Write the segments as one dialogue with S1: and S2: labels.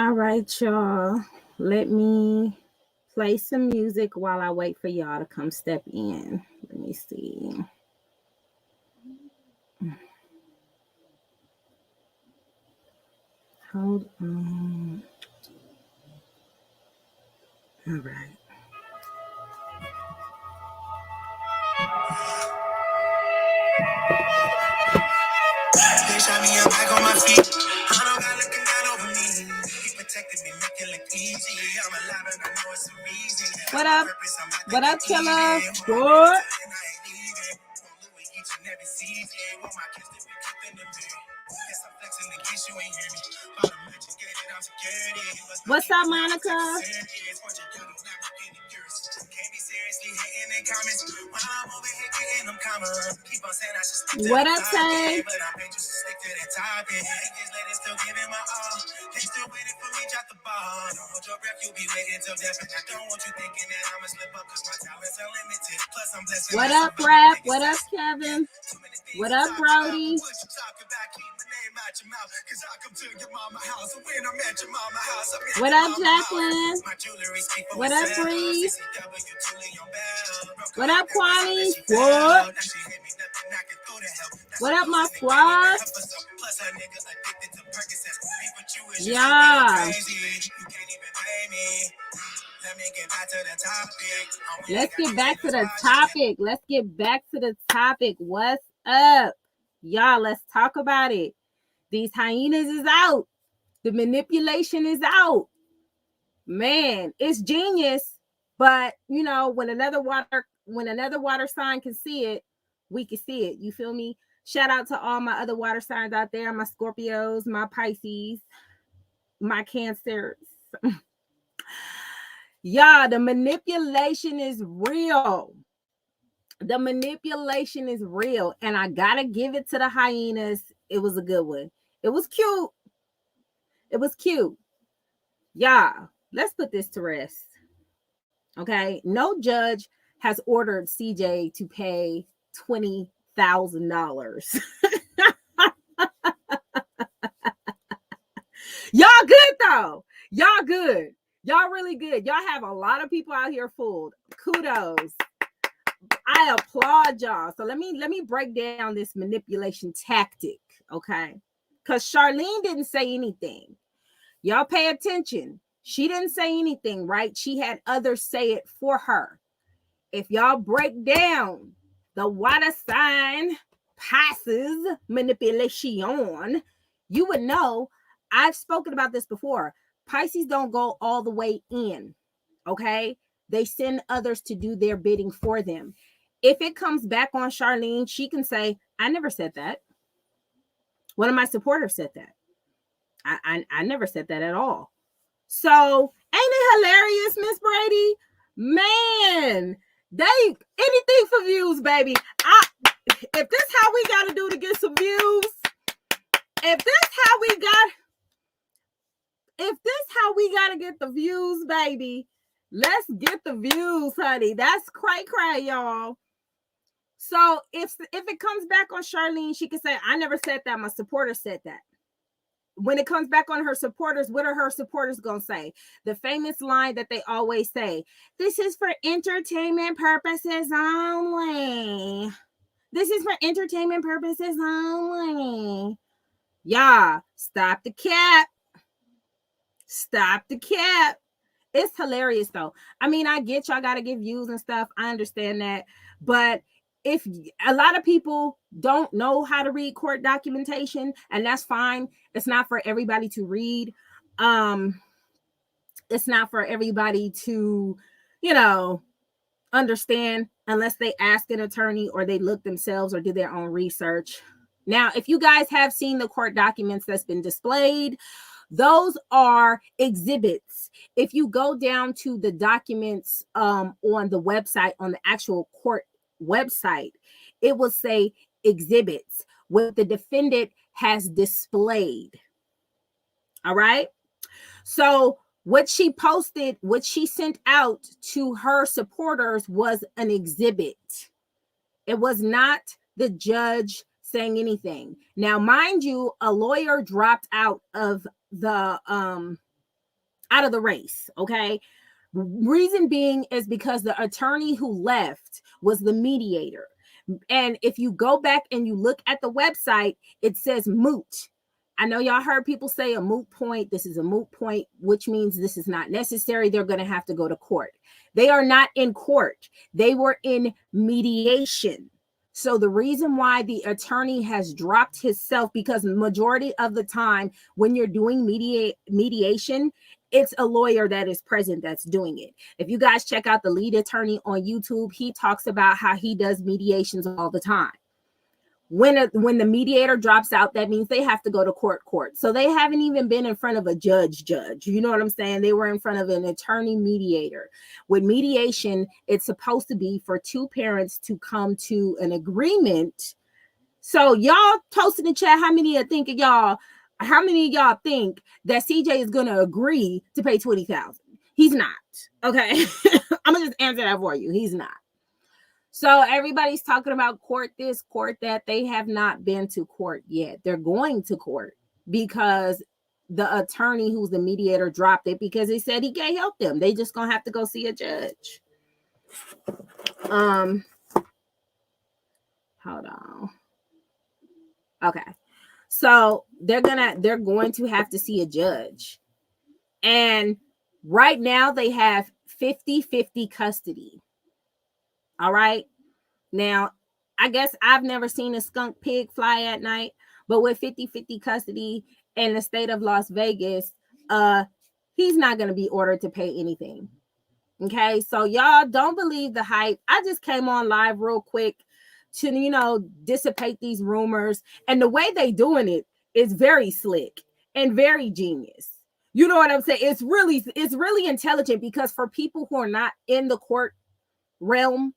S1: All right, y'all. Let me play some music while I wait for y'all to come step in. Let me see. Hold on. All right. They shot me, I'm back on my feet. I know God looking down over me. He protected me, make it look easy. I'm alive and I know it's a reason. What up? What up, killer? What? What's up, Monica? What up, Tay? What up, Rap? What up, Kevin? What up, Brody? What up, Jacqueline? What up, Bree? What up, Kwani? What? What up, my squad? Yeah. Let's get back to the topic. Let's get back to the topic. What's up? Y'all, let's talk about it. These hyenas is out. The manipulation is out. Man, it's genius. But you know, when another water sign can see it, we can see it. You feel me? Shout out to all my other water signs out there, my Scorpios, my Pisces, my Cancers. Yeah, the manipulation is real. The manipulation is real. And I gotta give it to the hyenas. It was a good one. It was cute. It was cute. Yeah, let's put this to rest. Okay. No judge has ordered CJ to pay $20,000. Y'all good though. Y'all good. Y'all really good. Y'all have a lot of people out here fooled. Kudos. I applaud y'all. So let me break down this manipulation tactic, okay? Because Charlene didn't say anything. Y'all pay attention. She didn't say anything, right? She had others say it for her. If y'all break down the water sign passes manipulation, you would know. I've spoken about this before. Pisces don't go all the way in, okay? They send others to do their bidding for them. If it comes back on Charlene, she can say, I never said that. One of my supporters said that. I never said that at all. So ain't it hilarious, Miss Brady? Man, they anything for views, baby. If this how we got to do to get some views, if this how we got to get the views, baby, let's get the views, honey. That's cray, y'all. So if it comes back on Charlene, she can say, I never said that. My supporter said that. When it comes back on her supporters, what are her supporters going to say? The famous line that they always say, this is for entertainment purposes only. This is for entertainment purposes only. Yeah, stop the cap. Stop the cap. It's hilarious though. I mean, I get y'all got to give views and stuff. I understand that. But if a lot of people don't know how to read court documentation, and that's fine. It's not for everybody to read. It's not for everybody to, understand unless they ask an attorney or they look themselves or do their own research. Now, if you guys have seen the court documents that's been displayed, those are exhibits. If you go down to the documents on the website, on the actual court website, it will say exhibits, what the defendant has displayed. All right. So what she posted, what she sent out to her supporters was an exhibit. It was not the judge saying anything. Now, mind you, a lawyer dropped out of the out of the race. Okay. Reason being is because the attorney who left was the mediator. And if you go back and you look at the website, it says moot. I know y'all heard people say a moot point. This is a moot point, which means this is not necessary. They're going to have to go to court. They are not in court. They were in mediation. So the reason why the attorney has dropped himself, because majority of the time when you're doing mediation, it's a lawyer that is present that's doing it. If you guys check out the lead attorney on YouTube, he talks about how he does mediations all the time. When the mediator drops out, that means they have to go to court. So they haven't even been in front of a judge. You know what I'm saying? They were in front of an attorney mediator. With mediation, it's supposed to be for two parents to come to an agreement. So y'all post in the chat, how many of y'all think that CJ is going to agree to pay $20,000? He's not. Okay. I'm going to just answer that for you. He's not. So everybody's talking about court this, court that. They have not been to court yet. They're going to court because the attorney who's the mediator dropped it because he said he can't help them. They just going to have to go see a judge. Hold on. Okay. So they're going to have to see a judge. And right now they have 50-50 custody. All right. Now, I guess I've never seen a skunk pig fly at night, but with 50-50 custody in the state of Las Vegas, he's not going to be ordered to pay anything. Okay. So y'all don't believe the hype. I just came on live real quick to, dissipate these rumors. And the way they doing it is very slick and very genius. You know what I'm saying? It's really intelligent, because for people who are not in the court realm,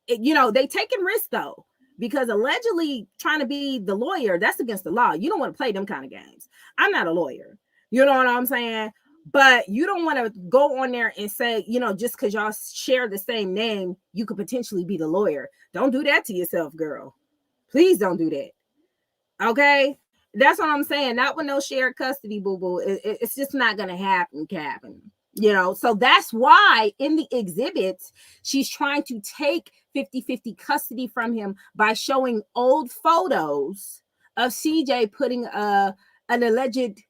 S1: they taking risks though, because allegedly trying to be the lawyer, that's against the law. You don't want to play them kind of games. I'm not a lawyer. You know what I'm saying? But you don't want to go on there and say, just because y'all share the same name, you could potentially be the lawyer. Don't do that to yourself, girl. Please don't do that. Okay? That's what I'm saying. Not with no shared custody, boo-boo. It's just not going to happen, Captain. So that's why in the exhibits, she's trying to take 50-50 custody from him by showing old photos of CJ putting an alleged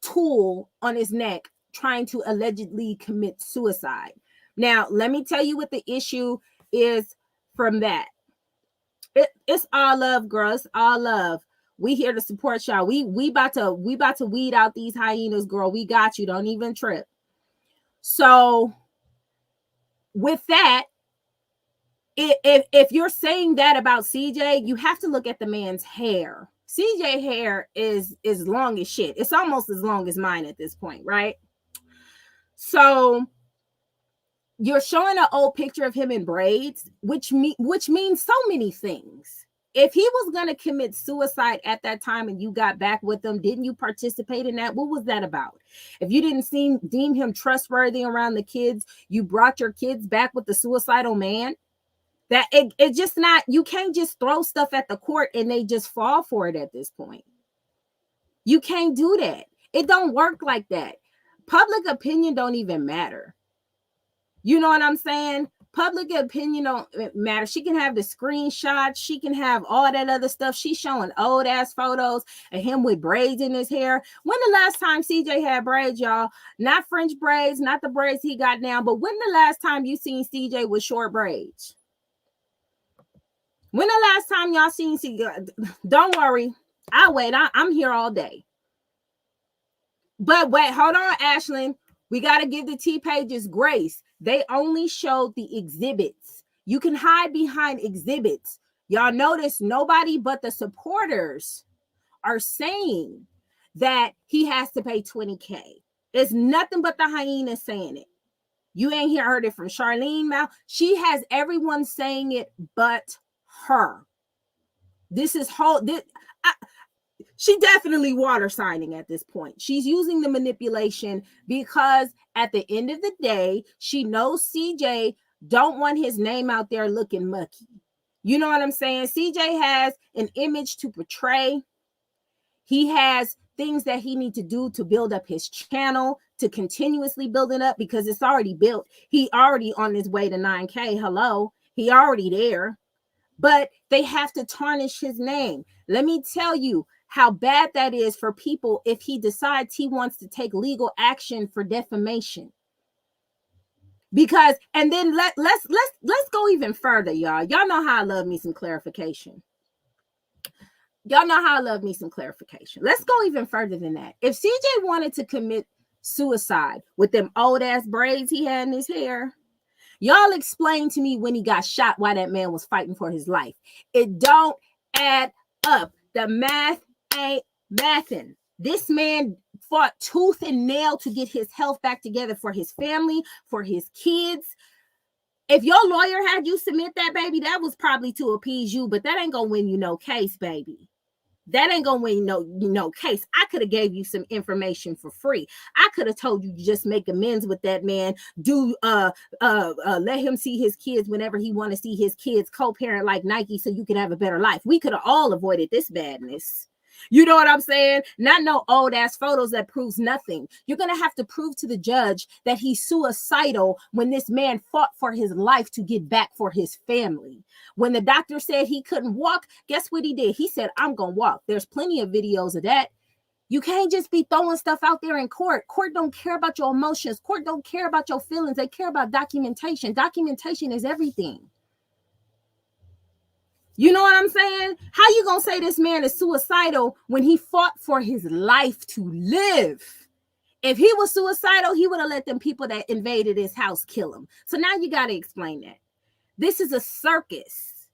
S1: tool on his neck, trying to allegedly commit suicide. Now, let me tell you what the issue is from that. It's all love, girls. All love. We here to support y'all. We about to weed out these hyenas, girl. We got you. Don't even trip. So with that, if you're saying that about CJ, you have to look at the man's hair. CJ hair is long as shit. It's almost as long as mine at this point, right? So you're showing an old picture of him in braids, which means so many things. If he was going to commit suicide at that time and you got back with him, didn't you participate in that? What was that about? If you didn't deem him trustworthy around the kids, you brought your kids back with the suicidal man. That it's just not, you can't just throw stuff at the court and they just fall for it at this point. You can't do that. It don't work like that. Public opinion don't even matter. You know what I'm saying? Public opinion don't matter. She can have the screenshots. She can have all that other stuff. She's showing old ass photos of him with braids in his hair. When the last time CJ had braids, y'all? Not French braids, not the braids he got now, but when the last time you seen CJ with short braids? When the last time y'all seen CJ? Don't worry. I'll wait. I'm here all day. But wait, hold on, Ashlyn. We got to give the T-Pages grace. They only showed the exhibits. You can hide behind exhibits. Y'all notice nobody but the supporters are saying that he has to pay $20K. It's nothing but the hyenas saying it. You ain't heard it from Charlene mouth. She has everyone saying it but her. This is whole. She definitely water signing at this point. She's using the manipulation because at the end of the day, she knows CJ don't want his name out there looking mucky. You know what I'm saying? CJ has an image to portray. He has things that he needs to do to build up his channel, to continuously build it up, because it's already built. He already on his way to 9K. Hello, he already there. But they have to tarnish his name. Let me tell you how bad that is for people if he decides he wants to take legal action for defamation. Because, and then let's go even further, y'all. Y'all know how I love me some clarification. Y'all know how I love me some clarification. Let's go even further than that. If CJ wanted to commit suicide with them old ass braids he had in his hair, y'all explain to me when he got shot why that man was fighting for his life. It don't add up. The math ain't mathing. This man fought tooth and nail to get his health back together for his family, for his kids. If your lawyer had you submit that, baby, that was probably to appease you, but that ain't gonna win you no case, baby. That ain't gonna win no case. I could have gave you some information for free. I could have told you to just make amends with that man. Let him see his kids whenever he want to see his kids, co-parent like Nike, so you can have a better life. We could have all avoided this badness. You know what I'm saying? Not no old ass photos that proves nothing. You're going to have to prove to the judge that he's suicidal when this man fought for his life to get back for his family. When the doctor said he couldn't walk, guess what he did? He said, I'm going to walk. There's plenty of videos of that. You can't just be throwing stuff out there in court. Court don't care about your emotions. Court don't care about your feelings. They care about documentation. Documentation is everything. You know what I'm saying? How you gonna say this man is suicidal when he fought for his life to live? If he was suicidal, he would have let them people that invaded his house kill him. So now you got to explain that. This is a circus.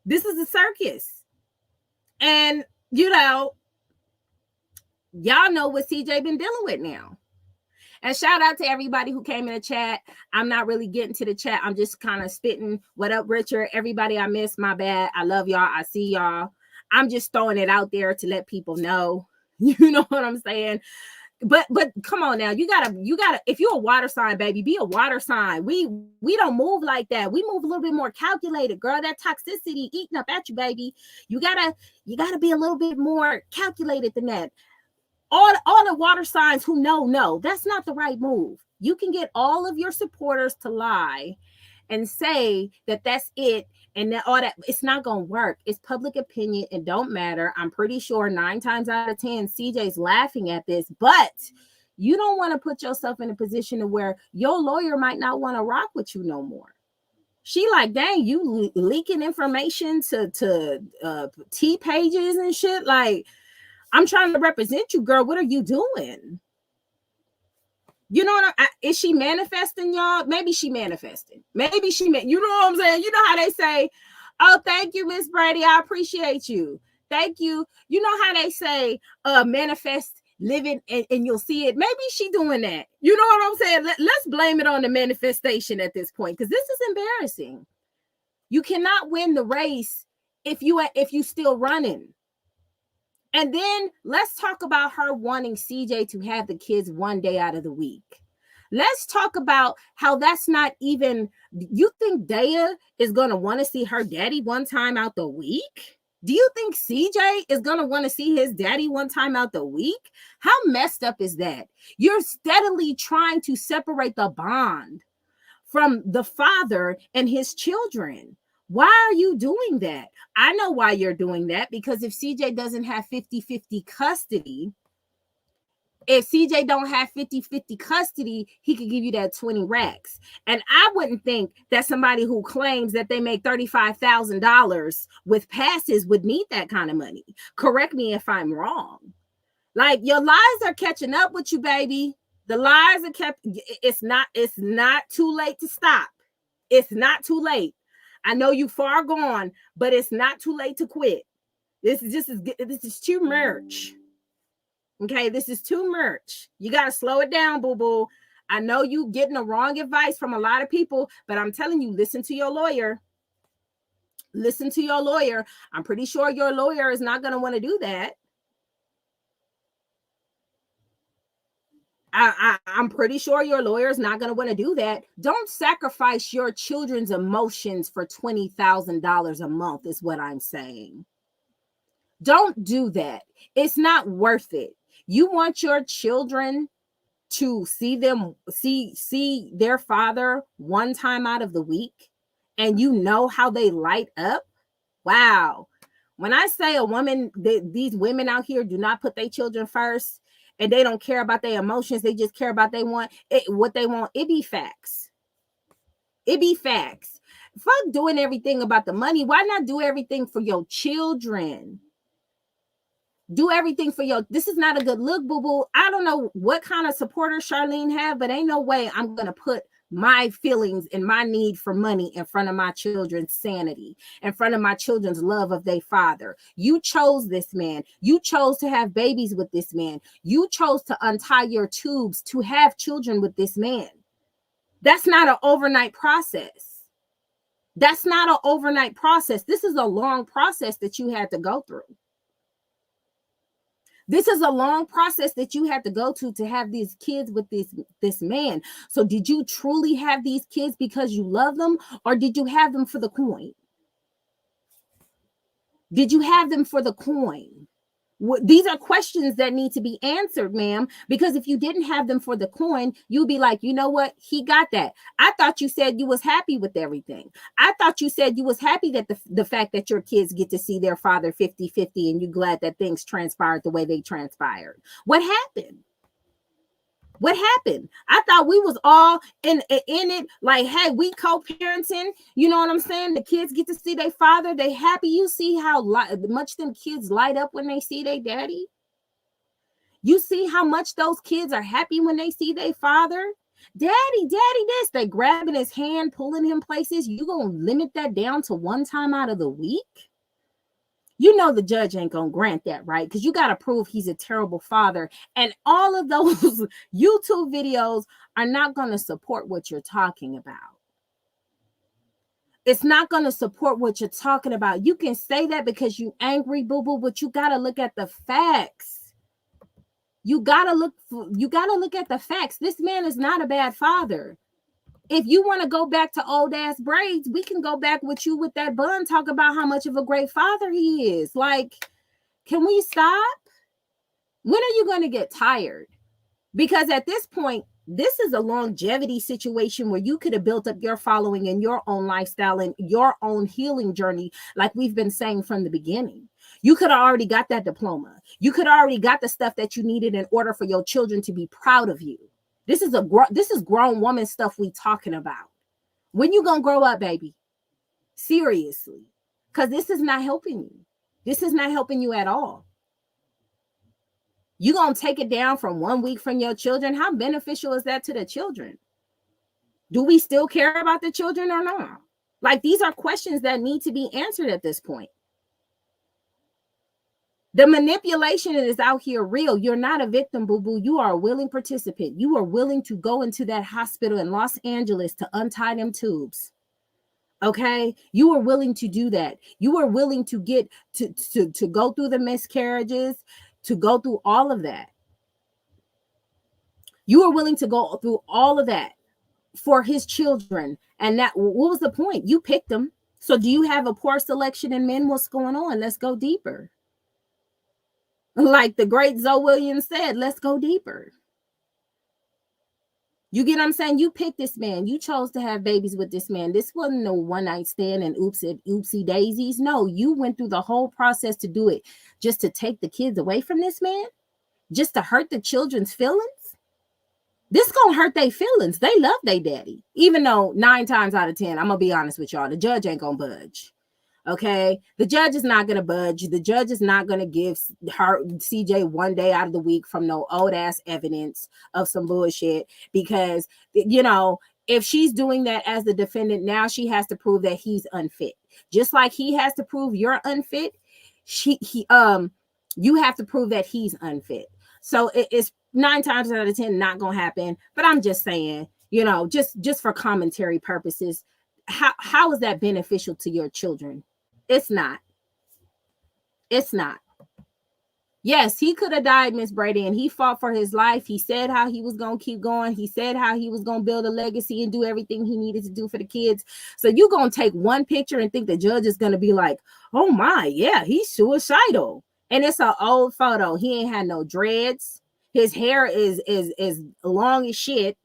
S1: This is a circus. And, you know, y'all know what CJ been dealing with now. And shout out to everybody who came in the chat. I'm not really getting to the chat. I'm just kind of spitting. What up, Richard? Everybody I missed, my bad. I love y'all. I see y'all. I'm just throwing it out there to let people know. You know what I'm saying? But come on now. You gotta, if you're a water sign, baby, be a water sign. We don't move like that. We move a little bit more calculated, girl. That toxicity eating up at you, baby. You gotta be a little bit more calculated than that. All the water signs who know, that's not the right move. You can get all of your supporters to lie and say that that's it, and that all that, it's not going to work. It's public opinion. It don't matter. I'm pretty sure 9 times out of 10, CJ's laughing at this, but you don't want to put yourself in a position to where your lawyer might not want to rock with you no more. She like, dang, you leaking information to T pages and shit. Like, I'm trying to represent you, girl. What are you doing? You know what? Is she manifesting, y'all? Maybe she manifesting. Maybe she, you know what I'm saying? You know how they say, oh, thank you, Miss Brady. I appreciate you. Thank you. You know how they say, manifest, live it, and you'll see it. Maybe she doing that. You know what I'm saying? Let's blame it on the manifestation at this point, because this is embarrassing. You cannot win the race if you still running. And then let's talk about her wanting CJ to have the kids one day out of the week. Let's talk about how that's not even, you think Daya is going to want to see her daddy one time out the week? Do you think CJ is going to want to see his daddy one time out the week? How messed up is that? You're steadily trying to separate the bond from the father and his children. Why are you doing that? I know why you're doing that, because if CJ doesn't have 50-50 custody, if CJ don't have 50-50 custody, he could give you that 20 racks. And I wouldn't think that somebody who claims that they make $35,000 with passes would need that kind of money. Correct me if I'm wrong. Like, your lies are catching up with you, baby. The lies are it's not too late to stop. It's not too late. I know you far gone, but it's not too late to quit. This is too much. Okay, this is too much. You got to slow it down, boo-boo. I know you getting the wrong advice from a lot of people, but I'm telling you, listen to your lawyer. Listen to your lawyer. I'm pretty sure your lawyer is not going to want to do that. I'm pretty sure your lawyer is not going to want to do that. Don't sacrifice your children's emotions for $20,000 a month is what I'm saying. Don't do that. It's not worth it. You want your children to see their father one time out of the week, and you know how they light up. Wow. When I say a woman, these women out here do not put their children first, and they don't care about their emotions, they just care about what they want. It be facts. It be facts. Fuck doing everything about the money. Why not do everything for your children? Do everything for this is not a good look, boo-boo. I don't know what kind of supporter Charlene have, but ain't no way I'm gonna put my feelings and my need for money in front of my children's sanity, in front of my children's love of their father. You chose this man. You chose to have babies with this man. You chose to untie your tubes to have children with this man. That's not an overnight process. That's not an overnight process. This is a long process that you had to go through. This is a long process that you had to go to have these kids with this man. So did you truly have these kids because you love them, or did you have them for the coin? Did you have them for the coin? These are questions that need to be answered, ma'am, because if you didn't have them for the coin, you'd be like, you know what? He got that. I thought you said you was happy with everything. I thought you said you was happy that the fact that your kids get to see their father 50-50, and you're glad that things transpired the way they transpired. What happened? What happened? I thought we was all in it, like, hey, we co-parenting. You know what I'm saying? The kids get to see their father. They happy. You see how much them kids light up when they see their daddy? You see how much those kids are happy when they see their father? Daddy, this. They grabbing his hand, pulling him places. You gonna limit that down to one time out of the week? You know the judge ain't gonna grant that, right? Because you got to prove he's a terrible father. And all of those YouTube videos are not going to support what you're talking about. It's not going to support what you're talking about. You can say that because you angry, boo-boo, but you got to look at the facts. You got to look at the facts. This man is not a bad father. If you want to go back to old ass braids, we can go back with you with that bun, talk about how much of a great father he is. Like, can we stop? When are you going to get tired? Because at this point, this is a longevity situation where you could have built up your following and your own lifestyle and your own healing journey, like we've been saying from the beginning. You could have already got that diploma. You could have already got the stuff that you needed in order for your children to be proud of you. This is grown woman stuff we talking about. When you gonna grow up, baby? Seriously, because this is not helping you. This is not helping you at all. You gonna take it down from 1 week from your children? How beneficial is that to the children? Do we still care about the children or not? Like, these are questions that need to be answered at this point. The manipulation is out here real. You're not a victim, boo-boo. You are a willing participant. You are willing to go into that hospital in Los Angeles to untie them tubes. Okay? You are willing to do that. You are willing to get to go through the miscarriages, to go through all of that. You are willing to go through all of that for his children. And that, what was the point? You picked them. So do you have a poor selection in men? What's going on? Let's go deeper. Like the great Zoe Williams said, let's go deeper. You get what I'm saying? You picked this man. You chose to have babies with this man. This wasn't no one night stand and oopsie daisies. No, you went through the whole process to do it just to take the kids away from this man, just to hurt the children's feelings. This gonna hurt their feelings. They love their daddy, even though 9 times out of 10, I'm gonna be honest with y'all, the judge ain't gonna budge. Okay, the judge is not going to budge. The judge is not going to give her CJ 1 day out of the week from no old ass evidence of some bullshit, because, you know, if she's doing that as the defendant, now she has to prove that he's unfit. Just like he has to prove you're unfit, you have to prove that he's unfit. So it's 9 times out of 10 not going to happen. But I'm just saying, you know, just for commentary purposes, how is that beneficial to your children? It's not. It's not. Yes, he could have died, Miss Brady, and he fought for his life. He said how he was going to keep going. He said how he was going to build a legacy and do everything he needed to do for the kids. So you're going to take one picture and think the judge is going to be like, oh my, yeah, he's suicidal. And it's an old photo. He ain't had no dreads. His hair is long as shit.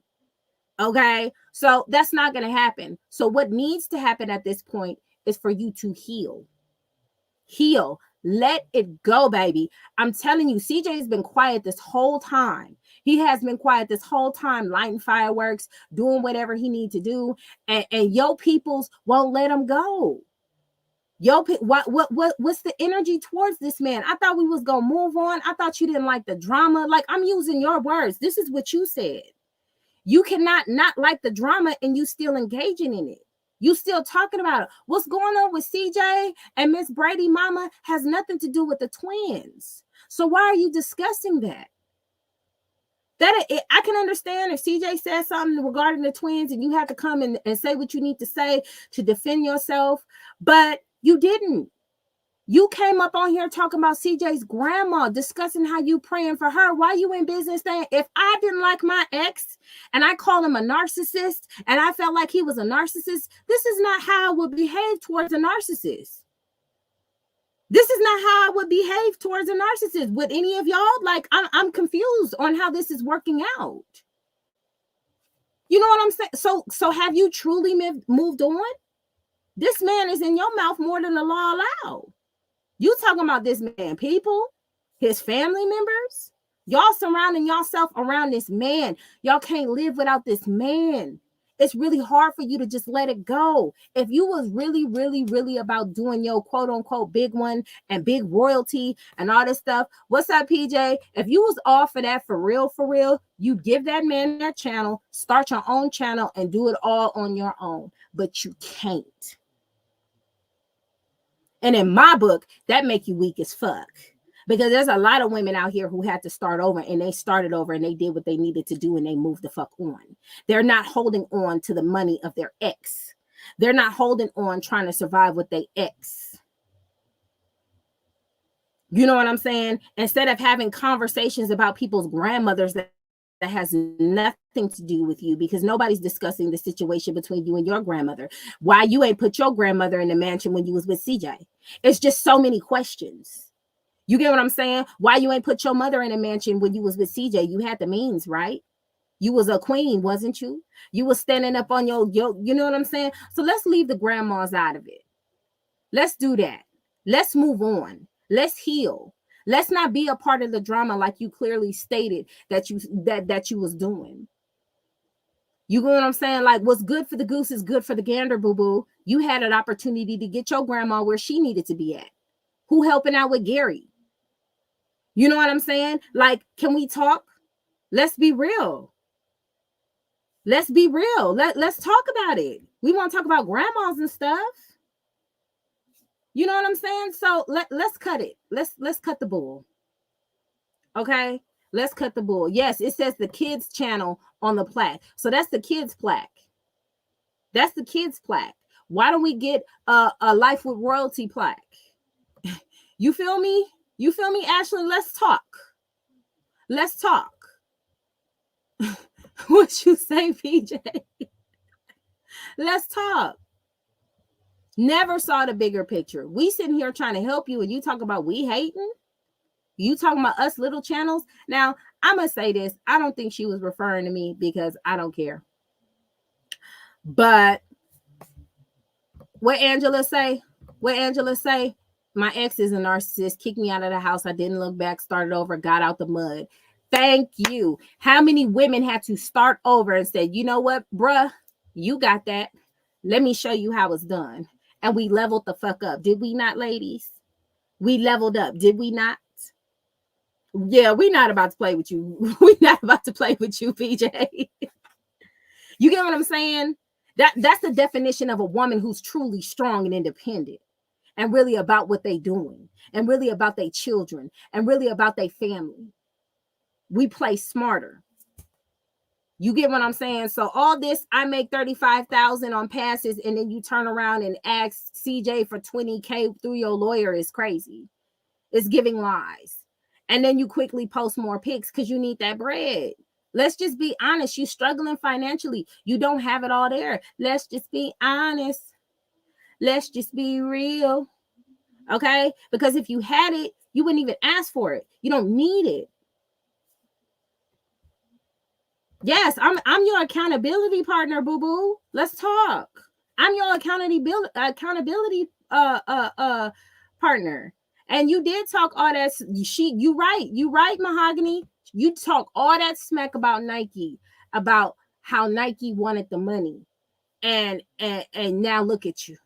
S1: Okay, so that's not going to happen. So what needs to happen at this point is for you to heal. Let it go, baby. I'm telling you, CJ has been quiet this whole time. He has been quiet this whole time, lighting fireworks, doing whatever he needs to do, and yo peoples won't let him go. What's the energy towards this man? I thought we was gonna move on. I thought you didn't like the drama. Like, I'm using your words. This is what you said. You cannot not like the drama and you still engaging in it. You still talking about it. What's going on with CJ and Miss Brady mama has nothing to do with the twins. So why are you discussing that? I can understand if CJ says something regarding the twins and you have to come and say what you need to say to defend yourself, but you didn't. You came up on here talking about CJ's grandma, discussing how you praying for her. Why you in business saying, if I didn't like my ex and I called him a narcissist and I felt like he was a narcissist, this is not how I would behave towards a narcissist. This is not how I would behave towards a narcissist. Would any of y'all? Like, I'm confused on how this is working out. You know what I'm saying? So have you truly moved on? This man is in your mouth more than the law allows. You talking about this man, people, his family members, y'all surrounding yourself around this man. Y'all can't live without this man. It's really hard for you to just let it go. If you was really, really, really about doing your quote unquote big one and big royalty and all this stuff, what's up, PJ? If you was all for that for real, you give that man that channel, start your own channel and do it all on your own. But you can't. And in my book, that make you weak as fuck. Because there's a lot of women out here who had to start over and they started over and they did what they needed to do and they moved the fuck on. They're not holding on to the money of their ex. They're not holding on trying to survive with their ex. You know what I'm saying? Instead of having conversations about people's grandmothers that has nothing to do with you, because nobody's discussing the situation between you and your grandmother. Why you ain't put your grandmother in the mansion when you was with CJ? It's just so many questions. You get what I'm saying? Why you ain't put your mother in a mansion when you was with CJ? You had the means, right? You was a queen, wasn't you? You was standing up on your, you know what I'm saying? So let's leave the grandmas out of it. Let's do that. Let's move on. Let's heal. Let's not be a part of the drama like you clearly stated that you was doing. You know what I'm saying? Like, what's good for the goose is good for the gander, boo-boo. You had an opportunity to get your grandma where she needed to be at. Who helping out with Gary? You know what I'm saying? Like, can we talk? Let's be real. Let's be real. Let's talk about it. We want to talk about grandmas and stuff. You know what I'm saying? So let's cut it. Let's cut the bull. Okay? Let's cut the bull. Yes, it says the kids channel on the plaque. So that's the kids plaque. That's the kids plaque. Why don't we get a life with royalty plaque? You feel me? You feel me, Ashley? Let's talk. Let's talk. What you say, PJ? Let's talk. Never saw the bigger picture. We sitting here trying to help you and you talk about we hating? You talking about us little channels? Now, I'm going to say this. I don't think she was referring to me because I don't care. But what Angela say? My ex is a narcissist, kicked me out of the house. I didn't look back, started over, got out the mud. Thank you. How many women had to start over and say, you know what, bruh, you got that. Let me show you how it's done. And we leveled the fuck up. Did we not, ladies? We leveled up. Did we not? Yeah, we're not about to play with you. We're not about to play with you, PJ. You get what I'm saying? That's the definition of a woman who's truly strong and independent and really about what they doing and really about their children and really about their family. We play smarter. You get what I'm saying? So all this, I make 35,000 on passes, and then you turn around and ask CJ for 20K through your lawyer is crazy. It's giving lies. And then you quickly post more pics because you need that bread. Let's just be honest. You're struggling financially. You don't have it all there. Let's just be honest. Let's just be real. Okay? Because if you had it, You wouldn't even ask for it. You don't need it. Yes, I'm your accountability partner, boo boo. Let's talk. I'm your accountability partner. And you did talk all that. You right, Mahogany. You talk all that smack about Nike, about how Nike wanted the money, and now look at you.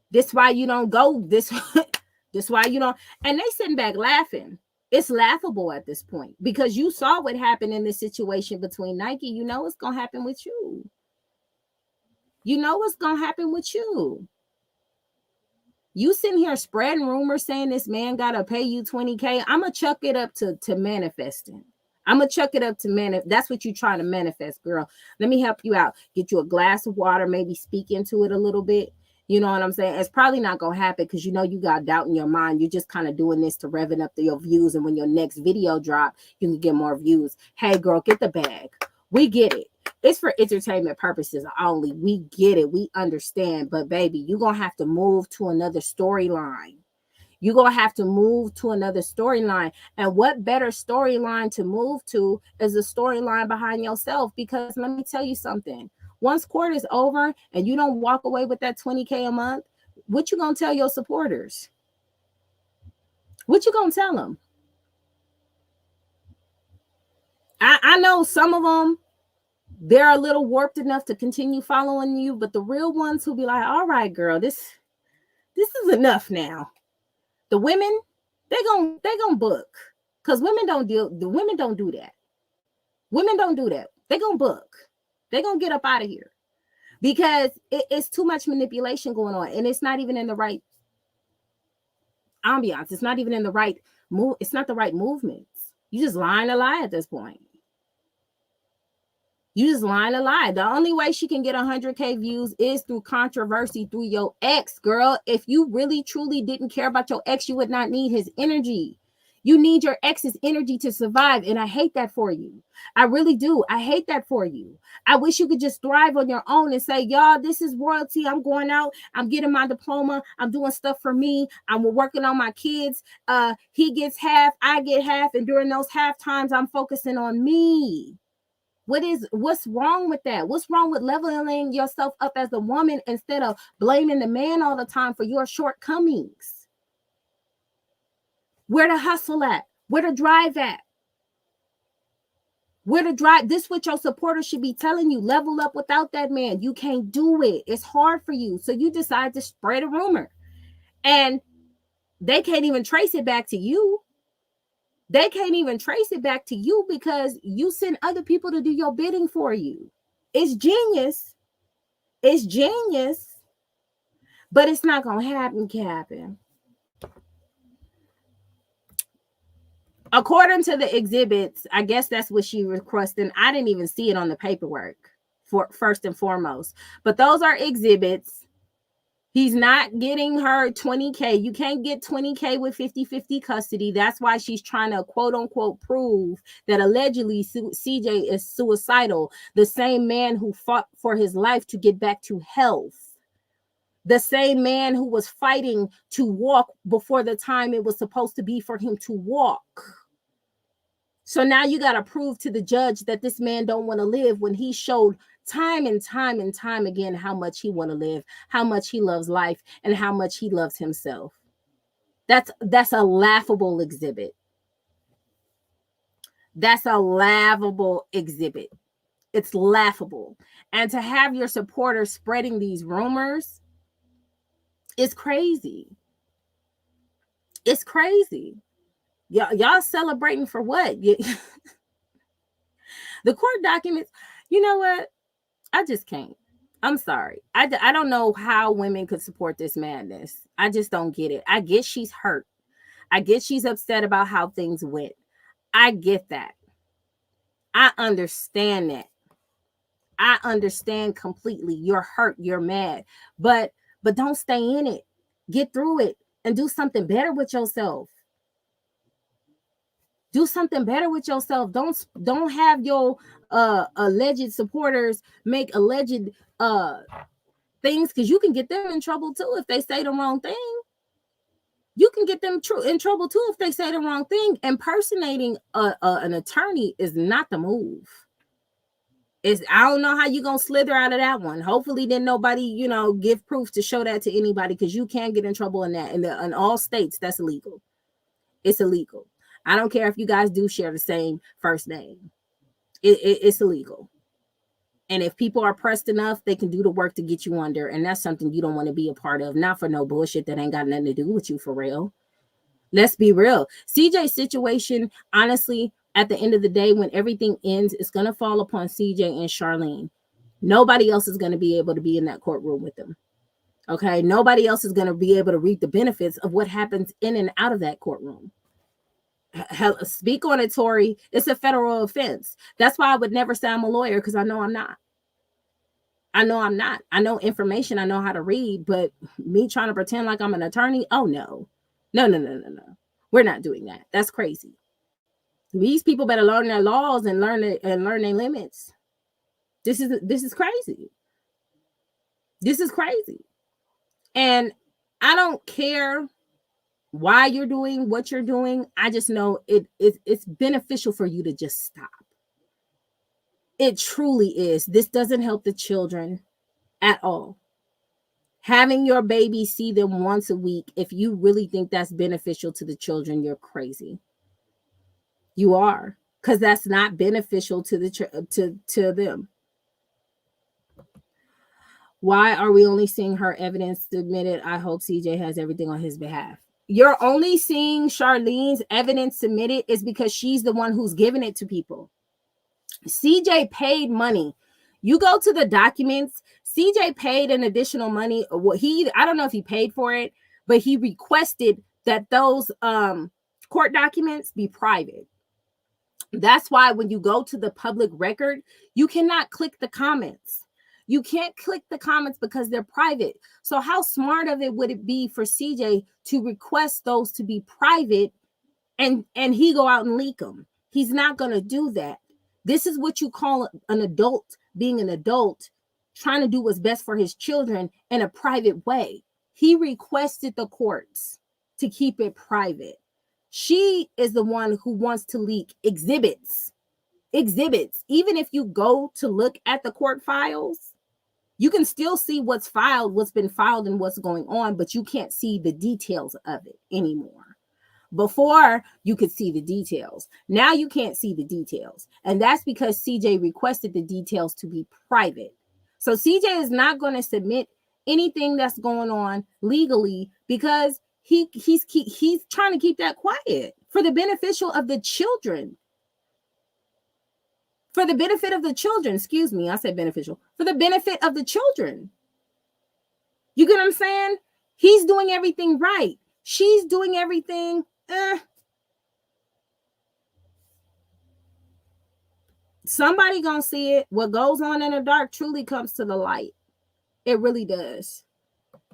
S1: This why you don't go. This why you don't. And they sitting back laughing. It's laughable at this point because you saw what happened in this situation between Nike. You know what's gonna happen with you. You know what's gonna happen with you. You sitting here spreading rumors saying this man gotta pay you 20K. I'ma chuck it up to manifesting. I'ma chuck it up to manifest. That's what you're trying to manifest, girl. Let me help you out. Get you a glass of water, maybe speak into it a little bit. You know what I'm saying? It's probably not going to happen because you know you got doubt in your mind. You're just kind of doing this to revving up your views. And when your next video drop, you can get more views. Hey, girl, get the bag. We get it. It's for entertainment purposes only. We get it. We understand. But, baby, you're going to have to move to another storyline. You're going to have to move to another storyline. And what better storyline to move to is the storyline behind yourself? Because let me tell you something. Once court is over and you don't walk away with that 20K a month, what you going to tell your supporters? What you going to tell them? I know some of them, they're a little warped enough to continue following you, but the real ones who be like, all right, girl, this is enough now. The women, they gonna book. Because women don't do that. Women don't do that. They gonna book. They gonna get up out of here. Because it's too much manipulation going on. And it's not even in the right ambiance. It's not even in the right move. It's not the right movements. You just lying a lie at this point. You just lying a lie. The only way she can get 100K views is through controversy, through your ex, girl. If you really, truly didn't care about your ex, you would not need his energy. You need your ex's energy to survive. And I hate that for you. I really do. I hate that for you. I wish you could just thrive on your own and say, y'all, this is royalty. I'm going out. I'm getting my diploma. I'm doing stuff for me. I'm working on my kids. He gets half. I get half. And during those half times, I'm focusing on me. What's wrong with that? What's wrong with leveling yourself up as a woman instead of blaming the man all the time for your shortcomings? Where to hustle at? Where to drive at? Where to drive? This is what your supporters should be telling you. Level up without that man. You can't do it. It's hard for you. So you decide to spread a rumor. And they can't even trace it back to you. They can't even trace it back to you because you send other people to do your bidding for you. It's genius. It's genius. But it's not going to happen, Captain. According to the exhibits, I guess that's what she requested. I didn't even see it on the paperwork, for first and foremost. But those are exhibits. He's not getting her 20K. You can't get 20K with 50-50 custody. That's why she's trying to, quote unquote, prove that allegedly CJ is suicidal. The same man who fought for his life to get back to health. The same man who was fighting to walk before the time it was supposed to be for him to walk. So now you got to prove to the judge that this man don't want to live when he showed time and time and time again how much he want to live, how much he loves life, and how much he loves himself. That's a laughable exhibit. That's a laughable exhibit. It's laughable. And to have your supporters spreading these rumors is crazy. It's crazy. Y'all celebrating for what? The court documents, you know what? I just can't. I'm sorry. I don't know how women could support this madness. I just don't get it. I get she's hurt. I get she's upset about how things went. I get that. I understand that. I understand completely. You're hurt. You're mad. But don't stay in it. Get through it and do something better with yourself. Do something better with yourself. Don't have your alleged supporters make alleged things, because you can get them in trouble too if they say the wrong thing. You can get them in trouble too if they say the wrong thing. Impersonating an attorney is not the move. I don't know how you're gonna slither out of that one. Hopefully, then nobody, give proof to show that to anybody, because you can get in trouble in that. In all states, that's illegal. It's illegal. I don't care if you guys do share the same first name. It's illegal. And if people are pressed enough, they can do the work to get you under. And that's something you don't want to be a part of. Not for no bullshit that ain't got nothing to do with you, for real. Let's be real. CJ's situation, honestly, at the end of the day, when everything ends, it's going to fall upon CJ and Charlene. Nobody else is going to be able to be in that courtroom with them. Okay? Nobody else is going to be able to reap the benefits of what happens in and out of that courtroom. Speak on it, Tori. It's a federal offense. That's why I would never say I'm a lawyer, because I know I'm not. I know information. I know how to read, but me trying to pretend like I'm an attorney, oh no. No. We're not doing that. That's crazy. These people better learn their laws and learn their limits. This is crazy. This is crazy. And I don't care why you're doing what you're doing. I just know it's beneficial for you to just stop. It truly is. This doesn't help the children at all. Having your baby see them once a week, if you really think that's beneficial to the children, you're crazy. You are, because that's not beneficial to to them. Why are we only seeing her evidence submitted? I hope CJ has everything on his behalf. You're only seeing Charlene's evidence submitted is because she's the one who's giving it to people. CJ paid money. You go to the documents, CJ paid an additional money. I don't know if he paid for it, but he requested that those court documents be private. That's why when you go to the public record, you cannot click the comments. You can't click the comments because they're private. So how smart of it would it be for CJ to request those to be private and he go out and leak them? He's not going to do that. This is what you call an adult being an adult, trying to do what's best for his children in a private way. He requested the courts to keep it private. She is the one who wants to leak exhibits. Even if you go to look at the court files, you can still see what's been filed and what's going on, but you can't see the details of it anymore. Before, you could see the details. Now you can't see the details. And that's because CJ requested the details to be private. So CJ is not going to submit anything that's going on legally because he's trying to keep that quiet for the beneficial of the children. For the benefit of the children, excuse me, I said beneficial. For the benefit of the children. You get what I'm saying? He's doing everything right. She's doing everything. Somebody gonna see it. What goes on in the dark truly comes to the light. It really does.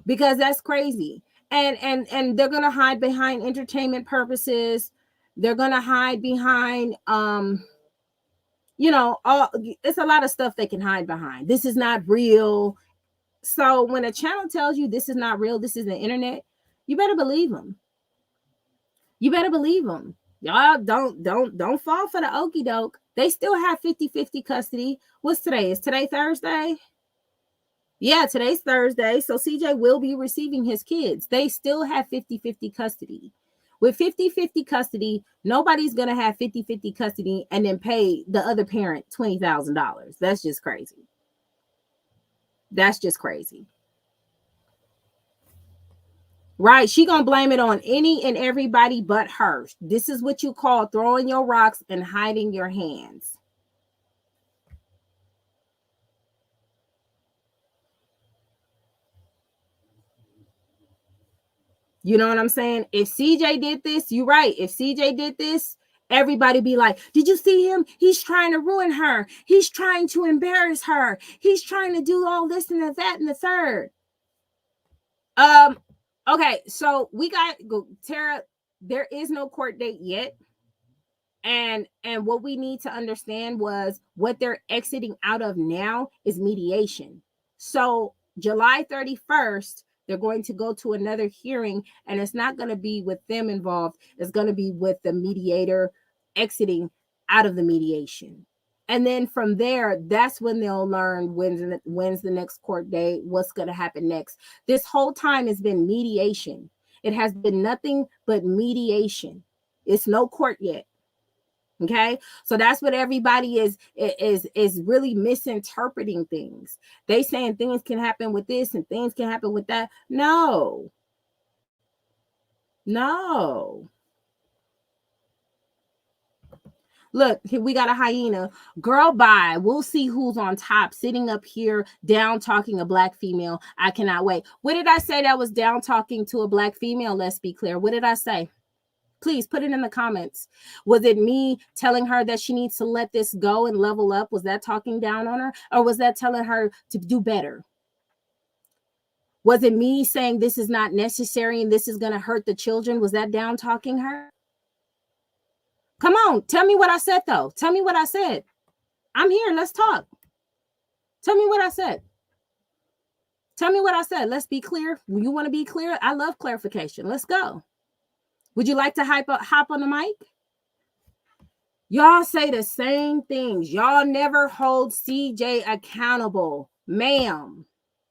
S1: Because that's crazy. And they're gonna hide behind entertainment purposes. They're gonna hide behind it's a lot of stuff they can hide behind. This is not real. So when a channel tells you this is not real, this is the internet, you better believe them. You better believe them. Y'all don't fall for the okie doke. They still have 50-50 custody. What's today? Is today Thursday? Yeah, today's Thursday. So CJ will be receiving his kids. They still have 50-50 custody. With 50-50 custody, nobody's going to have 50-50 custody and then pay the other parent $20,000. That's just crazy. That's just crazy. Right? She going to blame it on any and everybody but her. This is what you call throwing your rocks and hiding your hands. You know what I'm saying? If CJ did this, you're right. If CJ did this, everybody be like, did you see him? He's trying to ruin her. He's trying to embarrass her. He's trying to do all this and that and the third. Okay, so we got Tara. There is no court date yet. And what we need to understand was what they're exiting out of now is mediation. So July 31st, They're going to go to another hearing, and it's not going to be with them involved. It's going to be with the mediator exiting out of the mediation. And then from there, that's when they'll learn when's the next court date, what's going to happen next. This whole time has been mediation. It has been nothing but mediation. It's no court yet. Okay, so that's what everybody is really misinterpreting things. They saying things can happen with this and things can happen with that. No. Look, here we got a hyena. Girl, bye. We'll see who's on top, sitting up here, down talking a black female. I cannot wait. What did I say that was down talking to a black female? Let's be clear. What did I say? Please put it in the comments. Was it me telling her that she needs to let this go and level up? Was that talking down on her? Or was that telling her to do better? Was it me saying this is not necessary and this is going to hurt the children? Was that down talking her? Come on. Tell me what I said, though. Tell me what I said. I'm here. Let's talk. Tell me what I said. Tell me what I said. Let's be clear. You want to be clear? I love clarification. Let's go. Would you like to hop on the mic? Y'all say the same things. Y'all never hold CJ accountable. Ma'am,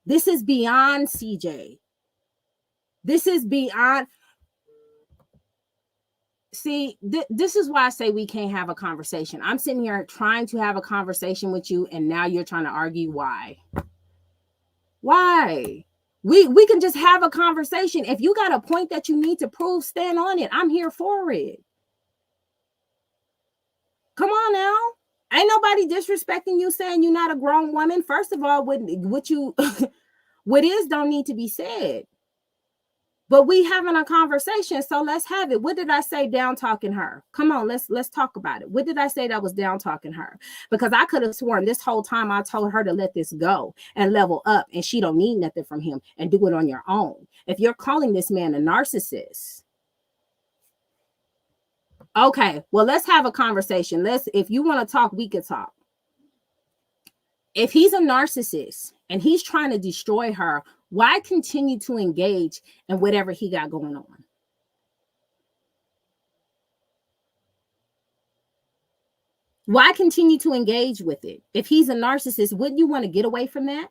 S1: this is beyond CJ. This is beyond. See, this is why I say we can't have a conversation. I'm sitting here trying to have a conversation with you, and now you're trying to argue why. Why? We can just have a conversation. If you got a point that you need to prove, stand on it. I'm here for it. Come on now. Ain't nobody disrespecting you, saying you're not a grown woman. First of all, what is don't need to be said. But we having a conversation, so let's have it. What did I say down talking her? Come on, let's talk about it. What did I say that was down talking her? Because I could have sworn this whole time I told her to let this go and level up, and she don't need nothing from him and do it on your own. If you're calling this man a narcissist, okay, well, let's have a conversation. If you want to talk, we could talk. If he's a narcissist and he's trying to destroy her, why continue to engage in whatever he got going on? Why continue to engage with it? If he's a narcissist, wouldn't you want to get away from that?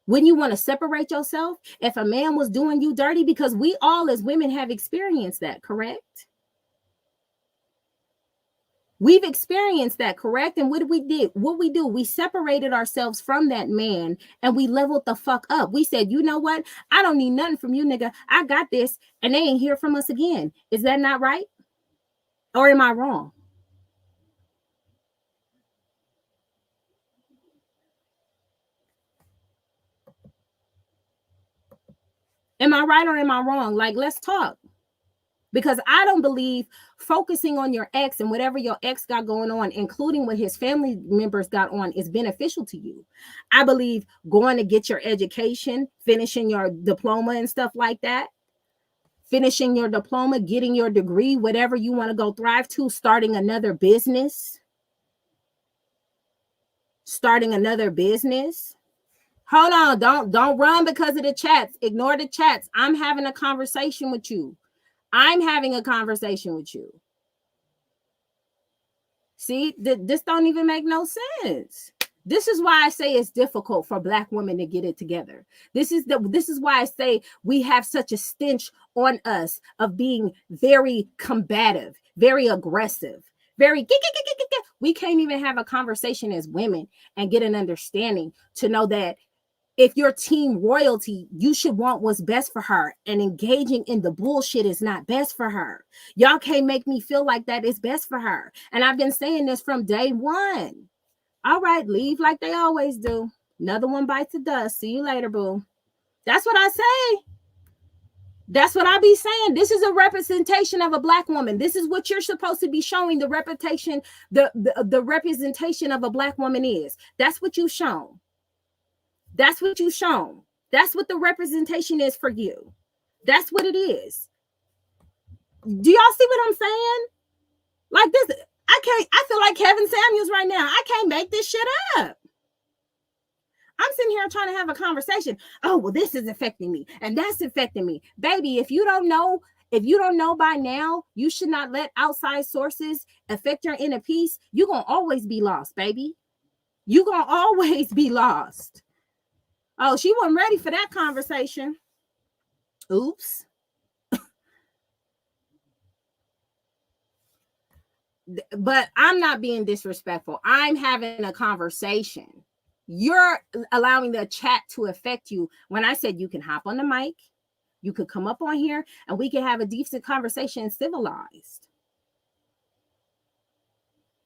S1: Wouldn't you want to separate yourself if a man was doing you dirty? Because we all as women have experienced that, correct? We've experienced that, correct? And what we do, we separated ourselves from that man and we leveled the fuck up. We said, you know what? I don't need nothing from you, nigga. I got this. And they ain't hear from us again. Is that not right? Or am I wrong? Am I right or am I wrong? Like, let's talk. Because I don't believe focusing on your ex and whatever your ex got going on, including what his family members got on, is beneficial to you. I believe going to get your education, finishing your diploma and stuff like that, finishing your diploma, getting your degree, whatever you want to go thrive to, starting another business. Hold on, don't run because of the chats. Ignore the chats. I'm having a conversation with you. See, this don't even make no sense. This is why I say it's difficult for Black women to get it together. This is why I say we have such a stench on us of being very combative, very aggressive, very. We can't even have a conversation as women and get an understanding to know that if you're team royalty, you should want what's best for her, and engaging in the bullshit is not best for her. Y'all can't make me feel like that is best for her. And I've been saying this from day one. All right, leave like they always do. Another one bites the dust. See you later, boo. That's what I say. That's what I be saying. This is a representation of a Black woman. This is what you're supposed to be showing. The representation of a Black woman is. That's what you've shown. That's what you've shown. That's what the representation is for you. That's what it is. Do y'all see what I'm saying? Like this, I feel like Kevin Samuels right now. I can't make this shit up. I'm sitting here trying to have a conversation. Oh, well, this is affecting me and that's affecting me. Baby, if you don't know by now, you should not let outside sources affect your inner peace. You're going to always be lost, baby. You're going to always be lost. Oh, she wasn't ready for that conversation. Oops. But I'm not being disrespectful. I'm having a conversation. You're allowing the chat to affect you. When I said you can hop on the mic, you could come up on here and we can have a decent conversation, civilized.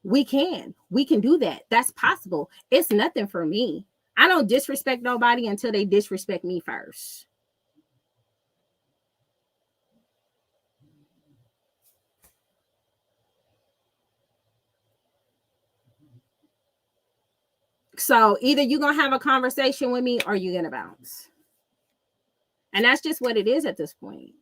S1: We can do that. That's possible. It's nothing for me. I don't disrespect nobody until they disrespect me first. So either you're going to have a conversation with me or you're going to bounce. And that's just what it is at this point.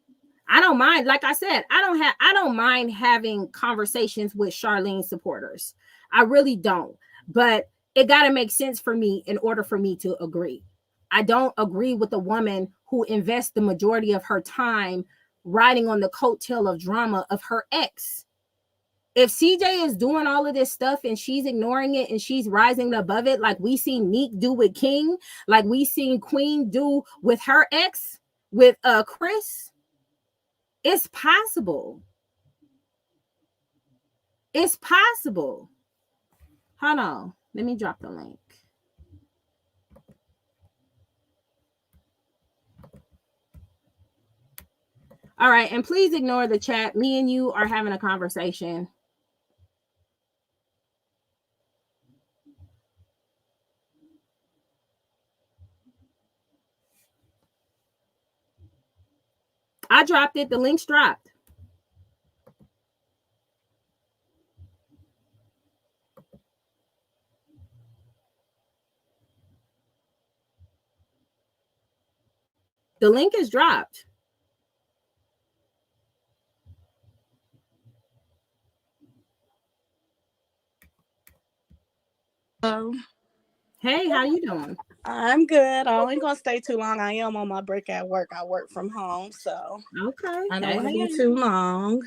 S1: I don't mind. Like I said, I don't mind having conversations with Charlene supporters. I really don't. But it got to make sense for me in order for me to agree. I don't agree with a woman who invests the majority of her time riding on the coattail of drama of her ex. If CJ is doing all of this stuff and she's ignoring it and she's rising above it, like we seen Neek do with King, like we seen Queen do with her ex, with Chris, it's possible. It's possible. Hold on. Let me drop the link. All right. And please ignore the chat. Me and you are having a conversation. I dropped it. The link's dropped. The link is dropped. Hey, how you doing?
S2: I'm good. I ain't gonna stay too long. I am on my break at work. I work from home, so
S1: okay.
S2: I don't want to be too long.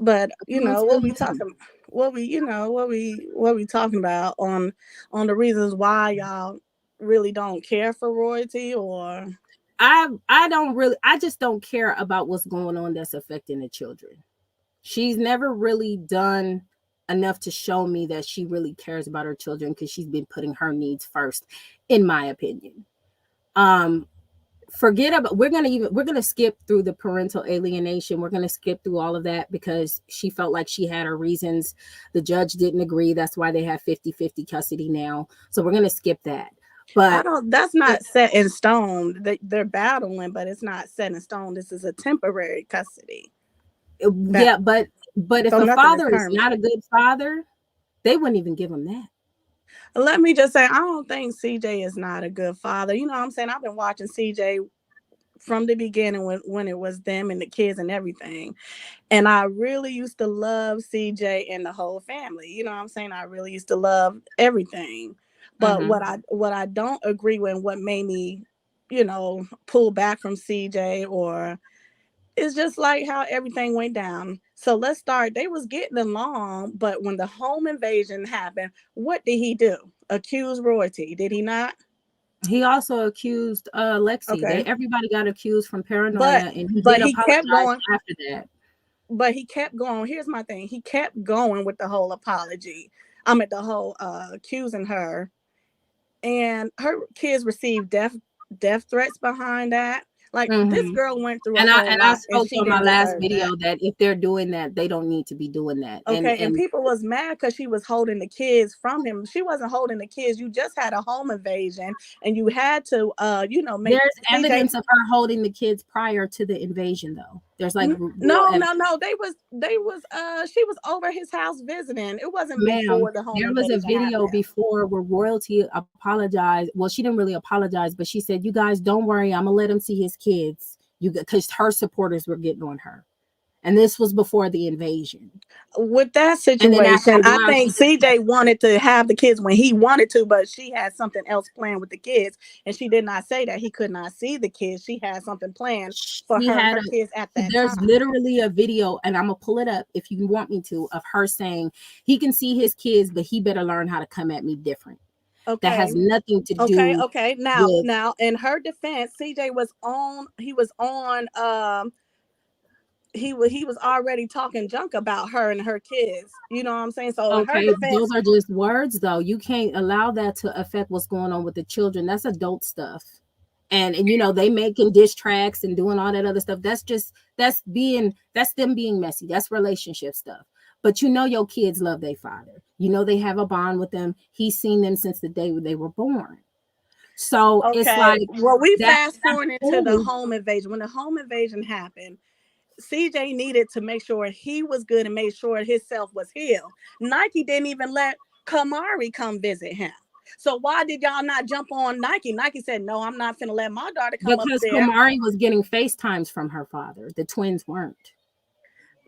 S2: But you know what we talking, what we talking about on the reasons why y'all really don't care for royalty, or
S1: I just don't care about what's going on that's affecting the children. She's never really done enough to show me that she really cares about her children because she's been putting her needs first, in my opinion. Forget about we're gonna skip through the parental alienation. We're gonna skip through all of that because she felt like she had her reasons. The judge didn't agree. That's why they have 50-50 custody now. So we're gonna skip that. But
S2: that's not set in stone. They're battling, but it's not set in stone. This is a temporary custody.
S1: Yeah, but if the father is not a good father, they wouldn't even give him that.
S2: Let me just say, I don't think CJ is not a good father. You know what I'm saying? I've been watching CJ from the beginning when it was them and the kids and everything. And I really used to love CJ and the whole family. You know what I'm saying? I really used to love everything. But what I don't agree with, what made me, pull back from CJ, or it's just like how everything went down. So let's start. They was getting along, but when the home invasion happened, what did he do? Accuse royalty, did he not?
S1: He also accused Lexi.
S2: Okay.
S1: Everybody got accused from paranoia, and he did
S2: kept going
S1: after that.
S2: But he kept going. Here's my thing. He kept going with the whole apology. The whole accusing her, and her kids received death threats behind that. Like this girl went through
S1: I spoke on my last video that if they're doing that, they don't need to be doing that.
S2: Okay, and people was mad because she was holding the kids from him. She wasn't holding the kids. You just had a home invasion, and you had to, make.
S1: There's evidence of her holding the kids prior to the invasion, though. There's like
S2: no. They was she was over his house visiting. It wasn't before the home.
S1: There was a video before where royalty apologized. Well, she didn't really apologize, but she said, "You guys don't worry, I'm gonna let him see his kids." Because her supporters were getting on her. And this was before the invasion.
S2: With that
S1: And then after
S2: situation,
S1: a
S2: I
S1: while,
S2: think
S1: she just
S2: CJ wanted to have the kids when he wanted to, but she had something else planned with the kids, and she did not say that he could not see the kids. She had something planned for
S1: she
S2: her and
S1: had
S2: her
S1: a
S2: kids at that
S1: there's
S2: time.
S1: literally a video, and I'm gonna pull it up if you want me to, of her saying he can see his kids, but he better learn how to come at me different. That
S2: Okay.
S1: has nothing to
S2: Okay.
S1: do
S2: Okay.
S1: with
S2: Now, in her defense, CJ was on. He was on. He was already talking junk about her and her kids. You know what I'm saying? So in her
S1: okay, those
S2: defense,
S1: are just words though. You can't allow that to affect what's going on with the children. That's adult stuff. And you know, they making diss tracks and doing all that other stuff. That's them being messy. That's relationship stuff. But you know your kids love their father. You know they have a bond with them. He's seen them since the day they were born. So it's
S2: okay.
S1: like
S2: Well, we fast
S1: that's
S2: forward into the
S1: cool.
S2: home invasion. When the home invasion happened, CJ needed to make sure he was good and make sure his self was healed. Nike didn't even let Kamari come visit him. So why did y'all not jump on Nike? Nike said, "No, I'm not finna let my daughter come up
S1: Because
S2: there."
S1: Kamari was getting FaceTimes from her father. The twins weren't.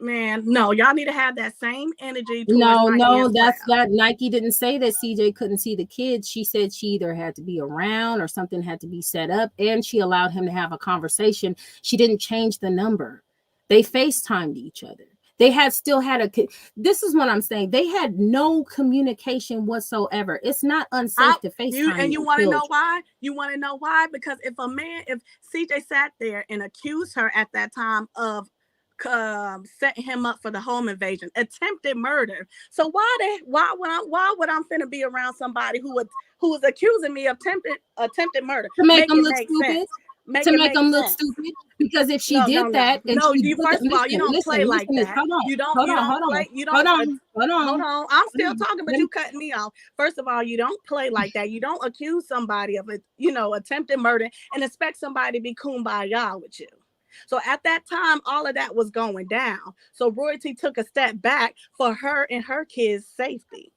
S2: Man, no, y'all need to have that same energy towards
S1: No,
S2: Nike
S1: no,
S2: as well.
S1: that's that. Nike didn't say that CJ couldn't see the kids. She said she either had to be around or something had to be set up, and she allowed him to have a conversation. She didn't change the number. They FaceTimed each other. They had still had this is what I'm saying. They had no communication whatsoever. It's not unsafe to FaceTime
S2: You
S1: your
S2: want to know
S1: children.
S2: why? You want to know why? Because if CJ sat there and accused her at that time of setting him up for the home invasion, attempted murder. So why would I finna be around somebody who was accusing me of attempted murder?
S1: To make
S2: Make
S1: them
S2: it
S1: look
S2: make
S1: stupid.
S2: sense. Make
S1: To
S2: it
S1: make
S2: make
S1: them look
S2: sense.
S1: stupid. Because if she
S2: No, no,
S1: did
S2: no,
S1: that and
S2: no.
S1: she
S2: You
S1: put
S2: first of all, you don't play like
S1: listen,
S2: that.
S1: hold on,
S2: You don't.
S1: hold
S2: You
S1: on,
S2: don't
S1: hold on,
S2: play. You
S1: hold
S2: don't.
S1: on, hold on,
S2: Hold on. I'm
S1: hold
S2: still
S1: on.
S2: talking, but you cutting me off. First of all, you don't play like that. You don't accuse somebody of attempted murder and expect somebody to be kumbaya with you. So at that time, all of that was going down. So Royalty took a step back for her and her kids' safety.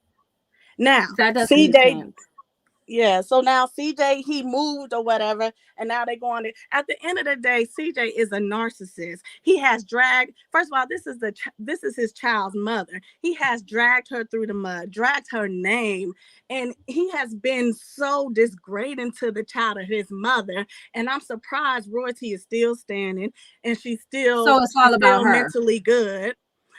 S2: Now,
S1: That doesn't make
S2: CJ,
S1: sense.
S2: yeah, so now CJ he moved or whatever, and now they're going to. At the end of the day, CJ is a narcissist. He has dragged. First of all, this is his child's mother. He has dragged her through the mud, dragged her name, and he has been so disgrading to the child of his mother. And I'm surprised Royalty is still standing, and
S1: So it's
S2: she's
S1: all about
S2: still
S1: her.
S2: mentally good.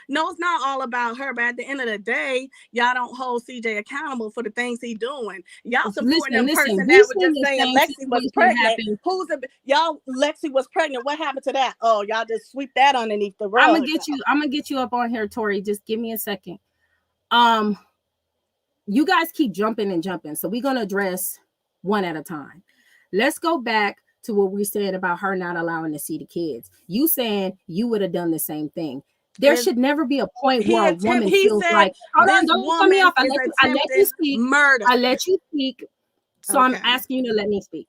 S2: No, it's not all about her, but at the end of the day, y'all don't hold CJ accountable for the things he doing. Y'all supporting
S1: Listen,
S2: them
S1: listen.
S2: person
S1: We've
S2: that was
S1: seen
S2: just
S1: the
S2: saying
S1: same
S2: Lexi was
S1: situation
S2: pregnant.
S1: happen.
S2: Y'all? Lexi was pregnant. What happened to that? Oh, y'all just sweep that underneath the
S1: I'm gonna
S2: rug.
S1: get you. I'm gonna get you up on here, Tori. Just give me a second. Um, you guys keep jumping and jumping, so we're gonna address one at a time. Let's go back to what we said about her not allowing to see the kids. You saying you would have done the same thing. There
S2: Is
S1: should never be a point where a woman
S2: he
S1: feels
S2: said
S1: like, hold on,
S2: this
S1: don't cut me
S2: woman
S1: off.
S2: is
S1: I let you
S2: attempted
S1: speak.
S2: murder.
S1: I let you speak. So I'm
S2: Okay.
S1: asking you to let me speak.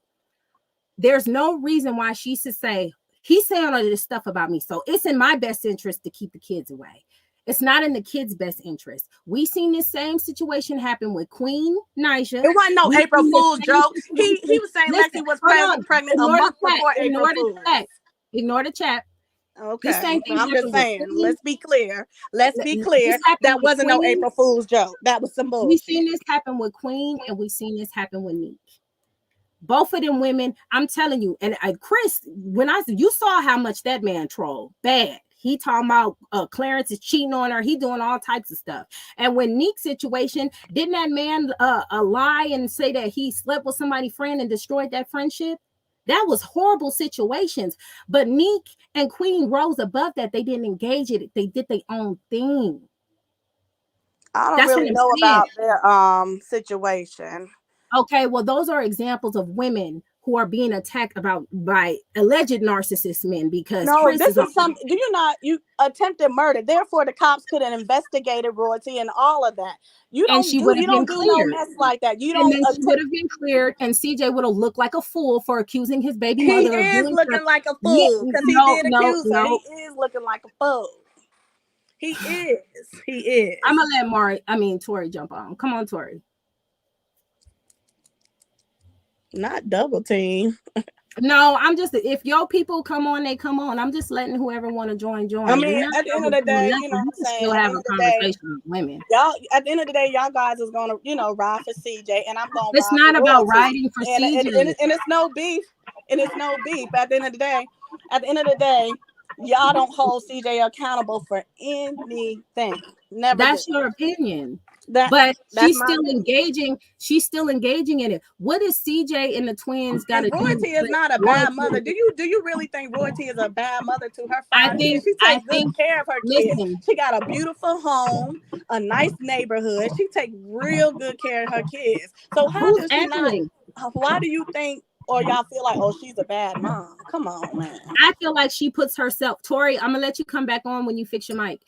S1: There's no reason why she should say, he's saying all of this stuff about me. So it's in my best interest to keep the kids away. It's not in the kids' best interest. We seen this same situation happen with Queen Nisha.
S2: It wasn't no
S1: We
S2: April
S1: seen this
S2: Fool's
S1: same
S2: joke. He
S1: situation.
S2: was saying
S1: Listen,
S2: Lexi was
S1: hold on.
S2: pregnant a
S1: Ignore the
S2: month
S1: chat.
S2: before April
S1: Ignore the
S2: Fool's.
S1: chat. Ignore the chat. This
S2: Okay,
S1: same thing
S2: I'm just
S1: happened with
S2: saying.
S1: Queen.
S2: Let's be clear. Let's be
S1: This
S2: clear.
S1: happened
S2: That
S1: with
S2: wasn't no
S1: Queen.
S2: April Fool's joke. That was some
S1: We
S2: bullshit.
S1: seen this happen with Queen, and we seen this happen with Neek. Both of them women, I'm telling you, and Chris, when you saw how much that man trolled, bad. He talking about Clarence is cheating on her. He doing all types of stuff. And when Neek's situation, didn't that man lie and say that he slept with somebody's friend and destroyed that friendship? That was horrible situations. But Neek and Queen rose above that. They didn't engage it. They did their own thing.
S2: I don't
S1: That's what
S2: really
S1: I'm
S2: know
S1: saying.
S2: about their situation.
S1: Okay, well, those are examples of women who are being attacked by alleged narcissist men because
S2: No,
S1: Chris
S2: this
S1: is on.
S2: is some. Do you not? You attempted murder. Therefore, the cops could have investigated Royalty and all of that.
S1: And she would
S2: You
S1: have been
S2: don't do no
S1: cleared.
S2: mess like that. You
S1: And
S2: don't.
S1: then she would have been cleared, and CJ would have looked like a fool for accusing his baby
S2: He
S1: mother of
S2: is
S1: doing stuff.
S2: looking like a
S1: Yeah,
S2: fool because he
S1: no,
S2: did
S1: no,
S2: accuse her. He
S1: no.
S2: is looking like a fool. He is. He is.
S1: I'm gonna let Tori jump on. Come on, Tori.
S2: Not double team.
S1: No, I'm just, if your people come on, they come on. I'm just letting whoever want to join.
S2: I
S1: We're
S2: mean,
S1: not
S2: at the end of the
S1: overdoing
S2: day,
S1: nothing.
S2: you know what
S1: We
S2: I'm
S1: can
S2: saying?
S1: still
S2: At the
S1: have
S2: end
S1: a
S2: of the day,
S1: conversation with women.
S2: y'all, at the end of the day, y'all guys is gonna, ride for CJ, and I'm gonna
S1: It's
S2: ride for
S1: not about
S2: royalty.
S1: riding for
S2: And and,
S1: CJ.
S2: and, and it's no beef. And it's no beef. At the end of the day, y'all don't hold CJ accountable for anything. Never did.
S1: That's your opinion.
S2: That
S1: But
S2: that's
S1: she's
S2: my
S1: still
S2: opinion.
S1: engaging. She's still engaging in it. What does CJ and the twins got
S2: And
S1: to do
S2: Royalty is
S1: with
S2: not a bad mother.
S1: royalty?
S2: Do you really think Royalty is a bad mother to her
S1: I
S2: 5 kids?
S1: think,
S2: She
S1: I
S2: takes good
S1: think,
S2: care of her kids.
S1: listen,
S2: She got a beautiful home, a nice neighborhood. She takes real good care of her kids. So how
S1: who's
S2: does she not?
S1: Emily?
S2: Why do you think, or y'all feel like, oh, she's a bad mom? Come on, man.
S1: I feel like she puts herself, Tori, I'm gonna let you come back on when you fix your mic.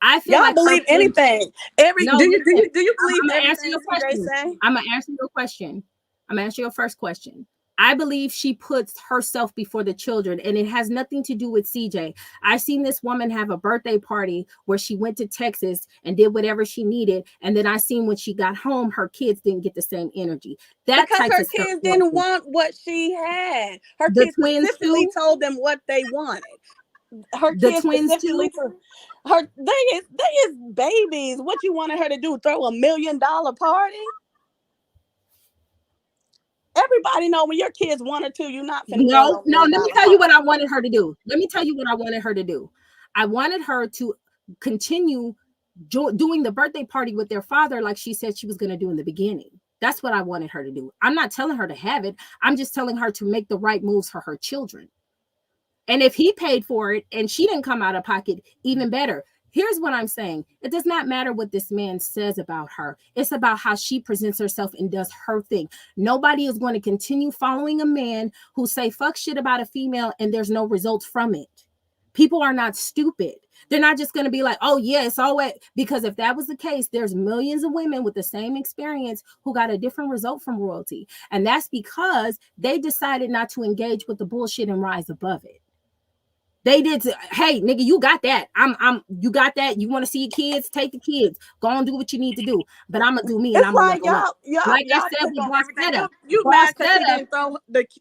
S1: I feel
S2: Y'all
S1: like her
S2: believe
S1: putting,
S2: anything?
S1: no,
S2: Do you do
S1: listen,
S2: you do you believe
S1: I'm gonna answer
S2: everything
S1: your
S2: CJ
S1: question.
S2: say?
S1: I'm gonna answer your question. I'm gonna answer your first question. I believe she puts herself before the children, and it has nothing to do with CJ. I've seen this woman have a birthday party where she went to Texas and did whatever she needed, and then I seen when she got home, her kids didn't get the same energy. That
S2: Because
S1: types
S2: her
S1: of stuff.
S2: kids didn't want what she had. Her
S1: The
S2: kids
S1: twins
S2: specifically
S1: too.
S2: told them what they wanted. Her
S1: The
S2: kids
S1: twins too.
S2: specifically told her they is babies. What you wanted her to do? Throw $1 million party? Everybody know when your kids 1 or 2, you're not finna throw
S1: No,
S2: no
S1: no.
S2: million
S1: Let me
S2: dollar
S1: tell you what
S2: party.
S1: I wanted her to do. Let me tell you what I wanted her to do. I wanted her to continue doing the birthday party with their father, like she said she was going to do in the beginning. That's what I wanted her to do. I'm not telling her to have it. I'm just telling her to make the right moves for her children. And if he paid for it and she didn't come out of pocket, even better. Here's what I'm saying. It does not matter what this man says about her. It's about how she presents herself and does her thing. Nobody is going to continue following a man who say fuck shit about a female and there's no results from it. People are not stupid. They're not just going to be like, oh, yeah, it's always, because if that was the case, there's millions of women with the same experience who got a different result from royalty. And that's because they decided not to engage with the bullshit and rise above it. They did. Hey, nigga, you got that. You got that. You want to see your kids? Take the kids. Go and do what you need to do. But I'm gonna do me, and
S2: It's
S1: I'm gonna
S2: like
S1: level up. Like I
S2: y'all
S1: said
S2: click
S1: with
S2: on everything.
S1: Barcelona,
S2: You mad because she
S1: Barcelona,
S2: didn't throw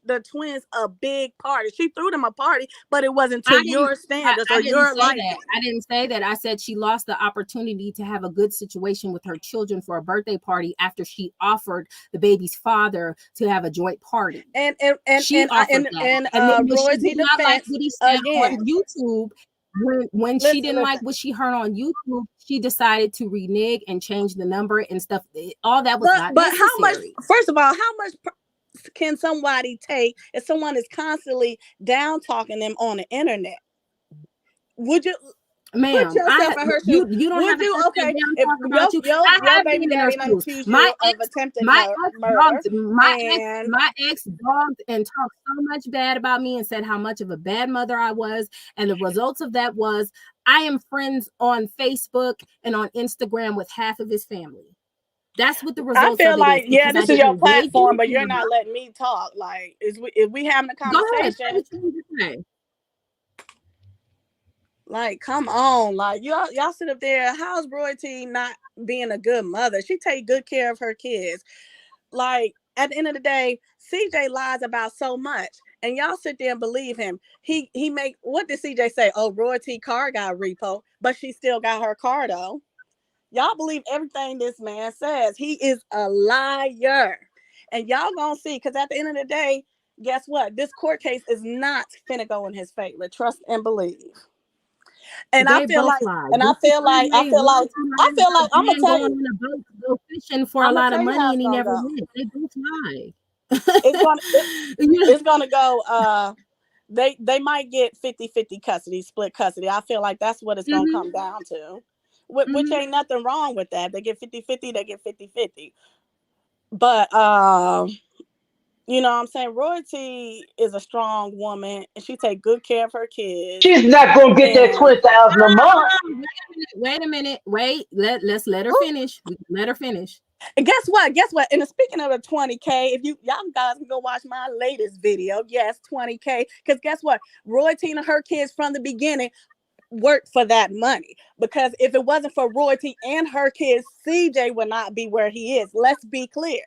S2: the twins a big party. She threw them a party, but it wasn't
S1: I
S2: to
S1: didn't.
S2: your standards
S1: I
S2: or
S1: didn't
S2: your
S1: say that.
S2: liking.
S1: I didn't say that. I said she lost the opportunity to have a good situation with her children for a birthday party after she offered the baby's father to have a joint party.
S2: And and and
S1: She
S2: and I-
S1: offered that, and then
S2: and
S1: when she
S2: Royalty
S1: did not like
S2: defense
S1: what he said on
S2: again.
S1: YouTube, when she
S2: Listen,
S1: didn't like
S2: listen.
S1: what she heard on YouTube, she decided to renege and change the number and stuff. All that was not
S2: But how much?
S1: necessary.
S2: First of all, how much can somebody take if someone is constantly down talking them on the internet? Would you put
S1: Ma'am,
S2: yourself in her shoes?
S1: you don't
S2: Would
S1: have a
S2: you?
S1: hashtag
S2: Okay,
S1: down
S2: if
S1: talk about you. I
S2: your
S1: have
S2: baby
S1: been in her
S2: daddy done
S1: shoes.
S2: accused you of attempted murder, and
S1: My ex dogged and talked so much bad about me and said how much of a bad mother I was. And the results of that was I am friends on Facebook and on Instagram with half of his family. That's what the
S2: I
S1: results
S2: feel
S1: of it is,
S2: like, yeah,
S1: because I
S2: this is
S1: didn't
S2: your
S1: engage
S2: platform,
S1: with
S2: but you're
S1: him.
S2: not letting me talk. Like, if we having a
S1: Go ahead, say
S2: conversation,
S1: what you need to say.
S2: like, come on, like y'all sit up there. How's Royalty not being a good mother? She take good care of her kids. Like, at the end of the day, CJ lies about so much, and y'all sit there and believe him. He make, what did CJ say? Oh, Royalty car got repo, but she still got her car though. Y'all believe everything this man says. He is a liar. And y'all gonna see, because at the end of the day, guess what? This court case is not finna go in his favor. Trust and believe. And I
S1: They
S2: feel
S1: both
S2: like,
S1: lied.
S2: and I
S1: Just the
S2: feel
S1: same
S2: like, I
S1: way
S2: feel like,
S1: Royalty
S2: I
S1: lied
S2: feel like,
S1: about
S2: I'm gonna
S1: Dan
S2: tell
S1: going
S2: you,
S1: on a boat to go fishing for a
S2: I'm gonna
S1: lot of
S2: tell you
S1: money
S2: how
S1: and
S2: it's
S1: he
S2: gonna
S1: never
S2: go.
S1: went. They both lie.
S2: It's gonna,
S1: You know?
S2: it's gonna go, they might get 50-50 custody, split custody. I feel like that's what it's gonna come down to. Which ain't nothing wrong with that. They get 50-50, they get 50-50. But you know what I'm saying? Royalty is a strong woman and she take good care of her kids.
S3: She's not gonna get that
S2: And
S3: 20,000 a month.
S1: Wait a minute. Wait. Let's let her
S2: ooh,
S1: finish. We can let her finish.
S2: and guess what? Guess what? And speaking of the 20K, if y'all guys can go watch my latest video, yes, 20K. Because guess what? Royalty and her kids from the beginning worked for that money. Because if it wasn't for Royalty and her kids, CJ would not be where he is. Let's be clear.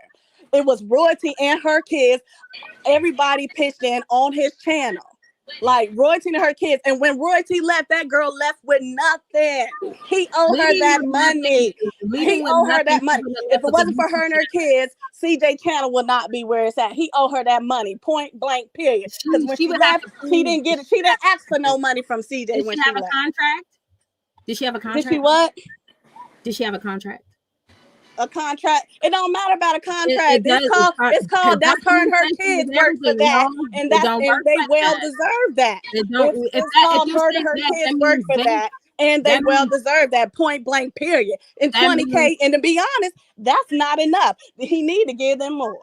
S2: It was Royalty and her kids. Everybody pitched in on his channel. Like Royalty and her kids. And when Royalty left, that girl left with nothing. He owed her that money. He owed her that money. If it wasn't for her and her kids, CJ channel would not be where it's at. He owed her that money, point blank, period. Because when she left, she didn't get it. She didn't ask for no money from CJ when she left. Did she have a contract?
S1: Did she have a contract?
S2: Did she what?
S1: Did she have a contract?
S2: A contract. It don't matter about a contract. It's called that's her and her kids work for that, and they well deserve that. It's called her and her kids work for that, and they well deserve that. Point blank. Period. And $20K. And to be honest, that's not enough. He need to give them more.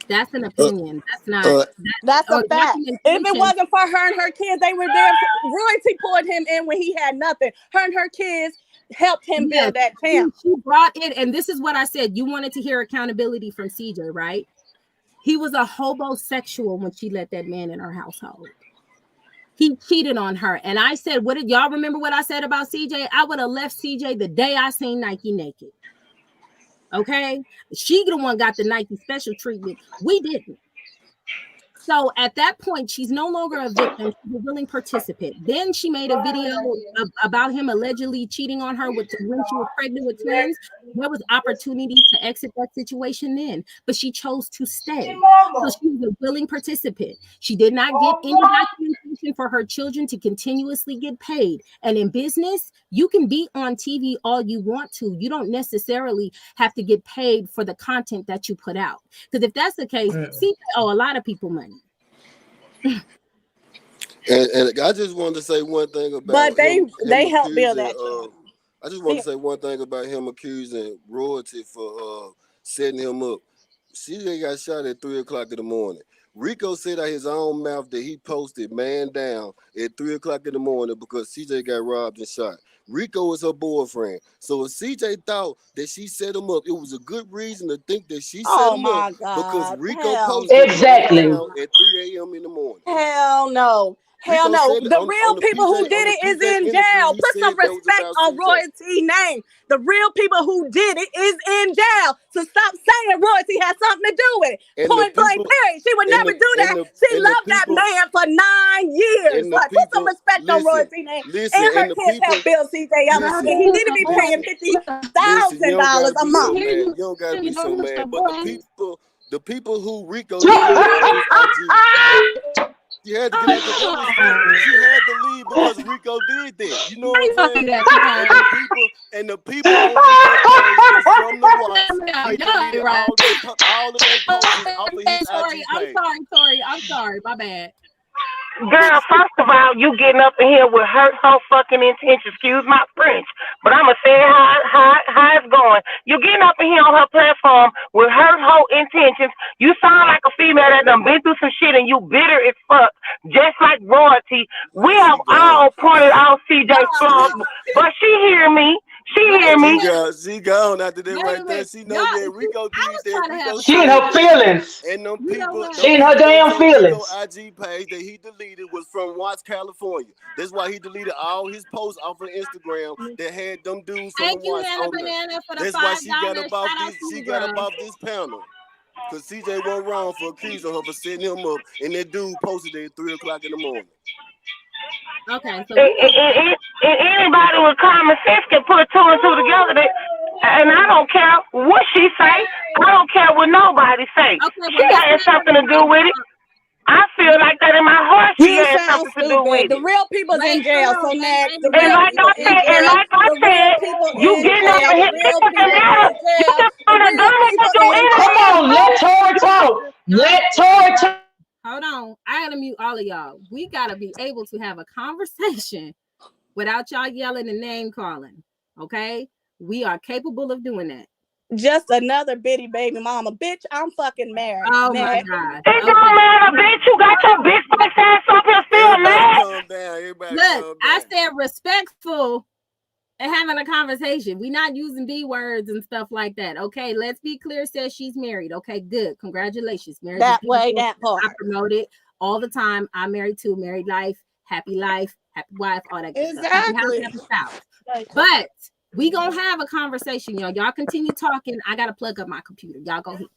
S1: That's an opinion. That's not.
S2: That's a fact. If it wasn't for her and her kids, they were there. Royalty poured him in when he had nothing. Her and her kids helped him build that channel.
S1: She brought it, and this is what I said. You wanted to hear accountability from CJ, right? He was a homosexual when she let that man in her household. He cheated on her. And I said, what did y'all remember what I said about CJ? I would have left CJ the day I seen Nike naked. Okay? She the one got the Nike special treatment. We didn't. So at that point, she's no longer a victim. She's a willing participant. Then she made a video about him allegedly cheating on her when she was pregnant with twins. There was opportunity to exit that situation then, but she chose to stay. So she was a willing participant. She did not get any documentation for her children to continuously get paid. And in business, you can be on TV all you want to. You don't necessarily have to get paid for the content that you put out. Because if that's the case, CJ owe a lot of people money.
S4: And I just wanted to say one thing about.
S2: But they helped build that.
S4: I just want to say one thing about him accusing Royalty for setting him up. CJ got shot at 3:00 in the morning. Rico said out his own mouth that he posted man down at 3:00 in the morning because CJ got robbed and shot. Rico is her boyfriend. So if CJ thought that she set him up, it was a good reason to think that she set him up because Rico posted
S3: exactly
S4: at 3 a.m. in the morning.
S2: Hell no. Hell no. The real people who did it is in jail. Put some respect on Royalty's name. The real people who did it is in jail. So stop saying Royalty has something to do with it. Point blank, period. She would never do that. She loved that man for 9 years. Like, put some respect on Royalty's name. And her kids helped build CJ up. And he need to be paying $50,000 a month.
S4: You don't gotta be so mad. But the people who Rico she had to get out the She had to leave because Rico did that. You know what I'm saying? And the people from the White, all of their posts off of his IG page.
S1: I'm sorry. My bad.
S5: Girl, first of all, you getting up in here with hurt whole fucking intentions. Excuse my French, but I'ma say how it's going. You getting up in here on her platform with hurt whole intentions. You sound like a female that done been through some shit and you bitter as fuck, just like Royalty. We have all pointed out CJ's flaws, but she hear me. She hear me.
S4: She gone after that right there. She know that Rico did that.
S3: She in her feelings.
S4: And them people,
S3: she in her damn feelings.
S4: IG page that he deleted was from Watts, California. That's why he deleted all his posts off of Instagram that had them dudes from Watts on there. That's why she got about this. She got about this panel. Cause CJ wasn't wrong for accusing her for setting him up, and that dude posted it at 3:00 in the morning.
S1: Okay, so
S5: anybody with common sense can put two and two together. And I don't care what she say. I don't care what nobody say. She had something to do with it. I feel like that in my heart. She had something to do with it.
S2: The real people's in jail. So next,
S5: and like I said, you getting up in here. It doesn't matter. You just want to do it.
S3: Come on, let Tori talk. Let Tori talk.
S1: Hold on. I gotta mute all of y'all. We gotta be able to have a conversation without y'all yelling and name calling. Okay? We are capable of doing that.
S2: Just another bitty baby mama. Bitch, I'm fucking married.
S1: Oh my God.
S5: It don't matter, bitch. You got your bitch face ass up here still mad.
S1: Look, I said respectful and having a conversation. We're not using B words and stuff like that. Okay, let's be clear. Says she's married. Okay, good. Congratulations. Married
S2: that way, that part.
S1: I promote it all the time. I'm married too. Married life, happy wife, all that good stuff. Happy spouse. But we gonna have a conversation, y'all. Y'all continue talking. I gotta plug up my computer. Y'all go ahead.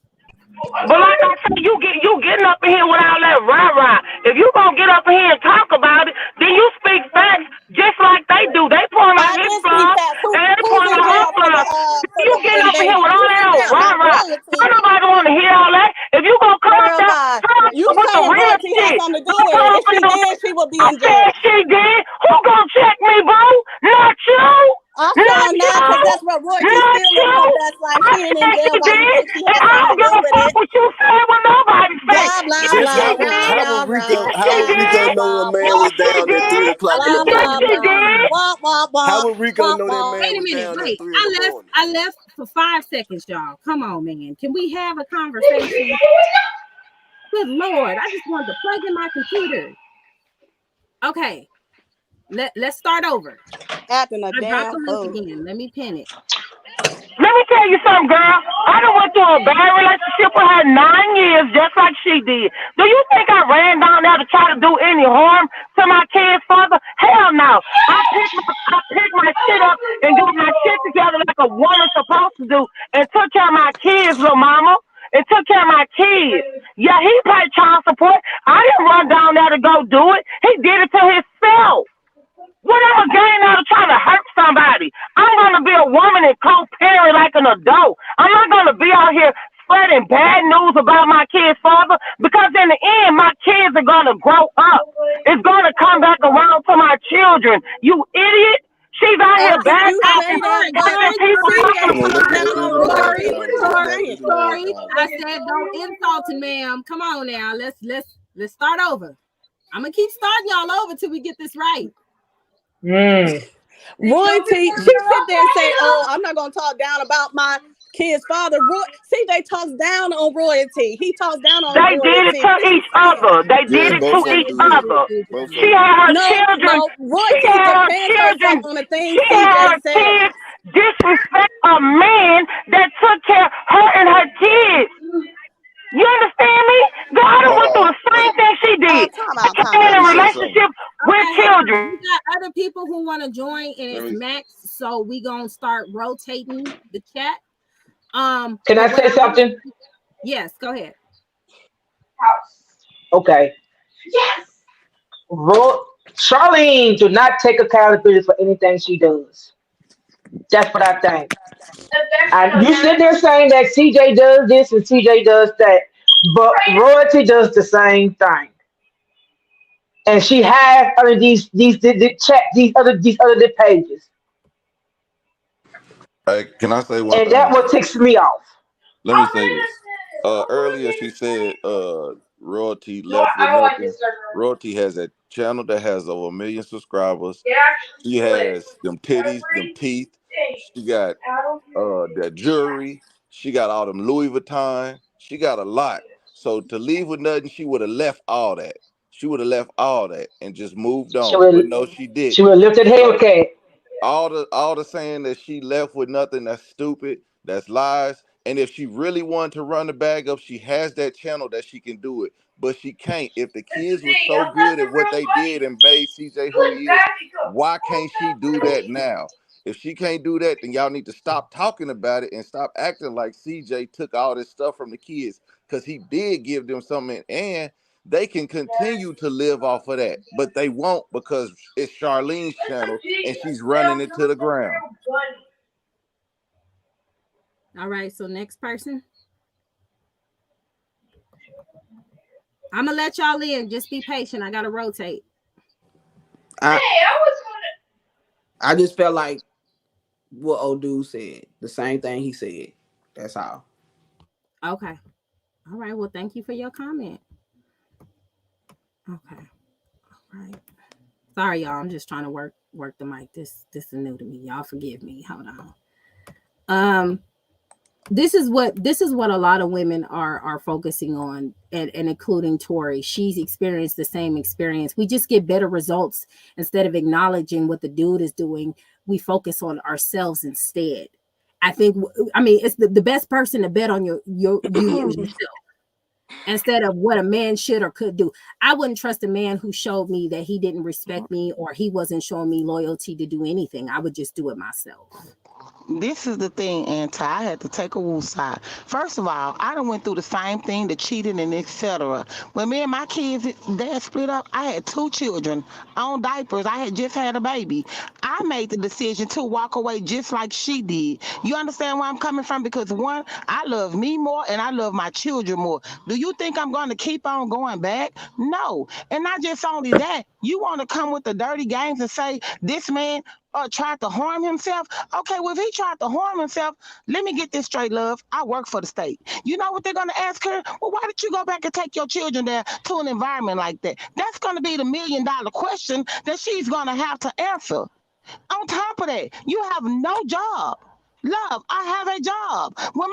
S5: But like I said, you getting up in here with all that rah-rah. If you gonna get up in here and talk about it, then you speak facts just like they do. They point out
S2: I
S5: his
S2: did speak
S5: flaws
S2: fast.
S5: and they
S2: Who's
S5: point
S2: in
S5: out her
S2: jail
S5: flaws.
S2: for
S5: You
S2: the
S5: get up in here
S2: invasion?
S5: with all
S2: Who's
S5: that
S2: in
S5: old
S2: jail? Not
S5: rah-rah.
S2: royalty.
S5: Don't nobody want to hear all that. If you gonna come up
S2: Girl,
S5: there,
S2: bye.
S5: come up
S2: You
S5: with the
S2: saying
S5: real
S2: royalty has
S5: shit.
S2: something to do
S5: Don't
S2: with
S5: come
S2: it.
S5: up
S2: If she
S5: here.
S2: did, she would be
S5: I
S2: in
S5: said
S2: jail.
S5: she did. Who gonna check me, boo? Not you.
S2: I'm
S5: Not
S2: showing now
S5: you.
S2: because that's what royalty's
S5: Not
S2: still living
S5: you.
S2: her best life.
S5: I
S2: She ain't in
S5: said
S2: jail.
S5: she
S2: Why you
S5: did.
S2: think she
S5: And
S2: has
S5: I
S2: something
S5: don't
S2: to do
S5: give a
S2: with
S5: fuck
S2: it?
S5: what you say, what nobody say.
S2: Blah, blah,
S5: Yes,
S4: Just
S2: blah,
S5: she
S2: blah,
S5: did.
S2: blah, blah.
S4: how
S5: She
S4: would
S2: Blah,
S4: Rico
S2: blah,
S5: did.
S4: know a
S2: blah,
S4: man
S2: blah.
S5: Yes,
S4: was
S5: she
S4: down at
S5: did.
S4: 3 o'clock in the
S2: Blah,
S5: Yes,
S2: blah,
S4: morning?
S5: she
S2: blah.
S5: did.
S2: Wah, wah,
S4: How
S2: wah.
S4: would Rico
S2: Wah,
S4: know that
S2: wah.
S4: man
S1: Wait a
S4: was
S1: minute.
S4: down at
S1: Wait.
S4: 3 in the morning?
S1: I left for 5 seconds, y'all. Come on, man. Can we have a conversation? Good Lord. I just wanted to plug in my computer. Okay. Let's start over.
S2: Acting a
S1: I dropped
S2: damn
S1: the link
S2: fool.
S1: again. Let me pin it.
S5: Let me tell you something, girl. I done went through a bad relationship with her 9 years, just like she did. Do you think I ran down there to try to do any harm to my kid's father? Hell no. I picked my shit up and got my shit together like a woman supposed to do and took care of my kids, little mama. And took care of my kids. Yeah, he paid child support. I didn't run down there to go do it. He did it to himself. Whatever gain out of trying to hurt somebody. I'm gonna be a woman and co-parent like an adult. I'm not gonna be out here spreading bad news about my kid's father because in the end my kids are gonna grow up. It's gonna come back around to my children. You idiot. She's out here
S2: Okay,
S5: bad
S2: you
S5: talking
S2: say that, but
S5: and people
S2: CJ
S4: Come
S5: talking
S4: on,
S2: talked
S4: let's
S2: down
S4: do
S2: on
S4: the man
S2: royalty.
S1: Tori,
S2: What
S4: comment.
S2: is you
S1: Tori,
S4: Let's do the
S2: saying?
S4: man
S1: Tori.
S4: comment.
S1: I said don't insult him, ma'am. Come on now. Let's start over. I'm gonna keep starting y'all over till we get this right.
S2: Royalty, she sit there and say, "Oh, I'm not gonna talk down about my kid's father." CJ talks down on royalty. He talks down on
S5: They did it
S2: royalty.
S5: to each other. They
S4: Yeah,
S5: did it to
S4: both of them
S5: each
S4: did.
S5: other.
S4: Both of
S5: She
S4: them
S5: had
S4: did.
S5: her
S2: No,
S5: children.
S2: no,
S5: She
S2: royalty
S5: had her
S2: defends herself
S5: children.
S2: on the things
S5: She had her
S2: CJ says.
S5: kids disrespect a man that took care of her and her kids. You understand me? God
S4: Hold
S5: went through
S4: on.
S5: the same thing she did.
S2: Time out,
S5: I've
S2: time
S5: been
S2: out,
S4: Let
S5: in
S4: me
S5: a
S2: time
S4: say
S2: out.
S4: something.
S5: relationship with
S1: Okay, hold on.
S5: children.
S1: We got other people who want to join, and
S4: Let
S1: it's
S4: me,
S1: Max. So we gonna start rotating the chat.
S3: Can
S1: But
S3: I
S1: what
S3: say
S1: I want,
S3: something?
S1: yes, go ahead.
S3: Okay. Charlene do not take accountability for anything she does. That's what I think. And you sit there saying that CJ does this and CJ does that, but royalty does the same thing. And she has under the chat these other pages,
S6: Hey, can I say one
S3: and that
S6: thing?
S3: what ticks me off.
S6: Let me say this. Earlier she said Royalty left with nothing. Royalty has a channel that has over 1 million subscribers. She has them titties, them teeth. She got that jewelry. She got all them Louis Vuitton. She got a lot. So to leave with nothing, she would have left all that. She would have left all that and just moved
S3: She
S6: on. But
S3: would
S6: no, she
S3: she
S6: didn't.
S3: would lifted
S6: So
S3: Hellcat.
S6: all the saying that she left with nothing, that's stupid, that's lies. And if she really wanted to run the bag up, she has that channel that she can do it, but she can't. If the kids were so good at what they did and made CJ who he is, why can't she do that now? If she can't do that, then y'all need to stop talking about it and stop acting like CJ took all this stuff from the kids, because he did give them something, and they can continue to live off of that, but they won't because it's Charlene's channel and she's running it to the ground.
S1: All right, so next person. I'm gonna let y'all in. Just be patient. I gotta rotate.
S7: I just felt like what old dude said. The same thing he said. That's all.
S1: Okay. All right. Well, thank you for your comment. Okay. All right. Sorry, y'all. I'm just trying to work the mic. This is new to me. Y'all forgive me. Hold on. This is what a lot of women are focusing on, and including Tori. She's experienced the same experience. We just get better results instead of acknowledging what the dude is doing. We focus on ourselves instead. I mean, it's the best person to bet on you is yourself. instead of what a man should or could do. I wouldn't trust a man who showed me that he didn't respect me or he wasn't showing me loyalty to do anything. I would just do it myself.
S5: This is the thing, Anti. I had to take a woo side. First of all, I done went through the same thing, the cheating and etc. When me and my kids dad split up, I had two children on diapers. I had just had a baby. I made the decision to walk away just like she did. You understand where I'm coming from? Because one, I love me more and I love my children more. Do you think I'm going to keep on going back? No. And not just only that, you want to come with the dirty games and say this man tried to harm himself. Okay, well, if he tried to harm himself, let me get this straight, love. I work for the state. You know what they're going to ask her? Well, why did you go back and take your children there to an environment like that? That's going to be the $1 million question that she's going to have to answer. On top of that, you have no job. Love, I have a job. When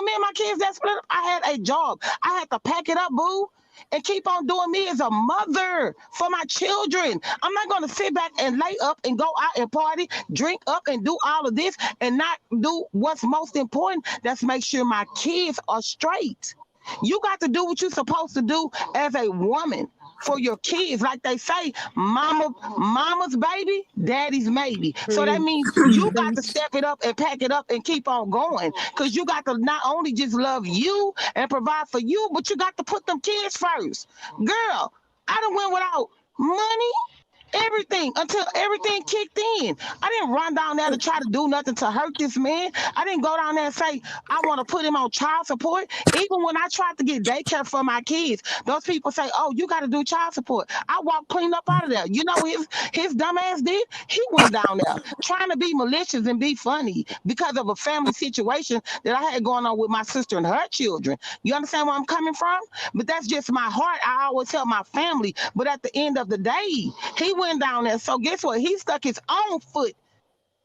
S5: me and my kids that split up, I had a job. I had to pack it up, boo, and keep on doing me as a mother for my children. I'm not gonna sit back and lay up and go out and party, drink up and do all of this and not do what's most important. That's make sure my kids are straight. You got to do what you're supposed to do as a woman for your kids. Like they say, mama's baby, daddy's maybe. So that means you got to step it up and pack it up and keep on going. Because you got to not only just love you and provide for you, but you got to put them kids first. Girl, I done went without money, everything until everything kicked in. I didn't run down there to try to do nothing to hurt this man. I didn't go down there and say I want to put him on child support. Even when I tried to get daycare for my kids, those people say, "Oh, you got to do child support." I walked clean up out of there. You know what his dumb ass did? He went down there trying to be malicious and be funny because of a family situation that I had going on with my sister and her children. You understand where I'm coming from? But that's just my heart. I always help my family. But at the end of the day, he went down there. So guess what? He stuck his own foot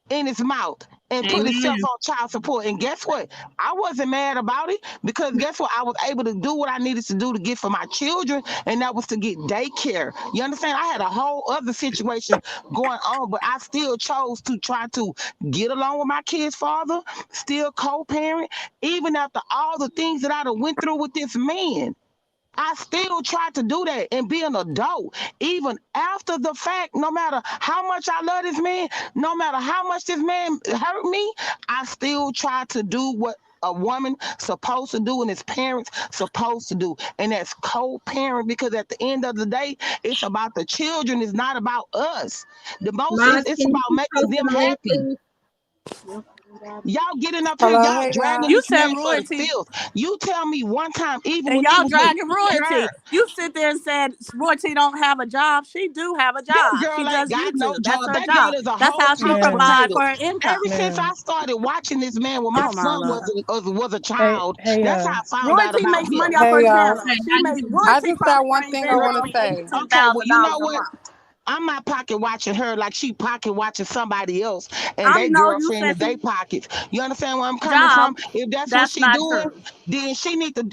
S5: in his mouth and put himself
S1: Amen.
S5: on child support. And guess what? I wasn't mad about it because guess what? I was able to do what I needed to do to get for my children, and that was to get daycare. You understand? I had a whole other situation going on, but I still chose to try to get along with my kid's father, still co-parent, even after all the things that I done went through with this man. I still try to do that and be an adult, even after the fact. No matter how much I love this man, no matter how much this man hurt me, I still try to do what a woman supposed to do and his parents supposed to do, and that's co-parent. Because at the end of the day, it's about the children. It's not about us. The most
S1: Monica,
S5: it's
S1: can you
S5: about
S1: keep
S5: making
S1: posting
S5: them
S1: the link,
S5: happy.
S1: please?
S5: Y'all getting up here,
S8: Hello,
S5: y'all
S8: hey
S5: dragging
S8: y'all.
S2: You
S5: this
S2: said
S5: man for the
S2: royalty,
S5: filth. You tell me one time, even
S2: and
S5: when he
S2: y'all
S5: was with
S2: dragging
S5: me and her,
S2: royalty. You sit there and said royalty don't have a job. She do have a
S5: that
S2: job. She
S5: girl ain't
S2: does
S5: got no
S2: YouTube. That's
S5: job.
S2: her
S5: That girl
S2: job.
S5: is a
S2: That's
S5: whole
S2: how she
S5: couch of
S8: Ma'am,
S2: provides
S5: potatoes.
S2: for her income.
S5: Ever since
S8: ma'am.
S5: I started watching this man when my
S2: Oh my
S5: son
S2: lord.
S5: was a
S8: Hey,
S5: child,
S8: hey
S5: that's
S8: y'all.
S5: how I found out
S2: Royalty
S5: about
S2: makes money
S5: him.
S2: off
S8: Hey
S2: her
S8: y'all.
S2: channel.
S1: Okay,
S2: She made
S8: I
S2: royalty
S8: just got
S2: probably
S8: one
S2: brings
S8: thing
S2: in
S8: I want to
S2: between eighty
S8: say.
S2: two
S5: Okay, well,
S2: thousand
S5: you know
S2: dollars a
S5: what?
S2: month.
S5: I'm not pocket watching her like she pocket watching somebody else and
S2: I
S5: they
S2: know you
S5: girlfriend
S2: said
S5: in
S2: she
S5: they pockets. You understand where I'm coming
S2: job.
S5: from? If that's what
S2: That's
S5: she
S2: not
S5: doing,
S2: true.
S5: then she need to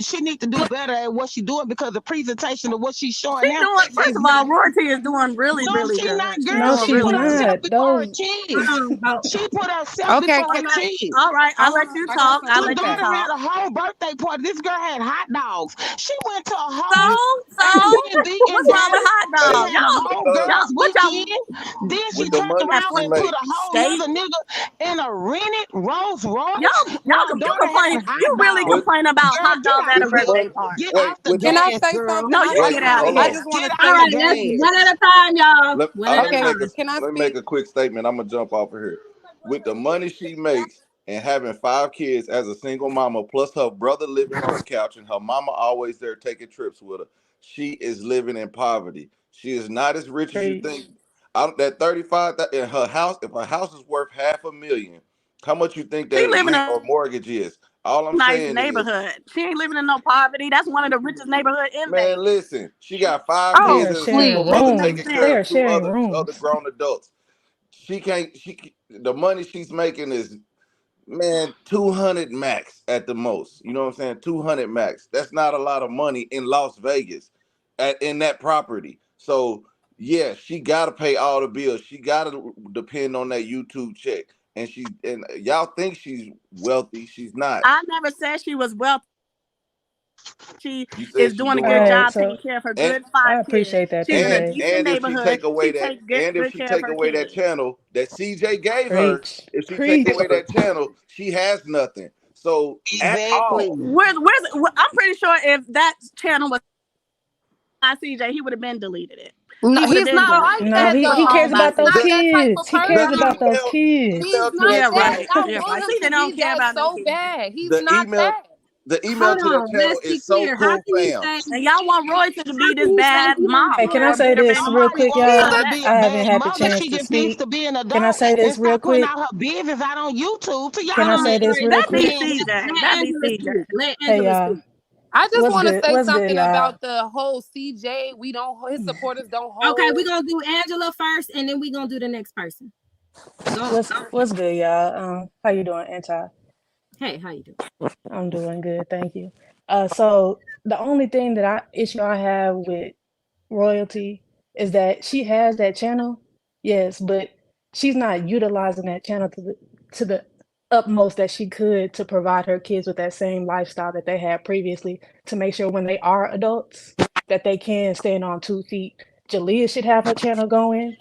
S5: do better at what she doing because the presentation of what she's
S2: She
S5: showing now
S2: doing first
S5: is
S2: of
S5: not.
S2: all, royalty is doing really,
S5: No,
S2: really
S5: she not,
S2: good. She's
S5: girl.
S8: No,
S2: doing
S5: She
S8: she's
S2: really
S5: put
S2: good.
S5: herself
S8: not.
S5: before her
S8: Those.
S5: kids. She put herself
S8: Okay,
S5: before her
S8: can I?
S5: kids.
S2: All right, I'll
S8: Hold
S2: let
S8: on.
S2: you
S8: I got
S2: talk. I'll
S5: My
S8: something
S2: let
S8: to
S2: you
S8: say.
S5: daughter had
S2: talk.
S5: a whole birthday party. This girl had hot dogs. She went to a
S2: So,
S5: whole
S2: so
S5: Airbnb in
S2: what's wrong with
S5: Dallas
S2: hot
S5: and
S6: Hey,
S2: dogs?
S5: had a
S2: Y'all,
S6: with
S5: whole
S6: uh,
S5: girls
S2: what y'all
S5: weekend. Then she
S6: with the
S5: turned
S6: money
S2: at
S5: around
S6: she
S2: Flint
S5: and put a
S6: makes,
S5: whole
S2: State?
S5: nother nigga in a rented Rolls Royce
S2: Y'all,
S5: while
S2: you
S5: daughter
S2: complain.
S5: had hot
S2: You really
S5: dogs.
S6: with
S2: complain about
S5: Girl,
S2: hot
S5: get
S2: dogs at
S5: out
S2: a
S6: with
S5: of
S6: the
S5: here.
S2: birthday
S6: money.
S2: party.
S5: Get
S6: Wait,
S5: off the
S6: with the
S8: Can I
S5: gas,
S8: say
S5: girl.
S8: something?
S2: No, you
S6: wait,
S2: get out of
S8: I
S2: here.
S8: just
S6: hold
S8: want
S5: Get
S8: to
S1: all
S5: off
S8: say
S5: the
S1: right,
S8: this.
S1: let's
S5: gas.
S1: one at a time, y'all.
S6: on.
S1: One at a time.
S6: Let me make a quick statement. I'm gonna jump off of here. With the money she makes and having 5 kids as a single mama, plus her brother living on the couch and her mama always there taking trips with her, she is living in poverty. She is not as rich as you
S8: Preach.
S6: think. Out that 35 in her house, if her house is worth 500,000, how much you think
S2: She
S6: that
S2: living in
S6: rent or mortgage is? All I'm
S2: a nice
S6: saying is,
S2: neighborhood. She ain't living in no poverty. That's one of the richest neighborhood in
S6: man,
S2: Vegas.
S6: listen, she got five
S8: They
S2: Oh,
S6: kids
S8: are
S6: as a
S8: sharing
S6: single
S2: please,
S6: mother
S2: makes
S6: taking
S8: rooms.
S6: care
S8: They
S2: sense.
S6: of
S8: are
S6: two
S8: sharing
S6: other
S8: rooms.
S6: grown adults. She can't she the money she's making is, man, 200 max at the most. You know what I'm saying? 200 max. That's not a lot of money in Las Vegas in that property. So, yeah, she got to pay all the bills. She got to depend on that YouTube check. And y'all think she's wealthy. She's not.
S2: I never said she was wealthy. She
S6: You said
S2: is
S6: she
S2: doing a
S6: doing
S2: good
S6: it,
S2: job
S8: So
S2: taking care of her
S6: and
S2: good
S8: I
S2: 5 kids.
S8: appreciate that.
S2: She's in a
S8: PJ.
S2: decent
S6: if she
S2: neighborhood.
S6: take away
S2: She
S6: that,
S2: takes good,
S6: and if
S2: good
S6: she
S2: care of
S6: take
S2: her
S6: away that
S2: kids.
S6: channel that CJ gave her,
S8: Preach.
S6: if she take
S8: Preach.
S6: away that channel, she has nothing. So at
S5: Exactly.
S6: all,
S2: I'm pretty sure if that channel was not CJ, he would have been deleted it.
S9: No,
S2: He would have
S9: he's
S2: been
S9: not
S2: deleted
S9: like
S2: it
S8: No,
S2: if
S9: that
S2: it was
S8: he
S9: though.
S8: cares
S2: owned by
S8: about
S9: He's
S8: those
S9: not
S2: CJ.
S9: that type of
S8: kids. He cares
S6: the
S8: about
S9: person.
S8: those
S6: email,
S8: kids.
S9: He's
S6: email to
S9: not
S6: that
S2: Yeah,
S9: that.
S2: right.
S6: channel,
S9: Y'all
S2: Yeah,
S9: want
S2: right.
S9: him
S2: CJ
S9: to
S2: don't
S9: be
S2: care
S9: that
S2: about no
S9: so
S2: kids.
S9: bad. He's
S6: the
S9: not
S6: email,
S9: that.
S6: the email
S1: Hold
S6: to that
S1: on,
S6: channel
S1: let's be
S6: is so
S1: clear.
S6: cool, fam.
S2: And y'all want Roy to be
S1: How
S2: this
S1: can you say
S2: bad
S1: he don't
S8: Hey,
S2: mom
S8: can
S1: care
S8: I
S2: or
S8: say
S2: bitter
S8: this
S2: baby
S8: real
S2: mama.
S5: Nobody
S2: He
S8: quick,
S2: don't
S5: wants
S2: care
S5: her
S8: y'all?
S2: about
S5: to
S2: that.
S5: be a
S8: I haven't
S5: bad
S8: had the
S5: mother.
S8: chance
S5: She
S8: to
S5: just needs
S8: speak.
S5: to be an
S8: Can I
S5: adult
S8: say
S5: and
S8: this real
S5: stop putting
S8: quick?
S5: out her business out on YouTube. So
S8: Can
S5: y'all
S8: I
S5: don't
S8: say
S5: need
S8: this
S1: Right,
S8: real
S2: That
S5: to
S2: be
S8: quick?
S5: be
S2: CJ.
S1: let
S2: That be
S1: Angela
S2: CJ.
S1: speak. Let
S8: Hey,
S1: Angela
S8: y'all.
S1: speak.
S9: I just
S8: What's
S9: want to
S8: good?
S9: say
S8: What's good,
S9: something
S8: y'all?
S9: about the whole CJ. We don't. His supporters don't
S1: Okay, we're
S9: hold.
S1: gonna do Angela first, and then we're gonna do the next person. Go.
S8: What's good, y'all? How you doing, Anti?
S1: Hey, how you doing?
S8: I'm doing good, thank you. So the only thing that issue I have with Royalty is that she has that channel, yes, but she's not utilizing that channel to the utmost that she could to provide her kids with that same lifestyle that they had previously to make sure when they are adults that they can stand on 2 feet. Jalea should have her channel going.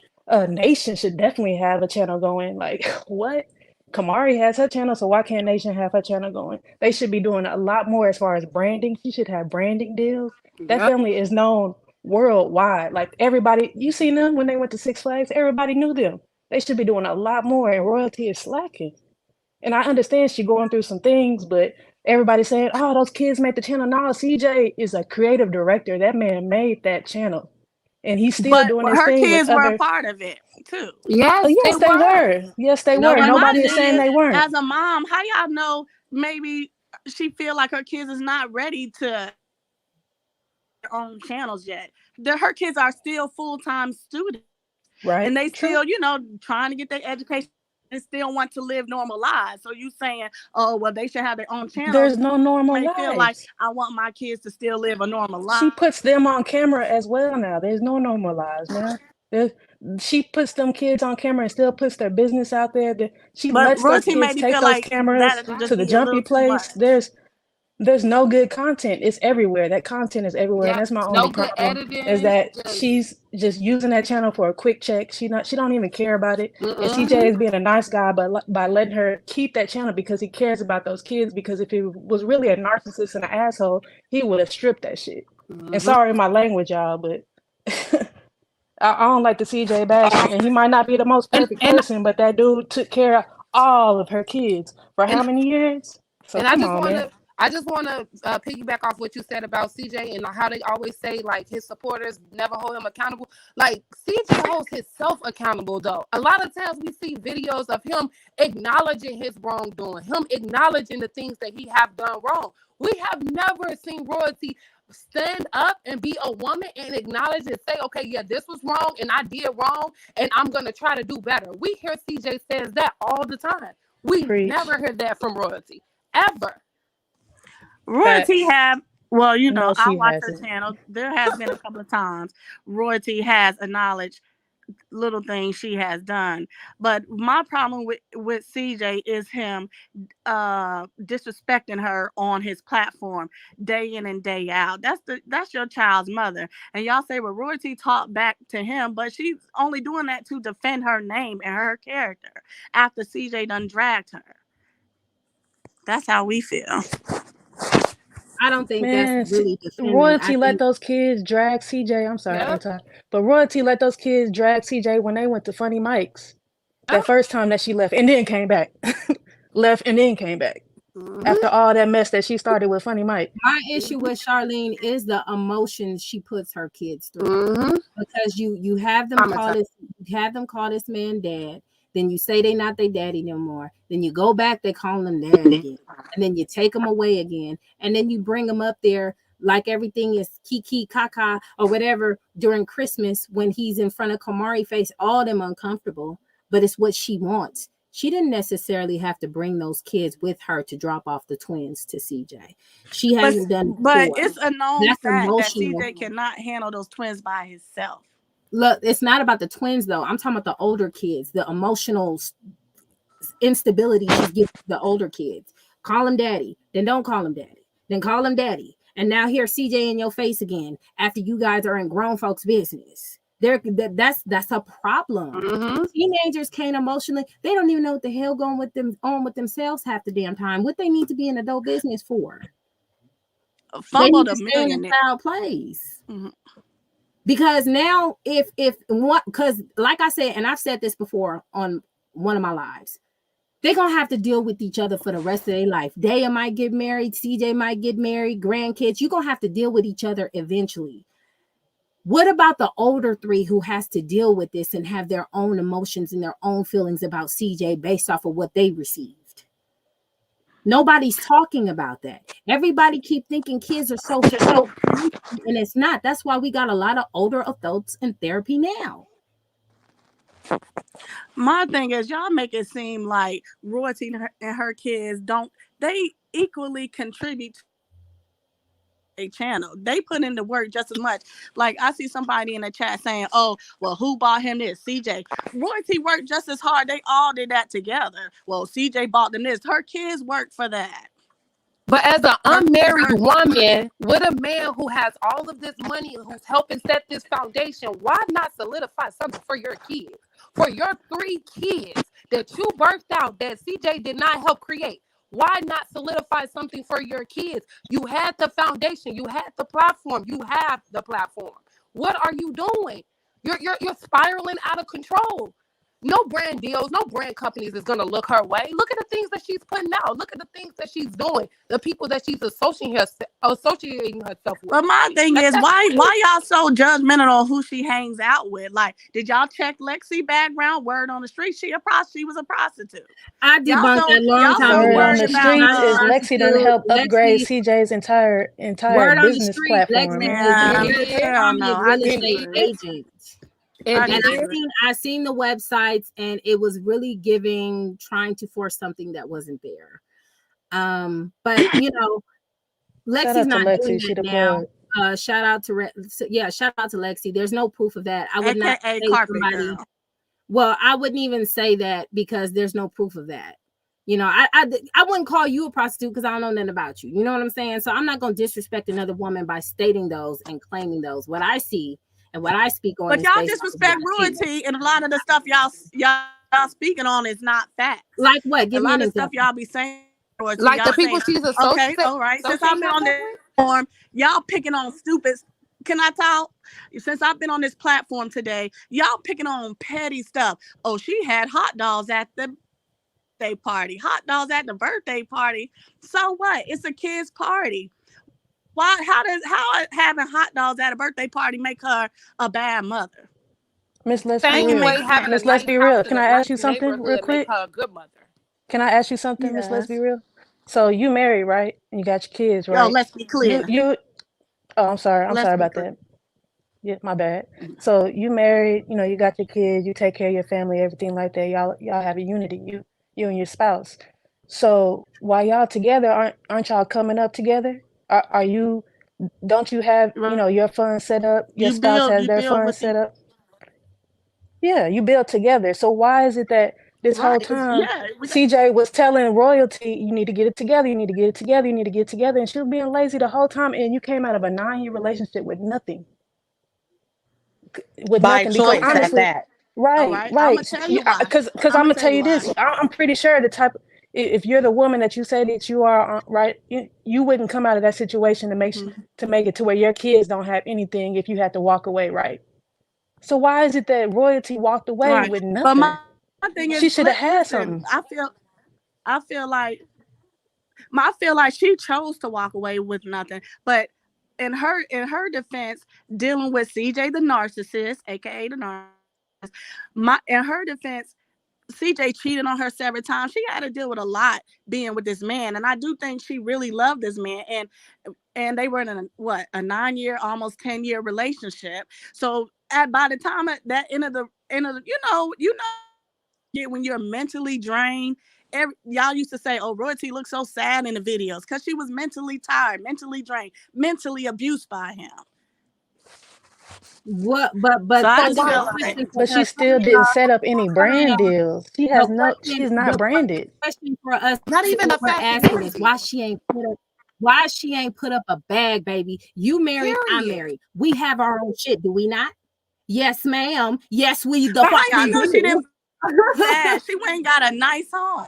S8: Nation should definitely have a channel going. Like what? Kamari has her channel, so why can't Nation have her channel going? They should be doing a lot more as far as branding. She should have branding deals. That
S1: Yep.
S8: family is known worldwide. Like everybody, you seen them when they went to Six Flags, everybody knew them. They should be doing a lot more, and Royalty is slacking. And I understand she going through some things, but everybody's saying, "Oh, those kids made the channel." No, CJ is a creative director. That man made that channel, and he's still
S2: But
S8: doing his
S2: her
S8: thing with
S2: kids were a
S8: other.
S2: part of it too.
S8: Oh,
S9: Yes, they
S8: yes, they
S9: were.
S8: were. Yes, they were.
S2: And
S1: Nobody
S2: my
S8: Nobody is
S1: said
S8: saying
S2: thing is,
S8: they weren't.
S2: as a mom, how y'all know maybe she feel like her kids is not ready to their own channels yet? Her kids are still full-time students, and
S8: Right?
S2: they
S8: True.
S2: still, trying to get their education and still want to live normal lives. So you saying, oh, well, they should have their own channels.
S8: There's no normal
S2: May feel like
S8: lives.
S2: I want my kids to still live a normal
S8: She
S2: life.
S8: puts them on camera as well now. There's no normal lives now. There's, she puts them kids on camera and still puts their business out there. She
S2: But
S8: lets those
S2: Royalty
S8: kids
S2: made me
S8: take
S2: feel
S8: those
S2: like
S8: cameras
S2: that'd
S8: to
S2: just
S8: the
S2: be a
S8: jumpy
S2: little too much.
S8: place. There's no good content. It's everywhere. That content is everywhere, and
S9: Yeah,
S8: that's my only
S9: no good
S8: problem. Is
S9: editing.
S8: that
S9: Just
S8: she's just using that channel for a quick check. She don't even care about it. And CJ
S9: mm-hmm.
S8: is being a nice guy, but by letting her keep that channel because he cares about those kids. Because if he was really a narcissist and an asshole, he would have stripped that shit. And
S9: Mm-hmm.
S8: sorry my language, y'all, but I don't like the CJ bashing, and he might not be the most
S9: and
S8: perfect
S9: and
S8: person, but that dude took care of all of her kids for how
S9: and
S8: many years? So
S9: And I
S8: come
S9: just
S8: on,
S9: want
S8: man.
S9: to, I just want to piggyback off what you said about CJ and how they always say like his supporters never hold him accountable. Like CJ holds himself accountable though. A lot of times we see videos of him acknowledging his wrongdoing, him acknowledging the things that he have done wrong. We have never seen Royalty stand up and be a woman and acknowledge and say, okay, yeah, this was wrong and I did wrong and I'm gonna try to do better. We hear CJ says that all the time. We
S8: Preach.
S9: never hear that from Royalty ever.
S2: Royalty
S8: Facts.
S2: have well,
S8: No,
S2: I
S8: she
S2: watch her
S8: hasn't.
S2: channel. There has been a couple of times Royalty has acknowledged little things she has done. But my problem with CJ is him disrespecting her on his platform day in and day out. That's your child's mother. And y'all say, well, Royalty talked back to him, but she's only doing that to defend her name and her character after CJ done dragged her. That's how we feel.
S1: I don't think that's
S8: Man,
S1: really defending. I
S8: Royalty let
S1: think
S8: those kids drag CJ. I'm sorry,
S9: Yep.
S8: Anton. But Royalty let those kids drag CJ when they went to Funny Mike's. That
S9: Yep.
S8: first time that she left and then came back. Left and then came back.
S9: Mm-hmm.
S8: After all that mess that she started with Funny Mike.
S1: my issue with Charlene is the emotions she puts her kids through.
S9: Mm-hmm.
S1: Because you have them call this man dad, then you say they not their daddy no more, then you go back, they call them dad again, and then you take them away again, and then you bring them up there like everything is kiki kaka or whatever during Christmas when he's in front of Kamari face, all them uncomfortable, but it's what she wants. She didn't necessarily have to bring those kids with her to drop off the twins to CJ. She hasn't done it
S2: But
S1: before.
S2: it's a known
S1: That's
S2: fact that
S1: emotional.
S2: CJ cannot handle those twins by himself.
S1: Look, it's not about the twins though. I'm talking about the older kids, the emotional instability she's giving the older kids. Call him daddy, then don't call him daddy, then call him daddy, And now here CJ in your face again after you guys are in grown folks' business. That's a problem.
S9: Mm-hmm.
S1: Teenagers can't emotionally, they don't even know what the hell going with them on with themselves half the damn time. What they need to be in adult business for? They
S2: Fumbled
S1: need to
S2: a
S1: stay in a
S2: millionaire.
S1: child place.
S2: Mhm.
S1: Because now if what, because like I said, and I've said this before on one of my lives, they're gonna have to deal with each other for the rest of their life. Daya might get married, CJ might get married, grandkids. You're gonna have to deal with each other eventually. What about the older three who has to deal with this and have their own emotions and their own feelings about CJ based off of what they received? Nobody's talking about that. Everybody keep thinking kids are so far, and it's not. That's why we got a lot of older adults in therapy now.
S2: My thing is, y'all make it seem like Royalty and her kids don't. They equally contribute to a channel. They put in the work just as much. Like I see somebody in the chat saying, "Oh, well, who bought him this? CJ." Royalty worked just as hard. They all did that together. Well, CJ bought them this. Her kids worked for that.
S9: But as an unmarried woman with a man who has all of this money, who's helping set this foundation, why not solidify something for your kids? For your 3 kids that you birthed out that CJ did not help create. Why not solidify something for your kids? You had the foundation, you had the platform, you have the platform. What are you doing? You're spiraling out of control. No brand deals, no brand companies is gonna look her way. Look at the things that she's putting out. Look at the things that she's doing. The people that she's associating herself with.
S2: But my thing is, why y'all so judgmental on who she hangs out with? Like, did y'all check Lexi background? Word on the street, she was a prostitute.
S1: I debunked that long time
S8: Word
S1: ago.
S8: on the streets is Lexi done helped upgrade CJ's entire
S1: Word on the
S8: business
S1: street,
S8: platform.
S1: Lexi is
S2: hell no,
S1: a real estate agent. And I seen the websites, and it was really trying to force something that wasn't there. But you know, Lexi's not doing that now. Shout out to Lexi. There's no proof of that. I would not say somebody. Well, I wouldn't even say that because there's no proof of that. You know, I wouldn't call you a prostitute because I don't know nothing about you. You know what I'm saying? So I'm not going to disrespect another woman by stating those and claiming those. What I see and what I speak on.
S2: But y'all disrespect Royalty, and a lot of the stuff y'all speaking on is not facts.
S1: Like what? Give
S2: a
S1: me
S2: lot
S1: an
S2: of
S1: example.
S2: stuff y'all be saying. Royalty,
S9: like the people she's associated.
S2: Okay, all right. Since I've been on this platform, y'all picking on stupid. Can I talk? Since I've been on this platform today, y'all picking on petty stuff. Oh, she had hot dogs at the birthday party. Hot dogs at the birthday party. So what? It's a kid's party. Why? How having hot dogs at a birthday party make her a bad mother?
S8: Miss, let's be real. Miss, let's be real. Can I ask you something real quick?
S9: Her a good mother.
S8: Can I ask you something, Miss? Let's be real. So you married, right? And you got your kids, right?
S2: Yo, let's be clear.
S8: Oh, I'm sorry. I'm sorry about that. Yeah, my bad. So you married, you know, you got your kids, you take care of your family, everything like that. Y'all have a unity, you and your spouse. So while y'all together, aren't y'all coming up together? Are you? Don't you have your funds set up? Your spouse has their funds set up. Yeah, you build together. So why is it that this whole time CJ was telling Royalty, you need to get it together, you need to get it together, you need to get it together, and she was being lazy the whole time, and you came out of a 9-year relationship with nothing.
S2: By choice, honestly,
S8: that. Right. Because I'm gonna tell you this. I'm pretty sure if you're the woman that you say that you are, right, you wouldn't come out of that situation to make it to where your kids don't have anything if you had to walk away, right? So why is it that Royalty walked away with nothing?
S2: But my thing is,
S8: she should have had something.
S2: I feel like she chose to walk away with nothing. But in her defense, dealing with CJ the narcissist, aka the narcissist, in her defense, CJ cheated on her several times. She had to deal with a lot being with this man, and I do think she really loved this man. And they were in a 9-year, almost 10-year relationship. So by the time at that end of the when you're mentally drained. Y'all used to say, "Oh, Royalty looks so sad in the videos," because she was mentally tired, mentally drained, mentally abused by him.
S1: What? But
S8: she still didn't set up any brand deals. She has she's not branded.
S1: Question for us,
S9: not even the
S1: we're asking is why she ain't Why she ain't put up a bag, baby? You married, I'm
S9: Period.
S1: married. We have our own shit, do we not? Yes, ma'am. Yes, we the
S2: But how
S1: fuck
S2: y'all
S1: we
S2: know she didn't
S1: do.
S2: bad? She went and got a nice home.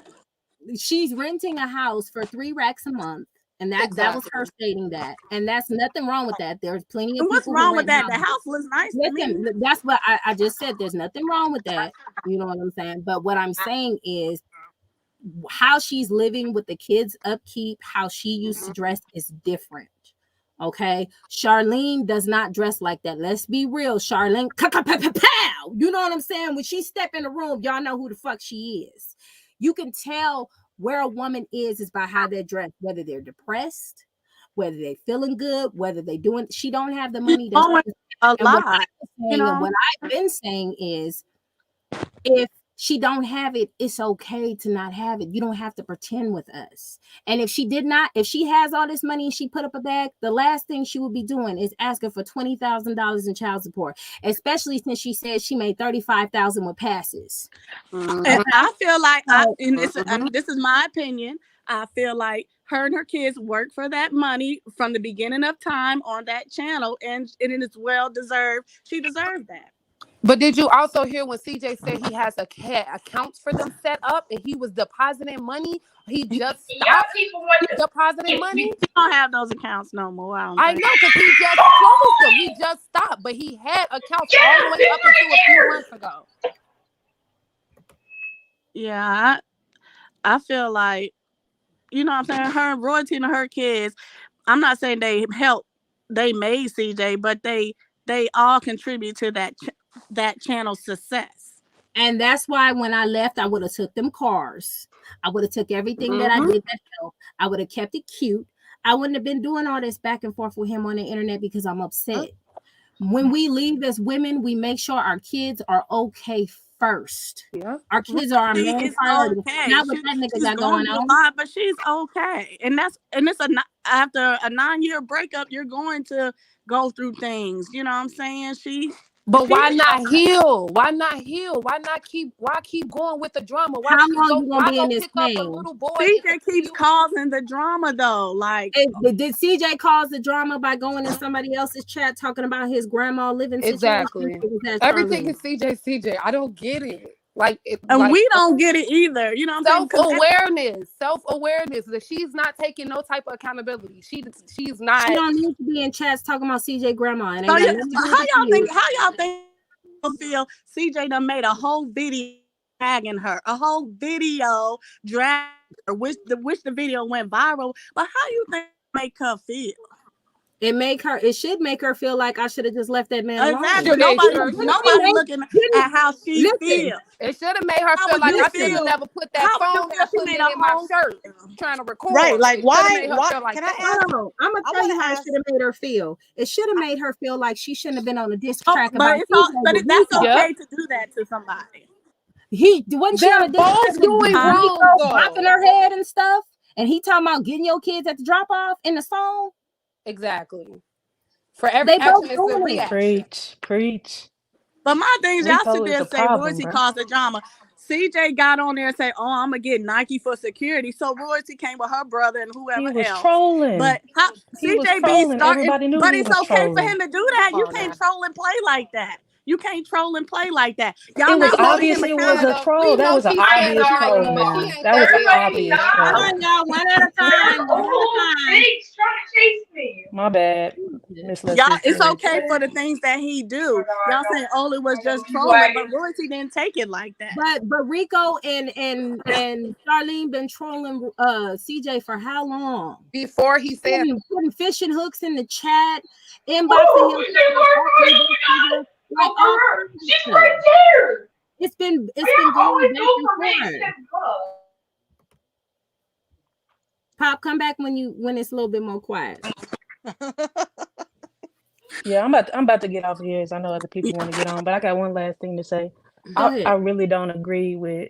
S1: She's renting a house for 3 racks a month. And that was her
S9: Exactly.
S1: stating that. And that's nothing wrong with that. There's plenty of
S2: And what's
S1: people who
S2: wrong with
S1: rent
S2: that? The
S1: houses.
S2: house looks nice to me.
S1: Listen, that's what I just said. There's nothing wrong with that. You know what I'm saying? But what I'm saying is how she's living with the kids' upkeep, how she used to dress is different. Okay. Charlene does not dress like that. Let's be real. Charlene, pow. You know what I'm saying? When she step in the room, y'all know who the fuck she is. You can tell where a woman is by how they're dressed, whether they're depressed, whether they're feeling good, whether they're doing. She don't have the money.
S2: A
S1: And what
S2: lot,
S1: I'm saying, and what I've been saying is, if she don't have it, it's okay to not have it. You don't have to pretend with us. And if she has all this money and she put up a bag, the last thing she would be doing is asking for $20,000 in child support, especially since she said she made $35,000 with passes.
S2: And I feel like this is my opinion. I feel like her and her kids work for that money from the beginning of time on that channel, and it is well deserved. She deserved that.
S9: But did you also hear when CJ said he has accounts for them set up and he was depositing money? He just stopped depositing money.
S2: He don't have those accounts no more.
S9: I know, because he just closed them. He just stopped, but he had accounts all the way up until a few months ago.
S2: Yeah, I feel like, you know what I'm saying, her Royalty and her kids, I'm not saying they made CJ, but they all contribute to that channel's success.
S1: And that's why when I left, I would have took them cars. I would have took everything that I did that helped. I would have kept it cute. I wouldn't have been doing all this back and forth with him on the internet because I'm upset. When we leave as women, we make sure our kids are okay first.
S9: Yeah.
S1: Our kids are our main priority.
S2: Okay.
S1: Not what that nigga got going on.
S2: Lot, but she's okay. And it's after a 9-year breakup, you're going to go through things. You know what I'm saying?
S9: But why not heal? Why not heal? Why keep going with the drama?
S1: How long you gonna be in this thing?
S2: CJ keeps causing the drama though. Like,
S1: did CJ cause the drama by going in somebody else's chat talking about his grandma living
S9: exactly? Everything is CJ. I don't get it.
S2: We don't get it either. You know what I'm
S9: saying? Self-awareness that she's not taking no type of accountability. She's not.
S1: She don't need to be in chats talking about CJ grandma. And
S2: how y'all think feel? CJ done made a whole video dragging her, which the video went viral. But how you think it make her feel?
S1: It should make her feel like I should have just left that man alone.
S2: Exactly. Nobody looking at how she feels.
S9: It should have made her feel like I should have never put that phone that I put in my shirt trying to record.
S2: Right, like why
S9: can I ask?
S1: I'm gonna tell you how it should have made her feel. It should have made her feel like she shouldn't have been on a diss track about
S2: but that's okay to do that to somebody.
S1: Wasn't she on a diss track
S9: doing wrong,
S1: bopping her head and stuff? And he talking about getting your kids at the drop off in the song.
S9: Exactly. For every action is a reaction.
S8: Preach.
S2: But my thing is, y'all sit there and say Royalty caused the drama. CJ got on there and say, "Oh, I'm gonna get Nike for security." So Royalty came with her brother and whoever
S8: he was
S2: else.
S8: Trolling.
S2: But CJ be starting. But it's okay for him to do that. You can't troll and play like that. You can't troll and play like that. Y'all
S8: it was obvious it was a troll. That was an obvious troll, man. That was an obvious troll.
S1: Come on, y'all, one at a time.
S10: Thanks, trying to chase me.
S8: My bad.
S2: Y'all, it's okay for the things that he do. Y'all say, "Oh, it was just trolling," but Royalty didn't take it like that.
S1: But Rico and Charlene been trolling CJ for how long?
S9: Before he said
S1: putting fishing hooks in the chat, inboxing him.
S10: She's right there.
S1: It's been going back and forth. Pop, come back when it's a little bit more quiet.
S8: Yeah, I'm about to get off here, as I know other people want to get on, but I got one last thing to say. I really don't agree with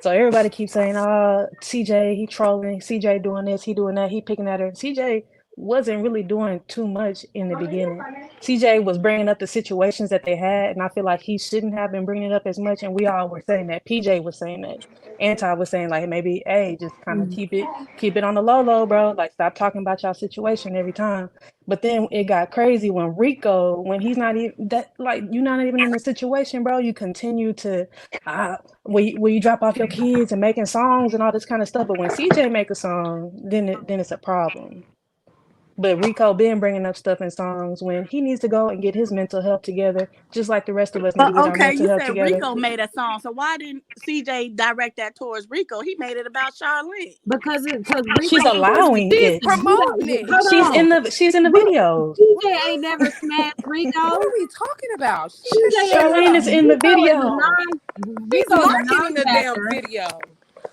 S8: so everybody keeps saying, CJ, he trolling, CJ doing this, he doing that, he picking at her. CJ wasn't really doing too much in the beginning. CJ was bringing up the situations that they had, and I feel like he shouldn't have been bringing it up as much. And we all were saying that. PJ was saying that. Anti was saying like maybe, hey, just kind of keep it on the low, bro. Like stop talking about y'all situation every time. But then it got crazy when Rico, when he's not even that, like you're not even in the situation, bro. You continue to, will you drop off your kids and making songs and all this kind of stuff. But when CJ make a song, then it's a problem. But Rico been bringing up stuff in songs when he needs to go and get his mental health together, just like the rest of us need to get our mental
S2: you
S8: health
S2: said
S8: together.
S2: Rico made a song, so why didn't CJ direct that towards Rico? He made it about Charlene.
S1: Because Rico,
S8: She's allowing
S9: She's
S8: it.
S9: promoting it.
S8: She's in the video.
S1: CJ ain't never smashed Rico.
S9: What are we talking about?
S8: Charlene is in the video.
S9: He's marketing the damn video.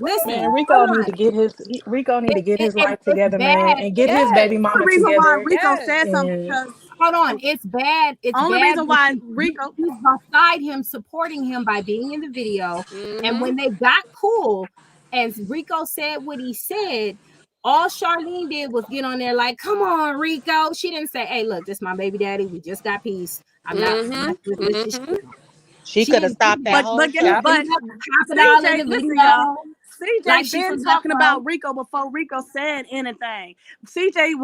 S1: Listen,
S8: Man, Rico need to get his life together, man, and get his baby mama
S2: The reason
S8: together.
S2: why Rico said something, because
S1: hold on, it's bad. It's
S2: only
S1: bad
S2: reason why Rico
S1: he's beside him, supporting him by being in the video. And when they got cool, and Rico said what he said, all Charlene did was get on there like, "Come on, Rico." She didn't say, "Hey, look, this is my baby daddy. We just got peace. I'm not with this shit."
S11: She could have stopped that whole
S2: but
S11: shit.
S2: CJ, listen, y'all. CJ
S1: Like
S2: been talking about Rico before Rico said anything. CJ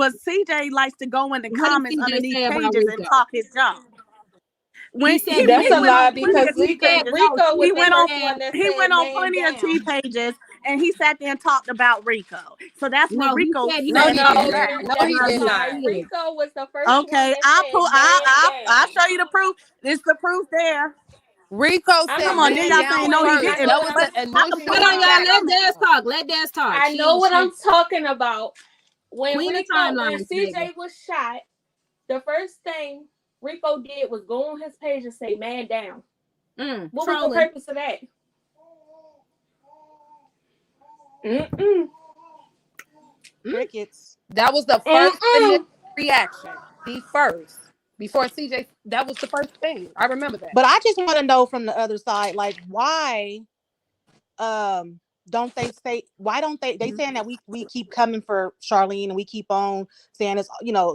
S2: likes to go in the comments underneath pages and talk his junk. When he
S11: That's a lie,
S2: went on
S11: because Rico was
S2: he
S11: the
S2: went
S11: first
S2: on
S11: one that
S2: he
S11: said
S2: went on
S11: man
S2: plenty
S11: down.
S2: of T pages and he sat there and talked about Rico. So that's what Rico said.
S11: No, he
S2: about
S11: did
S2: that.
S11: not. No, he did not. Rico was the first one
S2: Okay,
S11: that
S2: I'll show you the proof. It's the proof there.
S9: Rico said,
S2: "Come on, then y'all saying no, he didn't."
S9: That was the initial.
S1: Hold on, y'all. Let Des talk.
S11: I know what I'm talking about. When
S1: Queen of
S11: when
S1: timelines,
S11: CJ
S1: baby.
S11: was shot, the first thing Rico did was go on his page and say "man down." What was the purpose of that?
S2: Crickets.
S9: That was the first initial reaction. The first. Before CJ, that was the first thing. I remember that.
S11: But I just want to know from the other side, like, why don't they say, why don't they saying that we keep coming for Charlene and we keep on saying it's,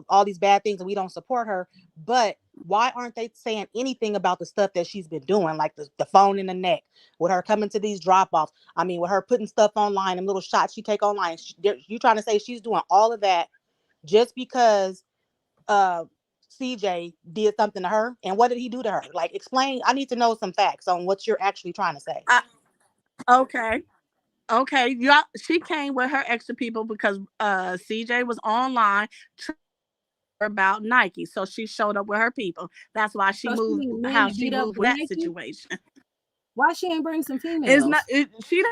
S11: all these bad things and we don't support her, but why aren't they saying anything about the stuff that she's been doing, like the phone in the neck, with her coming to these drop-offs, with her putting stuff online and little shots she take online? You trying to say she's doing all of that just because CJ did something to her? And what did he do to her? Like, explain. I need to know some facts on what you're actually trying to say.
S2: Okay. She came with her extra people because CJ was online about Nike, so she showed up with her people. That's why she moved with that situation.
S1: Why she ain't bring some females?
S2: It's not. She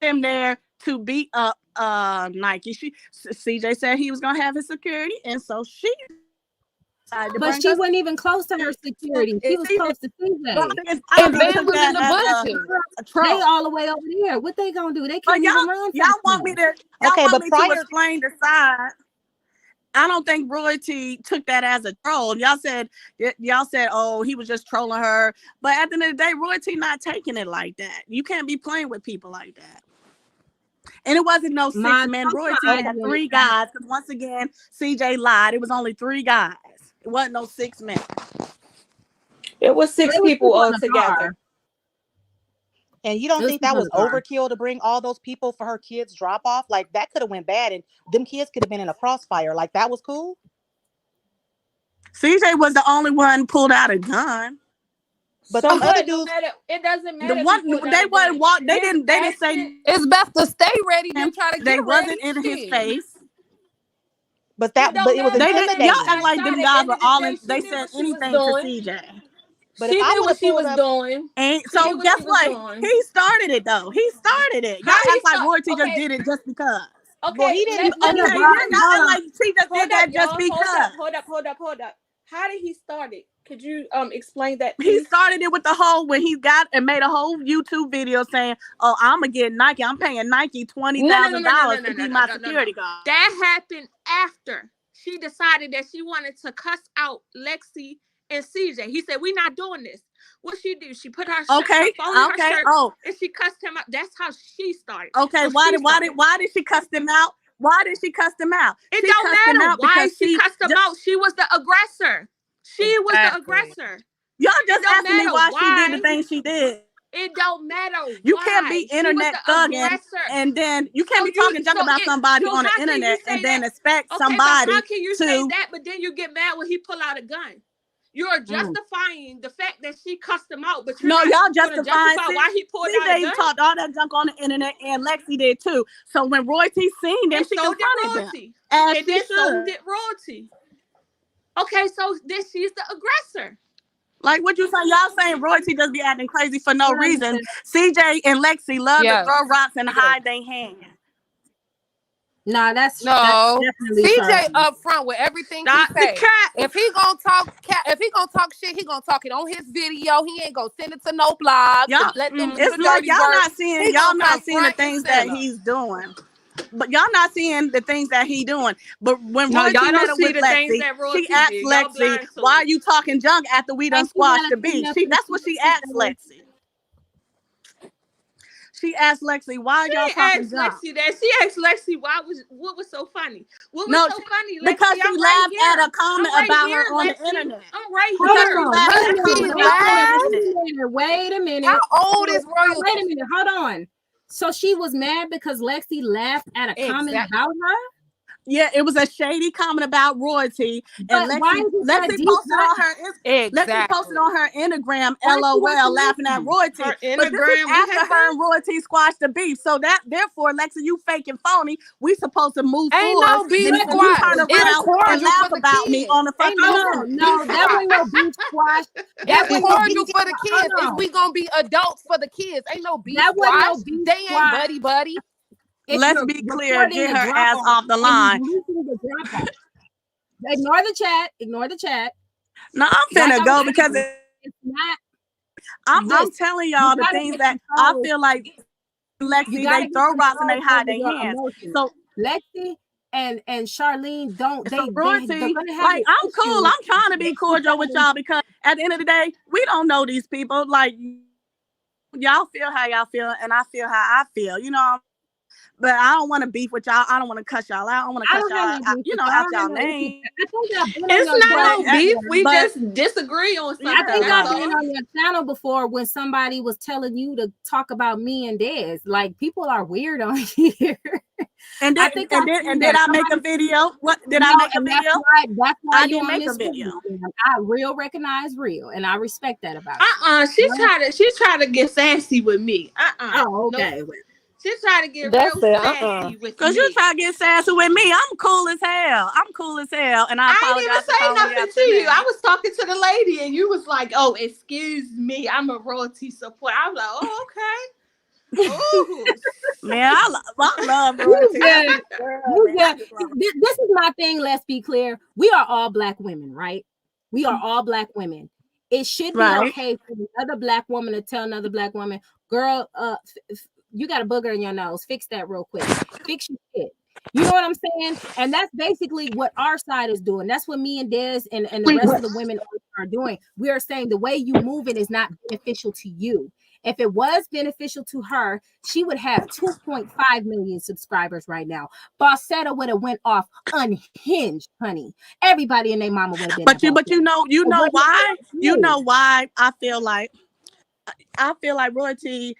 S2: them there to beat up Nike. CJ said he was gonna have his security, and so she.
S1: But she wasn't even close to her security. She was close to CJ.
S9: And Van was in the bushes.
S1: They all the way over there. What they gonna do? They can't even run.
S2: Y'all want me to explain the side. I don't think Royalty took that as a troll. Y'all said, oh, he was just trolling her. But at the end of the day, Royalty not taking it like that. You can't be playing with people like that. And it wasn't no 6 men. Royalty had 3 guys. Because once again, CJ lied. It was only 3 guys. It wasn't no 6 men.
S11: It was 6 people all together. And you don't think that was overkill to bring all those people for her kids drop off? Like, that could have went bad and them kids could have been in a crossfire. Like, that was cool?
S2: CJ was the only one pulled out a gun.
S11: But some other dudes,
S10: it doesn't matter.
S2: The one they wasn't walk. They didn't say
S9: it's best to stay ready than try to get
S2: they
S9: ready.
S2: wasn't in his face.
S11: But it was intimidating.
S2: Y'all act like them guys were all in. They said anything to CJ.
S11: But
S10: she
S11: if I
S10: knew what she was doing.
S2: And so guess what? He started it though. He started it. Y'all act like Royalty just did it just because.
S10: Okay,
S11: well, he didn't.
S2: Y'all act like she just did that just because.
S10: Hold up. How did he start it? Could you explain that,
S2: please? He started it with the whole when he got and made a whole YouTube video saying, "Oh, I'm gonna get Nike. I'm paying Nike $20,000 to be my security guard."
S10: That happened after she decided that she wanted to cuss out Lexi and CJ. He said, "We're not doing this." What she do? She put her phone in her shirt, and she cussed him out. That's how she started.
S2: Okay, why did she cuss them out? Why did she cuss them out?
S10: It
S2: She
S10: don't
S2: cussed them
S10: matter
S2: out
S10: why
S2: because
S10: she cussed them out. She was the aggressor. She was the aggressor.
S2: Y'all just
S10: It don't
S2: asking me
S10: matter
S2: why she did
S10: why.
S2: the things she did.
S10: It don't matter
S2: You
S10: why.
S2: can't be
S10: She was
S2: internet
S10: the
S2: thugging
S10: aggressor.
S2: and then you can't
S10: So
S2: be talking junk about somebody
S10: so
S2: on the
S10: how can you
S2: internet
S10: say
S2: and then
S10: that?
S2: expect
S10: Okay,
S2: somebody
S10: but how can you say
S2: to
S10: that, but then you get mad when he pull out a gun? You're justifying the fact that she cussed him out, but you're
S2: no,
S10: not
S2: y'all
S10: going to
S2: justifying
S10: justify why he pulled out a
S2: CJ
S10: gun.
S2: talked all that junk on the internet and Lexi did too. So when Royalty seen them,
S10: And
S2: she
S10: so did
S2: confronted them.
S10: Royalty.
S2: As
S10: And
S2: she
S10: then so
S2: should.
S10: did Royalty. Okay, so then she's the aggressor.
S2: Like what you saying? Y'all saying Royalty just be acting crazy for no reason. CJ and Lexi love to throw rocks and hide their hand.
S1: Nah, that's
S9: No,
S1: definitely
S9: CJ
S1: Charlene.
S9: up front with everything he
S10: Stop the
S9: say.
S10: cat.
S9: If he gonna talk shit, he gonna talk it on his video. He ain't gonna send it to no blog.
S2: Y'all,
S9: Let them do
S2: it's
S9: the
S2: like
S9: dirty
S2: y'all
S9: work.
S2: not seeing
S9: He
S2: y'all
S9: gonna
S2: not
S9: come
S2: seeing the
S9: front and
S2: things that
S9: center.
S2: he's doing. But y'all not seeing the things that he doing. But when
S10: No,
S2: Royalty
S10: y'all
S2: met
S10: don't
S2: up
S10: see
S2: with
S10: the things
S2: Lexi,
S10: that
S2: she
S10: Royalty
S2: asked
S10: did. Y'all
S2: Lexi,
S10: blind to
S2: "Why are
S10: it.
S2: you talking junk after we done
S1: And she
S2: squashed
S1: gotta
S2: the
S1: clean
S2: beef?"
S1: up
S2: That's what she asked
S1: the
S2: Lexi. She asked Lexi, "Why
S10: She
S2: y'all talking
S10: asked
S2: junk?"
S10: Lexi that. She asked Lexi what was so funny. What was
S2: No,
S10: so funny,
S2: because
S10: Lexi?
S2: she
S10: I'm right
S2: laughed
S10: here.
S2: at a comment
S10: I'm right
S2: about
S10: here,
S2: her on the
S10: Lexi.
S2: internet.
S10: I'm right
S2: Because
S10: here.
S2: she
S1: Hold on,
S2: laughed at a
S9: She
S2: comment about her on the
S9: laughed.
S2: internet.
S1: Wait a minute.
S9: How old is
S1: So,
S9: Royalty?
S1: wait a minute. Hold on. So she was mad because Lexi laughed at a comment
S9: Exactly.
S1: about her?
S2: Yeah, it was a shady comment about Royalty, and
S1: But why is it that
S2: Lexi
S1: deep?
S2: posted on her Lexi posted
S9: Exactly.
S2: on her Instagram,
S1: Why she
S2: LOL,
S1: watching
S2: laughing at
S1: Lexi?
S2: Royalty.
S10: Her
S2: But this is
S10: Instagram, what
S2: after her
S10: happened?
S2: and Royalty squashed the beef. So that therefore, Lexi, you fake and phony. We supposed to move
S9: Ain't
S2: forward.
S9: no beef
S2: Then you
S9: squash.
S2: turn
S9: It's
S2: around and
S9: cordial
S2: laugh
S9: for the
S2: about me on
S9: kids.
S2: the
S9: Ain't
S2: fucking
S9: no
S2: internet.
S1: No,
S9: beef
S1: that
S9: squash.
S1: wasn't no beef squash. That
S9: It's
S1: wasn't no
S9: cordial
S1: beef
S9: for the
S1: squash.
S9: kids.
S1: Hold
S9: Is
S1: on.
S9: we gonna be adults for the kids? Ain't no beef
S1: That wasn't
S9: squash.
S1: no beef
S9: They ain't
S1: squash.
S9: buddy.
S1: If
S2: Let's
S1: you're
S2: be clear.
S1: recording
S2: Get
S1: the
S2: her
S1: drop
S2: ass
S1: off
S2: off the
S1: and
S2: line.
S1: you listen to the drop off, ignore the chat. Ignore the chat.
S2: No, I'm
S1: Like
S2: finna
S1: I was
S2: go because
S1: saying, it's not.
S2: I'm
S1: Listen,
S2: telling
S1: you
S2: y'all the
S1: gotta
S2: things
S1: get
S2: that I
S1: control.
S2: feel like
S1: You
S2: Lexi,
S1: gotta
S2: they
S1: get
S2: throw rocks and
S1: control
S2: they hide
S1: over
S2: their
S1: your
S2: hands.
S1: emotions.
S2: So
S1: Lexi and Charlene don't
S2: So
S1: they're
S2: Royalty,
S1: gonna have
S2: like
S1: an
S2: I'm cool.
S1: issue.
S2: I'm trying to be cordial with y'all because at the end of the day, we don't know these people. Like y'all feel how y'all feel, and I feel how I feel. You know, but I don't want to beef with y'all. I don't want to cuss y'all out. I don't want to
S1: I
S2: cuss
S1: don't
S2: y'all
S1: have no
S2: out,
S1: beef
S2: you
S1: with
S2: know,
S1: you. I
S2: out
S1: don't have
S2: y'all
S1: no issue.
S2: name.
S1: I think I've been on
S10: It's
S1: your
S10: not
S1: channel
S10: no beef.
S1: before.
S10: We
S2: but
S10: just disagree on
S1: I
S10: something.
S1: think
S10: That's
S1: I've been
S10: all.
S1: on your channel before when somebody was telling you to talk about me and Des. Like people are weird on here.
S2: and
S1: I
S2: did
S1: think
S2: and
S1: I've
S2: did
S1: seen
S2: and did
S1: that.
S2: I make a
S1: Somebody
S2: video? What did I
S1: no,
S2: make a
S1: and
S2: video?
S1: that's why
S2: I
S1: you
S2: didn't
S1: on
S2: make a
S1: this
S2: video.
S1: video. I real recognize real, and I respect that about you.
S10: She tried to get sassy with me.
S1: Oh,
S10: Nope.
S1: okay.
S10: She tried to get
S9: That's
S10: real
S9: it.
S10: sassy with
S2: Cause you
S10: me.
S2: try to get sassy with me. I'm cool as hell. I'm cool as hell, and I
S10: I ain't even
S2: apologize for
S10: say
S2: calling you
S10: nothing
S2: out
S10: to
S2: your
S10: you. I
S2: name.
S10: was talking to the lady, and you was like, "Oh, excuse me, I'm a royalty support." I was like, "Oh, okay." Oh,
S2: Man, I love
S1: You
S2: Royalty. That's
S1: good.
S2: my girl,
S1: You
S2: man. I
S1: good.
S2: just love her.
S1: This is my thing. Let's be clear. We are all Black women, right? We are all Black women. It should be
S2: Right.
S1: okay for another Black woman to tell another Black woman, girl, you got a booger in your nose. Fix that real quick. Fix your shit. You know what I'm saying? And that's basically what our side is doing. That's what me and Des and the rest of the women are doing. We are saying the way you moving is not beneficial to you. If it was beneficial to her, she would have 2.5 million subscribers right now. Bossetta would have went off unhinged, honey. Everybody and their mama would have been at
S2: But you know why? You
S1: Bossetta.
S2: know why I feel like Royalty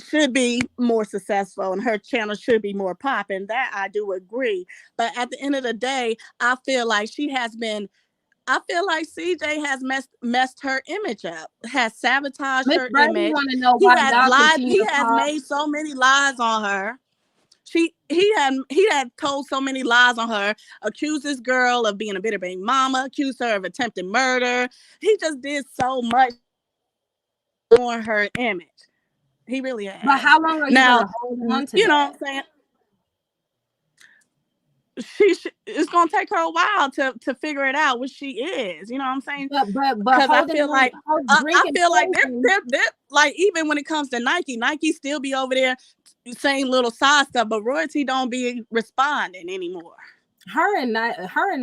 S2: should be more successful and her channel should be more popping. That I do agree. But at the end of the day, I feel like CJ has messed her image up, has sabotaged
S1: Miss
S2: her
S1: Birdie
S2: image.
S1: want to know
S2: He
S1: why
S2: has
S1: y'all
S2: lied.
S1: continue
S2: He
S1: to
S2: has
S1: call.
S2: made so many lies on her. He had told so many lies on her, accused this girl of being a bitter baby mama, accused her of attempted murder. He just did so much on her image. He really has.
S1: But how long are you
S2: Now,
S1: going to hold on to
S2: you know
S1: that?
S2: what I'm saying? It's gonna take her a while to figure it out what she is. You know what I'm saying?
S1: But
S2: Because I feel like
S1: drinking
S2: they're like, even when it comes to Nike still be over there saying little side stuff, but Royalty don't be responding anymore.
S1: Her and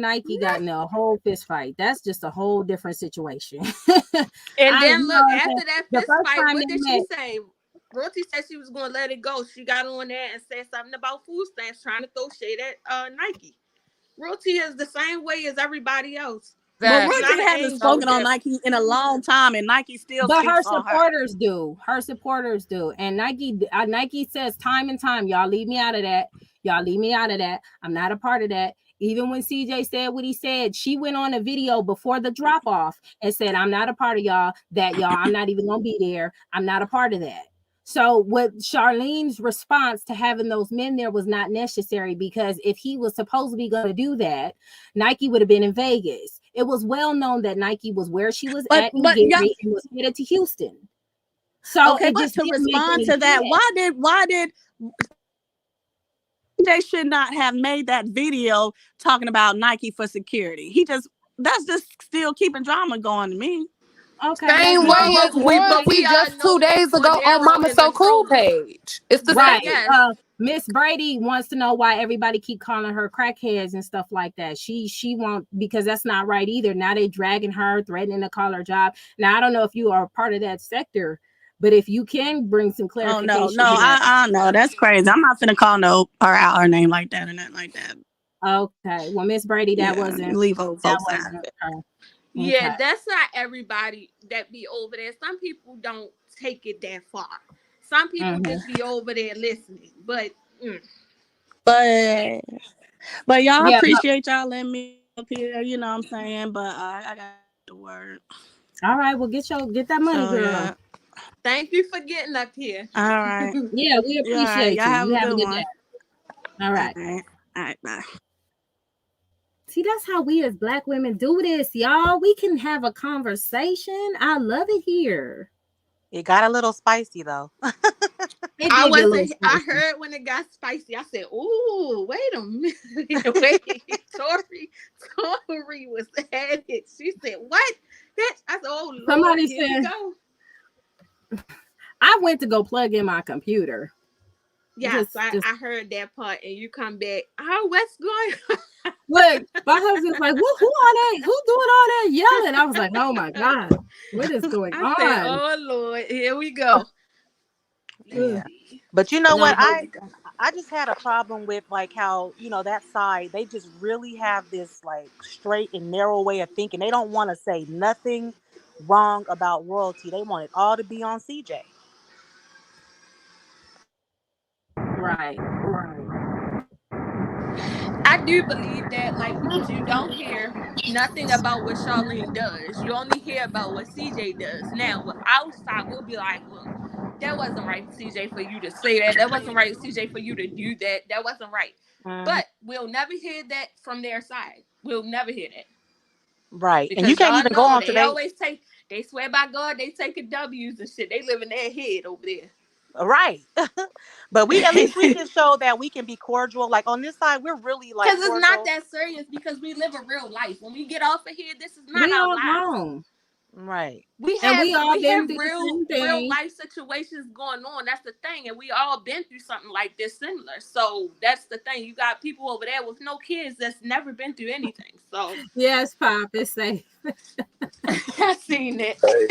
S1: Nike got in a whole fist fight. That's just a whole different situation.
S10: and then look, after that fist fight, what did she
S1: met,
S10: say? Royalty said she was gonna let it go. She got on there and said something about food stamps, trying to throw shade at Nike. Royalty is the same way as everybody else.
S2: But
S10: She's not
S2: Royalty
S10: an
S2: hasn't
S10: angel.
S2: spoken on Nike in a long time, and Nike still
S1: But her
S2: speaks on her.
S1: supporters do. Her supporters do. And Nike says time and time, y'all leave me out of that. Y'all leave me out of that. I'm not a part of that. Even when CJ said what he said, she went on a video before the drop off and said, I'm not a part of y'all. I'm not even gonna be there. I'm not a part of that. So what Charlene's response to having those men there was not necessary, because if he was supposed to be going to do that, Nike would have been in Vegas. It was well known that Nike was where she was at in Gary and was headed to Houston. So
S2: okay,
S1: it
S2: but
S1: just
S2: to
S1: didn't make
S2: respond
S1: any
S2: to that,
S1: sense.
S2: why did they should not have made that video talking about Nike for security? That's just still keeping drama going to me.
S1: Okay,
S9: Same
S10: No,
S9: way as
S10: but we
S9: Royalty
S10: all
S9: just
S10: know
S9: 2 days ago on
S10: Cordero
S9: Mama
S10: is a
S9: So Cool
S10: troll.
S9: page. It's the
S1: right.
S9: same.
S10: Yes.
S1: Miss Brady wants to know why everybody keep calling her crackheads and stuff like that. She won't, because that's not right either. Now they dragging her, threatening to call her job. Now I don't know if you are part of that sector, but if you can bring some clarification.
S2: Oh no, I know that's crazy. I'm not finna call her out her name like that or nothing like that.
S1: Okay, well, Miss Brady, that wasn't
S2: leave old folks out of it.
S1: her.
S10: Yeah,
S1: Okay.
S10: that's not everybody that be over there. Some people don't take it that far. Some people just be over there listening. But
S2: but y'all, appreciate y'all letting me up here. You know what I'm saying? But I got the word.
S1: All right, well, get that money, girl.
S2: Yeah.
S10: Thank you for getting up here.
S2: All right.
S1: Yeah, we appreciate you.
S2: Y'all have
S1: You
S2: a
S1: have a
S2: good
S1: good
S2: one.
S1: day. All right.
S2: All right, bye.
S1: See, that's how we as Black women do this, y'all. We can have a conversation. I love it here.
S11: It got a little spicy though.
S10: I heard when it got spicy. I said, "Ooh, wait a minute, wait." Tori was at it. She said, "What?" I said, "Oh Lord,
S1: Somebody
S10: here we
S1: said,
S10: go."
S1: I went to go plug in my computer.
S10: Yes, I heard that part, and you come back. Oh, what's going on?
S1: Look, my husband's like, "Who are they? Who doing all that yelling?" I was like, "Oh my God, what is going on?"
S10: I said, "Oh Lord, here we go."
S11: Yeah. But you know what? I just had a problem with like how, that side, they just really have this like straight and narrow way of thinking. They don't want to say nothing wrong about Royalty. They want it all to be on CJ.
S1: Right.
S10: I do believe that, like, because you don't hear nothing about what Charlene does. You only hear about what CJ does. Now, with outside, we'll be like, well, that wasn't right, CJ, for you to say that. That wasn't right, CJ, for you to do that. That wasn't right. But we'll never hear that from their side. We'll never hear that.
S11: Right.
S10: Because
S11: and you can't even go on
S10: they always they swear by God, they taking W's and shit. They live in their head over there.
S11: Right. But at least we can show that we can be cordial. Like on this side, we're really like
S10: because it's not that serious, because we live a real life. When we get off of here, this is not our lives.
S11: Right.
S10: We have real life situations going on. That's the thing. And we all been through something like this similar. So that's the thing. You got people over there with no kids that's never been through anything. So
S1: yes, Pop, it's safe.
S10: I seen it.
S6: Hey,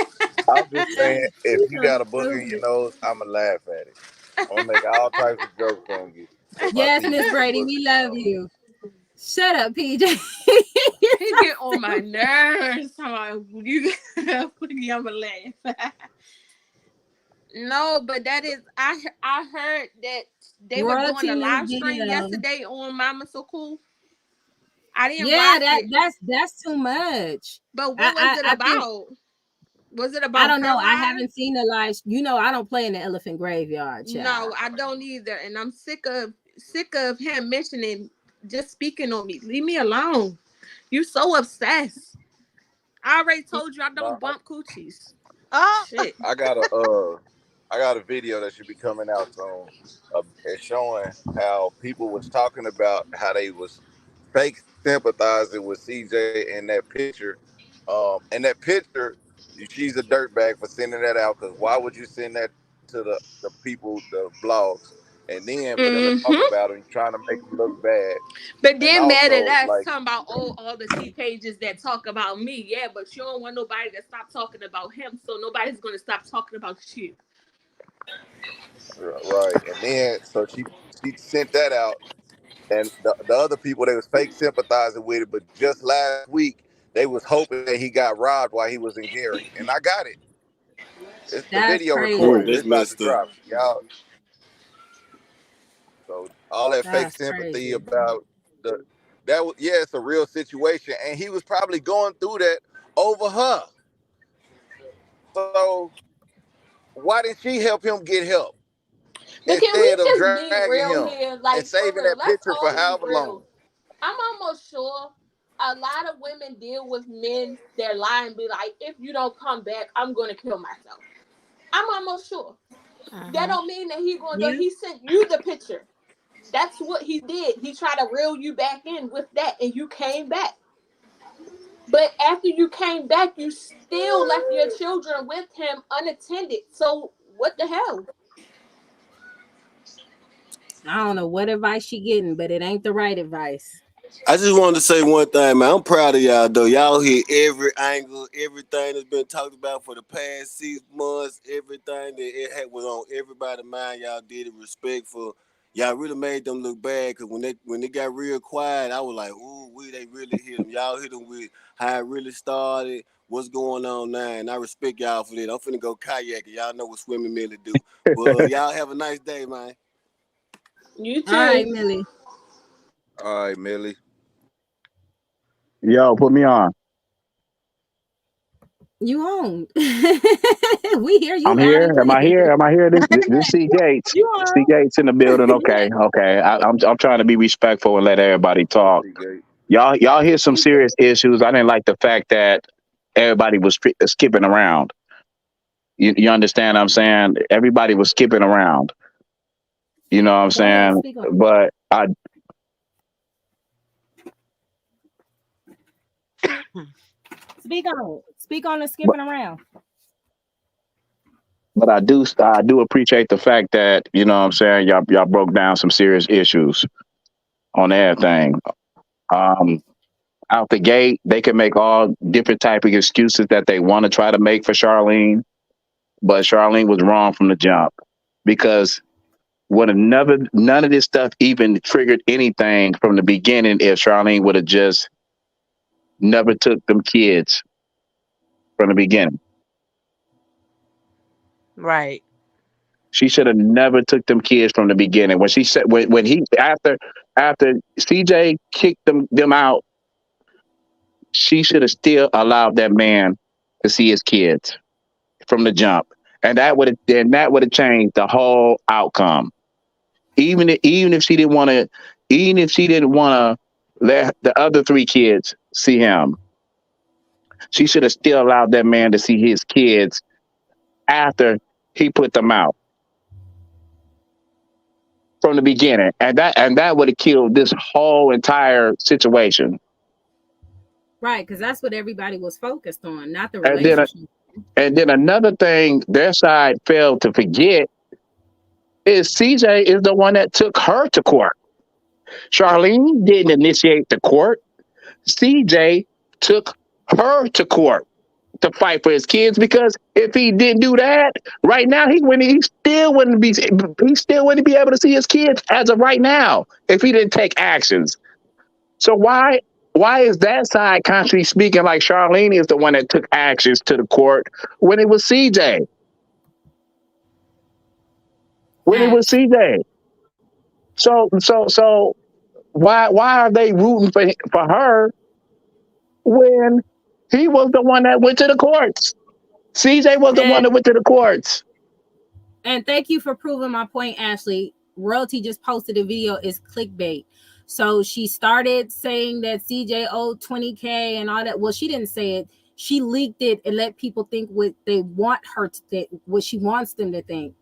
S6: I'm just saying, if you got a booger in your nose, I'ma laugh at it. I'm gonna make all types of jokes on you.
S1: Yes, Miss Brady, we love you. Shut up, PJ.
S10: You get on my nerves. You I'ma laugh. No, but that is I heard that they were doing a live stream yesterday on Mama So Cool. I didn't watch it.
S1: That's too much.
S10: But what was it about? Was it about?
S1: I don't know. I haven't seen the live. I don't play in the Elephant Graveyard. Child.
S10: No, I don't either, and I'm sick of him mentioning, just speaking on me. Leave me alone. You so obsessed. I already told you I don't bump coochies.
S11: Oh
S10: shit!
S6: I got a video that should be coming out soon. It's showing how people was talking about how they was fake sympathizing with CJ in that picture. And that picture, she's a dirtbag for sending that out, because why would you send that to the people, the blogs, and then for them to talk about him, trying to make him look bad.
S10: But then
S6: also,
S10: mad at us, talking about all the T pages that talk about me. Yeah, but you don't want nobody to stop talking about him, so nobody's gonna stop talking about you.
S6: right? And then so she sent that out, and the other people they was fake sympathizing with it. But just last week they was hoping that he got robbed while he was in Gary, and I got it. It's the
S1: That's
S6: video
S1: crazy.
S6: recorded.
S4: That's
S6: It's about to
S4: messed up.
S6: drop, y'all. So all that fake
S1: That's
S6: sympathy
S1: crazy.
S6: about that was, yeah, it's a real situation, and he was probably going through that over her. So why didn't she help him get help
S10: But can we
S6: instead of
S10: just be
S6: dragging
S10: real
S6: him
S10: here?
S6: and
S10: Like, for
S6: saving
S10: real,
S6: that
S10: let's
S6: picture for
S10: all be
S6: however long?
S10: real. I'm almost sure a lot of women deal with men that lie and be like, if you don't come back, I'm going to kill myself. I'm almost sure. That don't mean that he going to do.
S1: You
S10: He sent you the picture. That's what he did. He tried to reel you back in with that, and you came back. But after you came back, you still left your children with him unattended. So what the hell?
S1: I don't know what advice she getting, but it ain't the right advice.
S4: I just wanted to say one thing, man. I'm proud of y'all, though. Y'all hit every angle, everything that's been talked about for the past 6 months, everything that it had was on everybody's mind. Y'all did it respectful. Y'all really made them look bad because when they got real quiet, I was like, ooh, they really hit them. Y'all hit them with how it really started, what's going on now, and I respect y'all for that. I'm finna go kayaking. Y'all know what swimming Millie do. But y'all have a nice day, man.
S10: You
S1: All right,
S10: too.
S1: Millie.
S6: All right, Millie.
S12: Yo, put me on.
S1: You on. We hear you
S12: I'm
S1: loud
S12: here.
S1: and
S12: Am I
S1: clear.
S12: here? Am I here? This C Gates.
S1: You
S12: C
S1: on.
S12: Gates in the building.
S1: Yeah.
S12: Okay, okay. I'm trying to be respectful and let everybody talk.
S6: Seagate.
S12: Y'all hear some
S10: You too.
S12: serious issues. I didn't like the fact that everybody was skipping around. You understand what I'm saying? Everybody was skipping around. You know what I'm
S1: Go ahead,
S12: saying?
S1: speak on.
S12: But I
S1: Speak on. Speak on the
S12: but,
S1: skipping around.
S12: but I do appreciate the fact that, you know what I'm saying, y'all broke down some serious issues on everything. Um Out the gate, they can make all different type of excuses that they want to try to make for Charlene, but Charlene was wrong from the jump because none of this stuff even triggered anything from the beginning if Charlene would have just never took them kids from the beginning.
S11: Right.
S12: She should have never took them kids from the beginning. When she said when he after CJ kicked them out, she should have still allowed that man to see his kids from the jump, and that would have changed the whole outcome. Even if she didn't want to, even if she didn't want to let the other three kids see him, she should have still allowed that man to see his kids after he put them out from the beginning, and that would have killed this whole entire situation.
S1: Right, because that's what everybody was focused on, not the
S12: And then,
S1: relationship.
S12: and then another thing their side failed to forget is CJ is the one that took her to court. Charlene didn't initiate the court. CJ took her to court to fight for his kids because if he didn't do that, right now he still wouldn't be able to see his kids as of right now if he didn't take actions. So why is that side constantly speaking like Charlene is the one that took actions to the court when it was CJ? When it was
S1: Facts.
S12: CJ. So why are they rooting for her when he was the one that went to the courts? CJ was the one
S1: And
S12: that went to the courts.
S1: and thank you for proving my point, Ashley. Royalty just posted a video. Is clickbait. So she started saying that CJ owed 20K and all that. Well, she didn't say it. She leaked it and let people think what they want her to think, what she wants them to think,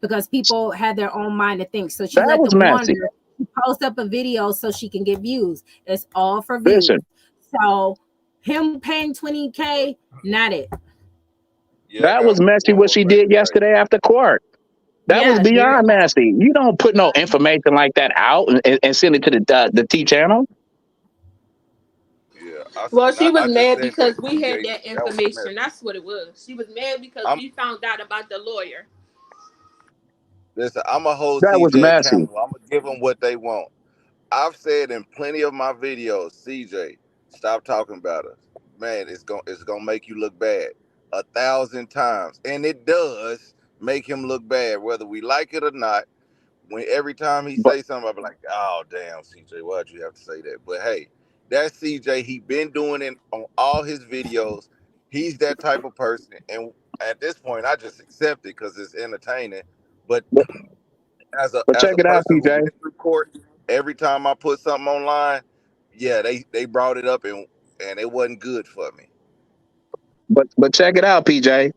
S1: because people had their own mind to think. So she
S12: That
S1: let
S12: was
S1: them
S12: messy.
S1: wonder. She post up a video so she can get views. It's all for views.
S12: Listen,
S1: So him paying 20K, not it.
S6: Yeah,
S12: that was
S6: that
S12: messy what
S6: was
S12: she
S6: messy
S12: did
S6: right
S12: yesterday after court. That was
S1: Yeah, very
S12: beyond
S1: messy.
S12: nasty. You don't put no information like that out and send it to the T channel.
S6: there. Yeah,
S10: Well, she was
S6: I just
S10: mad
S6: said that
S10: because we had
S6: CJ.
S10: that
S6: That was
S10: information.
S6: messy.
S10: That's what it was. She was mad because
S6: I'm
S10: we found out about the lawyer.
S6: Listen, I'm a hold
S12: That was
S6: CJ
S12: messy.
S6: accountable. I'm gonna give them what they want. I've said in plenty of my videos, CJ, stop talking about us. Man, it's gonna make you look bad 1,000 times, and it does make him look bad, whether we like it or not. When every time he
S12: But
S6: say something, I be like, "Oh damn, CJ, why'd you have to say that?" But hey, that's CJ. He been doing it on all his videos. He's that type of person, and at this point, I just accept it because it's entertaining. But
S12: but, but
S6: as
S12: check
S6: a
S12: it out,
S6: person who
S12: PJ.
S6: been through court, every time I put something online, yeah, they brought it up and it wasn't good for me.
S12: But check it out, PJ.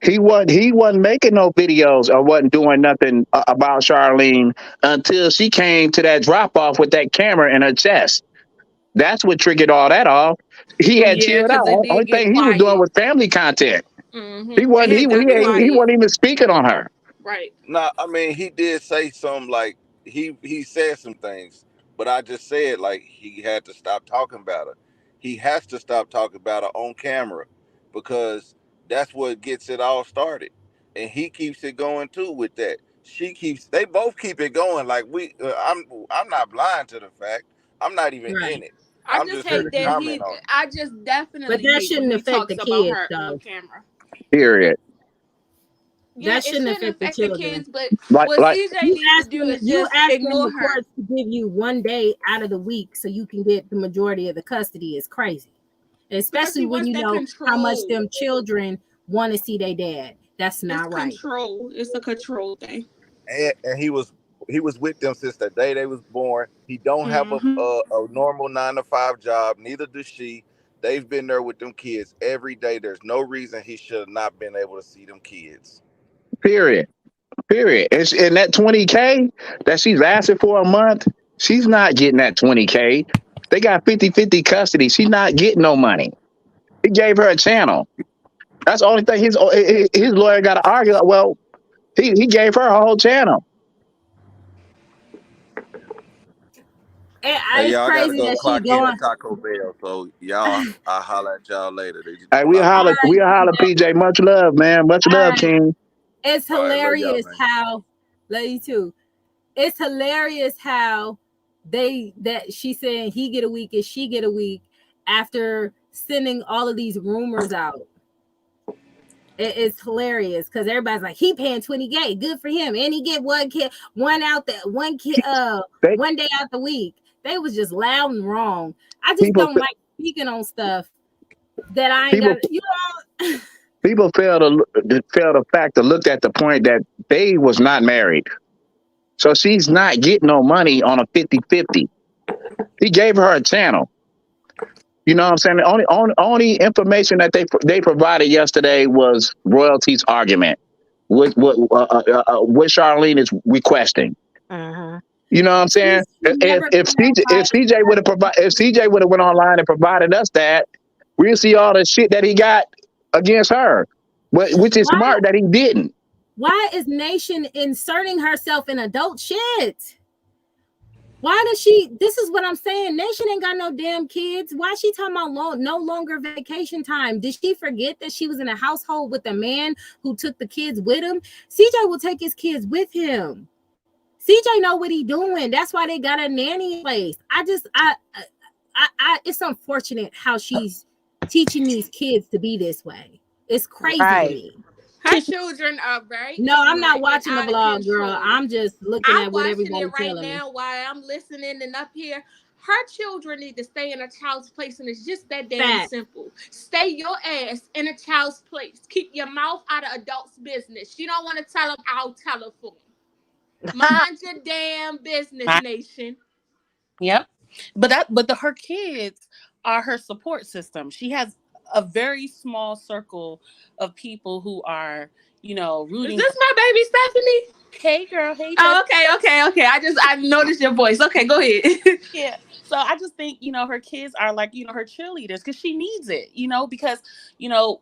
S12: He wasn't making no videos or wasn't doing nothing about Charlene until she came to that drop off with that camera in her chest. That's what triggered all that off. He had
S10: Yeah,
S12: chilled
S10: because
S12: out.
S10: it did
S12: Only
S10: get
S12: thing he was doing
S10: quiet.
S12: was family content. He
S10: It
S12: wasn't he
S10: had got
S12: he
S10: quiet.
S12: wasn't even speaking on her.
S10: Right.
S6: No, I mean he did say some like he said some things, but I just said like he had to stop talking about her. He has to stop talking about her on camera because that's what gets it all started, and he keeps it going too with that. They both keep it going. Like I'm not blind to the fact. I'm not even in
S1: Right.
S6: it.
S10: I
S6: I'm
S10: just
S6: just here
S10: hate
S6: to
S10: that
S6: comment on it.
S10: I just
S1: But
S10: definitely
S1: that
S10: hate when
S1: shouldn't
S10: he
S1: affect the
S10: talks about
S1: kids
S10: her on
S1: though.
S10: camera.
S12: Period.
S10: Yeah,
S1: That
S10: it
S1: shouldn't
S10: shouldn't
S1: affect the
S10: affect the
S1: children.
S10: kids, but
S12: Like
S10: what
S12: like
S10: CJ need to do is
S1: You
S10: just
S1: asking
S10: ignore
S1: the
S10: her.
S1: courts to give you one day out of the week so you can get the majority of the custody is crazy.
S10: Because
S1: Especially
S10: he
S1: when
S10: wants
S1: you
S10: that
S1: know how much
S10: control.
S1: them children want to see their dad. That's
S10: It's
S1: not right.
S10: control. It's a control thing.
S6: And he was with them since the day they was born. He don't have
S10: Hmm.
S6: a normal 9 to 5 job. Neither does she. They've been there with them kids every day. There's no reason he should have not been able to see them kids.
S12: period. Period. And that 20K that she's asking for a month, she's not getting that 20K. They got 50-50 custody. She's not getting no money. He gave her a channel. That's the only thing his lawyer got to argue. Like, well, he gave her a whole channel.
S6: Hey,
S1: It's
S6: y'all gotta
S1: crazy
S6: go
S1: that she
S6: clock in
S1: going.
S6: at Taco Bell. So y'all, I'll holler at y'all later. They just
S12: Hey,
S6: pull out
S1: All
S6: for me.
S1: right,
S12: we'll holler,
S1: PJ.
S12: PJ. Much love, man. Much
S1: All
S12: love,
S1: right.
S12: King.
S1: It's
S6: All right, love y'all,
S1: hilarious
S6: man.
S1: how love you too. It's hilarious how that she saying he get a week and she get a week after sending all of these rumors out. It's hilarious because everybody's like he paying 20K, good for him, and he get one kid,
S12: They
S1: one day out the week. They was just loud and wrong. I just
S12: people
S1: don't like speaking on stuff that I ain't
S12: people
S1: got. You know,
S12: people fail the fact to look at the point that they was not married. So she's not getting no money on a 50-50. He gave her a channel. You know what I'm saying? The only information that they provided yesterday was royalties argument, what Charlene is requesting.
S11: Uh-huh.
S12: You know what I'm saying?
S1: she never
S12: If
S1: clarified.
S12: CJ would have if CJ would have went online and provided us that, we'll see all the shit that he got against her. But which is
S1: Why?
S12: smart that he didn't.
S1: Why is Nation inserting herself in adult shit? Why does she? This is what I'm saying. Nation ain't got no damn kids. Why she talking about no longer vacation time? Did she forget that she was in a household with a man who took the kids with him? CJ will take his kids with him. CJ know what he doing. That's why they got a nanny in place. It's unfortunate how she's teaching these kids to be this way. It's crazy to
S11: Right.
S1: me.
S10: Her children are very
S1: No, I'm not
S10: ignorant and
S1: watching the
S10: out of
S1: vlog, girl.
S10: control.
S1: I'm just looking
S10: I'm
S1: at what
S10: watching it
S1: everybody's
S10: right
S1: telling me.
S10: now while I'm listening and up here. Her children need to stay in a child's place, and it's just that damn
S1: Fact.
S10: simple. Stay your ass in a child's place. Keep your mouth out of adults' business. You don't want to tell them, I'll tell her for you. Mind your damn business,
S11: Right.
S10: nation.
S11: Yep. But her kids are her support system. She has a very small circle of people who are,
S10: Is
S11: rooting for.
S10: this my baby Stephanie?
S11: Hey girl, hey
S10: Oh,
S11: Jess.
S10: okay. I noticed your voice. Okay, go ahead.
S11: Yeah. So I just think, her kids are like, her cheerleaders because she needs it, because, you know,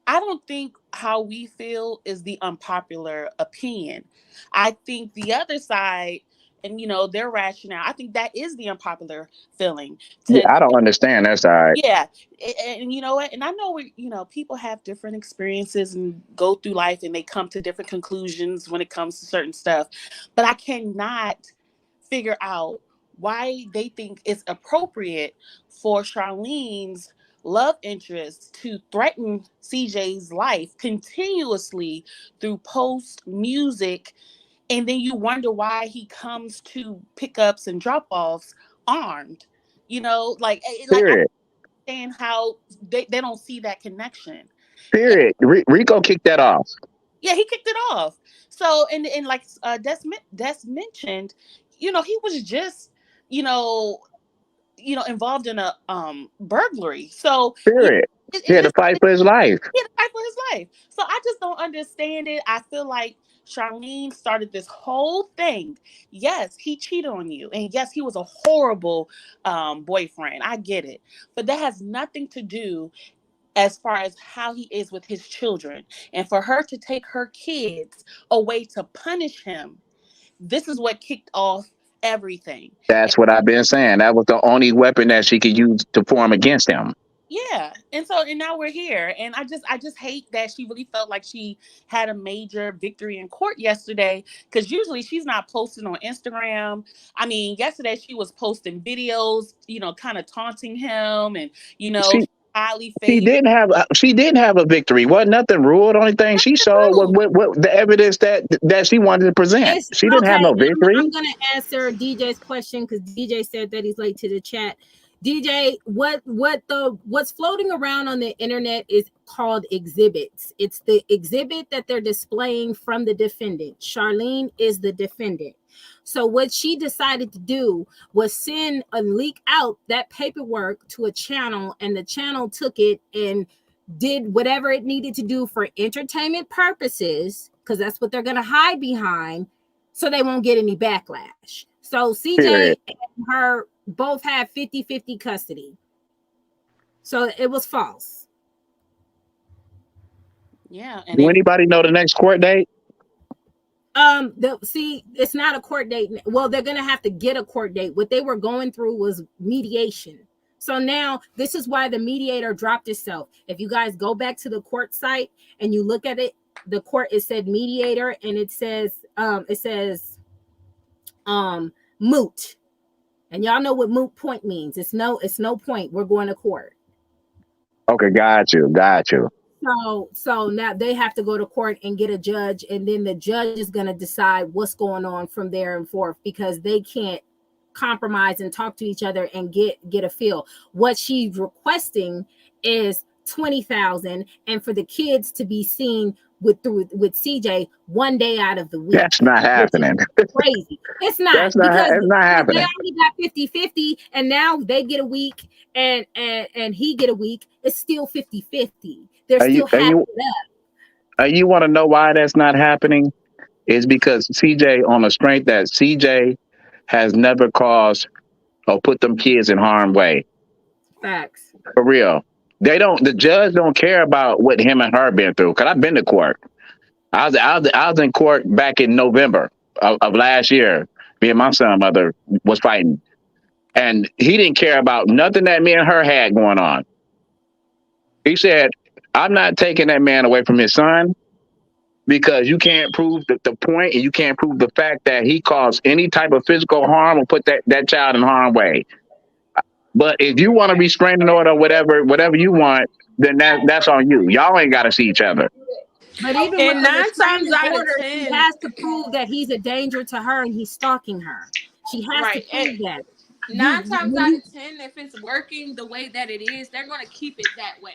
S11: I don't think how we feel is the unpopular opinion. I think the other side and their rationale. I think that is the unpopular feeling
S12: Yeah,
S11: to
S12: I don't understand that side.
S11: yeah. And you know what? And I know people have different experiences and go through life and they come to different conclusions when it comes to certain stuff. But I cannot figure out why they think it's appropriate for Charlene's love interest to threaten CJ's life continuously through post music, and then you wonder why he comes to pickups and drop offs armed. Like I
S12: Period.
S11: understand how they don't see that connection. And
S12: Period. Rico kicked that off.
S11: yeah, he kicked it off. So and like Des mentioned, he was just you know involved in a burglary. So
S12: Period. He
S11: it's
S12: had to
S11: just
S12: fight for his life.
S11: he had to fight for his life. So I just don't understand it. I feel like Charlene started this whole thing. Yes, he cheated on you. And yes, he was a horrible boyfriend. I get it. But that has nothing to do as far as how he is with his children. And for her to take her kids away to punish him, this is what kicked off everything.
S12: That's what I've been saying. That was the only weapon that she could use to form against him.
S11: Yeah. And now we're here. And I just hate that she really felt like she had a major victory in court yesterday. Because usually she's not posting on Instagram. I mean, yesterday she was posting videos, kind of taunting him and,
S12: She
S11: highly
S12: she
S11: favored.
S12: didn't have a victory. Wasn't nothing ruled. Only thing she showed was what the evidence that she wanted to present.
S1: It's
S12: She didn't have
S1: okay.
S12: no victory.
S1: I'm gonna answer DJ's question because DJ said that he's late to the chat. DJ, what's floating around on the internet is called exhibits. It's the exhibit that they're displaying from the defendant. Charlene is the defendant. So what she decided to do was send a leak out that paperwork to a channel, and the channel took it and did whatever it needed to do for entertainment purposes, because that's what they're going to hide behind, so they won't get any backlash. So CJ
S12: Period.
S1: and her both have 50-50 custody. So it was false.
S11: Yeah. And
S12: Do anybody know the next court date?
S1: It's not a court date. Well, they're gonna have to get a court date. What they were going through was mediation. So now this is why the mediator dropped itself. If you guys go back to the court site and you look at it, the court, it said mediator, and it says moot. And y'all know what moot point means. It's no point. We're going to court.
S12: Okay, got you.
S1: So now they have to go to court and get a judge, and then the judge is going to decide what's going on from there and forth, because they can't compromise and talk to each other and get a feel. What she's requesting is 20,000, and for the kids to be seen with CJ one day out of the week.
S12: That's not happening.
S1: Crazy. It's not.
S12: That's not happening.
S1: They already got 50-50, and now they get a week and he get a week. It's still 50-50. They're still happy with that.
S12: You want to know why that's not happening? It's because CJ, on the strength that CJ has never caused or put them kids in harm's way.
S1: Facts.
S12: For real. The judge don't care about what him and her been through. Cause I've been to court. I was in court back in November of last year. Me and my son mother was fighting. And he didn't care about nothing that me and her had going on. He said, I'm not taking that man away from his son because you can't prove the point, and you can't prove the fact that he caused any type of physical harm or put that child in harm's way. But if you want a restraining order or whatever you want, then that's on you. Y'all ain't got to see each other.
S1: But even
S10: And
S1: with the
S10: 9 times
S1: restraining
S10: out of
S1: order,
S10: 10
S1: she has to prove that he's a danger to her and he's stalking her. She has
S10: Right.
S1: to prove that.
S10: 9 times out of 10, if it's working the way that it is, they're going to keep it that way.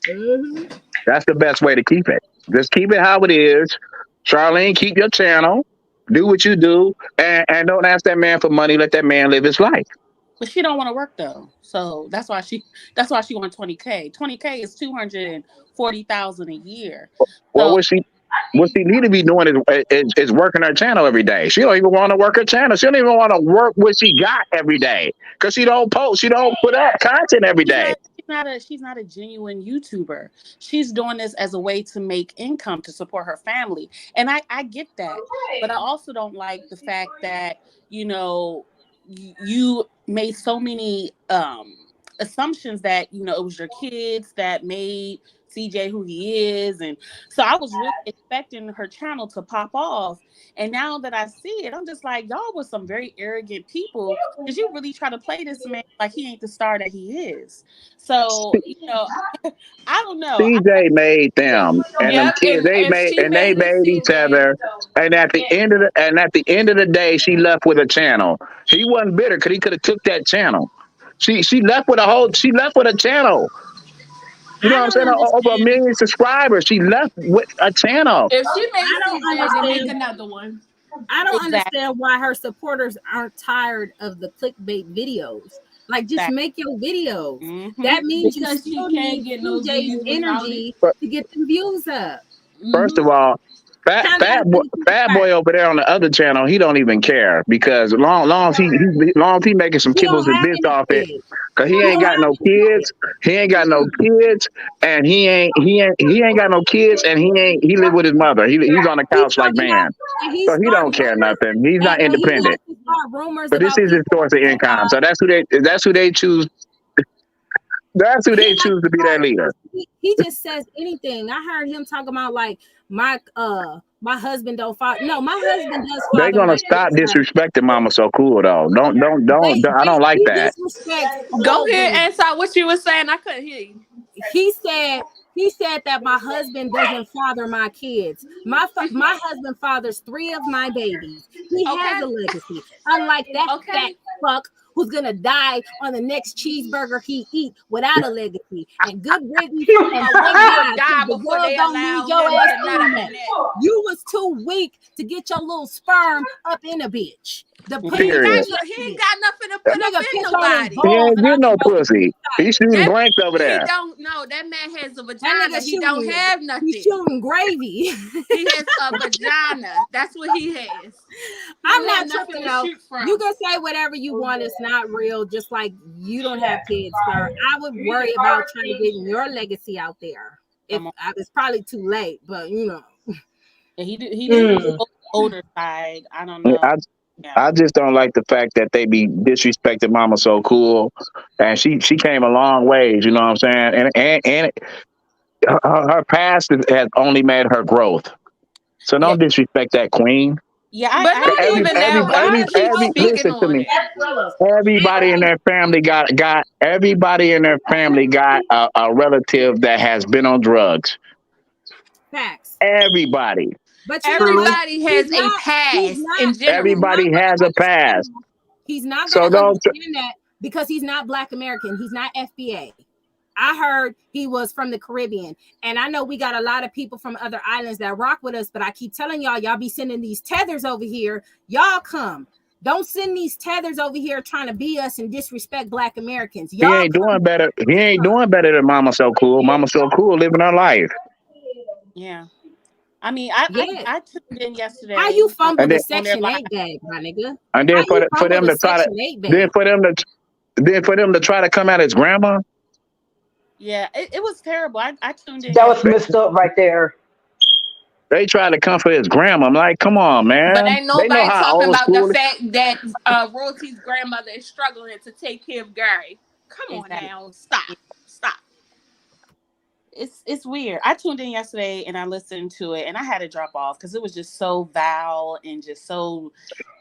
S1: Mm-hmm.
S12: That's the best way to keep it. Just keep it how it is. Charlene, keep your channel. Do what you do, and don't ask that man for money. Let that man live his life.
S11: But she don't want to work though, so that's why she wants 20K. 20K is $240,000 a year.
S12: Well,
S11: So
S12: what she need to be doing is working her channel every day. She don't even want to work her channel. She don't even want to work what she got every day because she don't post. She don't put up content every day.
S11: she
S13: she's not a genuine YouTuber. She's doing this as a way to make income to support her family. And I get that. But I also don't like the fact that, you made so many assumptions that, it was your kids that made CJ who he is. And so I was really expecting her channel to pop off. And now that I see it, I'm just like, y'all was some very arrogant people because you really try to play this man like he ain't the star that he is. So, I don't know.
S12: CJ made them, and them
S10: Yep,
S12: kids
S10: and if she
S12: they
S10: made it,
S12: made each
S10: CJ.
S12: other. And at the end of the day, she left with a channel. He wasn't bitter because he could have took that channel. She left with a channel. You know
S1: I
S12: what I'm saying?
S1: don't
S12: Over a
S1: understand.
S12: million subscribers. She left with a channel.
S10: If she made
S1: I don't
S10: CJ, then make
S1: understand.
S10: another one.
S1: I don't
S13: Exactly.
S1: understand why her supporters aren't tired of the clickbait videos. Like, just
S13: Exactly.
S1: make your videos.
S13: Mm-hmm.
S1: That means you
S10: Because she
S1: still
S10: can't
S1: need
S10: get no
S1: CJ's
S10: views without it.
S1: energy to get the views up.
S12: First
S10: Mm-hmm.
S12: of all,
S1: Kind of like when the people
S12: fat
S1: cry.
S12: boy over there on the other channel, he don't even care because long as he making some
S1: He
S12: kibbles
S1: don't
S12: and
S1: have
S12: bits
S1: any
S12: off it,
S1: kids.
S12: cause he
S1: He
S12: ain't
S1: don't
S12: got
S1: have
S12: no
S1: any
S12: kids.
S1: kids.
S12: He ain't got no kids, and he ain't got no kids, and he live with his mother. He's on the
S1: He's
S12: couch like
S1: talking about,
S12: man,
S1: and he's
S12: so he don't
S1: starting
S12: care
S1: rumors,
S12: nothing. He's not
S1: and he
S12: independent.
S1: likes to start rumors
S12: But this
S1: about
S12: is his
S1: people
S12: source of
S1: that
S12: income. So that's who they choose. That's who
S1: he
S12: they
S1: likes
S12: choose
S1: to
S12: to be their
S1: start
S12: leader.
S1: rumors. He just says anything. I heard him talk about like my husband don't father. No, my husband does
S12: They're
S1: father my
S12: gonna stop
S1: kids.
S12: disrespecting Mama so cool though. I don't like
S1: He
S12: that.
S1: disrespects
S10: Go
S1: all
S10: ahead
S1: babies.
S10: and start what you were saying. I couldn't hear you.
S1: he said he said that my husband doesn't father my kids. My husband fathers three of my babies. He has
S10: Okay.
S1: a legacy, unlike that fat
S10: Okay.
S1: fuck who's gonna die on the next cheeseburger he eat without a legacy. And good riddance, and
S10: A
S1: thank
S10: woman would
S1: God,
S10: die
S1: because the
S10: before
S1: world
S10: they
S1: don't need
S10: allow
S1: your
S10: him
S1: ass
S10: to nut
S1: doing
S10: up
S1: that.
S10: in that.
S1: You was too weak to get your little sperm up in a bitch. The pussy
S10: He
S1: was
S12: Period.
S10: ain't
S1: busted.
S10: got nothing to
S1: The
S10: put up
S1: nigga
S10: in
S1: pissed on his
S10: nobody.
S12: He
S1: balls,
S12: ain't
S1: and I
S12: getting
S1: be
S12: no
S1: rolling
S12: pussy.
S1: dice.
S12: He's shooting
S10: That
S12: blanks over
S10: he
S12: there.
S10: don't know. That man has a
S1: That
S10: vagina.
S1: nigga
S10: He don't
S1: shooting.
S10: have
S1: He's
S10: nothing.
S1: shooting gravy.
S10: He has a vagina. That's what he has. He
S1: I'm
S10: don't have
S1: not
S10: nothing
S1: tripping
S10: to
S1: though.
S10: shoot
S1: You
S10: from.
S1: can say whatever you want. It's not real. Just like you don't have kids, sir. I would worry about trying to get your legacy out there. If
S13: Come on.
S1: it's probably too late, but
S13: Yeah, he did
S3: Mm.
S13: older side. I don't
S12: I
S13: know. Yeah.
S12: I just don't like the fact that they be disrespecting Mama so cool, and she came a long ways. You know what I'm saying? And her past has only made her growth. So
S13: Yeah.
S12: don't disrespect that queen.
S13: Yeah.
S10: But
S13: I
S10: not
S13: agree.
S10: even that. Why is he speaking
S12: Listen to
S10: on
S12: me.
S10: it?
S12: Everybody in their family got everybody in their family got a relative that has been on drugs.
S1: facts.
S12: Everybody.
S1: But you know
S3: True.
S1: what?
S10: Everybody has a
S1: He's
S10: past
S1: not.
S10: in
S1: He's
S10: general.
S1: not
S12: Everybody
S1: gonna
S12: has a
S1: understand
S12: past.
S1: that. He's not
S12: So
S1: gonna
S12: don't
S1: understand that because he's not Black American. He's not FBA. I heard he was from the Caribbean. And I know we got a lot of people from other islands that rock with us, but I keep telling y'all be sending these tethers over here. Y'all come. Don't send these tethers over here trying to be us and disrespect Black Americans.
S12: he
S1: Y'all
S12: ain't
S1: come.
S12: doing better. He ain't doing better than Mama so cool. Mama so cool living her life.
S13: Yeah. I mean,
S1: Yeah.
S13: I tuned in
S1: How
S13: yesterday
S1: you fumble
S12: And
S1: the
S12: then
S13: on their
S1: Section
S13: live.
S1: 8 bag, my nigga?
S12: and
S1: How
S12: then
S1: you
S12: for
S1: fumble
S12: them
S1: the
S12: to try to
S1: Section 8
S12: then
S1: bag?
S12: for them to try to come at his grandma.
S13: Yeah, it was terrible. I tuned in
S3: That was
S13: yesterday.
S3: messed up right there.
S12: They try to come for his grandma. I'm like, come on,
S10: But
S12: man.
S10: ain't
S12: They know
S10: nobody
S12: how
S10: talking
S12: old
S10: about the
S12: school.
S10: fact that Royalty's grandmother is struggling to take care of Gary. Come on
S13: Exactly.
S10: now. Stop. Stop.
S13: It's weird. I tuned in yesterday and I listened to it and I had to drop off because it was just so vile and just so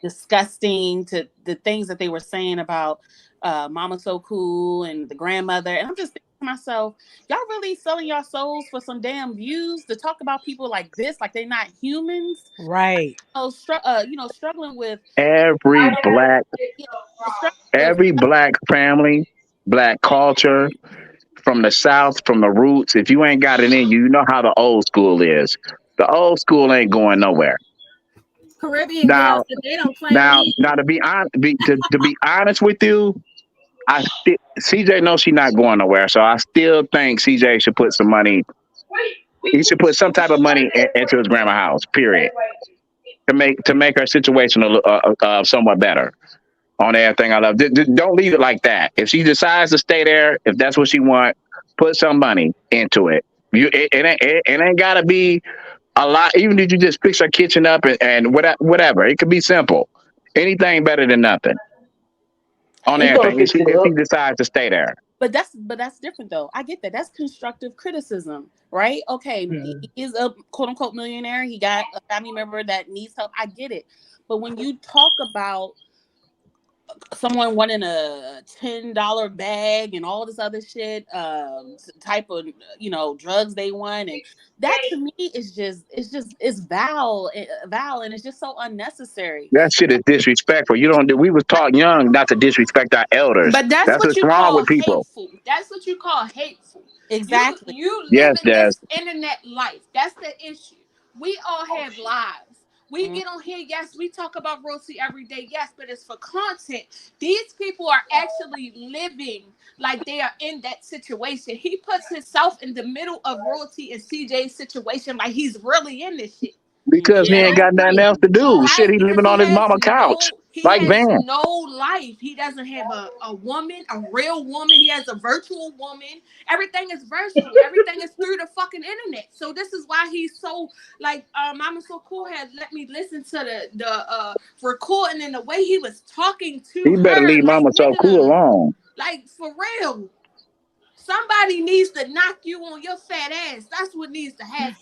S13: disgusting to the things that they were saying about Mama So Cool and the grandmother. And I'm just thinking to myself, y'all really selling your souls for some damn views to talk about people like this, like they're not humans.
S11: Right.
S13: Oh, struggling with
S12: Every black
S13: yeah, struggling with
S12: every black family, black culture from the South, from the roots. If you ain't got it in you, you know how the old school is. The old school ain't going nowhere.
S1: Caribbean girls
S12: Now,
S1: that they don't claim me.
S12: to be on, to be honest with you, CJ knows she's not going nowhere. So I still think CJ should put some money. He should put some type of money into his grandma house. Period. To make her situation somewhat better. on everything I love. Don't leave it like that. If she decides to stay there, if that's what she wants, put some money into it. It ain't gotta be a lot. Even if you just fix her kitchen up and whatever, it could be simple. Anything better than nothing on
S3: He's gonna
S12: everything.
S3: fix it
S12: If she
S3: up.
S12: decides to stay there,
S13: But that's different though. I get that. That's constructive criticism, right? Okay, he
S3: Mhm.
S13: is a quote unquote millionaire. He got a family member that needs help. I get it. But when you talk about someone wanting a $10 bag and all this other shit, type of drugs they want, and that to me is it's Val, and it's just so unnecessary.
S12: that shit is disrespectful. You don't. We was taught young not to disrespect our elders.
S9: But that's
S12: That's
S9: what
S12: what's
S9: you
S12: wrong
S9: call
S12: with people.
S9: hateful. That's what you call hateful. You
S13: Exactly.
S9: you
S12: Yes,
S9: living
S12: Des.
S9: this internet life. That's the issue. We all have lives. We
S13: Mhm.
S9: get on here, yes, we talk about royalty every day, yes, but it's for content. These people are actually living like they are in that situation. He puts himself in the middle of royalty and CJ's situation like he's really in this shit.
S12: Because he
S9: You
S12: ain't
S9: know,
S12: got nothing else to do. Shit,
S9: right?
S12: he
S9: Because
S12: living on his mama couch.
S9: he
S12: Like
S9: has
S12: Van.
S9: no life. He doesn't have a woman, a real woman. He has a virtual woman. Everything is virtual. Everything is through the fucking internet. So this is why he's so like Mama So Cool had let me listen to the recording and the way he was talking to
S12: He better
S9: her.
S12: leave
S9: Like
S12: Mama so cool
S9: nigga,
S12: alone.
S9: like for real. Somebody needs to knock you on your fat ass. That's what needs to happen.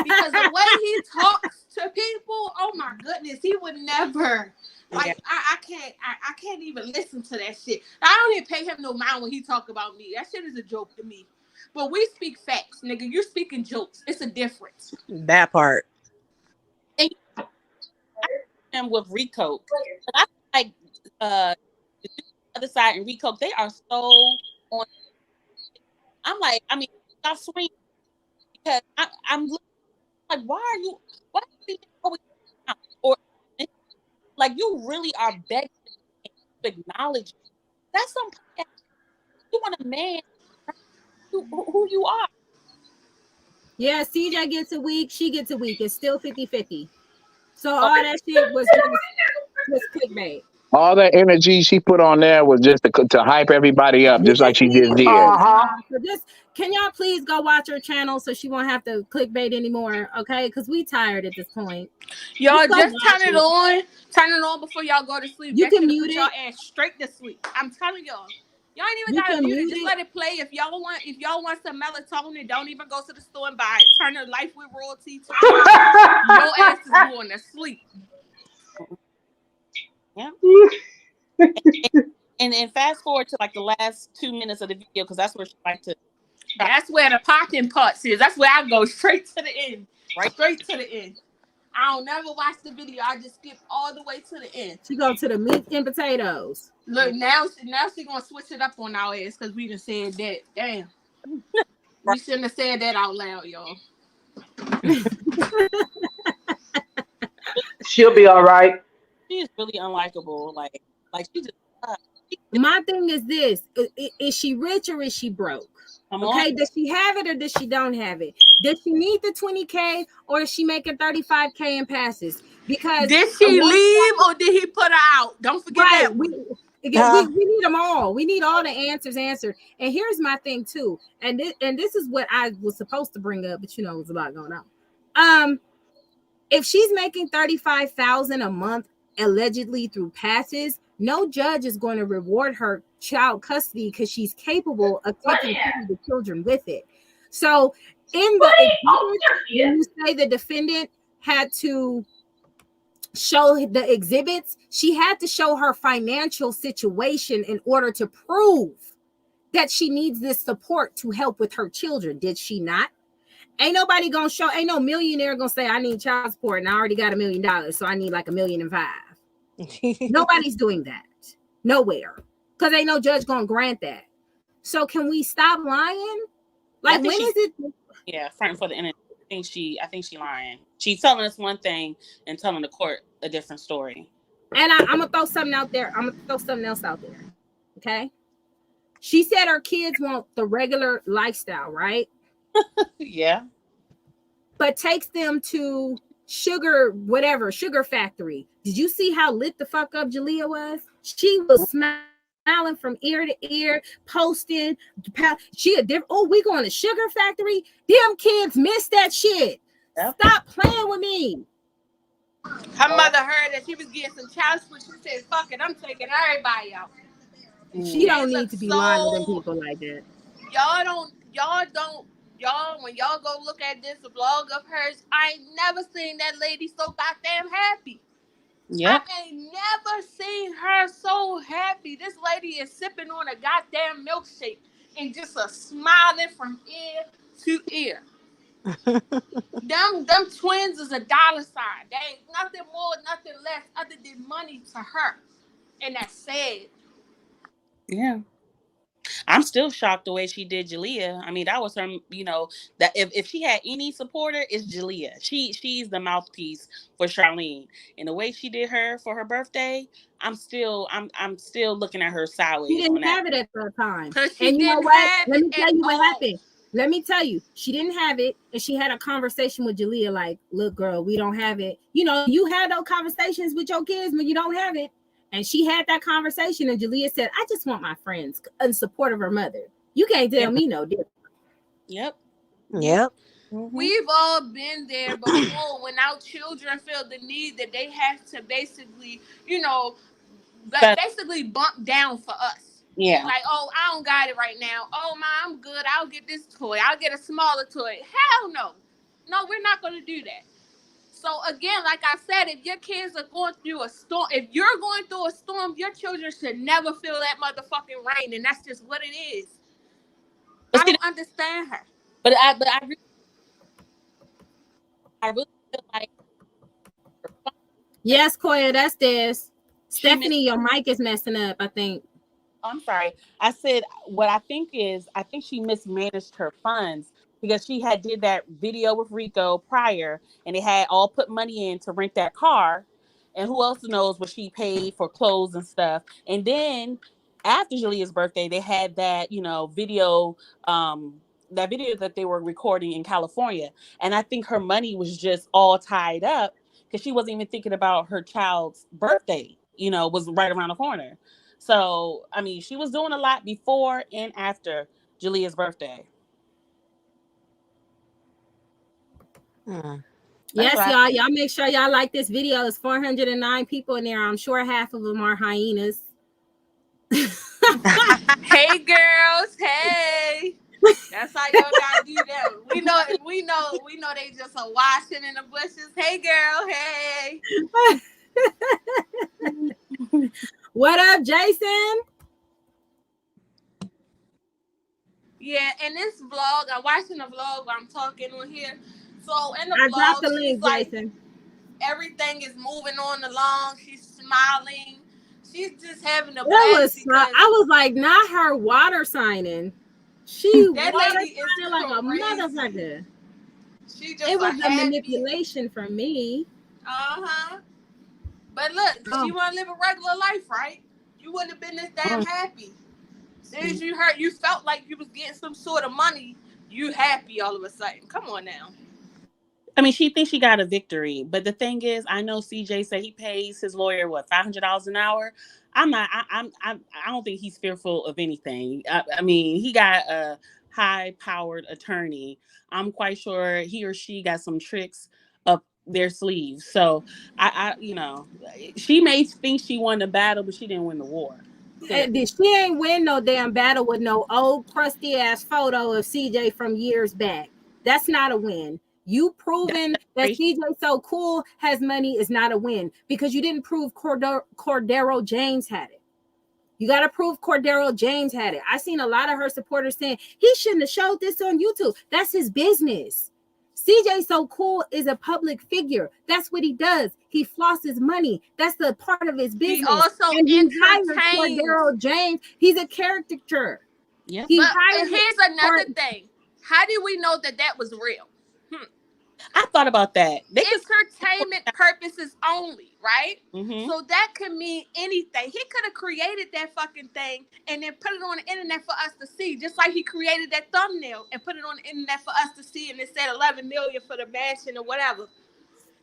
S9: Because the way he talks to people, oh my goodness, he would never.
S13: Yeah.
S9: Like I can't even listen to that shit. I don't even pay him no mind when he talk about me. That shit is a joke to me. But we speak facts, nigga. You're speaking jokes. It's a difference.
S11: That part.
S13: And him with Rico, but I feel like the other side and Rico, they are so on. I'm like, I mean, y'all swing because I'm looking like, why are you always out? Or like you really are begging to acknowledge that's some you want a man who you are.
S1: Yeah, CJ gets a week, she gets a week. It's still 50-50. So
S13: Oh,
S1: all that shit was just clickbait.
S12: All that energy she put on there was just to hype everybody up,
S1: We
S12: just like
S1: just
S12: she
S1: needed
S12: just
S1: views,
S12: did.
S3: Uh-huh.
S1: y'all. So just can y'all please go watch her channel so she won't have to clickbait anymore, okay? Because we tired at this point.
S9: Y'all
S1: Just go
S9: just
S1: watch
S9: turn it
S1: it.
S9: on. Turn it on before y'all go to sleep.
S1: You
S9: That
S1: can
S9: should have
S1: mute
S9: put y'all
S1: it.
S9: ass straight to sleep. I'm telling y'all. Y'all ain't even
S1: You
S9: gotta
S1: can
S9: mute it.
S1: mute
S9: Just
S1: it.
S9: let it play. If y'all want some melatonin, don't even go to the store and buy it. Turn the Life with Royalty. Turn it on. Your ass is going to sleep.
S13: yeah. And then fast forward to like the last 2 minutes of the video because that's where she like to.
S9: That's where the popping parts is. That's where I go straight to the end.
S13: Right.
S9: Straight to the end. I don't never watch the video. I just skip all the way to the end.
S1: She go to the meat and potatoes.
S9: Look, now she gonna switch it up on our ass because we done said that. Damn.
S13: Right.
S9: We shouldn't have said that out loud, y'all.
S3: She'll be all right.
S13: She is really unlikable. Like she just
S1: My thing is this: is she rich or is she broke?
S13: come on.
S1: Okay, does she have it or does she don't have it? Does she need the 20K or is she making 35K in passes? Because
S9: Did she
S1: one,
S9: leave or did he put her out? Don't forget
S1: right,
S9: that one.
S1: we need them all. We need all the answers answered. And here's my thing too. And this is what I was supposed to bring up, but you know, there's a lot going on. If she's making 35,000 a month allegedly through passes, no judge is going to reward her child custody because she's capable of taking care of the children with it. So in the exhibit, when you say the defendant had to show the exhibits, she had to show her financial situation in order to prove that she needs this support to help with her children. Did she not? Ain't nobody gonna show, ain't no millionaire gonna say I need child support and I already got $1 million, so I need like $1.5 million. Nobody's doing that nowhere because ain't no judge gonna grant that. So can we stop lying? Like when is it?
S13: Yeah, fighting for the internet. I think she lying. She's telling us one thing and telling the court a different story.
S1: And I'm gonna throw something out there. I'm gonna throw something else out there. Okay. She said her kids want the regular lifestyle, right?
S13: Yeah.
S1: But takes them to sugar factory. Did you see how lit the fuck up Jalea was? She was smiling from ear to ear, posting. We going to sugar factory. Them kids missed that shit.
S13: Yep.
S1: Stop playing with me.
S10: Her mother heard that she was getting some child support. She said, "Fuck it, I'm taking everybody out."
S1: She
S10: They
S1: don't need
S10: look
S1: to be lying to them
S10: so
S1: people like that.
S10: y'all when y'all go look at this vlog of hers, I ain't never seen that lady so goddamn happy.
S13: Yep.
S10: I ain't never seen her so happy. This lady is sipping on a goddamn milkshake and just a smiling from ear to ear. Them twins is a dollar sign. They ain't nothing more, nothing less other than money to her. And that's sad.
S13: Yeah. I'm still shocked the way she did Jalea. I mean, that was her, that if she had any supporter, it's Jalea. She's the mouthpiece for Charlene. And the way she did her for her birthday, I'm still looking at her
S1: She
S13: sideways on
S1: didn't
S13: that.
S1: have it at that time.
S10: Cause she
S1: And you know
S10: didn't
S1: what?
S10: have
S1: Let
S10: it
S1: me
S10: at
S1: tell you what
S10: all.
S1: happened. Let me tell you, she didn't have it, and she had a conversation with Jalea, like, look, girl, we don't have it. You know, you had those conversations with your kids when you don't have it. And she had that conversation, and Jalea said, I just want my friends in support of her mother. You can't tell
S13: Yep.
S1: me no different.
S13: Yep.
S11: Yep.
S13: Mm-hmm.
S10: We've all been there before when our children feel the need that they have to basically, basically bump down for us.
S13: Yeah.
S10: Like, oh, I don't got it right now. Oh, ma, I'm good. I'll get this toy. I'll get a smaller toy. Hell no. No, we're not going to do that. So, again, like I said, if your kids are going through a storm, if you're going through a storm, your children should never feel that motherfucking rain. And that's just what it is.
S13: But
S10: I
S13: see,
S10: don't understand her.
S13: I really feel like
S1: Yes, Koya, that's this.
S13: she missed.
S1: Stephanie, your mic is messing up, I think.
S13: I'm sorry. I said what I think she mismanaged her funds because she had did that video with Rico prior and they had all put money in to rent that car. And who else knows what she paid for clothes and stuff. And then after Julia's birthday, they had that, that video that they were recording in California. And I think her money was just all tied up because she wasn't even thinking about her child's birthday, was right around the corner. So, I mean, she was doing a lot before and after Julia's birthday.
S11: Mm.
S13: That's
S1: Yes,
S13: right.
S1: y'all. Y'all make sure y'all like this video. There's 409 people in there. I'm sure half of them are hyenas.
S10: Hey, girls. Hey. That's how y'all gotta do that. We know they just are washing in the bushes. Hey, girl. Hey.
S1: What up, Jason?
S10: Yeah, in this vlog, I'm watching the vlog while I'm talking on here. So in the
S1: I dropped
S10: vlog,
S1: the
S10: she's
S1: link,
S10: like,
S1: Jason.
S10: everything is moving on along. She's smiling. She's just having a blast because
S1: I was like, not her water signing. She
S10: that
S1: water
S10: lady is
S1: signing like a
S10: crazy.
S1: motherfucker.
S10: She just
S1: It
S10: a
S1: was a
S10: happy.
S1: manipulation for me.
S10: Uh-huh. But look,
S1: Oh,
S10: she want to live a regular life, right? You wouldn't have been this damn happy. As soon as you felt like you was getting some sort of money, you happy all of a sudden. Come on now.
S13: I mean, she thinks she got a victory, but the thing is, I know CJ said he pays his lawyer $500 an hour. I'm not. I don't think he's fearful of anything. I mean, he got a high-powered attorney. I'm quite sure he or she got some tricks up their sleeves. So she may think she won the battle, but she didn't win the war. Fair.
S1: she ain't win no damn battle with no old crusty ass photo of CJ from years back. That's not a win. You proving that CJ so cool has money is not a win because you didn't prove Cordero James had it. You got to prove Cordero James had it. I seen a lot of her supporters saying he shouldn't have showed this on YouTube. That's his business. CJ So Cool is a public figure. That's what he does. He flosses money. That's the part of his
S10: He
S1: business.
S10: also
S1: And he hired
S10: entertains.
S1: Cordero James. He's a caricature.
S13: Yep.
S1: He
S10: But
S1: hired
S10: here's another thing. How do we know that that was real?
S13: I thought about that. They could.
S10: Entertainment purposes only, right?
S13: Mm-hmm.
S10: So that could mean anything. He could have created that fucking thing and then put it on the internet for us to see, just like he created that thumbnail and put it on the internet for us to see, and it said 11 million for the mansion or whatever.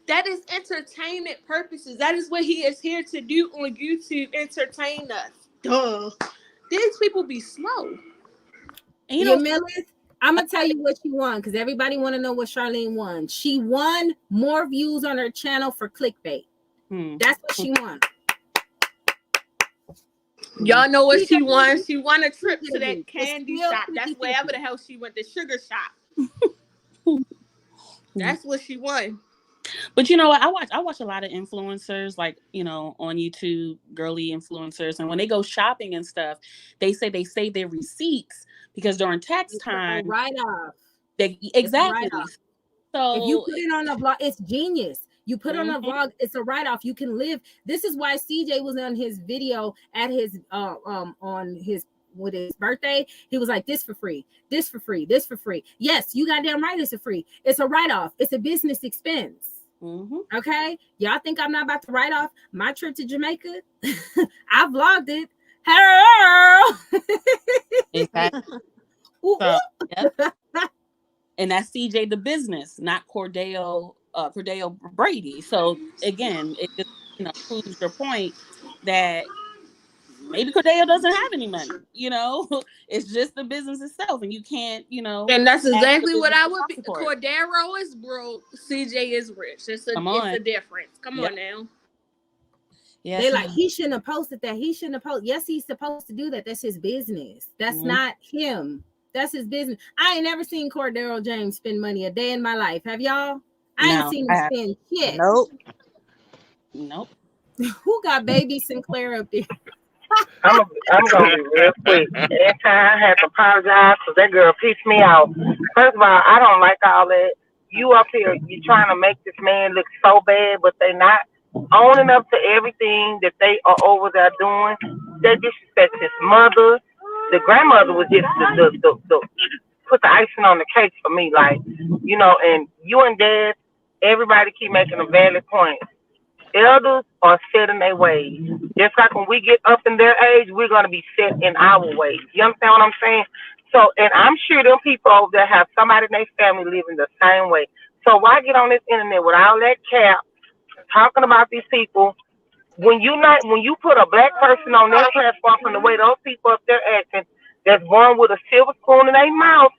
S10: That is entertainment purposes. That is what he is here to do on YouTube, entertain us. Duh. These people be slow.
S1: And you know, Millis, I'm gonna tell you what she won because everybody want to know what Charlene won. She won more views on her channel for clickbait. That's what she won.
S10: Y'all know what she won? She won a trip to that candy shop. That's wherever the hell she went, the sugar shop. That's what she won.
S13: But you know what? I watch a lot of influencers, like, you know, on YouTube, girly influencers, and when they go shopping and stuff, they say they save their receipts because during tax time,
S1: right off.
S13: Exactly. So
S1: if you put it on a vlog, it's genius. You put on a vlog, it's a write-off. You can live. This is why CJ was on his video at his on his with his birthday. He was like, this for free, this for free, this for free. Yes, you goddamn right, it's a free. It's a write-off. It's a business expense. Okay, y'all think I'm not about to write off my trip to Jamaica? I vlogged it. Hello.
S13: Exactly. So, and that's CJ the business, not Cordell Brady. So again, it just, you know, proves your point that maybe Cordell doesn't have any money. You know, it's just the business itself, and you can't, you know.
S10: And that's exactly what I would be. Cordero is broke. CJ is rich. It's a difference. Come on now.
S1: Yes, they like he shouldn't have posted that. He shouldn't have posted. Yes, he's supposed to do that. That's his business. That's not him. That's his business. I ain't never seen Cordero James spend money a day in my life. Have y'all? I ain't seen him spend shit.
S13: Nope.
S1: Who got baby Sinclair up there?
S5: I'm gonna be real quick. Every time I have to apologize because that girl pissed me off. First of all, I don't like all that. You up here, you trying to make this man look so bad, but they not owning up to everything that they are over there doing. They disrespect his mother. The grandmother was just the put the icing on the cake for me, like, you know. And you and Dad, everybody keep making a valid point. Elders are set in their ways. Just like when we get up in their age, we're going to be set in our ways. You understand what I'm saying? So, and I'm sure them people over there have somebody in their family living the same way. So why get on this internet with all that cap, talking about these people, when you put a black person on their platform from the way those people up there acting, that's born with a silver spoon in their mouth,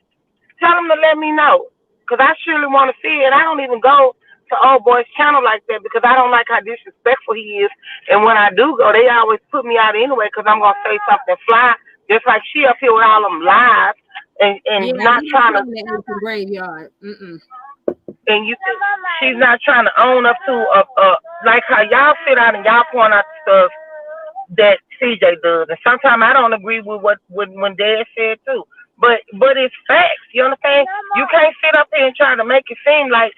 S5: tell them to let me know. Because I surely want to see it. I don't even go to old boy's channel like that because I don't like how disrespectful he is. And when I do go, they always put me out anyway because I'm going to say something fly. Just like she up here with all them lies and not trying to.
S1: That graveyard.
S5: And she's not trying to own up to like how y'all sit out and y'all point out stuff that CJ does. And sometimes I don't agree with what when Dad said too. But it's facts. You understand? You can't sit up here and try to make it seem like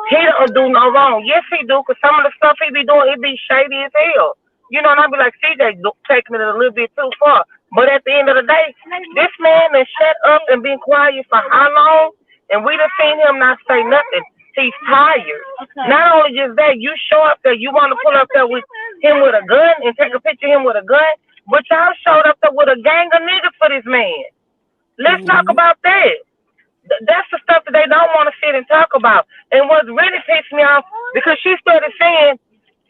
S5: he don't do no wrong. Yes, he do, because some of the stuff he be doing, it be shady as hell. You know, and I be like, CJ taking it a little bit too far. But at the end of the day, this man has shut up and been quiet for how long? And we done seen him not say nothing. He's tired. Not only just that, you show up there, you want to pull up there with him with a gun and take a picture of him with a gun, but y'all showed up there with a gang of niggas for this man. Let's talk about that. That's the stuff that they don't want to sit and talk about. And what really pissed me off, because she started saying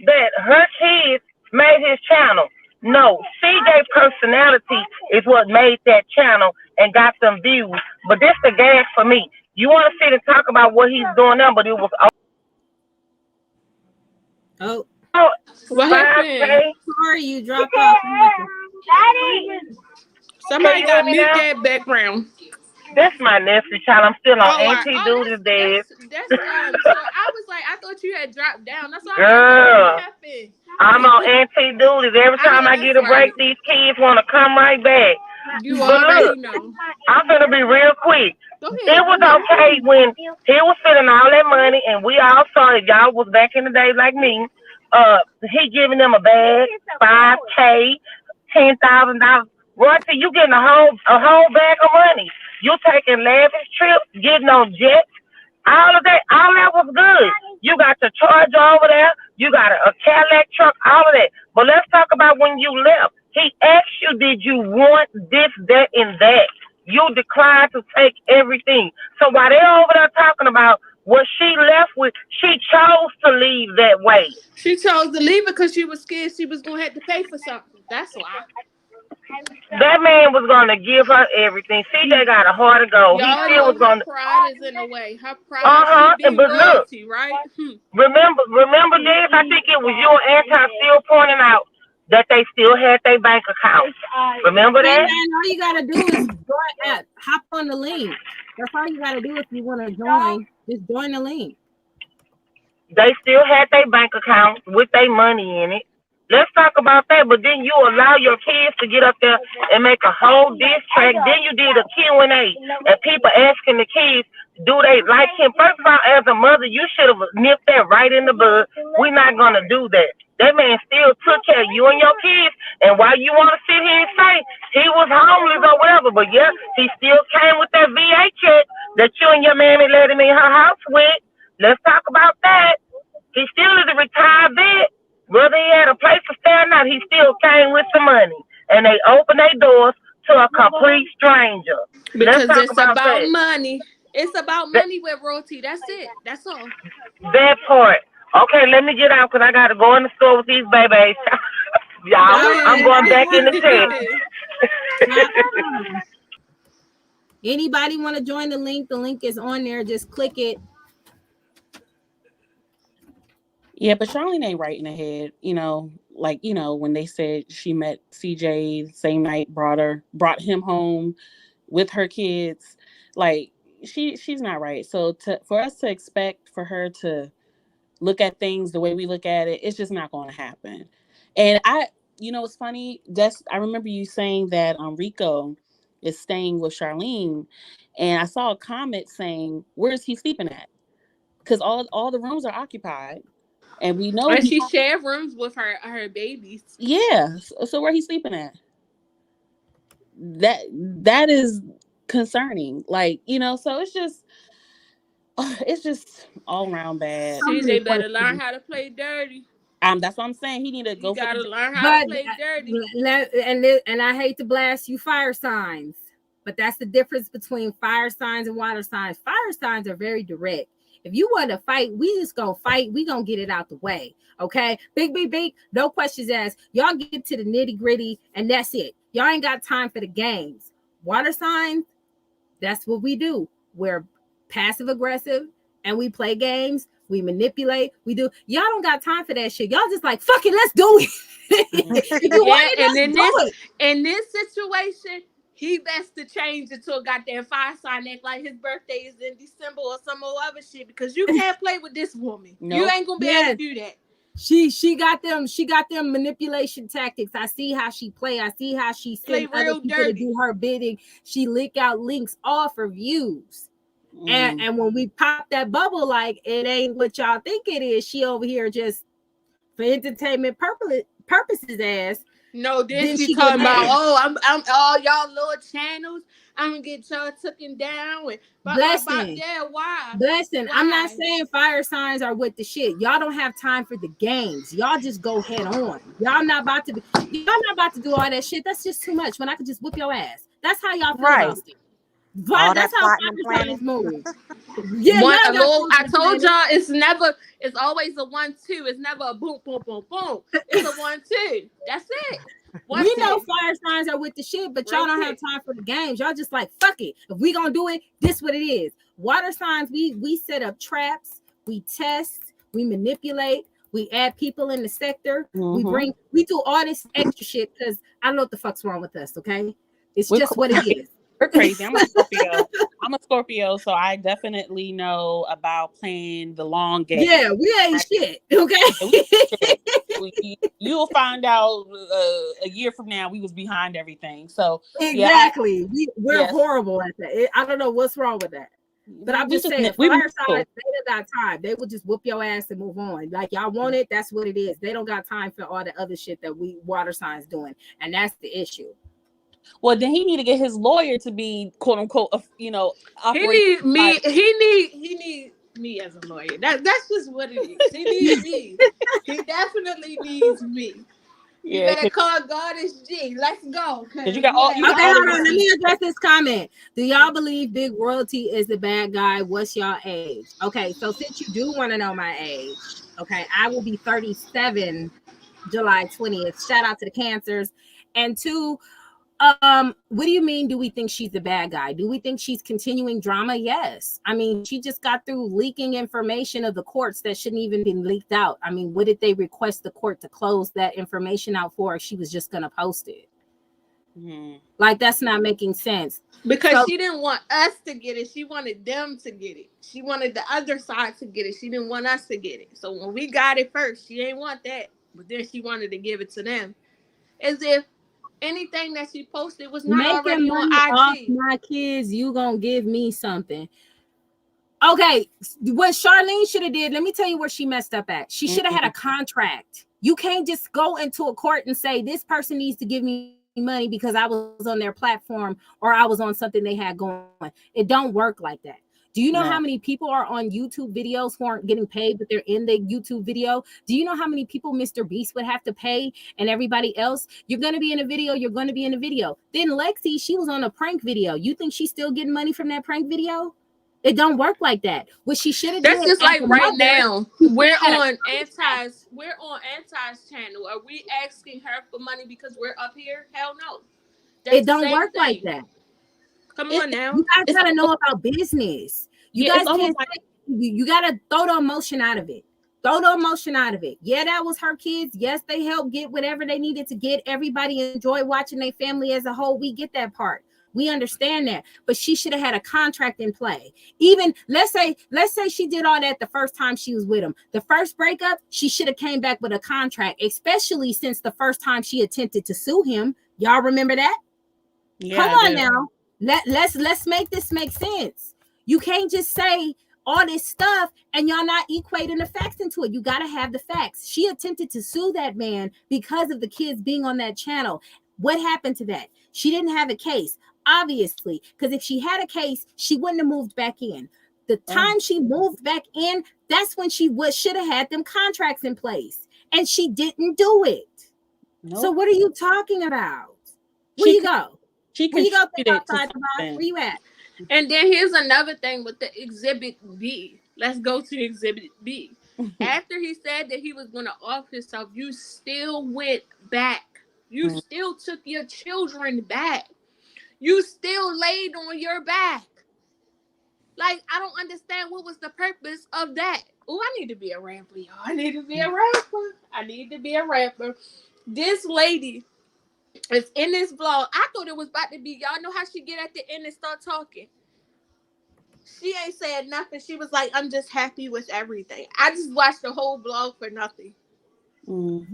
S5: that her kids made his channel. No, CJ's personality is what made that channel and got them views. But this the gas for me. You want to sit and talk about what he's doing now, but it was
S10: what happened?
S1: Sorry, you dropped off.
S10: Somebody got mute that background.
S5: That's my nephew, child. I'm still on Auntie Duty's desk.
S10: So I was like, I thought you had dropped down. That's all.
S5: Girl, what happened? I'm on Auntie Duty's. Every time I get a break, these kids want to come right back.
S10: You already know.
S5: I'm gonna be real quick. It was okay when he was spending all that money, and we all saw it. Y'all was back in the day like me. He giving them a bag, $5K, $10,000. Royalty, you getting a whole bag of money. You taking lavish trips, getting on jets, all that was good. You got the Charger over there, you got a Cadillac truck, all of that. But let's talk about when you left. He asked you, did you want this, that, and that? You declined to take everything. So while they're over there talking about what she left with, she chose to leave that way.
S13: She chose to leave it because she was scared she was gonna have to pay for something. That's why.
S5: That man was gonna give her everything. CJ got a heart to go. He
S13: Y'all
S5: still
S13: know
S5: was
S13: her
S5: gonna.
S13: pride is in the way. Her pride should be
S5: But look,
S13: royalty, right?
S5: remember this. I think it was you and Anti still pointing out that they still had their bank account. Remember
S1: Hey
S5: that?
S1: man, all you gotta do is hop on the link. That's all you gotta do if you want to join. Just join the link.
S5: They still had their bank account with their money in it. Let's talk about that. But then you allow your kids to get up there and make a whole diss track. Then you did a Q&A and people asking the kids, do they like him? First of all, as a mother, you should have nipped that right in the bud. We're not going to do that. That man still took care of you and your kids. And while you want to sit here and say he was homeless or whatever, but yeah, he still came with that VA check that you and your mammy let him in her house with. Let's talk about that. He still is a retired vet. Whether he had a place to stay or not, he still came with some money. And they opened their doors to a complete stranger.
S13: Because
S5: Let's talk
S13: it's
S5: about
S13: about
S5: that.
S13: money. It's about money with royalty. That's it. That's all.
S5: That part. Okay, let me get out because I got to go in the store with these babies. Y'all, I'm going back in the text.
S1: Anybody want to join the link? The link is on there. Just click it.
S13: Yeah, but Charlene ain't right in the head. When they said she met CJ the same night, brought him home with her kids. Like she's not right. So for us to expect for her to look at things the way we look at it, it's just not going to happen. And it's funny. I remember you saying that Rico is staying with Charlene, and I saw a comment saying, "Where is he sleeping at?" Because all the rooms are occupied. And we know
S10: she shared rooms with her babies.
S13: Yeah. So where he's sleeping at? That is concerning. So it's just all around bad.
S10: CJ better learn how to play dirty.
S13: That's what I'm saying. He need to go.
S10: You gotta learn how to play dirty.
S1: And I hate to blast you, fire signs, but that's the difference between fire signs and water signs. Fire signs are very direct. If you want to fight, we just gonna fight. We gonna get it out the way. Okay. Big. No questions asked. Y'all get to the nitty gritty and that's it. Y'all ain't got time for the games. Water signs, that's what we do. We're passive aggressive and we play games. We manipulate. We do. Y'all don't got time for that shit. Y'all just like, fuck it, let's do it.
S10: In this situation, he best to change it to a goddamn Firesign, act like his birthday is in December or some other shit, because you can't play with this woman. Nope. You ain't gonna be able to do that.
S1: She got them manipulation tactics. I see how she play. I see how she send other people to do her bidding. She lick out links all for views. And when we pop that bubble, like it ain't what y'all think it is. She over here just for entertainment purposes ass.
S10: No, then she talking about, I'm all y'all little channels. I'm gonna get y'all taken down.
S1: Blessing.
S10: Why?
S1: Blessing. Why? I'm not saying fire signs are with the shit. Y'all don't have time for the games. Y'all just go head on. Y'all not about to do all that shit. That's just too much. When I could just whoop your ass. That's how y'all feel about it. That's how fire signs move.
S10: Yeah, I told y'all it's always a 1-2. It's never a boom, boom, boom, boom. It's a 1-2. That's it.
S1: We know fire signs are with the shit, but y'all don't have time for the games. Y'all just like, fuck it. If we gonna do it, this what it is. Water signs, we set up traps, we test, we manipulate, we add people in the sector, we do all this extra shit because I don't know what the fuck's wrong with us, okay? It's just what it is.
S13: We're crazy. I'm a Scorpio, so I definitely know about playing the long game.
S1: Yeah, we ain't shit, okay?
S13: You'll find out a year from now we was behind everything. So
S1: exactly, we're horrible at that. I don't know what's wrong with that. But I'm just saying, fire signs, they don't got time. They will just whoop your ass and move on. Like y'all want it, that's what it is. They don't got time for all the other shit that we water signs doing, and that's the issue.
S13: Well, then he need to get his lawyer to be quote unquote,
S10: he need me. He need me as a lawyer. That's just what it is. He needs me. He definitely needs me. You
S13: Yeah,
S10: better call Goddess G. Let's go.
S13: because you got all
S10: Yeah.
S13: you got
S1: Okay,
S13: all the
S1: hold on. Let
S13: receipts.
S1: me address this comment. Do y'all believe Big Royalty is the bad guy? What's y'all age? Okay, so since you do want to know my age, okay, I will be 37 July 20th. Shout out to the cancers. And two, what do you mean? Do we think she's the bad guy? Do we think she's continuing drama? Yes. I mean, she just got through leaking information of the courts that shouldn't even been leaked out. I mean, what did they request the court to close that information out for? If she was just gonna post it. Like, that's not making sense.
S10: Because
S1: So
S10: she didn't want us to get it. She wanted them to get it. She wanted the other side to get it. She didn't want us to get it. So when we got it first, she ain't want that. But then she wanted to give it to them. As if anything that she posted was not
S1: making
S10: already on
S1: money off
S10: IG.
S1: my kids, you gonna give me something. Okay, what Charlene should have did, let me tell you where she messed up at. She should have had a contract. You can't just go into a court and say this person needs to give me money because I was on their platform or I was on something they had going. It don't work like that. Do you know how many people are on YouTube videos who aren't getting paid, but they're in the YouTube video? Do you know how many people Mr. Beast would have to pay and everybody else? You're going to be in a video. You're going to be in a video. Then Lexi, she was on a prank video. You think she's still getting money from that prank video? It don't work like that. What she should have did.
S10: That's just
S1: as
S10: like
S1: a
S10: right
S1: mother,
S10: now.
S1: she
S10: We're
S1: shoulda had a
S10: on
S1: contract.
S10: Anti's channel. Are we asking her for money because we're up here? Hell no. That's
S1: It
S10: the
S1: don't
S10: same
S1: work like
S10: thing.
S1: that.
S10: Come on now.
S1: You guys
S13: It's
S1: gotta know
S13: almost,
S1: about business. You
S13: yeah, it's
S1: guys
S13: almost
S1: can't
S13: like
S1: say, you gotta throw the emotion out of it. Throw the emotion out of it. Yeah, that was her kids. Yes, they helped get whatever they needed to get. Everybody enjoyed watching their family as a whole. We get that part. We understand that. But she should have had a contract in play. Even let's say she did all that the first time she was with him. The first breakup, she should have came back with a contract, especially since the first time she attempted to sue him. Y'all remember that?
S13: yeah,
S1: Come
S13: I
S1: on
S13: do.
S1: now. Let's make this make sense. You can't just say all this stuff and y'all not equating the facts into it. You got to have the facts. She attempted to sue that man because of the kids being on that channel. What happened to that? She didn't have a case, obviously, because if she had a case, she wouldn't have moved back in. The time she moved back in, that's when she should have had them contracts in place, and she didn't do it. So
S13: Nope.
S1: what are you talking about? Where
S13: She
S1: you
S13: con-
S1: go?
S13: she
S1: Where you go? Think
S13: contributed to
S1: outside the box.
S13: something.
S1: Where you at?
S10: And then here's another thing with the Exhibit B. Let's go to Exhibit B. After he said that he was going to off himself, you still went back. You still took your children back. You still laid on your back. Like, I don't understand what was the purpose of that. Oh, I need to be a rapper, y'all. I need to be a rapper. I need to be a rapper. This lady is in this vlog. I thought it was about to be, y'all know how she get at the end and start talking. She ain't said nothing. She was like, I'm just happy with everything. I just watched the whole vlog for nothing.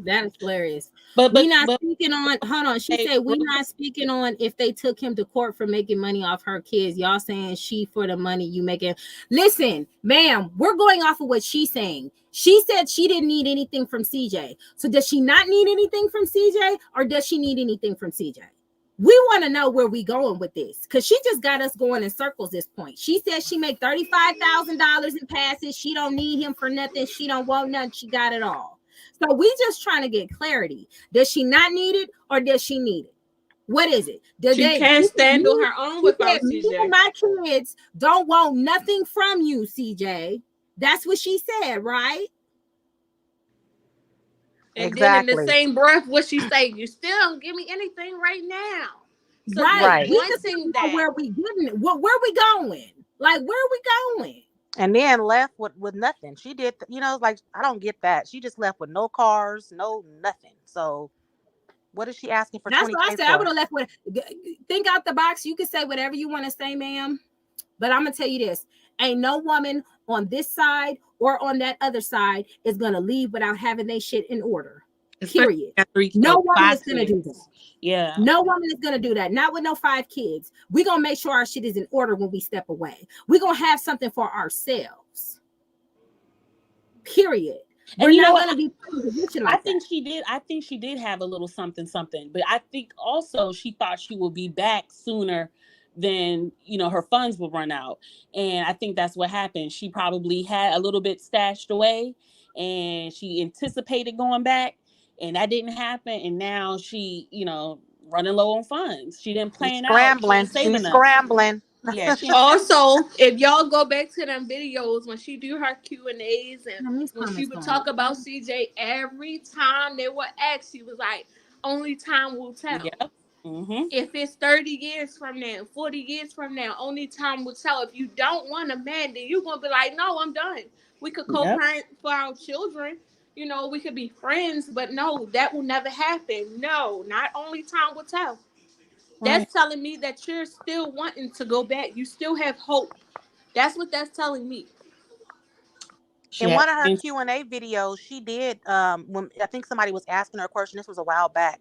S1: That is hilarious.
S13: But
S1: We not
S13: but
S1: speaking on. Hold on. She
S13: hey,
S1: said we not speaking on if they took him to court for making money off her kids. Y'all saying she for the money you making. Listen, ma'am, we're going off of what she's saying. She said she didn't need anything from CJ. So does she not need anything from CJ, or does she need anything from CJ? We want to know where we going with this, because she just got us going in circles this point. She said she make $35,000 in passes. She don't need him for nothing. She don't want nothing. She got it all. So we just trying to get clarity. Does she not need it, or does she need it? What is it?
S10: She can't stand on her own without
S1: me
S10: CJ.
S1: and my kids don't want nothing from you, CJ. That's what she said, right?
S10: And then in the
S11: Exactly.
S10: same breath, what she say? You still don't give me anything right now. So
S1: Right.
S10: you're
S11: Right.
S1: We just want
S10: wanting
S1: to know
S10: that.
S1: where we getting it. Where we going? Like, where are we going?
S11: And then left with nothing. She did, like, I don't get that. She just left with no cars, no nothing. So what is she asking for
S1: That's what I
S11: 20K
S1: said. I would
S11: for?
S1: have left with, think out the box. You can say whatever you want to say, ma'am. But I'm gonna tell you this: ain't no woman on this side or on that other side is gonna leave without having their shit in order.
S13: especially
S1: Period.
S13: at
S1: No woman
S13: 5
S1: is gonna do that.
S13: kids. Yeah.
S1: No woman is gonna do that. Not with no 5 kids. We're gonna make sure our shit is in order when we step away. We're gonna have something for ourselves. Period.
S13: And
S1: We're
S13: you know
S1: not
S13: what?
S1: gonna be put in a position
S13: I
S1: like that.
S13: think she did. I think she did have a little something, something. But I think also she thought she would be back sooner than her funds will run out. And I think that's what happened. She probably had a little bit stashed away, and she anticipated going back. and that didn't happen. And now she, running low on funds. She didn't
S11: She's
S13: plan out. She
S11: scrambling.
S13: ain't saving
S11: She's
S13: enough.
S11: scrambling.
S13: Yeah, she ain't.
S10: Also, if y'all go back to them videos when she do her Q&As and
S1: How many
S10: when she
S1: comments
S10: would
S1: going on?
S10: talk about CJ, every time they were asked, she was like, only time will tell.
S13: Yep. Mm-hmm.
S10: If it's 30 years from now, 40 years from now, only time will tell. If you don't want a man, then you're going to be like, no, I'm done. We could
S13: Yep.
S10: co-parent for our children. We could be friends, but no, that will never happen. No, not only time will tell.
S13: Right.
S10: That's telling me that you're still wanting to go back. You still have hope. That's what that's telling me.
S13: She
S11: In
S13: had.
S11: one of her Q&A videos, she did when I think somebody was asking her a question, this was a while back,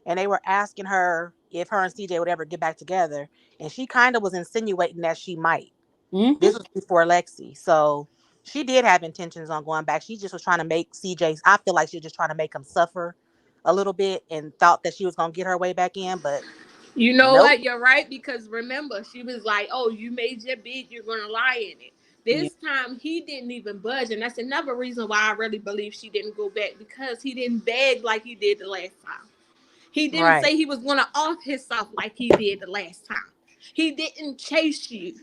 S11: and they were asking her if her and CJ would ever get back together, and she kind of was insinuating that she might.
S13: Mm-hmm.
S11: This was before Lexi, so she did have intentions on going back. She just was trying to make CJ, I feel like she was just trying to make him suffer a little bit and thought that she was going to get her way back in, but
S10: You know
S11: nope.
S10: what? You're right, because remember, she was like, oh, you made your bed, you're going to lie in it.
S13: Yeah.
S10: This time, he didn't even budge, and that's another reason why I really believe she didn't go back, because he didn't beg like he did the last time. He didn't
S11: Right.
S10: say he was going to off himself like he did the last time. He didn't chase you.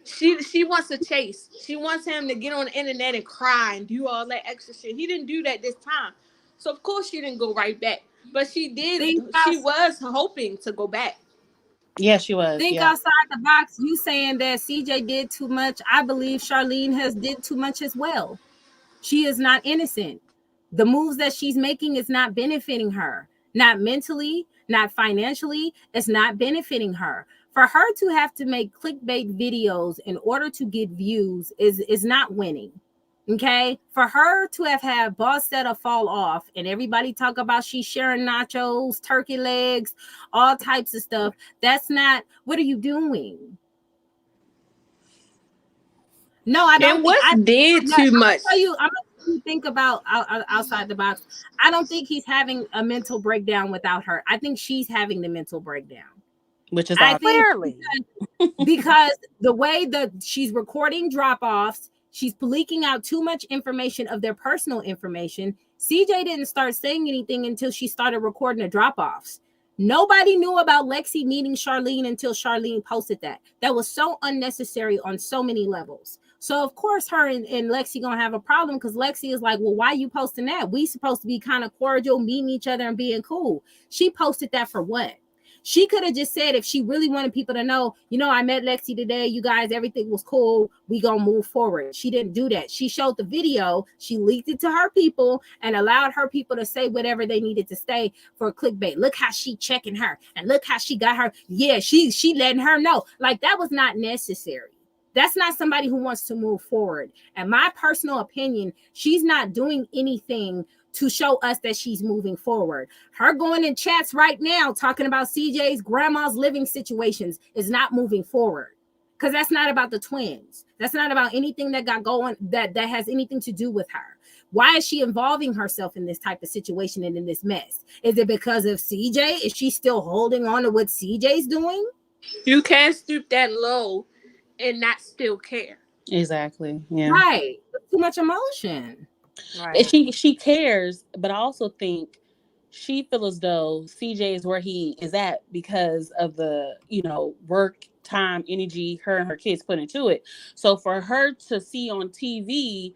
S10: She wants to chase. She wants him to get on the internet and cry and do all that extra shit. He didn't do that this time. So, of course, she didn't go right back. But she did. She was hoping to go back.
S13: Yeah, she was.
S1: Think
S13: Yeah.
S1: outside the box. You saying that CJ did too much. I believe Charlene has did too much as well. She is not innocent. The moves that she's making is not benefiting her, not mentally, not financially. It's not benefiting her. For her to have to make clickbait videos in order to get views is not winning. Okay, for her to have had Bossetta fall off and everybody talk about she's sharing nachos, turkey legs, all types of stuff, that's not, what are you doing? No, I don't.
S10: And what's did too much?
S1: I'm gonna think about outside the box. I don't think he's having a mental breakdown without her. I think she's having the mental breakdown.
S13: Which is
S1: I think
S11: clearly
S1: because the way that she's recording drop-offs, she's leaking out too much information of their personal information. CJ didn't start saying anything until she started recording the drop-offs. Nobody knew about Lexi meeting Charlene until Charlene posted that. That was so unnecessary on so many levels. So of course her and Lexi gonna have a problem, because Lexi is like, well, why are you posting that? We supposed to be kind of cordial, meeting each other and being cool. She posted that for what? She could have just said, if she really wanted people to know, I met Lexi today, you guys, everything was cool, we gonna move forward. She didn't do that. She showed the video, she leaked it to her people and allowed her people to say whatever they needed to say for clickbait. Look how she checking her, and look how she got her. Yeah, she letting her know. Like, that was not necessary. That's not somebody who wants to move forward. And my personal opinion, she's not doing anything to show us that she's moving forward. Her going in chats right now talking about CJ's grandma's living situations is not moving forward, because that's not about the twins. That's not about anything that got going that has anything to do with her. Why is she involving herself in this type of situation and in this mess? Is it because of CJ? Is she still holding on to what CJ's doing?
S10: You can't stoop that low and not still care.
S13: Exactly. Yeah.
S1: Right. Too much emotion.
S11: right.
S13: She cares, but I also think she feels as though CJ is where he is at because of the work time, energy her and her kids put into it. So for her to see on TV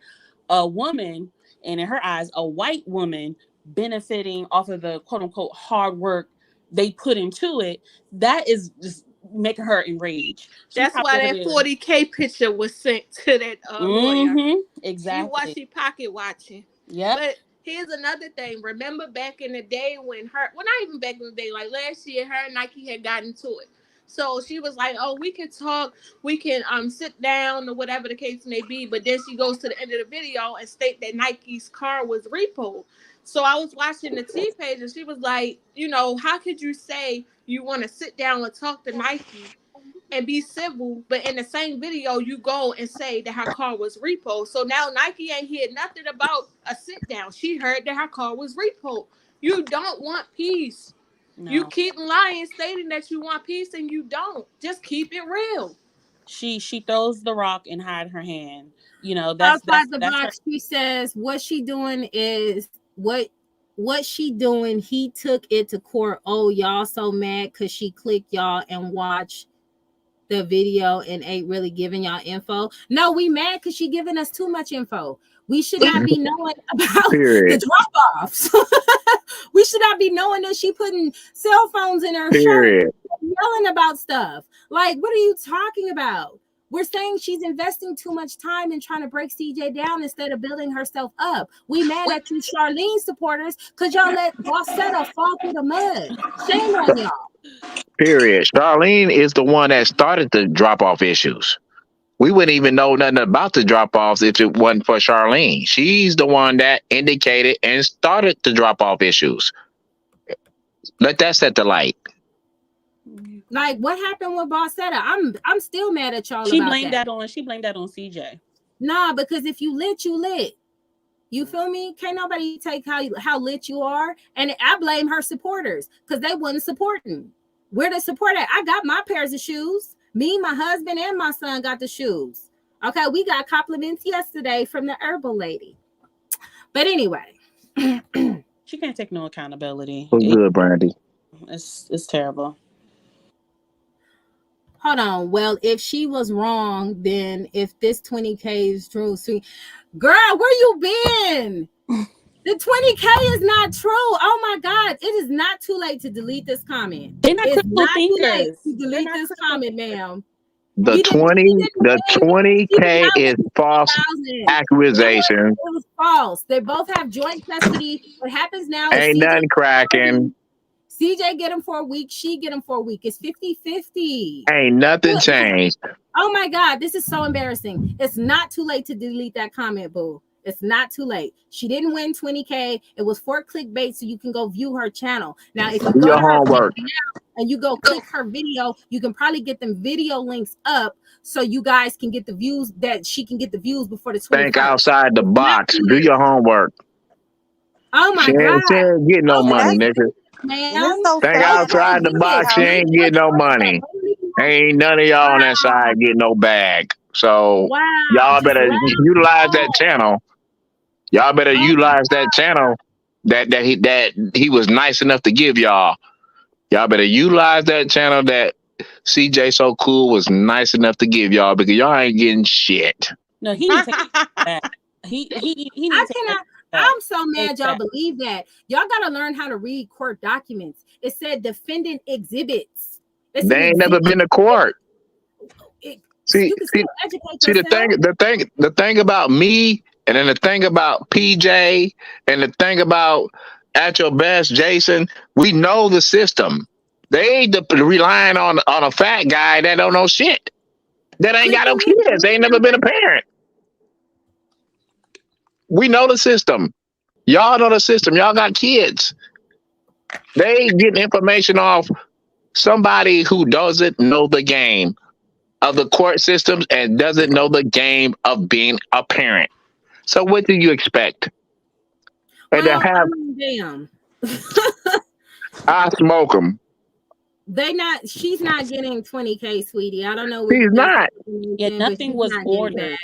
S13: a woman, and in her eyes a white woman, benefiting off of the quote unquote hard work they put into it, that is just making her enraged.
S10: That's why that 40K picture was sent to that lawyer.
S13: Exactly.
S10: She pocket watching.
S13: Yep.
S10: But here's another thing. Remember back in the day when not even back in the day, like last year, her and Nike had gotten to it. So she was like, oh, we can talk, we can sit down, or whatever the case may be. But then she goes to the end of the video and state that Nike's car was repoed. So I was watching the T page, and she was like, how could you say you want to sit down and talk to Nike and be civil, but in the same video you go and say that her car was repoed? So now Nike ain't hear nothing about a sit down. She heard that her car was repoed. You don't want peace. No. You keep lying, stating that you want peace, and you don't. Just keep it real.
S13: She throws the rock and hide her hand. That's
S1: outside the
S13: that's
S1: box. She says what she doing is what what she doing? He took it to court. Oh, y'all so mad because she clicked y'all and watched the video and ain't really giving y'all info. No, we mad because she giving us too much info. We should not be knowing about
S12: Period.
S1: the drop-offs. We should not be knowing that she putting cell phones in her shirt,
S12: Period.
S1: yelling about stuff. Like, what are you talking about? We're saying she's investing too much time in trying to break CJ down instead of building herself up. We mad at you, Charlene supporters, because y'all let Bossetta fall through the mud. Shame on y'all.
S12: Period. Charlene is the one that started the drop off issues. We wouldn't even know nothing about the drop offs if it wasn't for Charlene. She's the one that indicated and started the drop off issues. Let that set the light.
S1: Like, what happened with Bossetta? I'm still mad at y'all
S13: She
S1: about
S13: blamed
S1: that.
S13: she blamed that on CJ.
S1: Nah, because if you lit, you lit. You feel me? Can't nobody take how lit you are. And I blame her supporters because they wasn't supporting. Where the support at? I got my pairs of shoes. Me, my husband, and my son got the shoes. Okay, we got compliments yesterday from the herbal lady. But anyway.
S13: She can't take no accountability.
S12: What's good, Brandy?
S13: It's terrible.
S1: Hold on. Well, if she was wrong, then if this 20K is true, girl, where you been? The 20K is not true. Oh my God. It is not too late to delete this comment.
S13: They're not
S1: It's
S13: critical
S1: not too late
S13: thinkers.
S1: to delete this comment, ma'am.
S12: The
S1: He didn't win.
S12: 20K is false
S1: 50,000.
S12: accusation.
S1: It was false. They both have joint custody. What happens now is
S12: Ain't nothing cracking.
S1: CJ get him for a week. She get him for a week. It's 50-50.
S12: Ain't nothing changed.
S1: Oh my God, this is so embarrassing. It's not too late to delete that comment, boo. It's not too late. She didn't win 20K. It was for clickbait, so you can go view her channel. Now, if you
S12: Do
S1: go
S12: your
S1: to her
S12: homework.
S1: channel and you go click her video, you can probably get them video links up so you guys can get the views that she can get the views before the 21st.
S12: Think outside the box. Do your homework.
S1: Oh my
S12: She
S1: God.
S12: ain't getting no money, nigga.
S1: Ma'am.
S11: so
S12: Think
S11: sad.
S12: outside the box. She ain't getting no money. Ain't none of y'all on that side getting no bag. So y'all better utilize that channel. Y'all better utilize that channel that he was nice enough to give y'all. Y'all better utilize that channel that CJ So Cool was nice enough to give y'all because y'all ain't getting shit.
S13: No, he needs to take that. He needs to take that.
S1: I'm so mad y'all believe that. Y'all got to learn how to read court documents. It said defendant exhibits.
S12: They ain't never been to court. See, the thing about me, and then the thing about PJ, and the thing about At Your Best, Jason, we know the system. They ain't relying on a fat guy that don't know shit. That ain't got no kids. They ain't never been a parent. We know the system. Y'all know the system. Y'all got kids. They getting information off somebody who doesn't know the game of the court systems and doesn't know the game of being a parent. So what do you expect? And
S1: well,
S12: to have,
S1: damn.
S12: I smoke them.
S1: She's not getting 20K, sweetie. I don't know.
S12: She's not.
S13: Yeah, nothing was ordered.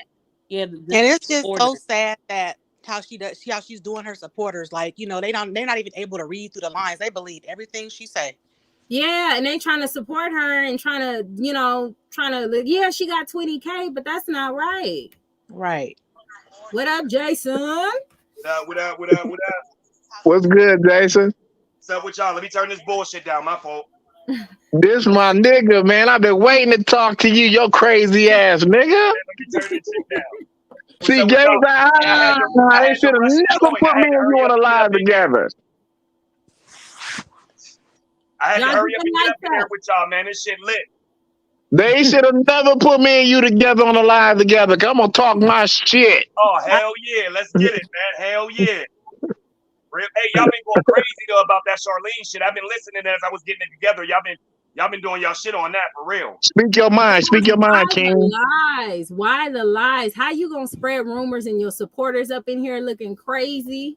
S13: Yeah,
S11: and it's just so sad that how she's doing her supporters. Like, they're not even able to read through the lines. They believe everything she say.
S1: Yeah, and they trying to support her and trying to, yeah, she got 20K, but that's not right.
S11: Right.
S1: What up, Jason?
S14: What up?
S12: What's good, Jason?
S14: What's up with y'all? Let me turn this bullshit down. My fault.
S12: This my nigga, man. I've been waiting to talk to you, your crazy ass nigga.
S14: Let me turn this shit down.
S12: See, Jay, they should have never put me and you on a live together.
S14: I had to hurry up and get up in here with y'all, man. This shit lit.
S12: They should have never put me and you together on a live together. I'm gonna talk my shit.
S14: Oh, hell yeah. Let's get it, man. Hell yeah. Hey, y'all been going crazy though about that Charlene shit. I've been listening as I was getting it together. Y'all been doing y'all shit on that for real.
S12: Speak your mind, King.
S1: Why the lies? How you gonna spread rumors and your supporters up in here looking crazy?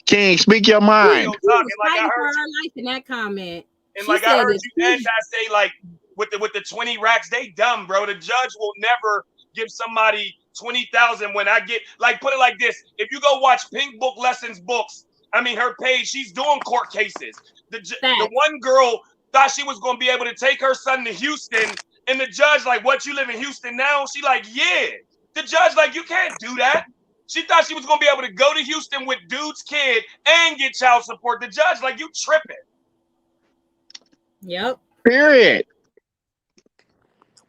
S12: King, speak your mind.
S14: Talking like I heard
S1: her life in that comment.
S14: And like I heard you and I say, like with the 20 racks, they dumb, bro. The judge will never give somebody 20,000 when I get, like, put it like this. If you go watch Pink Book Lessons books I mean, her page, she's doing court cases. The one girl thought she was going to be able to take her son to Houston, and the judge like, what, you live in Houston now? She like, yeah. The judge like, you can't do that. She thought she was going to be able to go to Houston with dude's kid and get child support. The judge like, you tripping.
S1: Yep.
S12: Period.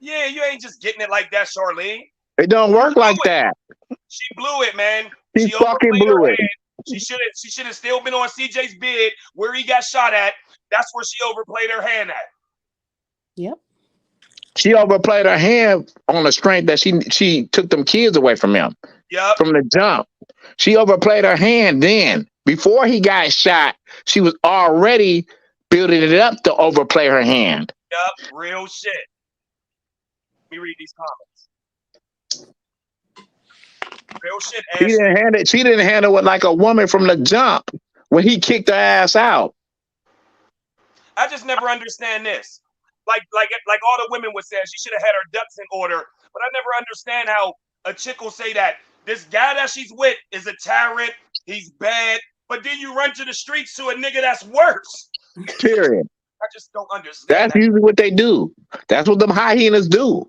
S14: Yeah, you ain't just getting it like that, Charlene.
S12: It don't work like that.
S14: She blew it, man.
S12: She fucking blew it.
S14: She should have still been on CJ's bid where he got shot at. That's where she overplayed her hand at.
S11: Yep.
S12: She overplayed her hand on the strength that she took them kids away from him.
S14: Yep.
S12: From the jump. She overplayed her hand then. Before he got shot, she was already building it up to overplay her hand.
S14: Yep, real shit. Let me read these comments. Real shit, Ashley.
S12: She didn't handle it like a woman from the jump when he kicked her ass out.
S14: I just never understand this. Like all the women would say, she should have had her ducks in order. But I never understand how a chick will say that this guy that she's with is a tyrant, he's bad, but then you run to the streets to a nigga that's worse.
S12: Period.
S14: I just don't understand.
S12: That's usually what they do. That's what them hyenas do.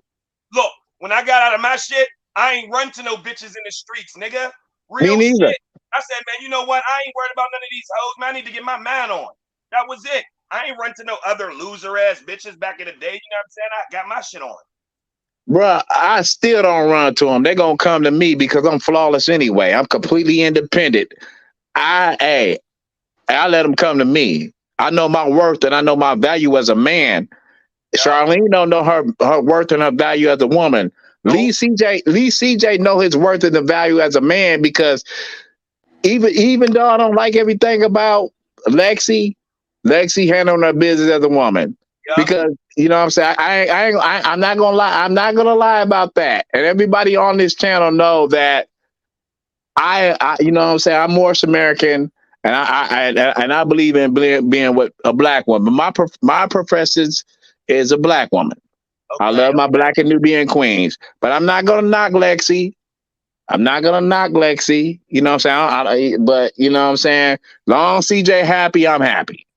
S14: Look, when I got out of my shit, I ain't run to no bitches in the streets, nigga. Real
S12: Me neither.
S14: shit. I said, man, you know what? I ain't worried about none of these hoes, man. I need to get my man on. That was it. I ain't run to no other loser ass bitches back in the day. You know what I'm saying? I got my shit on.
S12: Bruh, I still don't run to them. They're going to come to me because I'm flawless anyway. I'm completely independent. I let them come to me. I know my worth and I know my value as a man. Yeah. Charlene don't know her worth and her value as a woman. Nope. Lee CJ know his worth and the value as a man because even though I don't like everything about Lexi handling her business as a woman. Yep. Because you know what I'm saying, I'm not gonna lie. I'm not gonna lie about that. And everybody on this channel know that I you know what I'm saying, I'm Moorish American, and I believe in being with a black woman. My preference is a black woman. Okay, I love my Black and Nubian queens, but I'm not gonna knock Lexi. I'm not gonna knock Lexi. You know what I'm saying? But you know what I'm saying. Long CJ happy, I'm happy.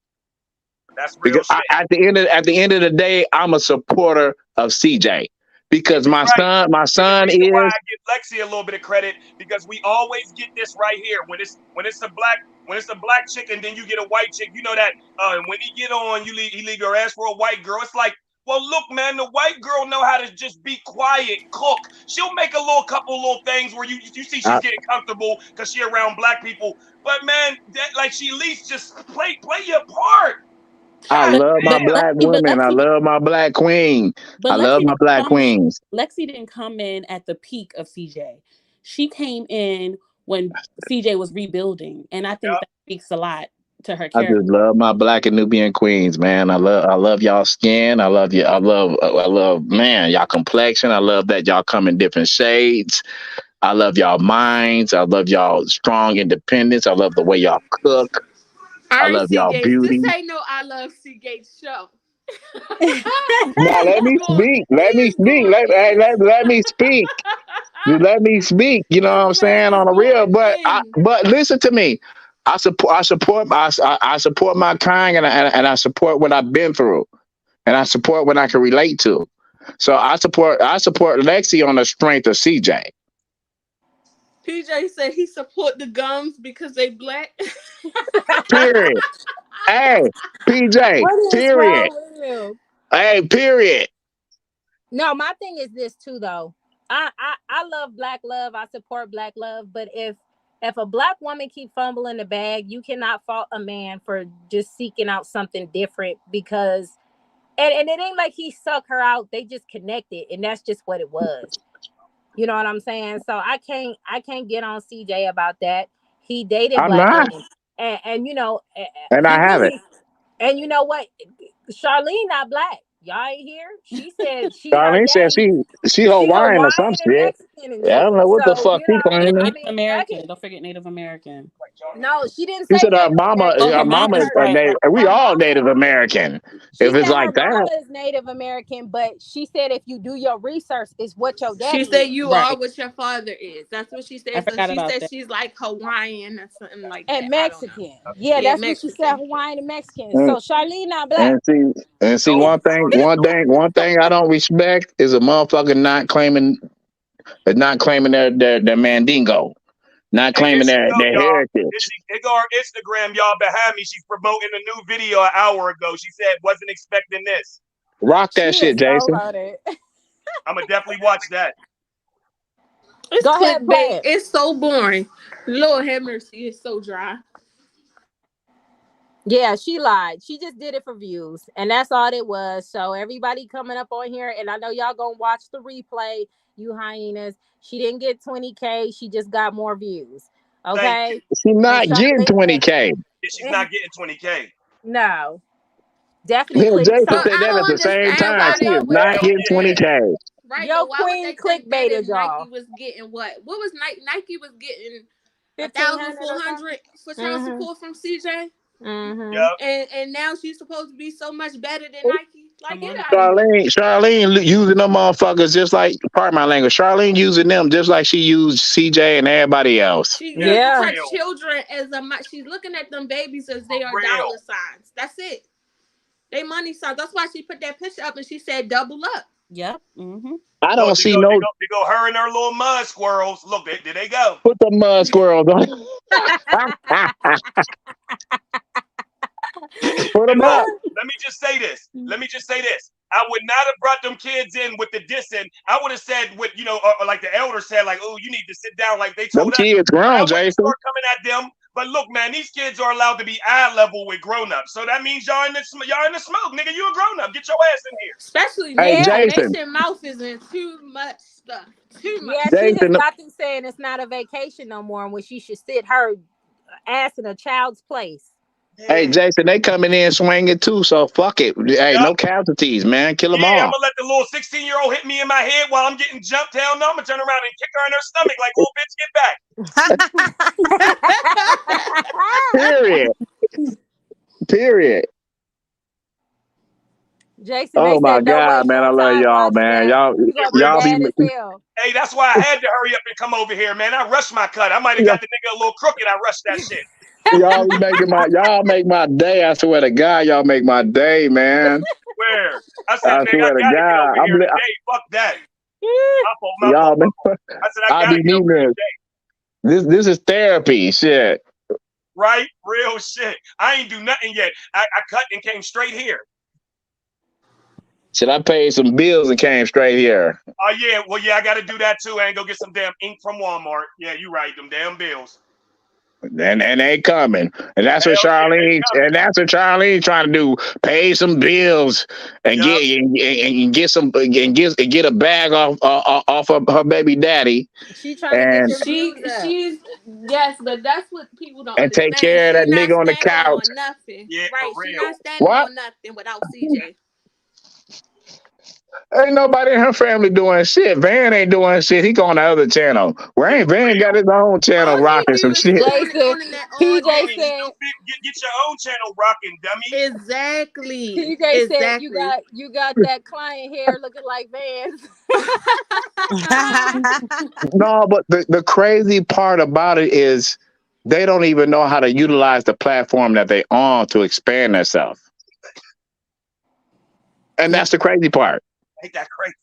S14: That's real shit.
S12: At the end of the day, I'm a supporter of CJ because my son is.
S14: Why I give Lexi a little bit of credit because we always get this right here when it's a black chick and then you get a white chick. You know that when he get on, he leave your ass for a white girl. It's like, well, look, man, the white girl know how to just be quiet, cook. She'll make a couple little things where you see she's getting comfortable because she around black people. But man, she at least just play your part.
S12: I love my black women. I love my black queen. I love my black queens.
S13: Lexi didn't come in at the peak of CJ. She came in when CJ was rebuilding, and I think that speaks a lot to her character.
S12: I just love my Black and Nubian queens, man. I love y'all skin. I love you. I love, man, y'all complexion. I love that y'all come in different shades. I love y'all minds. I love y'all strong independence. I love the way y'all cook. I love y'all beauty.
S10: This ain't no I love CJ show.
S12: Now let me speak. Let me speak. Let me speak. Let me speak. You know what I'm saying, on the real. But listen to me. I support my kind, and I support what I've been through, and I support what I can relate to. So I support Lexi on the strength of CJ.
S10: PJ said he support the gums because they black.
S12: Period. Hey, PJ. Period. Hey, period.
S1: No, my thing is this too, though. I love black love. I support black love. But if a black woman keep fumbling the bag, you cannot fault a man for just seeking out something different because, and it ain't like he sucked her out. They just connected, and that's just what it was. You know what I'm saying? So I can't get on CJ about that. He dated black women, and you know,
S12: and I have it.
S1: And you know what? Charlene not black. Y'all ain't here. She said
S12: Charlene said she Hawaiian or some shit. Yeah, I don't know what the fuck she claiming.
S13: Native American. Don't forget Native American.
S1: No, she didn't
S12: She
S1: say
S12: said
S1: Native American.
S12: our
S1: She
S11: Okay,
S1: said
S12: mama,
S11: Vanity
S1: her
S11: Square.
S12: we
S1: her
S12: all
S1: mama.
S12: Native American.
S1: She
S12: If it's
S1: said
S12: like
S1: her
S12: that,
S1: mama is Native American, but she said if you do your research, it's what your
S10: She
S1: daddy
S10: said
S1: is.
S10: you are
S11: Right.
S10: what your father is. That's what she
S11: I
S10: said. So
S11: forgot
S10: she
S11: about
S10: said
S11: that.
S10: she's like Hawaiian or something like that.
S1: And
S10: I don't know.
S1: Mexican. Yeah,
S10: Yeah,
S1: that's what she said,
S10: Mexican.
S1: Hawaiian and Mexican.
S12: and,
S1: So Charlene not black.
S12: and see
S14: Nope.
S12: one thing I don't respect is a motherfucker not claiming their mandingo, not
S14: And here
S12: claiming
S14: she
S12: their
S14: go, y'all.
S12: heritage.
S14: Here go her Instagram, y'all behind me. She's promoting a new video an hour ago. She said, wasn't expecting this.
S12: Rock
S1: She
S12: that shit,
S1: is so
S12: Jason.
S1: loaded.
S14: I'm going to definitely watch that.
S10: It's
S1: Go ahead, play
S10: clickbait.
S1: it.
S10: It's so boring. Lord have mercy. It's so dry.
S1: Yeah, she lied. She just did it for views, and that's all it was. So everybody coming up on here, and I know y'all gonna watch the replay. You hyenas. She didn't get 20K. She just got more views.
S14: Thank you.
S1: Okay.
S12: She
S1: And
S12: not getting
S1: Charlene,
S12: 20K.
S14: Yeah, she's not getting 20K.
S1: no,
S12: Yeah,
S1: definitely.
S12: Jason
S10: So
S12: said
S10: I
S12: that at
S10: don't
S12: the same
S10: understand
S12: time.
S10: why
S12: She
S10: they
S12: is
S10: would
S12: not
S14: Hell
S10: think
S12: getting
S14: yeah.
S10: that.
S12: 20K.
S10: Right,
S1: Your
S10: but why would
S1: queen
S10: they think that if
S1: clickbaited
S10: Nike
S1: y'all.
S10: was getting what? What was Nike? Nike was getting
S1: 1,500 or
S10: 1,400
S1: something.
S10: for child
S1: Mhm.
S10: support from CJ,
S1: Mhm.
S14: Yep.
S10: and now she's supposed to be so much better than Nike. Like,
S11: Come
S10: get
S11: on.
S10: out of here.
S12: Charlene using them motherfuckers just like, pardon my language, Charlene using them just like she used CJ and everybody else.
S10: She's
S14: Yeah,
S10: using
S14: for
S1: Yeah.
S10: her
S14: real.
S10: children as she's looking at them babies as
S14: For
S10: they are
S14: real.
S10: dollar signs. That's it. They money signs. That's why she put that picture up and she said double up.
S11: Yep. Mm-hmm.
S12: I
S14: Look,
S12: don't see no
S14: they go her and her little mud squirrels. Look, there they go.
S12: put the mud squirrels on. Put
S14: And
S12: them
S14: look,
S12: up.
S14: let me just say this. Let me just say this. I would not have brought them kids in with the dissing. I would have said what, or like the elder said, like, oh, you need to sit down like they
S12: Them
S14: told us.
S12: kids
S14: I
S12: grown,
S14: wouldn't
S12: Jason.
S14: start coming at them. But look, man, these kids are allowed to be eye level with grown-ups. So that means y'all in the smoke, nigga. You a grown-up. Get your ass in here.
S10: Especially
S12: Hey,
S1: Yeah.
S10: Nation.
S12: Jason.
S10: Nation mouth is in too much stuff. Too much
S1: Yeah, she
S10: stuff.
S1: just
S12: Jason,
S1: got through saying it's not a vacation no more, and when she should sit her ass in a child's place.
S12: hey,
S14: Yeah.
S12: Jason, they coming in swinging too, so fuck it. Hey,
S14: Yep.
S12: no casualties, man. Kill them
S14: Yeah, I'm
S12: all.
S14: gonna let the little 16-year-old hit me in my head while I'm getting jumped. Hell no, I'm gonna turn around and kick her in her stomach like, little bitch, get back.
S12: Period. Period.
S1: Jason, they
S12: Oh my
S1: said don't
S12: God,
S1: waste
S12: man. I
S1: your
S12: love
S1: time
S12: y'all,
S1: watching
S12: man.
S1: that.
S12: Y'all
S1: You gonna be
S14: Real
S12: y'all be
S1: mad
S14: shit.
S1: as hell.
S14: Hey, that's why I had to hurry up and come over here, man. I rushed my cut. I might have got the nigga a little crooked. I rushed that shit.
S12: y'all make my day. I swear to God, y'all make my day, man.
S14: Where? I said,
S12: I
S14: man, I
S12: swear to
S14: gotta get
S12: God.
S14: over here today. Fuck that. My
S12: Y'all,
S14: fault.
S12: man.
S14: I said, I
S12: I
S14: gotta
S12: be
S14: get over
S12: needing
S14: here
S12: this.
S14: today.
S12: This is therapy, shit.
S14: Right? Real shit. I ain't do nothing yet. I cut and came straight here.
S12: Shit, I paid some bills and came straight here.
S14: Oh, yeah. Well, yeah, I gotta do that too. And go get some damn ink from Walmart. Yeah, you right. Them damn bills.
S12: And they coming. And that's what
S14: Hell yeah, they coming.
S12: Charlene trying to do. Pay some bills and
S14: Yup.
S12: get a bag off of her baby daddy
S1: She trying to get
S12: and
S1: them views up.
S10: She's yes, but that's what people don't
S12: take
S10: understand.
S12: care of
S10: She
S12: that
S10: not
S12: nigga on the
S10: standing
S12: couch.
S10: on nothing.
S14: Yeah, for
S10: Right. She
S14: real.
S10: not standing
S12: What?
S10: on nothing without CJ.
S12: Ain't nobody in her family doing shit. Van ain't doing shit. He going to other channel.
S14: Yeah,
S12: Van
S14: for
S12: got
S14: real.
S12: his own channel
S10: All he
S12: rocking some
S10: do is
S12: shit.
S10: sit on the
S1: Jason,
S10: internet all
S1: TJ
S14: Yeah,
S10: day.
S1: said,
S14: stupid. Get your own channel rocking, dummy.
S10: Exactly.
S1: TJ said
S10: Exactly.
S1: you got that client hair looking like Vans.
S12: No, but the crazy part about it is they don't even know how to utilize the platform that they on to expand themselves. And
S11: Yep.
S12: that's the crazy part.
S14: Ain't that crazy?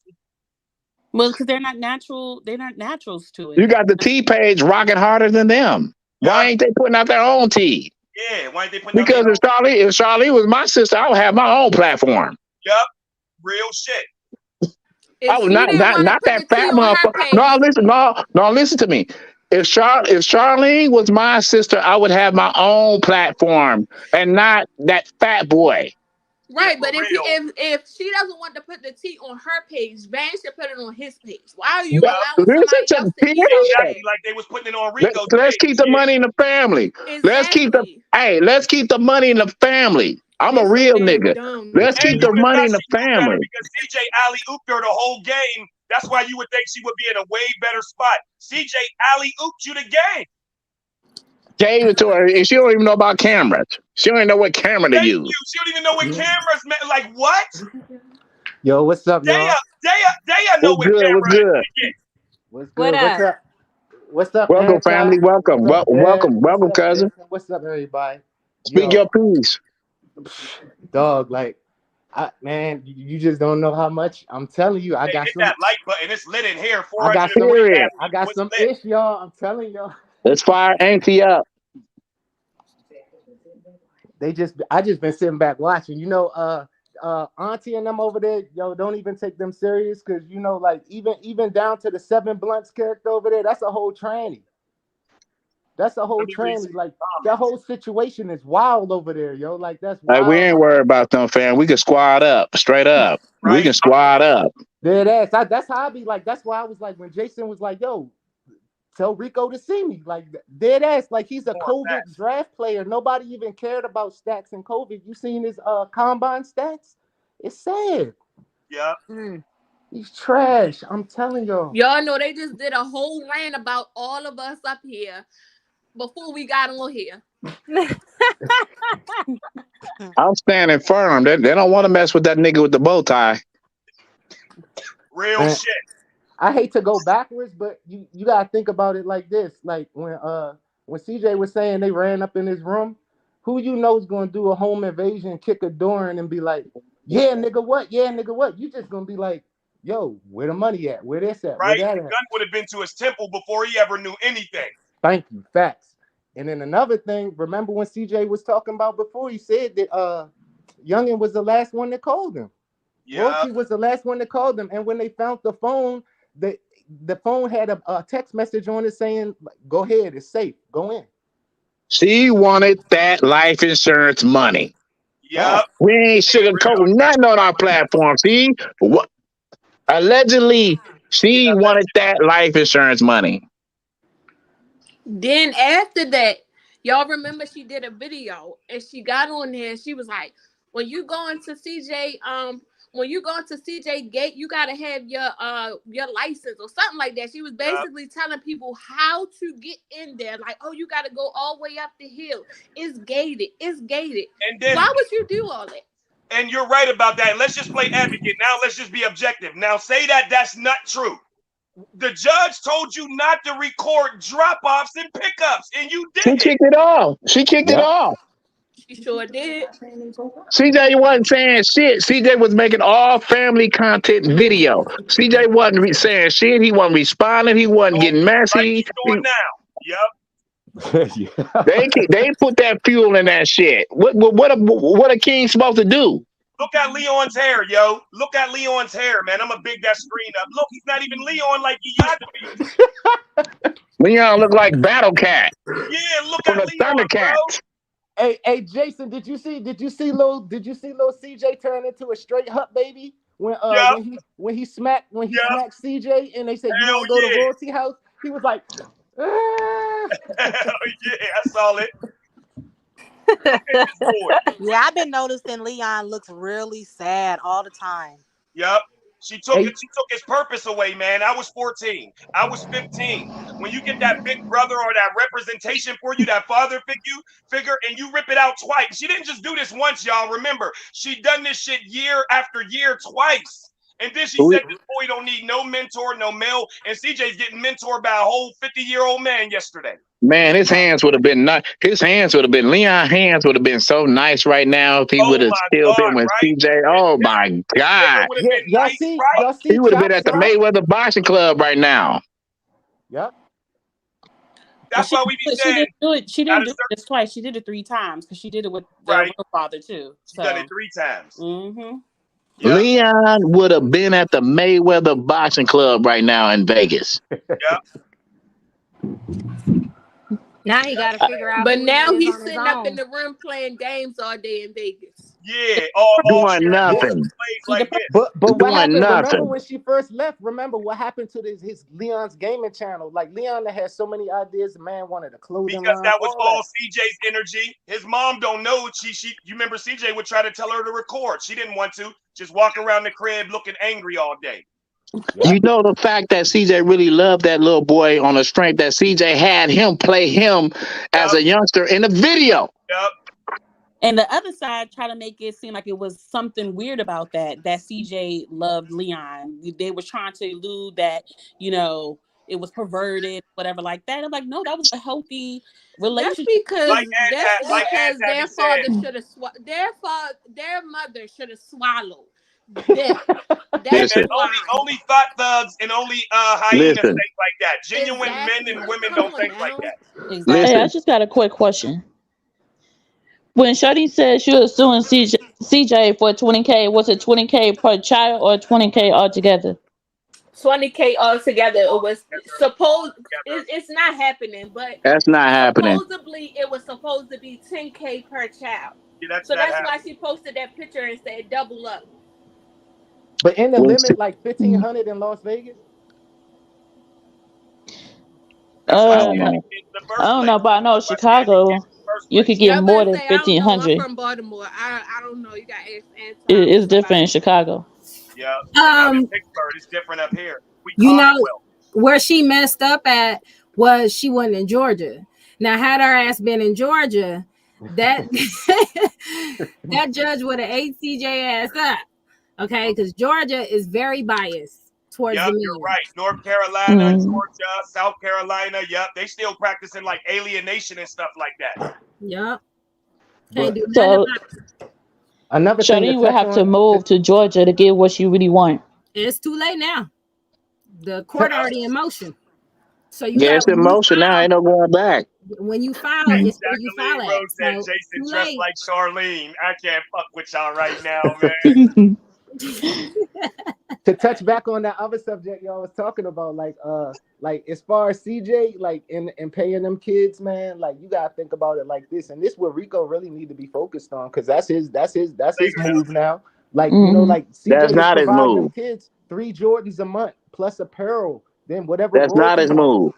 S11: Well, because they're not natural. They're not naturals to
S12: You
S11: it.
S12: got the T page rocking harder than them. Why
S14: Yup.
S12: ain't they putting out their own T?
S14: Yeah, why ain't they putting out their
S12: Because
S14: own?
S12: if Charlie was my sister, I would have my own platform.
S14: Yup. Real shit.
S12: I
S10: If
S12: was
S10: she didn't want to
S12: not
S10: put
S12: that
S10: the T
S12: fat
S10: on her
S12: motherfucker.
S10: page,
S12: No, listen to me. If Charlene was my sister, I would have my own platform and not that fat boy.
S14: Yeah,
S10: right?
S14: for
S10: But
S14: real.
S10: if she doesn't want to put the T on her page, Van should put it on his page. Why are you
S12: But
S14: Yup.
S10: allowing
S12: listen
S10: somebody
S12: to
S10: else
S12: me,
S10: to eat off of
S12: period.
S14: Exactly
S10: it?
S14: like they was putting it on Rico's
S12: Let's
S14: page.
S12: keep the
S14: Yeah.
S12: money in the family. Let's keep
S10: Exactly.
S12: let's keep the money in the family. I'm a
S10: It's so
S12: real
S10: damn
S12: nigga.
S10: dumb.
S12: Let's
S14: And
S12: keep
S14: you
S12: the
S14: can
S12: money
S14: tell
S12: in the
S14: she knew better
S12: family.
S14: because CJ alley ooped her the whole game. That's why you would think she would be in a way better spot. CJ alley ooped you the game.
S12: Gave it to her, and she don't even know about cameras. She don't even know what camera to
S14: Thank
S12: use.
S14: you. She don't even know what cameras meant. Like what?
S15: Yo, what's up, y'all?
S14: Daya know
S12: What's
S14: what
S12: good? What's
S14: camera
S12: good?
S14: is.
S15: What's
S1: What
S15: good? What's
S1: up?
S15: up? What's up,
S12: Welcome,
S15: Erica?
S12: family. Welcome.
S15: What's up, Dad?
S12: Welcome,
S15: What's
S12: welcome,
S15: up,
S12: cousin.
S15: Jason? What's up, everybody?
S12: Speak
S15: Yo,
S12: your piece.
S15: dog, like, man, you just don't know how much. I'm telling you, I
S14: Hey,
S15: got
S14: hit
S15: some.
S14: that like button. It's lit in here.
S15: I
S14: 400
S15: got some.
S12: Period.
S15: I got
S14: was
S15: some
S14: lit.
S15: ish, y'all. I'm telling y'all.
S12: Let's fire Auntie up.
S15: I just been sitting back watching. Auntie and them over there, yo, don't even take them serious, because like even down to the Seven Blunts character over there, that's a whole tranny. That's a whole
S14: Let me read some
S15: tranny. Like that
S14: comments.
S15: whole situation is wild over there, yo. Like that's
S12: Like, we
S15: wild.
S12: ain't worried about them, fam. We can squad up, straight up. We
S14: Right?
S12: can squad up.
S15: Dead ass. That's how I be like. That's why I was like when Jason was like, "Yo, tell Rico to see me." Like dead ass. Like he's a
S14: More of that.
S15: COVID draft player. Nobody even cared about stats in COVID. You seen his combine stats? It's sad.
S14: Yeah.
S15: He's trash. I'm telling y'all.
S10: Y'all know they just did a whole rant about all of us up here before we got on here.
S12: I'm standing firm. They don't want to mess with that nigga with the bow tie.
S14: Real
S15: Man,
S14: shit.
S15: I hate to go backwards, but you gotta think about it like this. Like when CJ was saying they ran up in his room, who you know is gonna do a home invasion, kick a door in and be like, yeah, nigga, what? Yeah, nigga, what? You just gonna be like, yo, where the money at? Where this at? Where
S14: Right?
S15: that
S14: The
S15: at?
S14: gun would have been to his temple before he ever knew anything.
S15: Thank you, facts. And then another thing, remember when CJ was talking about before, he said that Youngin was the last one that called him.
S14: Yeah.
S15: Royalty was the last one that called them, and when they found the phone, the phone had a text message on it saying, "Go ahead, it's safe, go in."
S12: She wanted that life insurance money.
S14: Yep.
S12: We ain't sugarcoating nothing on our platform. See, what? Allegedly, she wanted that life insurance money.
S10: Then after that, y'all remember she did a video and she got on there and she was like, when you go into CJ gate, you gotta have your license or something like that. She was basically telling people how to get in there. Like, oh, you gotta go all the way up the hill. It's gated. It's gated.
S14: And then
S10: Why would you do all that?
S14: And you're right about that. Let's just play advocate. Now let's just be objective. Now say that that's not true. The judge told you not to record drop-offs and pickups, and you did
S12: She
S14: it.
S12: kicked it off. She kicked it
S15: Yeah.
S12: off.
S10: She sure did.
S12: CJ wasn't saying shit. CJ was making all family content video. CJ wasn't saying shit. He wasn't responding. He wasn't getting
S14: Like
S12: messy.
S14: he's doing now. Yep.
S15: Yeah.
S12: They put that fuel in that shit. What a king supposed to do?
S14: Look at Leon's hair, yo. Look at Leon's hair, man. I'm gonna big that screen up. Look, he's not even Leon like he used to be.
S12: Leon look like Battle Cat
S14: Yeah, look
S12: from
S14: at
S12: the
S14: Leon, bro.
S12: Thundercats.
S15: Hey, Jason, did you see little CJ turn into a straight hut baby when
S14: Yep.
S15: when he smacked CJ and they said you
S14: Hell
S15: want to go to
S14: yeah.
S15: Royalty House? He was like, ah.
S14: Hell yeah, I saw it. Look at this boy.
S11: Yeah, I've been noticing Leon looks really sad all the time.
S14: Yep. She took
S15: Hey.
S14: it. She took his purpose away, man. I was 14. I was 15. When you get that big brother or that representation for you, that father figure, and you rip it out twice. She didn't just do this once, y'all. Remember, she done this shit year after year twice. And then she said this boy don't need no mentor, no male. And CJ's getting mentored by a whole 50-year-old man yesterday.
S12: Man, his hands would have been nice. Leon's hands would have been so nice right now if he would have killed him with
S14: right?
S12: CJ. Oh my God.
S14: Would have been
S15: Y'all
S14: nice,
S15: see,
S14: right?
S15: y'all see
S12: He would have been at the
S15: Chop Shop?
S12: Mayweather Boxing Club right now.
S15: Yep.
S14: That's why we be saying
S13: didn't do it. She didn't do it just twice. She did it 3 times because she did it with their real father too.
S14: She done it 3 times.
S13: Mm-hmm.
S14: Yep.
S12: Leon would have been at the Mayweather Boxing Club right now in Vegas.
S14: Yep.
S1: Now he got to figure out.
S10: But
S1: who
S10: now
S1: he is
S10: he's
S1: on his
S10: sitting up in
S1: own.
S10: the room playing games all day in Vegas.
S14: Yeah, all
S12: Doing nothing.
S14: plays like this.
S15: But what
S12: Doing
S15: happened?
S12: nothing.
S15: Remember when she first left? Remember what happened to his Leon's gaming channel? Like Leon that had so many ideas. The man wanted a clothing
S14: Because
S15: line.
S14: that was all CJ's energy. His mom don't know. You remember CJ would try to tell her to record. She didn't want to. Just walk around the crib looking angry all day.
S12: You
S15: Yep.
S12: know the fact that CJ really loved that little boy on the strength that CJ had him play him as
S14: Yup,
S12: a youngster in the video.
S14: yup.
S13: And the other side try to make it seem like it was something weird about that CJ loved Leon. They were trying to allude that, it was perverted, whatever like that. I'm like, no, that was a healthy
S10: That's
S13: relationship.
S10: because
S14: Like Aunt Tabby
S10: their
S14: said,
S10: father should have their mother should have swallowed them. That's
S14: and
S12: Listen,
S10: why.
S14: only thought thugs and only hyenas
S12: listen,
S14: think like that. Genuine men and
S10: Exactly.
S14: women
S10: Come
S14: don't
S10: on
S14: think like
S10: now.
S14: that.
S13: Exactly.
S16: Hey, I
S12: listen.
S16: just got a quick question. When Shorty said she was suing CJ for 20K, was it 20K per child or 20K altogether?
S10: 20K altogether. It
S14: All
S10: was
S14: together, all
S10: supposed.
S14: together.
S10: It's not happening, but
S12: That's not happening.
S10: supposedly it was supposed to be 10K per child.
S14: Yeah, that's
S10: So
S14: not
S10: that's why
S14: happening.
S10: she posted that picture and said double up.
S15: But in the
S12: When
S15: limit, like
S16: Mm,
S15: 1,500 in Las Vegas.
S14: That's why
S16: I
S14: she
S16: don't
S14: didn't
S16: know.
S14: even get in the
S16: I
S14: first
S16: don't know,
S14: place.
S16: but I know
S14: That's why she didn't even get
S16: Chicago,
S14: in the first
S16: you could
S14: place.
S16: get
S10: Y'all
S16: more
S10: better
S16: than
S10: say I don't know. I'm
S16: 1,500.
S10: from Baltimore. I don't know. You got to ask Anton or
S16: It's different in
S10: somebody.
S16: Chicago.
S14: Yeah. Out in
S1: Um,
S14: Pittsburgh, it's different up here. We
S1: you know
S14: Commonwealth.
S1: where she messed up at was she wasn't in Georgia. Now, had her ass been in Georgia, that that judge would have ate CJ ass up. Okay, because Georgia is very biased towards
S14: Yep,
S1: the
S14: you're
S1: men.
S14: right. North Carolina,
S16: Mm.
S14: Georgia, South Carolina. Yep, they still practicing like alienation and stuff like that.
S1: Yep, can't
S15: But
S1: do nothing
S16: So
S1: about it.
S15: another thing to
S16: Shorty would
S15: touch
S16: have to
S15: on,
S16: move to Georgia to get what she really want.
S1: It's too late now. The court
S14: Yep,
S1: already in motion. So you
S12: Yeah,
S1: got
S12: it's in motion now. Ain't no going back.
S1: when you file, it's where you file
S14: Jacqueline
S1: at.
S14: Rose said
S1: So
S14: Jason
S1: too
S14: dressed
S1: late.
S14: like Charlene. I can't fuck with y'all right now, man.
S15: to touch back on that other subject y'all was talking about, like as far as CJ, like in paying them kids, man, like you gotta think about it like this, and this where Rico really need to be focused on, because that's his
S14: Figured
S15: move now. Like,
S16: Hmm.
S15: like
S12: That's
S15: CJ is
S12: not his
S15: providing them
S12: move.
S15: kids 3 Jordans a month plus apparel, then whatever
S12: That's not his
S15: royalties on
S12: move.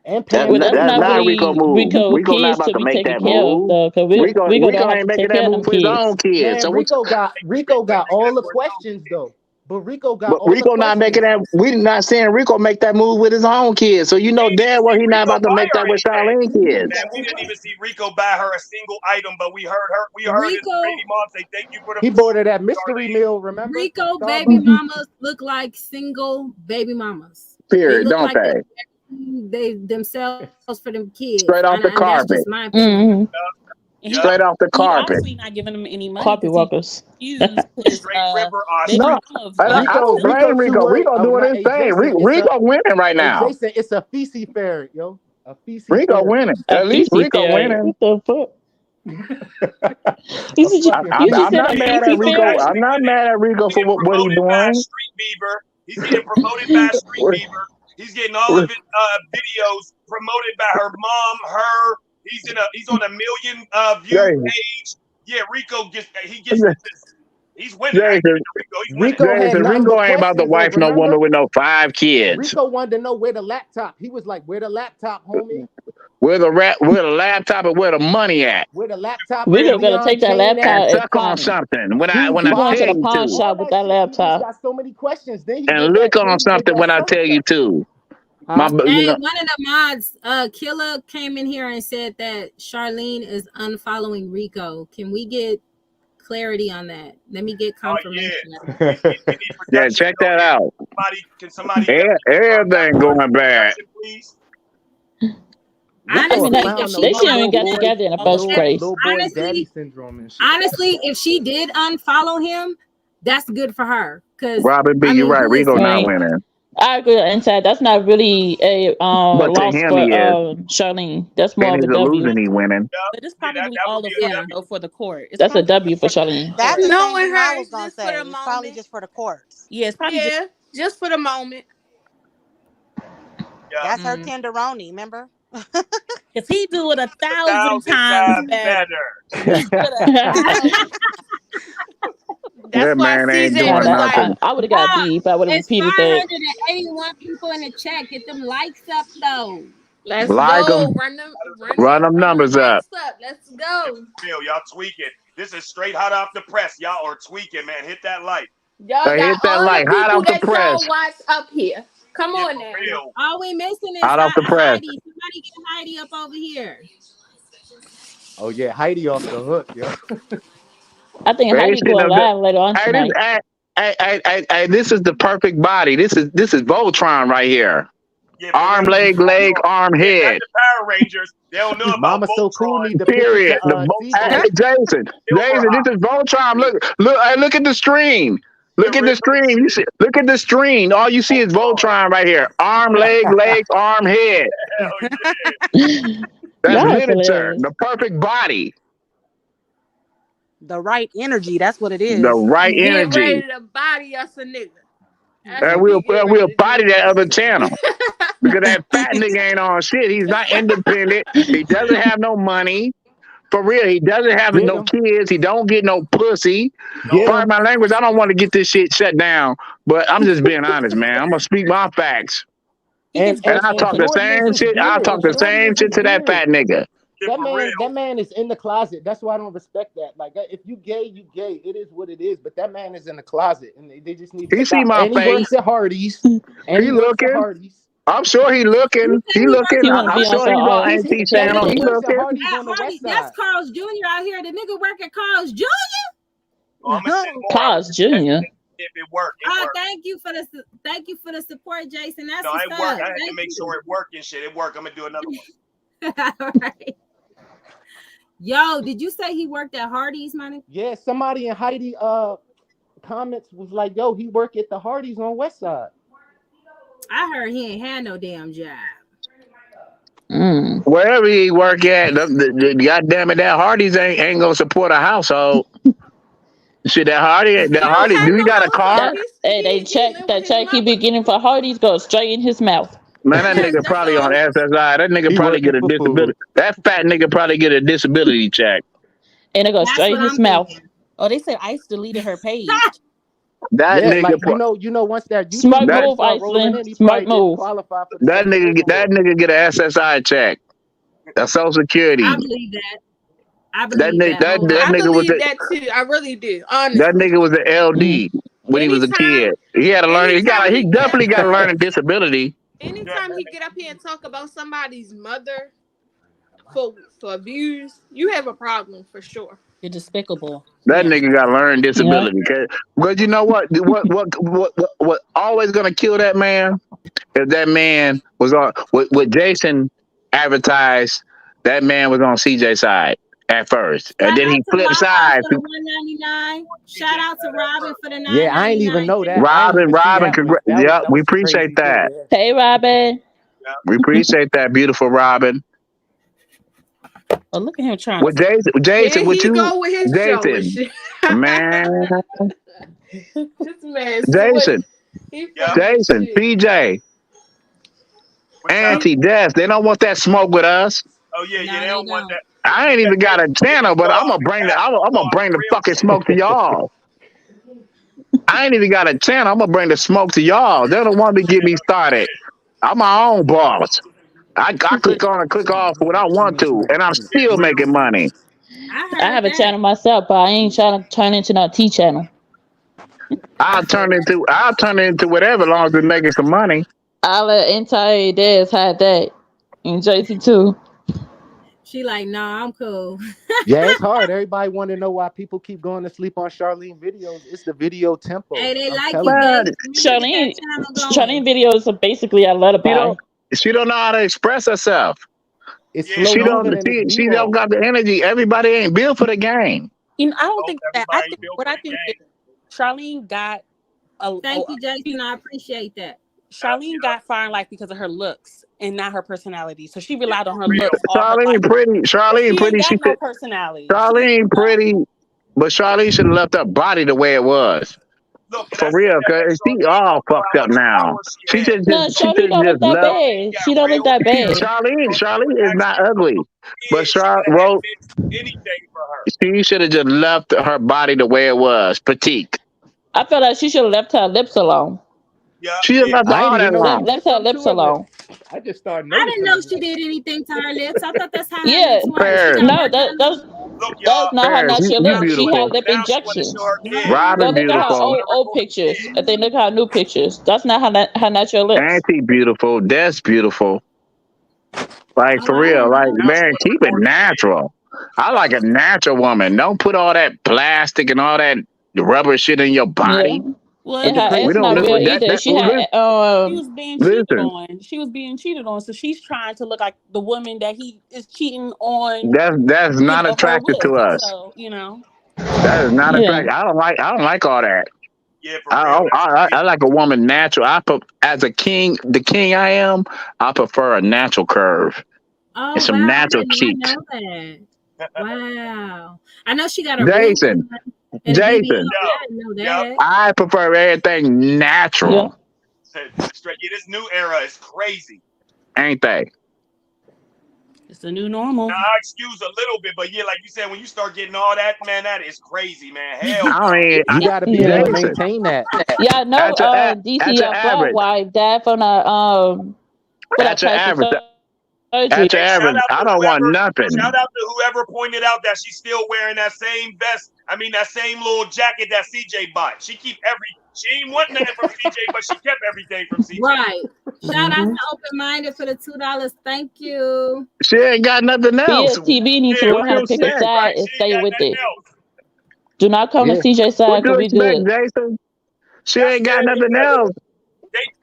S15: and
S12: That's
S15: paying
S16: Well,
S15: for
S12: not,
S16: that's
S15: them
S12: that's
S16: not
S12: not
S15: clothes.
S12: Rico
S16: really
S12: move.
S16: Rico
S12: Rico not
S16: kids
S12: about
S16: to
S12: to
S16: be
S12: make
S16: taken
S12: that
S16: care of
S12: move.
S16: though, because Rico don't
S12: Rico
S16: have
S12: ain't
S16: to
S12: making
S16: take
S12: that
S16: care of
S12: move
S16: them
S12: for his
S16: kids.
S12: own kids.
S15: Man,
S12: So what?
S15: Rico got
S14: making
S15: all
S14: that
S15: the
S14: for his own
S15: questions
S14: kid.
S15: though. But Rico got
S12: But
S15: all the
S12: Rico not making
S15: questions.
S12: that. We not saying Rico make that move with his own kids. So you
S14: We
S12: know
S14: didn't even
S12: damn well
S14: see
S12: he not
S14: Rico
S12: about to
S14: buy
S12: make
S14: her
S12: that with
S14: anything.
S12: Charlene kids.
S14: Man, we didn't even see Rico buy her a single item, but we heard his
S1: Rico
S14: baby mom say thank you for the
S15: He bought
S14: food,
S15: her that mystery
S14: Charlene.
S15: meal, remember, from
S1: Rico baby
S15: Starbucks?
S1: mamas look like single baby mamas. They
S12: Period,
S1: look
S12: don't
S1: like
S12: they?
S1: they themselves for them kids,
S12: Straight off the
S1: and that's just
S12: carpet.
S1: my opinion.
S16: Hmm.
S13: And
S14: Yep,
S12: Straight off the
S13: he
S12: carpet.
S13: obviously not giving him any money
S16: Carpet
S13: because he
S16: walkers.
S13: used his
S14: straight river
S13: baby
S12: No,
S14: Osprey.
S13: mama
S12: I
S13: money.
S15: I
S12: don't
S15: know Rico
S12: blame
S15: too
S12: Rico.
S15: worried.
S12: Rico
S15: Oh,
S12: doing
S15: not
S12: his
S15: a
S12: thing.
S15: Jason.
S12: Rico winning right
S15: A
S12: now.
S15: Jason. It's a feces ferret, yo. A feces
S12: Rico
S15: ferret.
S12: winning.
S16: A
S12: At least
S16: feces
S12: Rico
S16: fairy.
S12: winning.
S16: What the fuck?
S15: A fucking
S16: You just
S12: I'm
S16: said
S15: feces
S12: not
S16: a
S14: Yeah,
S12: mad
S15: ferret.
S12: at
S16: feces
S14: Rico's
S12: Rico.
S16: fairy?
S12: I'm
S14: actually
S12: not
S14: winning.
S12: mad at
S14: He's
S12: Rico for
S14: getting
S12: what he
S14: promoted by
S12: doing.
S14: Street Beaver. He's getting promoted by Street Beaver. He's getting all of his videos promoted by her mom, her. He's on a million view
S12: Jason,
S14: page. Yeah, Rico gets he's winning. I ain't giving
S12: Jason,
S14: it to Rico. He's winning.
S15: Rico had
S12: Jason,
S15: nothing
S12: Rico
S15: but
S12: ain't about to
S15: questions though.
S12: wife no woman
S15: Remember,
S12: with no 5 kids.
S15: Rico wanted to know where the laptop. He was like, "Where the laptop, homie?
S12: Where the laptop and where the money at?
S15: Where the laptop and
S16: We
S15: the
S16: gonna
S15: Leon
S16: take that
S15: chain at?"
S12: And
S16: laptop and
S12: suck on something
S15: Who's
S12: when
S16: he
S12: I
S16: going
S12: tell
S16: to the
S15: buying
S12: you
S16: pawn
S12: to.
S15: all
S16: shop with
S15: that
S16: that
S15: shit? He just
S16: laptop.
S15: got so many questions. Then he
S12: And
S15: did
S12: lick
S15: that. Then
S12: on
S15: he did
S12: something
S15: that
S12: when I
S15: Southern
S12: tell you
S15: stuff.
S12: to. My,
S15: Huh?
S12: you
S1: Hey,
S12: know,
S1: one of the mods, Killer came in here and said that Charlene is unfollowing Rico. Can we get clarity on that? Let me get
S14: Oh yeah,
S1: confirmation of that.
S14: we need
S12: yeah,
S14: production
S12: check
S14: on
S12: that
S14: here.
S12: out.
S14: Can somebody confirm that
S12: Everything
S14: for us?
S12: going bad.
S14: Production, please.
S16: I
S15: Rico a
S16: mean,
S1: Honestly, if
S15: clown though.
S1: she
S16: they
S15: He on
S16: shouldn't even
S15: little
S16: get
S15: boy,
S16: together in the
S13: All the
S16: first place.
S15: little boy daddy
S1: honestly,
S15: syndrome and shit.
S1: honestly, if she did unfollow him, that's good for her. Cause
S12: Robin B,
S1: I
S12: you're
S1: mean,
S12: right.
S1: who is
S12: Rico
S16: I
S1: he
S12: not
S16: mean,
S1: anyway?
S12: winning,
S16: I agree with Inside. That's not really a
S12: but to
S16: loss
S12: him
S16: for
S12: he is.
S16: Charlene. That's more
S12: And
S16: of a
S12: he's a
S16: W.
S12: losing. He winning.
S14: Yeah,
S13: But it's
S14: yeah,
S13: probably
S14: that would
S13: all
S14: be
S13: of
S14: a
S13: her
S1: Yeah.
S14: W.
S13: though for the court. It's
S16: That's a
S13: probably
S16: W for
S13: for the
S16: Charlene.
S11: That's
S13: court.
S11: the same
S10: Knowing
S11: thing I
S10: her
S11: was
S10: is
S11: gonna
S10: just for the
S11: say. It's probably
S10: moment.
S11: just for the courts.
S13: Yeah, it's probably just
S10: Yeah, just for the moment.
S14: Yeah,
S11: That's her
S13: mm,
S11: tenderoni, remember?
S13: because he do it 1,000
S14: 1,000
S13: times
S14: times
S13: better.
S14: better.
S13: He do it 1,000.
S10: That's
S12: That
S10: why
S12: man ain't
S10: CJ
S16: Nah,
S12: doing
S10: was
S16: that
S10: like,
S12: nothing.
S16: I would have got
S1: Oh,
S16: D if I would have
S1: it's
S16: repeated that.
S1: 581 people in the chat. Get them likes up though.
S10: let's
S12: Like
S10: go.
S12: him,
S10: Run
S12: run
S10: them
S12: them numbers up.
S10: likes up. Let's
S14: Yeah,
S10: go.
S14: for real, y'all tweaking. This is straight hot off the press. Y'all are tweaking, man. Hit that like.
S10: Y'all got
S12: Hit that
S10: all the
S12: like hot
S10: people
S12: off the
S10: that y'all
S12: press.
S10: watch up here. Come
S14: Yeah,
S10: on
S14: for
S10: now.
S14: real.
S1: All we missing is
S12: Hot off the press.
S1: Heidi. Somebody get Heidi up over here.
S15: Oh yeah, Heidi off the hook, yo.
S16: I think
S12: Ain't
S16: Heidi
S12: shit
S16: going
S12: no good.
S16: live later on
S12: Hey, this,
S16: tonight.
S12: this is the perfect body. This is Voltron right here.
S14: Yeah, for
S12: Arm,
S14: real.
S12: leg, arm,
S14: Yeah, that's
S12: head.
S14: the Power Rangers. They don't know about
S15: Mama So Cool
S14: Voltron.
S15: need to pitch it
S12: Period.
S15: to
S12: Hey,
S15: CJ.
S12: Jason,
S14: Silver
S12: this is Voltron. Look at the screen. Look at the screen. You see, look at the screen. All you see is Voltron right here. Arm, leg, arm, head.
S14: Hell yeah.
S12: That's
S16: Y'all
S12: literature.
S16: hilarious.
S12: The perfect body.
S11: The right energy. That's what it
S12: The
S11: is.
S12: right
S10: Get
S12: energy.
S10: ready to body us a nigga. That's
S12: And
S10: what we get ready
S12: we'll
S10: to
S12: body
S10: do.
S12: that other channel. Because that fat nigga ain't on shit. He's not independent. He doesn't have no money. For real, he doesn't have
S15: Get
S12: no
S15: him,
S12: kids. He don't get no pussy.
S15: get
S12: Pardon
S15: him.
S12: my language. I don't want to get this shit shut down, but I'm just being honest, man. I'm gonna speak my facts,
S10: He gets
S12: and
S10: pushed
S12: I'll
S10: in
S12: talk the
S10: pussy.
S15: Shorty is
S12: same
S15: his
S12: shit. I'll
S15: beard.
S12: talk the
S15: Shorty
S12: same
S15: is his
S12: shit to that
S15: beard.
S12: fat nigga.
S14: Yeah,
S15: That
S14: for
S15: man,
S14: real.
S15: that man is in the closet. That's why I don't respect that. Like, if you gay, you gay. It is what it is. But that man is in the closet, and they just need to
S12: He see
S15: stop.
S12: my
S15: And he
S12: face.
S15: works at Hardee's. And
S12: He
S15: he works at
S12: looking.
S15: Hardee's.
S12: I'm sure he
S1: You
S12: looking.
S1: said
S12: He
S1: he
S12: looking.
S1: worked
S16: He
S1: at
S16: want to
S12: I'm
S16: be on
S12: sure
S1: Hardy.
S16: some
S12: he's on
S15: He's
S12: Auntie
S15: that
S12: channel.
S15: nigga
S12: He
S15: works at
S12: looking.
S15: Harde's
S1: At
S15: on the
S1: Hardy,
S15: west
S1: that's
S15: side.
S1: Carl's Jr. out here. The nigga work at Carl's Jr.
S14: Oh, I'm gonna send more.
S16: Carl's Jr.
S14: If it work, it
S1: Oh,
S14: work.
S1: thank you for the support, Jason. That's
S14: No,
S1: what's
S14: it work.
S1: up.
S14: I had to
S1: Thank
S14: make sure
S1: you.
S14: it worked and shit. It worked. I'm gonna do another one.
S1: All right. Yo, did you say he worked at Hardy's, money?
S15: Yeah, somebody in Heidi comments was like, "Yo, he work at the Hardee's on West Side."
S1: I heard he ain't had no damn job.
S12: Wherever he work at, goddamn it, that Hardee's ain't gonna support a household. Shit,
S10: He
S12: that
S10: don't
S12: Hardy,
S10: have
S12: do he
S10: no
S12: got a
S10: household.
S12: car?
S16: That hey,
S10: He live with
S16: that
S10: his
S16: check he be
S10: mother.
S16: getting for Hardee's goes straight in his mouth.
S12: Man, that nigga
S10: That's
S12: probably on
S10: all.
S12: SSI. That nigga
S15: He
S12: probably
S15: working
S12: get a
S15: for
S12: disability.
S15: food.
S12: That fat nigga probably get a disability check.
S16: And it goes
S1: That's
S16: straight
S1: what
S16: in his
S1: I'm
S16: mouth.
S1: thinking.
S11: Oh, they said Ice deleted her page.
S12: That
S15: Yeah,
S12: nigga,
S15: like once that
S16: Smart
S15: YouTube money
S12: that
S16: move,
S15: start rolling
S16: Iceland.
S15: in, he
S16: Smart
S15: probably didn't
S16: move.
S15: qualify for the Section 8 no
S12: that
S15: more.
S12: nigga get a SSI check, a Social
S1: I
S12: Security.
S1: believe that. I
S12: That
S1: believe
S12: nigga,
S1: that
S12: that
S10: I
S1: wholeheartedly.
S12: nigga was
S10: believe that too. I really do. Honestly.
S12: an LD when he was a
S10: Anytime,
S12: kid. He had a learning.
S10: anytime
S12: He
S10: he get up
S12: definitely got a
S10: here,
S12: learning disability.
S10: anytime he get up here and talk about somebody's mother for views, you have a problem for sure.
S11: You're despicable.
S12: That
S11: Yeah.
S12: nigga got a learning
S16: Yeah.
S12: disability. But you know what? What always gonna kill that man? If that man was on what Jason advertised, that man was on CJ's side at first, and
S1: Shout
S12: then
S1: out
S12: he
S1: to
S12: flipped
S1: Lala
S12: sides.
S1: for the 199. Shout out to Robin for the
S15: Yeah, I ain't
S1: 999
S15: even know that.
S1: too.
S15: I ain't even see
S12: Robin,
S15: that one.
S12: yep,
S15: That
S12: we
S15: was
S12: appreciate
S15: crazy too.
S12: that.
S15: Yeah.
S16: Hey, Robin.
S14: Yeah.
S12: We appreciate that, beautiful Robin.
S11: Oh, look at him trying to.
S12: Well, Jason,
S10: Here
S12: what
S10: he
S12: you,
S10: go with his show and
S12: Jason,
S10: shit.
S12: man,
S10: This man sweet.
S12: Jason,
S10: He
S14: Yeah.
S10: funny as shit.
S12: PJ,
S14: What's up?
S12: anti-death. They don't want that smoke with us.
S14: Oh yeah,
S1: No,
S14: they
S1: they
S14: don't want
S1: don't.
S14: that.
S12: I ain't even got a channel, but I'm gonna
S14: I'm
S12: bring the
S14: real
S12: fucking
S14: shit.
S12: smoke to y'all. I ain't even got a channel. I'm gonna bring the smoke to y'all. They don't want to get me started. I'm my own boss. I click on and click off what I want to, and I'm
S14: Yeah,
S12: still
S14: real.
S12: making money.
S1: I
S16: I
S1: heard
S16: have a
S1: that.
S16: channel myself, but I ain't trying to turn into no T channel.
S1: I feel that.
S12: I'll turn it into whatever, as long as it's making some money.
S16: I'll let entire days have that. And Jason too.
S1: She like, nah, I'm cool.
S15: Yeah, it's hard. Everybody want to know why people keep going to sleep on Charlene videos. It's the video tempo.
S1: Hey, they
S15: I'm
S1: like you,
S15: telling you.
S12: But
S1: baby. Somebody get that channel
S16: Charlene
S1: going.
S16: videos are basically a lullaby.
S12: she don't know how to express herself.
S15: It's
S14: Yeah,
S15: slow moving and it's
S12: She don't
S15: B-roll.
S12: got the energy. Everybody ain't built for the game.
S11: I don't think that. I
S14: everybody
S11: think
S14: built
S11: what
S14: for
S11: I
S14: the
S11: think is
S14: game.
S11: Charlene got
S1: Thank you, Jason. I appreciate that.
S11: Charlene got Fire in Life because of her looks and not her personality. So she relied on her
S14: Real.
S11: looks all her life. But
S12: Charlene
S11: she ain't
S12: pretty.
S11: got no personality.
S12: Charlene pretty, but Charlene should have left her body the way it was.
S14: Look, and
S12: For
S14: I said
S12: real,
S14: that about
S12: cause she
S14: Charlene
S12: all
S14: before
S12: fucked
S14: how
S12: up
S14: much
S12: now.
S14: power she had.
S16: No,
S12: She
S16: Charlene
S12: should
S16: don't look
S12: just
S16: that
S12: left.
S14: Charlene
S16: bad.
S14: got
S16: She don't look
S14: real
S16: that
S14: big.
S16: bad.
S12: Charlene is not
S14: Actually,
S12: ugly, but
S14: she could have had anything for her.
S12: She should have just left her body the way it was, petite.
S16: I feel like she should have left her lips alone.
S14: Yeah,
S12: She just
S14: yeah.
S12: left
S15: I ain't
S12: all that
S15: even know she
S12: alone.
S15: did
S16: Left her
S15: something
S16: lips
S15: to her
S16: alone.
S15: lips. I just started
S1: I didn't
S15: noticing
S1: know
S15: them.
S1: she did anything to her lips. I thought that's how her
S16: Yeah.
S1: lips work. She
S12: Pairs.
S1: got
S16: No,
S1: work done.
S16: those
S14: Look,
S16: That's
S14: y'all.
S16: not her
S12: Paris,
S16: natural
S12: you
S16: look. She had
S12: beautiful.
S16: lip
S14: Now she want to show
S16: injections.
S14: her kids.
S16: Go
S12: Robin
S16: look at
S14: Now
S16: her
S14: she
S12: beautiful.
S14: want to
S16: old
S14: remove the
S16: pictures.
S14: kids.
S16: I think look at her new pictures. That's not her natural lips.
S12: Auntie beautiful. That's beautiful. Like
S1: Oh,
S12: for
S1: I
S12: real.
S1: didn't
S12: Like
S1: know
S14: Now she
S12: man,
S14: want to
S12: keep it
S14: record the kids.
S12: natural. I like a natural woman. Don't put all that plastic and all that rubber shit in your
S16: Yeah.
S12: body.
S13: Well,
S2: But
S16: And
S2: the
S16: her
S13: yeah,
S12: We
S16: ass
S2: crazy
S12: don't
S16: not
S12: live
S16: real
S12: with
S2: part,
S16: either. She
S12: well,
S16: had
S13: she was being cheated
S12: listen.
S13: on. She was being cheated on, so she's trying to look like the woman that he is cheating on,
S12: That's not
S13: her
S12: attractive
S13: with.
S12: to us.
S13: So,
S12: That is not
S16: yeah.
S12: attractive. I don't like all that.
S14: Yeah, for
S12: I
S14: real.
S12: I,
S14: That's
S12: I
S14: crazy.
S12: like a woman natural. As a king, the king I am. I prefer a natural curve and
S1: Oh
S12: some
S1: wow, I
S12: natural
S1: did not
S12: cheeks.
S1: know that. Wow. I know she got a ring
S12: Jason,
S1: on and a BBL,
S12: Jason,
S1: but
S14: Yo,
S1: I didn't know
S14: yep.
S1: that.
S12: I prefer everything
S16: Yeah.
S12: natural,
S14: Straight. Yeah, this new era is crazy.
S12: ain't they?
S13: it's the new normal.
S14: Now I excuse a little bit, but yeah, like you said, when you start getting all that, man, that is crazy, man. Hell
S12: I
S14: no.
S12: mean,
S15: You got to be able to
S16: Yeah.
S12: Jason,
S15: maintain that.
S16: Yeah, I know
S12: at your
S16: DC
S12: at your
S16: Black
S12: average,
S16: wife died from that
S12: at your
S16: plastic
S12: average,
S16: surgery.
S12: at your
S14: Hey,
S12: average. I don't want
S14: shout
S12: nothing.
S14: out to whoever pointed out that she's still wearing that same vest. I mean, that same little jacket that CJ bought. She ain't want nothing from CJ, but she kept everything from CJ.
S1: Right. Shout out
S13: Hmm.
S1: to Open Minded for the $2. Thank you.
S12: She ain't got nothing else.
S16: BSTB needs to
S14: Yeah,
S12: What
S16: learn how
S12: you
S16: to
S14: real
S16: pick a
S14: shit,
S12: expect?
S16: side
S14: right?
S16: and
S14: She ain't
S16: stay
S14: got
S16: with
S14: nothing
S16: it.
S14: else.
S16: Do not come to
S15: Yeah.
S16: CJ
S12: What
S16: side
S12: you
S16: because we
S12: expect,
S16: good.
S12: Jason? She
S14: That's
S12: ain't got
S14: good
S12: nothing
S14: because
S12: else.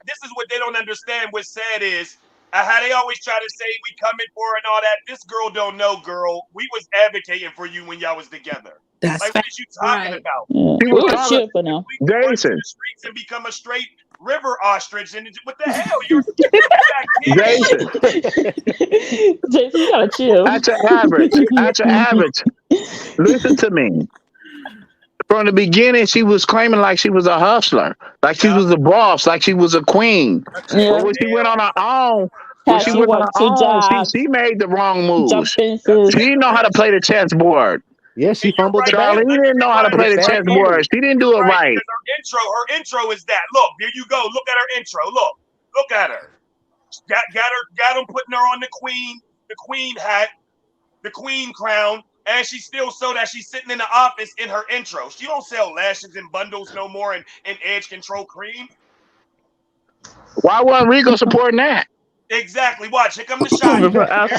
S14: this is what they don't understand. What's sad is how they always try to say we coming for her and all that. This girl don't know, girl. We was advocating for you when y'all was together.
S11: That's
S14: Like, what
S11: fact.
S14: is you talking
S1: Right.
S14: about?
S16: Yeah.
S12: She
S14: We
S12: was
S16: We
S14: want
S16: was
S14: you
S12: talking,
S16: cheering for
S14: if
S16: them.
S14: we could run to
S12: Jason.
S14: the streets and become a straight river ostrich. And what the hell? You got kids.
S12: Jason.
S16: Jason, you gotta chill.
S12: At your average. At your average. Listen to me. From the beginning, she was claiming like she was a hustler, like she
S14: Yep.
S12: was a boss, like she was a queen.
S14: A chick.
S12: But
S16: Yeah.
S12: when she went
S14: Hell,
S12: on her own,
S16: How she worked two
S12: she
S16: jobs,
S12: made the wrong
S16: jump
S12: moves.
S14: yep.
S12: She
S16: fences.
S14: Did
S12: didn't
S14: the
S12: know how to
S14: real
S12: play the
S14: shit.
S12: chessboard.
S15: Yeah,
S14: And
S15: she
S14: you're
S15: fumbled the
S14: right.
S12: Charlene
S15: bag.
S14: Let me
S12: didn't know how to
S14: rewind
S12: play
S15: Big
S12: the
S14: this
S15: bad
S14: right here.
S12: chessboard.
S15: fumble.
S12: She didn't do it
S14: Right,
S12: right.
S14: because her intro is that. Look, here you go. Look at her intro. Look at her. Got him putting her on the queen hat, the queen crown, and she still so that she's sitting in the office in her intro. She don't sell lashes and bundles no more and edge control cream.
S12: Why wasn't Rico supporting that?
S14: Exactly. Watch. Here come the shot.
S16: River
S14: Here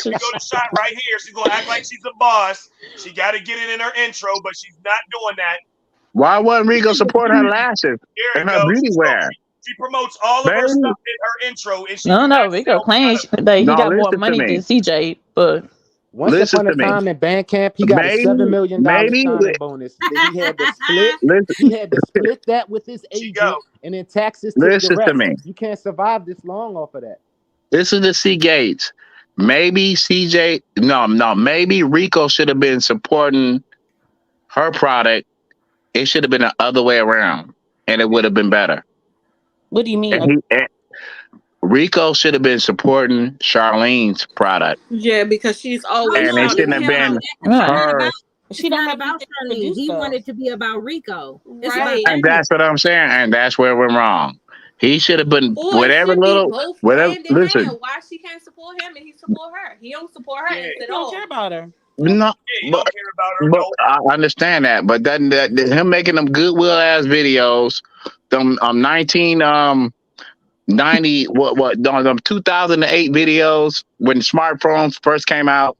S14: we go.
S16: options.
S14: The shot right here. She's gonna act like she's a boss. She got to get it in her intro, but she's not doing that.
S12: Why wasn't Rico supporting her lashes
S14: Here
S12: and
S14: it
S12: her
S14: goes.
S12: beauty wear?
S14: She promotes all of her
S12: Baby,
S14: stuff in her intro, and she do
S16: No,
S14: not
S16: no, Rico
S14: sell
S16: claims
S14: products.
S16: that he
S12: no,
S16: got more
S12: listen to
S16: money
S12: me.
S16: than CJ, but
S15: Once
S12: Listen
S15: upon a
S12: to me.
S15: time in Bandcamp, he got a
S12: Maybe,
S15: $7 million
S12: maybe,
S15: signing bonus that he had to split.
S12: listen,
S15: He had to split that with his
S14: She go.
S15: agent, and then taxes took the
S12: listen to
S15: rest.
S12: me.
S15: You can't survive this long off of that.
S12: This is the C Gates. Maybe CJ, no, maybe Rico should have been supporting her product. It should have been the other way around, and it would have been better.
S13: What do you mean?
S12: And Rico should have been supporting Charlene's product,
S10: Yeah, because she's
S1: Oh
S10: always
S12: and
S1: no,
S12: it
S10: trying to
S12: shouldn't
S1: no,
S12: have
S10: help
S1: no.
S12: been
S10: him.
S1: It's
S16: right.
S1: not
S12: her.
S1: about. It's
S13: She don't
S1: not
S13: have
S1: about
S13: anything to
S1: Charlene.
S13: produce
S1: He
S13: stuff.
S1: wanted to be about Rico. It's about
S10: Right.
S12: And
S1: Daniel.
S12: that's what I'm saying, and that's where we're wrong. He should have been
S10: Or it should be both
S12: whatever.
S10: hand in
S12: Listen,
S10: hand. Why she can't support him and he support her? He don't support her
S14: Yeah,
S10: at
S13: He don't care
S10: all.
S13: about her.
S12: no,
S14: yeah. He
S12: but
S14: don't care about her.
S12: but
S14: No.
S12: I understand that. But that him making them goodwill ass videos, them 1990 them 2008 videos when smartphones first came out.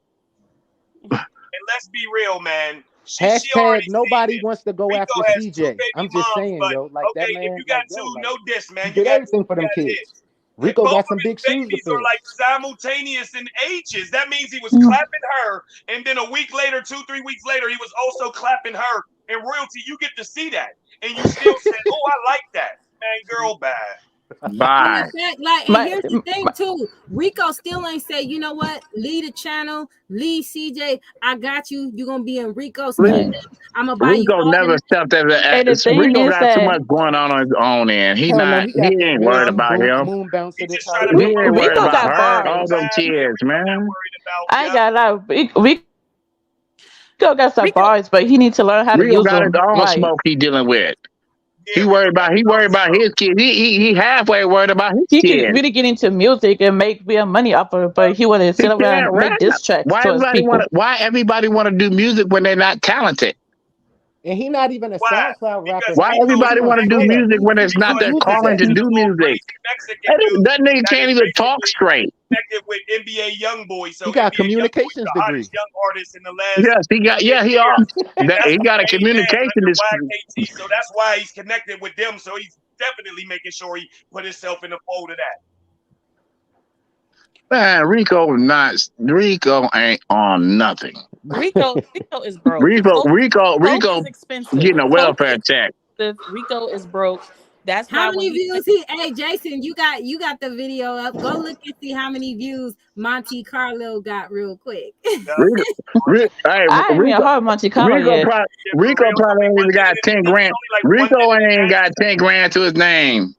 S14: And let's be real, man. She
S15: Hashtag
S14: already seen
S15: nobody
S14: it.
S15: wants to go
S14: Rico
S15: after
S14: has two
S15: CJ.
S14: baby
S15: I'm just
S14: moms,
S15: saying,
S14: but
S15: yo, like that
S14: okay, if
S15: man,
S14: you got
S15: like yo,
S14: two,
S15: like
S14: no diss,
S15: he
S14: man. You
S15: did
S14: got two,
S15: everything for
S14: you
S15: them
S14: got
S15: kids.
S14: hits. And
S15: Rico
S14: both
S15: got
S14: of
S15: some
S14: his
S15: big shoes to
S14: babies are
S15: fill.
S14: like simultaneous in ages. That means he was
S16: Mm.
S14: clapping her, and then a week later, 2, 3 weeks later, he was also clapping her. And royalty, you get to see that, and you still said, "Oh, I like that." Man, girl, bad.
S1: And
S12: Bye.
S1: the fact, like, and
S16: My,
S1: here's the thing too. Rico still ain't say, you know what? Lead the channel, lead CJ. I got you. You're gonna be in Rico's
S12: Li-
S1: kingdom. I'm gonna buy you
S12: Rico
S1: all
S12: never
S1: the
S12: stepped as
S16: and the thing
S12: Rico
S16: is
S12: got too
S16: that
S12: much going on his own end.
S15: Hell no, he
S12: He
S15: got that
S12: ain't worried
S15: ring,
S12: about
S15: boom,
S12: him.
S15: moon
S14: He
S15: bouncer this
S14: just trying
S15: house.
S14: to
S12: He
S14: promote
S12: ain't worried
S16: Rico
S14: his
S12: about
S16: got
S12: her,
S14: vibe,
S12: all
S16: bars.
S12: them
S14: vibe.
S12: kids,
S14: Rico not
S12: man.
S14: worried about.
S16: I ain't
S14: Yep.
S16: got a lot. Rico got some
S10: Rico
S16: bars, but he needs to learn how to
S12: Rico
S16: use
S12: got his
S16: them
S12: own
S16: right.
S12: smoke he dealing with. He
S14: Yeah,
S12: worried about his kids. He halfway worried about his
S16: He can
S12: kids.
S16: really get into music and make real money off of it, but he want to
S12: He
S16: sit around
S12: can't
S16: and make
S12: rap.
S16: diss tracks towards people.
S12: Why everybody want to do music when they're not talented?
S15: And he not even a
S14: why?
S15: SoundCloud rapper.
S14: Because
S12: Why
S15: He
S14: Rico's
S12: everybody want to do
S15: from
S14: connected.
S15: Florida.
S12: music when it's not
S14: Rico's
S12: their
S15: Music
S12: calling
S15: City.
S12: to
S14: connected to
S12: do
S14: the little
S12: music?
S14: crazy Mexican dude
S12: That nigga
S14: that
S12: can't
S14: is
S12: even talk
S14: basically
S12: straight.
S14: connected with NBA YoungBoy. So
S15: He got a
S14: NBA YoungBoy's
S15: communications
S14: the
S15: degree.
S14: hottest young artist in the last
S12: Yes,
S14: 10
S12: he are.
S14: years. And
S12: He
S14: that's his
S12: got a
S14: main man
S12: communication.
S14: under YKT. So that's why he's connected with them. So he's definitely making sure he put himself in the fold of that.
S12: Man, Rico ain't on nothing.
S13: Rico is broke. Coke is
S12: Rico
S13: expensive.
S12: getting a
S13: Coke
S12: welfare
S13: is
S12: check.
S13: expensive. Rico is broke. That's
S1: How
S13: why
S1: many
S13: when he
S1: views he? Hey, Jason, you got the video up. Go look and see how many views Monte Carlo got real quick.
S12: Hey,
S16: I ain't even heard Monte Carlo yet.
S12: Rico probably ain't even got 10 grand. Rico ain't even got 10 grand to his name.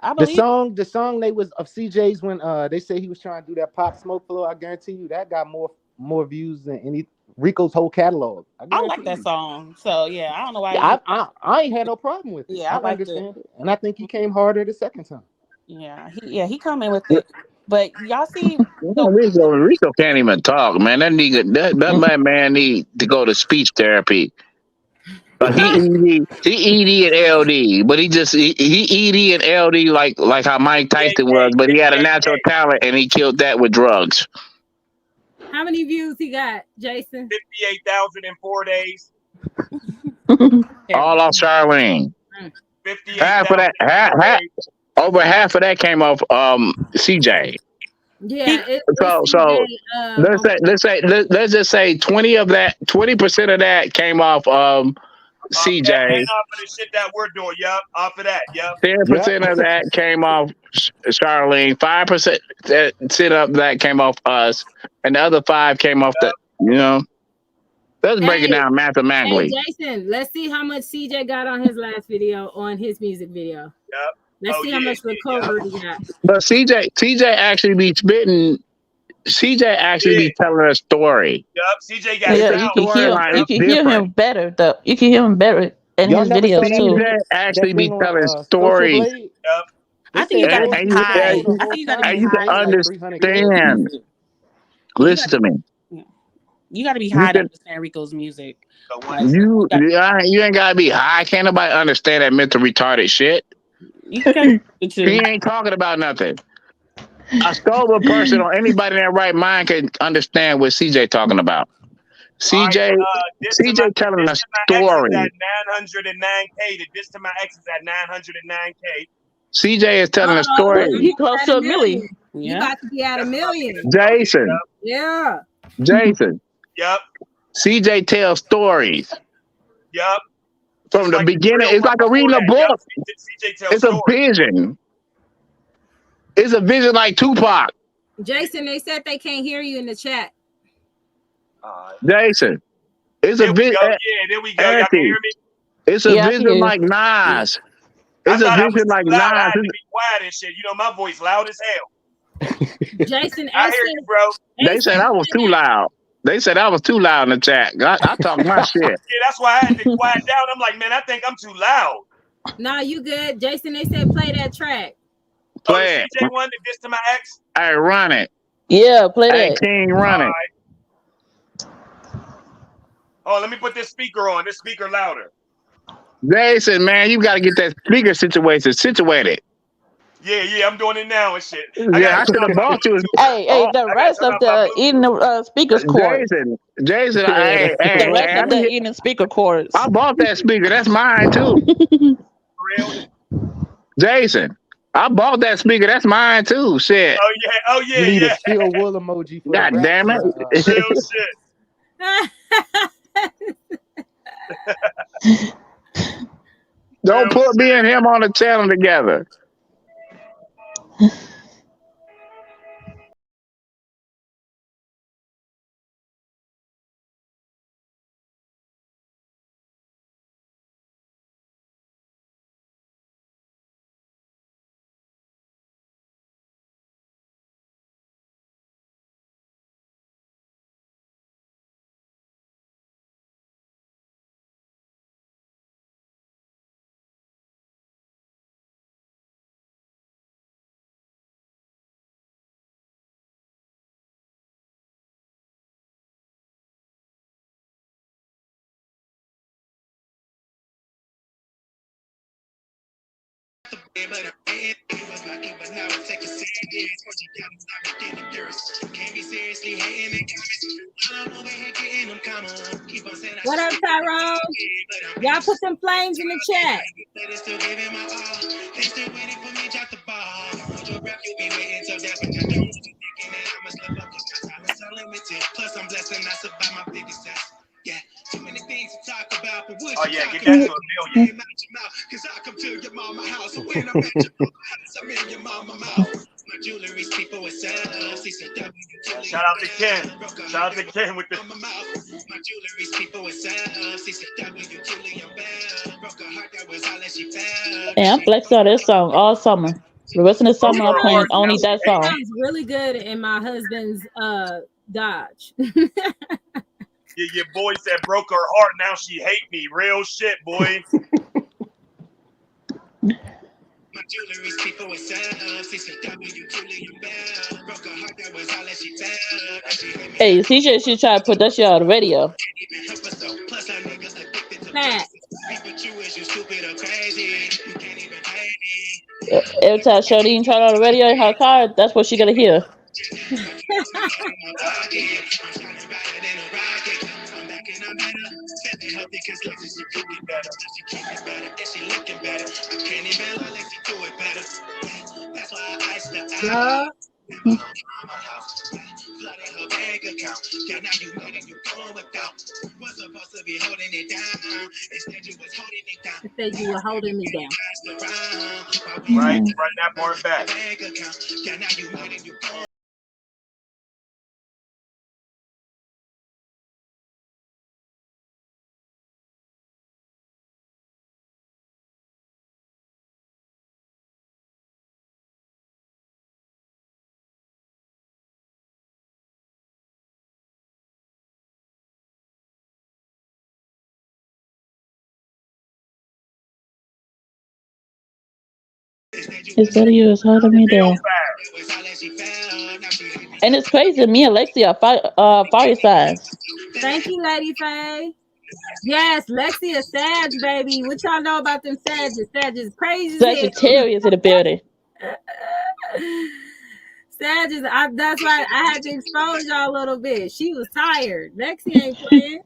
S13: I
S15: The
S13: believe
S15: song they was of CJ's when they say he was trying to do that Pop Smoke flow. I guarantee you that got more views than any Rico's whole catalog. I
S13: I
S15: guarantee
S13: like that
S15: you.
S13: song. So yeah, I don't know why
S15: Yeah,
S13: he
S15: I ain't had no problem with it.
S13: yeah,
S15: I
S13: I liked it.
S15: understand it, and I think he came harder the second time.
S13: Yeah, he come in with it. But y'all see so
S12: Rico can't even talk, man. That man need to go to speech therapy. He ED and LD, but he ED and LD like how Mike Tyson was, but he had a natural talent and he killed that with drugs.
S1: How many views he got, Jason?
S14: 58,000 in 4 days.
S12: All off Charlene.
S14: 58,000 in 4 days.
S12: Over half of that came off CJ.
S1: Yeah, it's
S12: So
S1: CJ.
S12: let's just say 20% of that came off
S14: And
S12: CJ.
S14: off of the shit that we're doing. Yup. Off of that. Yup.
S12: 10% of that came off Charlene. 5% of that came off us, and the other 5 came off the. Let's break it down
S1: Hey,
S12: mathematically.
S1: Jason, let's see how much CJ got on his last video, on his music video.
S14: Yup.
S1: Let's see how much recovery he got.
S12: But CJ actually be spitting. CJ actually be telling a story.
S14: Yup. CJ got
S16: Yeah,
S12: It's a
S16: you can hear
S12: storyline.
S16: you
S12: It's
S16: can hear
S12: different.
S16: him better though. You can hear him better in
S15: Y'all
S16: his
S15: never saw
S16: videos
S15: that
S16: too.
S12: CJ
S15: thing
S12: actually be telling
S15: on Social
S12: stories.
S15: Blade?
S14: Yup.
S15: They
S13: I think
S15: said
S13: you gotta
S15: Royals
S13: be
S15: be listening
S13: high.
S15: to the
S13: I
S15: whole
S13: think you gotta
S15: time
S13: be
S15: and
S12: You
S15: he
S12: can
S13: high
S15: spit
S13: to
S15: like 300 kills.
S12: understand.
S13: yeah,
S12: Listen to me.
S13: you gotta be
S12: You
S13: high to
S12: can.
S13: understand Rico's music.
S14: So one
S13: Like
S14: second.
S12: You ain't gotta be high. Can't nobody understand that mental retarded shit.
S13: you can
S12: He ain't talking about nothing. A sober person or anybody in their right mind can understand what CJ talking about.
S14: All right.
S12: CJ telling a
S14: This to my ex is
S12: story.
S14: at 909K. The this to my ex is at 909K.
S12: CJ is telling a
S1: You
S12: story.
S16: He close
S1: at
S16: to
S1: a
S16: a million.
S1: million. You
S13: Yeah.
S1: about to be at a
S14: That's about to hit
S1: million.
S14: a million.
S12: Jason.
S1: Yeah.
S12: Jason.
S14: Yup.
S12: CJ tells stories.
S14: Yup.
S12: From
S14: Just
S12: the
S14: like the
S12: beginning,
S14: drill
S12: it's
S14: one
S12: like
S14: before
S12: reading a
S14: that. Yup.
S12: book.
S14: CJ tells
S12: It's a
S14: stories.
S12: vision. It's a vision like Tupac.
S1: Jason, they said they can't hear you in the chat.
S12: Jason. It's
S14: There
S12: a
S14: we
S12: vision.
S14: go. Yeah, there we go. Y'all can
S12: Auntie.
S14: hear me?
S12: It's a
S16: Yeah, I can
S12: vision
S16: hear
S12: like Nas.
S14: I
S12: It's a
S14: thought I was
S12: vision
S14: too
S12: like
S14: loud. I
S12: Nas.
S14: had to be quiet and shit. You know, my voice loud as hell.
S1: Jason,
S14: I hear you, bro.
S12: They said I was too loud. They said I was too loud in the chat. I talk my shit.
S14: Yeah, that's why I had to quiet down. I'm like, man, I think I'm too loud.
S1: Nah, you good. Jason, they said play that track.
S12: Play
S14: the
S12: it.
S14: CJ one, this to my ex?
S12: Hey, run it.
S16: Yeah, play
S12: Hey,
S16: that.
S12: King, run it.
S14: Oh, let me put this speaker on. This speaker louder.
S12: Jason, man, you got to get that speaker situated.
S14: Yeah, I'm doing it now and shit.
S12: Yeah, I should have bought you.
S16: Hey, the
S14: I gotta
S16: rest
S14: turn
S16: of
S14: off my
S16: the
S14: Bluetooth.
S16: eating the speakers cords.
S12: Jason,
S16: The rest of the eating speaker cords.
S12: I bought that speaker. That's mine too.
S14: Real?
S12: Jason, I bought that speaker. That's mine too. Shit.
S14: Oh
S15: You
S14: yeah,
S15: need a
S14: yeah.
S15: chill wool emoji for the
S12: God
S15: rap.
S12: damn it.
S14: Real shit.
S12: Don't put me and him on the channel together.
S1: What up, Tyrone? Y'all put some flames in the chat.
S14: Oh yeah, get that to a million. Shout out to Ken. Shout out to Ken with the.
S16: And I'm flexing on this song all summer. The rest of the
S14: Broke
S16: summer, I'm
S14: her
S16: playing
S14: heart. Now
S16: only
S14: she
S16: that
S14: hate.
S1: That
S16: song.
S1: sounds really good in my husband's Dodge.
S14: Yeah, your boy said broke her heart. Now she hate me. Real shit, boy.
S16: Hey, CJ should try to put that shit on the radio.
S1: Fact.
S16: Every time Shardine turn on the radio in her car, that's what she gonna hear.
S1: Duh. It said you were holding me down.
S14: Right, run that part back.
S16: His video is holding me down. And it's crazy. Me and Lexi are fire signs.
S1: Thank you, Lady Faye. Yes, Lexi is Sag, baby. What y'all know about them Sages? Sag is crazy as hell.
S16: Sagittarius in the building.
S1: Sag is, that's why I had to expose y'all a little bit. She was tired. Lexi ain't playing.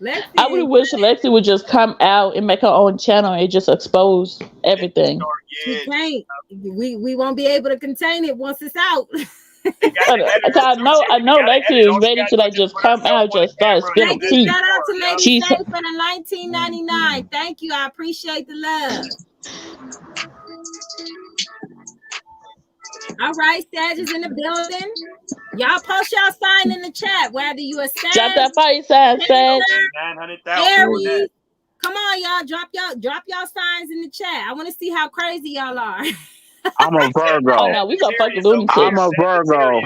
S1: Lexi
S16: I would
S1: ain't
S16: wish
S1: playing.
S16: Lexi would just come out and make her own channel and just expose everything.
S1: She can't. We won't be able to contain it once it's out.
S16: I know Lexi is ready to like just come out, just start spilling
S1: Thank you.
S16: tea.
S1: Shout out to Lady
S16: She's
S1: Faye for the $19.99. Thank you. I appreciate the love. All right, Sag is in the building. Y'all post y'all sign in the chat, whether you a Sag,
S16: drop that fire sign, Sag.
S1: Aries. Come on, y'all. Drop y'all signs in the chat. I want to see how crazy y'all are.
S12: I'm a Virgo.
S16: Oh no, we gonna fucking lunatics.
S12: I'm a Virgo.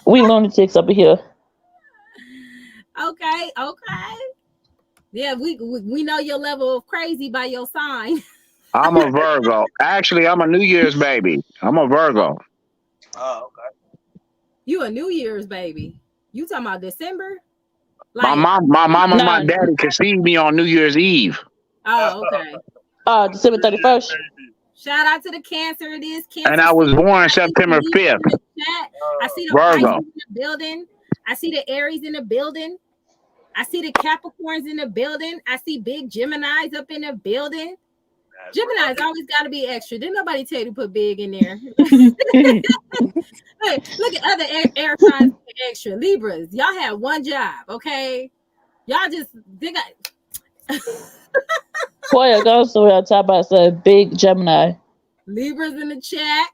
S16: We lunatics up here.
S1: Okay. Yeah, we know your level of crazy by your sign.
S12: I'm a Virgo. Actually, I'm a New Year's baby. I'm a Virgo.
S14: Oh, okay.
S1: You a New Year's baby. You talking about December?
S12: My mom and my daddy conceived me on New Year's Eve.
S1: Oh, okay.
S16: December 31st.
S1: Shout out to the Cancer. It is Cancer.
S12: And I was born September 5th.
S1: I see the
S12: Virgo.
S1: Pisces in the building. I see the Aries in the building. I see the Capricorns in the building. I see big Geminis up in the building. Gemini's always got to be extra. Didn't nobody tell you to put big in there? Look at other air signs extra. Libras, y'all have one job, okay? Y'all just they got.
S16: Boy, goes to where talk about a big Gemini.
S1: Libras in the chat.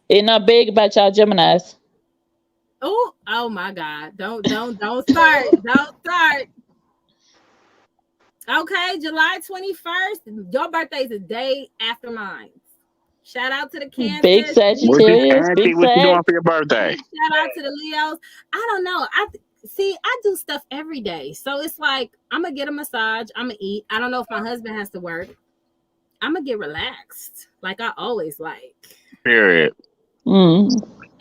S16: Ain't not big about y'all Geminis.
S1: Oh my God! Don't start! Don't start! Okay, July 21st. Your birthday's a day after mine. Shout out to the Cancer.
S16: Big Sagittarius.
S12: What you doing for your birthday?
S1: Shout out to the Leos. I don't know. I do stuff every day. So it's like I'm gonna get a massage. I'm gonna eat. I don't know if my husband has to work. I'm gonna get relaxed. Like I always like.
S12: Period. When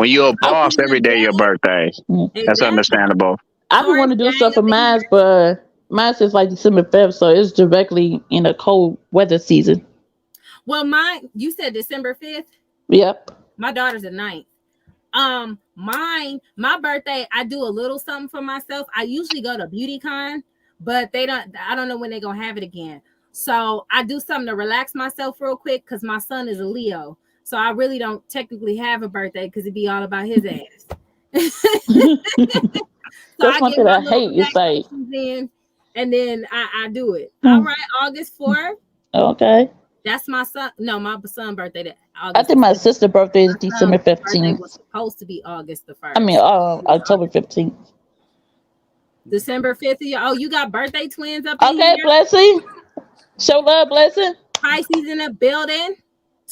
S12: you're a boss, every day your birthday. That's understandable.
S16: I don't want to do stuff for mine, but mine is like December 5th, so it's directly in the cold weather season.
S1: Well, mine, you said December 5th.
S16: Yep.
S1: My daughter's a 9th. My birthday, I do a little something for myself. I usually go to BeautyCon, but I don't know when they're gonna have it again. So I do something to relax myself real quick because my son is a Leo. So I really don't technically have a birthday because it'd be all about his ass. So
S16: That's
S1: I
S16: one
S1: get
S16: thing
S1: my
S16: I
S1: little
S16: hate. It's like,
S1: relaxations in, and then I do it. All right, August 4th.
S16: okay.
S1: That's my son. No, my son's birthday.
S16: I
S1: August the
S16: think my
S1: 5th.
S16: sister's birthday is
S1: My
S16: December
S1: son's birthday
S16: 15th.
S1: was supposed to be August the 1st.
S16: I mean, October 15th.
S1: December 5th. Oh, you got birthday twins up in
S16: Okay,
S1: here.
S16: Blessing. Show love, Blessing.
S1: Pisces in the building.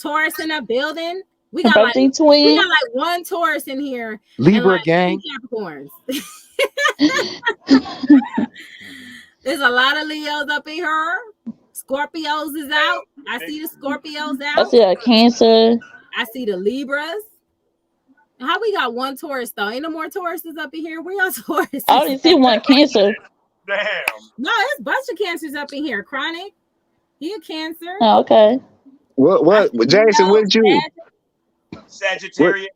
S1: Taurus in the building. We
S16: Her
S1: got like
S16: birthday twin.
S1: one Taurus in here and
S15: Libra
S1: like 2
S15: gang.
S1: Capricorns. There's a lot of Leos up in here. Scorpios is out. I see the Scorpios
S16: I
S1: out.
S16: see a Cancer.
S1: I see the Libras. How we got one Taurus though? Ain't no more Tauruses up in here. Where y'all Tauruses?
S16: I only see one Cancer.
S14: Damn.
S1: No, there's a bunch of Cancers up in here. Chronic, he a Cancer.
S16: Oh, okay.
S12: What? Jason,
S1: Leo,
S12: what you?
S14: Sagittarius,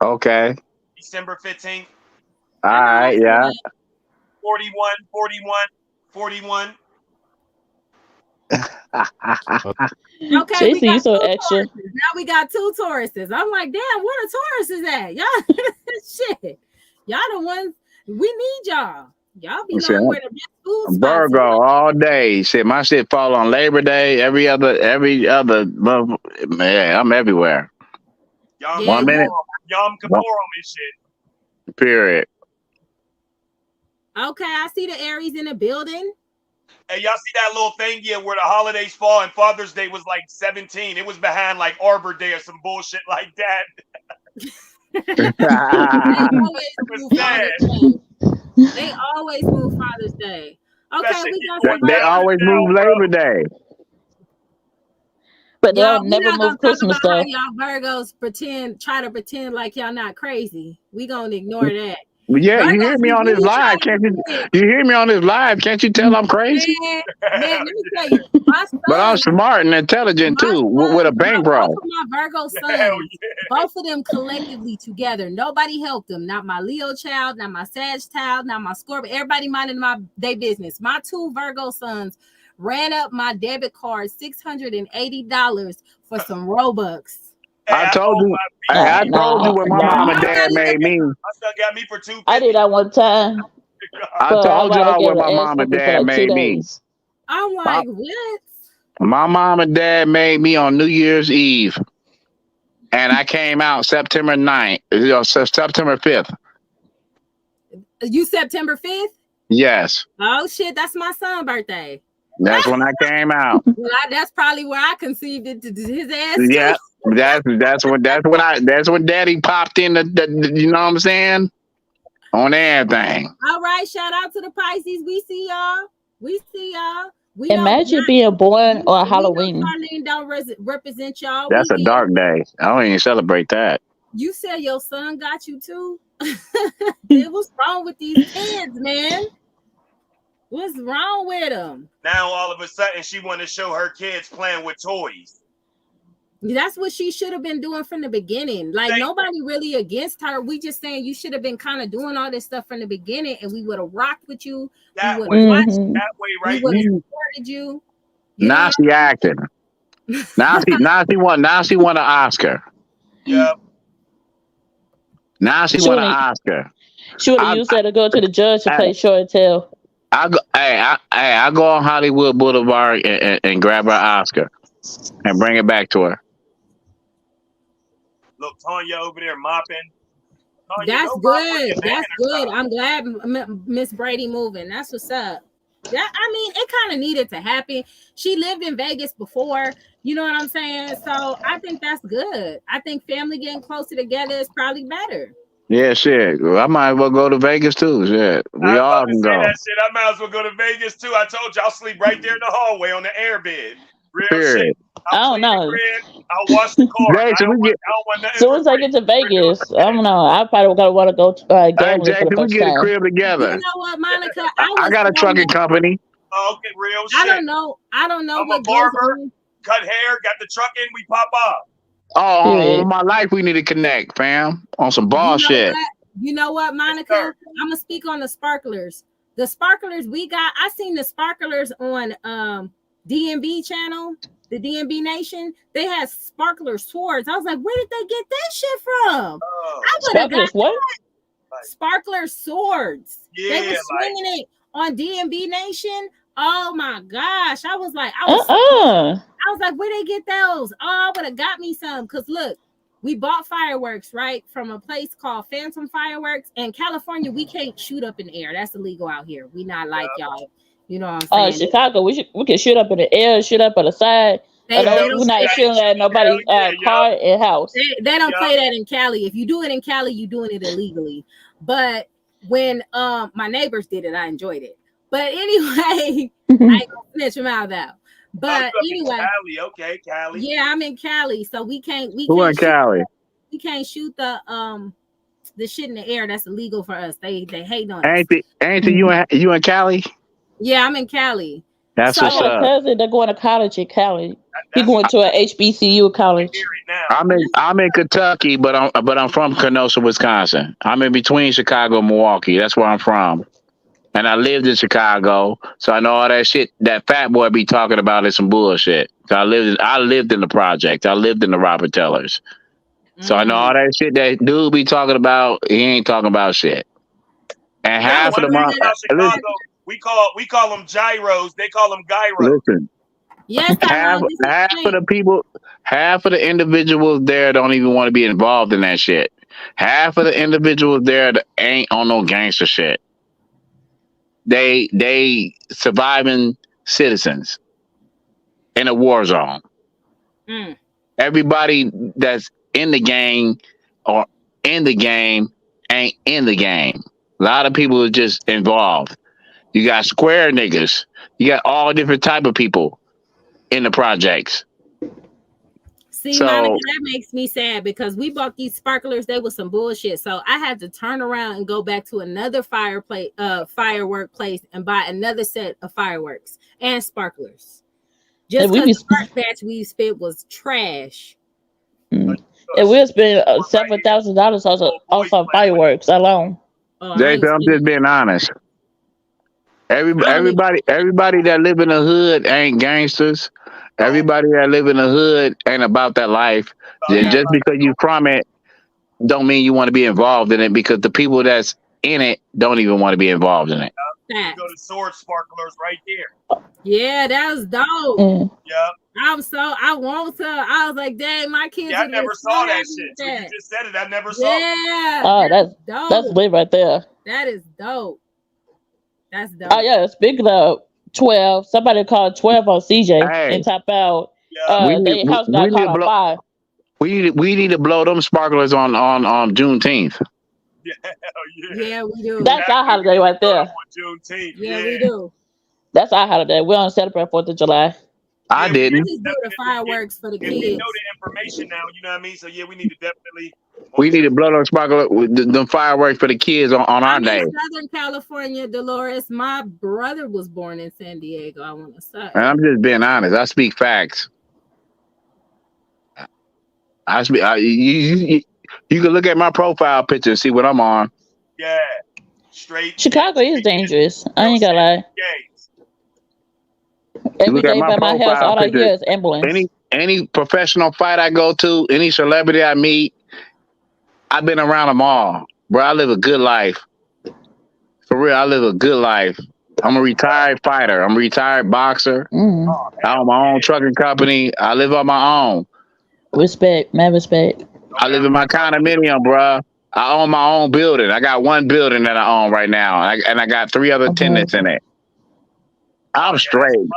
S12: Okay.
S14: December 15th.
S12: All right. Yeah.
S14: 41, 41, 41.
S1: Okay, we
S16: Jason, you
S1: got
S16: so
S1: 2
S16: extra.
S1: Tauruses. Now we got 2 Tauruses. I'm like, damn, where the Tauruses at? Y'all, shit. Y'all the ones we need y'all. Y'all be
S12: Shit,
S1: knowing where the best food spots
S12: Virgo
S1: are.
S12: all day. Shit, my shit fall on Labor Day. Every other month. Man, I'm everywhere.
S14: Yom
S1: Yeah,
S12: 1 minute.
S14: Yom Kippur and shit.
S12: Period.
S1: Okay, I see the Aries in the building.
S14: Hey, y'all see that little thing here where the holidays fall and Father's Day was like 17. It was behind like Arbor Day or some bullshit like that.
S1: They always move Father's Day. Okay, we got some
S12: They
S1: Virgos.
S12: always move Labor Day.
S16: But
S1: Y'all,
S16: they'll
S1: we're
S16: never
S1: not gonna
S16: move
S1: talk
S16: Christmas
S1: about how
S16: though.
S1: y'all Virgos try to pretend like y'all not crazy. We gonna ignore that.
S12: Yeah, you hear
S1: Virgos,
S12: me
S1: we
S12: on this
S1: really try
S12: live?
S1: to
S12: Can't you?
S1: pretend.
S12: You hear me on this live? Can't you tell I'm crazy?
S1: Man, let me tell you, my
S12: But I'm
S1: son,
S12: smart and intelligent too, with a
S1: both
S12: bankroll.
S1: of my Virgo sons, both of them collectively together. Nobody helped them. Not my Leo child, not my Sag child, not my Scorpio. Everybody minding their business. My 2 Virgo sons ran up my debit card $680 for some Robux.
S12: I told you. I told you what my mom and dad made me.
S14: My son got me for 250.
S16: I did that one time.
S12: I
S16: But
S12: told
S16: I
S12: y'all
S16: gave
S12: what
S16: an
S12: my
S16: ass
S12: mom and
S16: whooping for
S12: dad
S16: like 2
S12: made me.
S16: days.
S1: I'm like, what?
S12: My mom and dad made me on New Year's Eve. And I came out September 9th, September 5th.
S1: You September 5th?
S12: Yes.
S1: Oh shit, that's my son's birthday.
S12: That's when I came out.
S1: Well, that's probably where I conceived it to his ass
S12: Yeah.
S1: too.
S12: That's when Daddy popped in the you know what I'm saying? On everything.
S1: All right, shout out to the Pisces. We see y'all. We see y'all. We
S16: Imagine being born on Halloween.
S1: Charlene don't represent y'all.
S12: That's
S1: We
S12: a
S1: get
S12: dark
S1: it.
S12: day. I don't even celebrate that.
S1: You said your son got you too. What's wrong with these kids, man? What's wrong with them?
S14: Now all of a sudden she want to show her kids playing with toys.
S1: That's what she should have been doing from the beginning. Like nobody really against her. We just saying you should have been kind of doing all this stuff from the beginning, and we would have rocked with you.
S14: That
S1: we would have watched
S14: way, that way, right?
S1: We would have supported you.
S12: Now she acting. Now she want an Oscar.
S14: Yep.
S12: Now she want an Oscar.
S16: She would have used that to go to the judge to play show and tell.
S12: I go on Hollywood Boulevard and grab her Oscar and bring it back to her.
S14: Look, Tanya over there mopping. Tanya,
S1: That's good. That's good. I'm glad Miss Brady moving. That's what's up. I mean, it kind of needed to happen. She lived in Vegas before, you know what I'm saying? So I think that's good. I think family getting closer together is probably better.
S12: Yeah, shit. I might as well go to Vegas too. Shit. We all can go.
S14: That shit. I might as well go to Vegas too. I told you I'll sleep right there in the hallway on the air bed. Real
S12: Period.
S14: shit.
S16: I don't know.
S14: I'll wash the car.
S12: Jason,
S16: as soon as I get to Vegas, I don't know. I probably gotta want to go gambling for the
S12: we
S16: first
S12: get
S16: time.
S12: a crib together.
S1: You know what, Monica?
S12: I got a trucking company.
S14: Oh, okay, real shit.
S1: I don't know
S14: I'm
S1: what
S14: a barber. cut hair, got the truck in, we pop off.
S12: Oh,
S16: Period.
S12: on my life, we need to connect, fam, on some
S1: You
S12: ball
S1: know
S12: shit.
S1: what? You know what, Monica?
S14: sir.
S1: I'm gonna speak on the sparklers. The sparklers we got. I seen the sparklers on DMB channel, the DMB Nation. They had sparkler swords. I was like, where did they get that shit from?
S14: Oh,
S1: I would have got
S16: Sparklers, what?
S1: sparkler swords.
S14: yeah,
S1: They were
S14: like
S1: swinging it on DMB Nation. Oh my gosh! I was like, I was like, where they get those? Oh, I would have got me some. Cause look, we bought fireworks right from a place called Phantom Fireworks in California. We can't shoot up in the air. That's illegal out here. We not like y'all. You know what I'm saying?
S16: Chicago, we can shoot up in the air, shoot up on the side.
S1: They
S16: We're not shooting at nobody car and house.
S1: They don't play that in Cali. If you do it in Cali, you're doing it illegally. But when my neighbors did it, I enjoyed it. But anyway, I ain't gonna snitch them out though. But anyway,
S14: Cali, okay, Cali.
S1: Yeah, I'm in Cali, so we can't
S12: Who in Cali?
S1: We can't shoot the shit in the air. That's illegal for us. They hate on us.
S12: Ain't you in Cali?
S1: Yeah, I'm in Cali.
S12: That's what's
S16: I got a
S12: up.
S16: cousin that going to college in Cali. He going to a HBCU college.
S12: I'm in Kentucky, but I'm from Kenosha, Wisconsin. I'm in between Chicago and Milwaukee. That's where I'm from. And I lived in Chicago, so I know all that shit that fat boy be talking about is some bullshit. I lived in the project. I lived in the Robert Tellers. So I know all that shit that dude be talking about. He ain't talking about shit. And half of the month,
S14: Chicago, we call them gyros. They call them gyros.
S12: Listen,
S1: yes,
S12: half of the people, half of the individuals there don't even want to be involved in that shit. Half of the individuals there that ain't on no gangster shit. They surviving citizens in a war zone. Everybody that's in the gang or in the game ain't in the game. A lot of people are just involved. You got square niggas. You got all different type of people in the projects.
S1: See, Monica, that makes me sad because we bought these sparklers. They were some bullshit. So I had to turn around and go back to another firework place and buy another set of fireworks and sparklers. Just because the first batch we spent was trash.
S16: And we'll spend $7,000 off of fireworks alone.
S12: Jason, I'm just being honest. Everybody that live in the hood ain't gangsters. Everybody that live in the hood ain't about that life. Just because you from it, don't mean you want to be involved in it. Because the people that's in it don't even want to be involved in it.
S14: You go to sword sparklers right there.
S1: Yeah, that was dope.
S14: Yep.
S1: I want to. I was like, dang, my kids.
S14: Yeah, I never saw that shit. So you just said it. I never saw it.
S1: Yeah.
S16: Oh,
S1: that's dope.
S16: That's lit right there.
S1: That is dope. That's dope.
S16: Oh yeah, speaking of 12, somebody called 12 on CJ and top out. They house got caught on fire.
S12: We need to blow them sparklers on Juneteenth.
S1: Yeah, we do.
S16: That's our holiday right there.
S14: Juneteenth.
S1: Yeah, we do.
S16: That's our holiday. We don't celebrate 4th of July.
S12: I didn't.
S1: We just do the fireworks for the kids.
S14: We know the information now, you know what I mean? So yeah, we need to definitely.
S12: We need to blow those sparklers, the fireworks for the kids on our day.
S1: In Southern California, Dolores. My brother was born in San Diego. I want to say.
S12: And I'm just being honest. I speak facts. You can look at my profile picture and see what I'm on.
S14: Yeah, straight.
S16: Chicago is dangerous. I ain't gonna lie. Every day by my house, all I hear is ambulance.
S12: Any professional fight I go to, any celebrity I meet, I've been around them all. Bro, I live a good life. For real, I live a good life. I'm a retired fighter. I'm a retired boxer. I own my own trucking company. I live on my own.
S16: Respect, man, respect.
S12: I live in my condominium, bro. I own my own building. I got one building that I own right now, and I got 3 other tenants in it. I'm straight.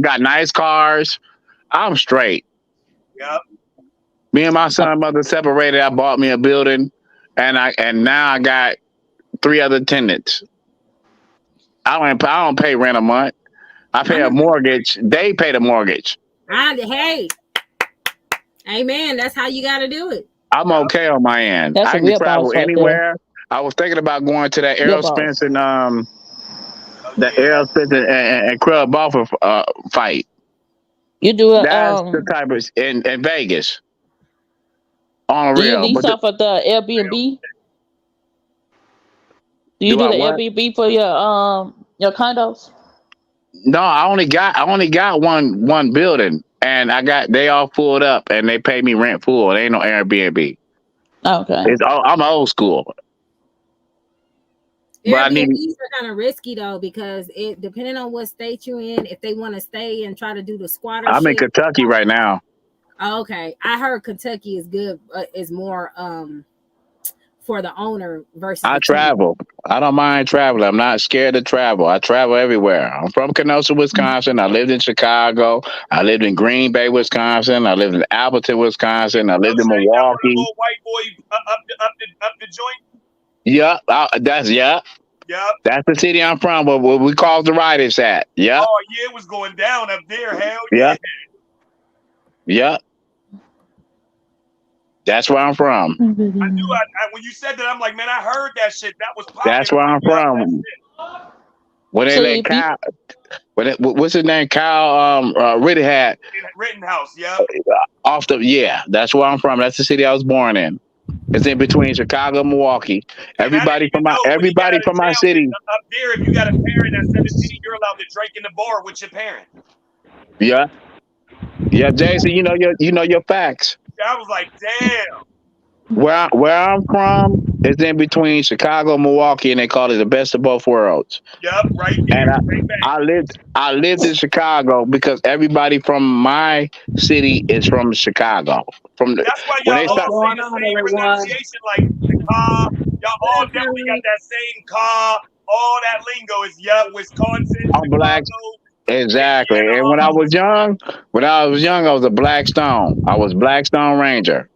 S12: Got nice cars. I'm straight.
S14: Yep.
S12: Me and my son and mother separated. I bought me a building, and now I got 3 other tenants. I don't pay rent a month. I pay a mortgage. They pay the mortgage.
S1: Hey, amen. That's how you got to do it.
S12: I'm okay on my end.
S16: That's
S12: I
S16: a
S12: can
S16: real
S12: travel
S16: boss right
S12: anywhere. I was thinking about going to that Errol Spence and Errol Spence and Crud Buffer fight.
S16: You do a
S12: That's the type of in Vegas on
S16: do you
S12: real.
S16: lease
S12: But
S16: off of the Airbnb? Do you
S12: do
S16: do
S12: I
S16: the
S12: what?
S16: Airbnb for your condos?
S12: No, I only got one building, and they all pulled up, and they pay me rent full. It ain't no Airbnb.
S16: Okay.
S12: I'm old school, but I need.
S1: Airbnbs are kind of risky though because it depending on what state you're in, if they want to stay and try to do the squatter
S12: I'm in
S1: shit.
S12: Kentucky right now.
S1: Oh, okay, I heard Kentucky is good, is more for the owner versus
S12: I
S1: the tenant.
S12: travel. I don't mind traveling. I'm not scared to travel. I travel everywhere. I'm from Kenosha, Wisconsin. I lived in Chicago. I lived in Green Bay, Wisconsin. I lived in Appleton, Wisconsin. I
S14: No
S12: lived in
S14: shade. That where the
S12: Milwaukee.
S14: little white boy up the joint.
S12: Yep, yep.
S14: Yep.
S12: That's the city I'm from. Where we call the Riders at. Yep,
S14: Oh yeah, it was going down up there. Hell yeah.
S12: yep, yep. That's where I'm from.
S14: I knew. When you said that, I'm like, man, I heard that shit. That was popping.
S12: That's where
S14: I'm
S12: I'm
S14: like, yep, that's
S12: from.
S14: it.
S12: When they
S16: So
S12: let Kyle, what's his name? Kyle Rittenhouse had
S14: In Rittenhouse. Yep.
S12: off the. Yeah, that's where I'm from. That's the city I was born in. It's in between Chicago and Milwaukee.
S14: And I didn't even know when he got
S12: Everybody
S14: out of
S12: from my
S14: jail that
S12: city.
S14: up there, if you got a parent that's 17, you're allowed to drink in the bar with your parent.
S12: Yeah, yeah, Jason. You know your facts.
S14: I was like, damn.
S12: Where I'm from is in between Chicago and Milwaukee, and they call it the best of both worlds.
S14: Yep, right there.
S12: And
S14: Bang, bang.
S12: I lived in Chicago because everybody from my city is from Chicago.
S14: That's why
S12: When
S14: y'all
S12: they
S14: all
S12: start,
S14: say the same pronunciation, like the car. Y'all all definitely got that same car. All that lingo is Wisconsin,
S12: I'm black.
S14: Chicago,
S12: Exactly.
S14: Indiana,
S12: And
S14: all this.
S12: when I was young, I was a Blackstone. I was Blackstone Ranger.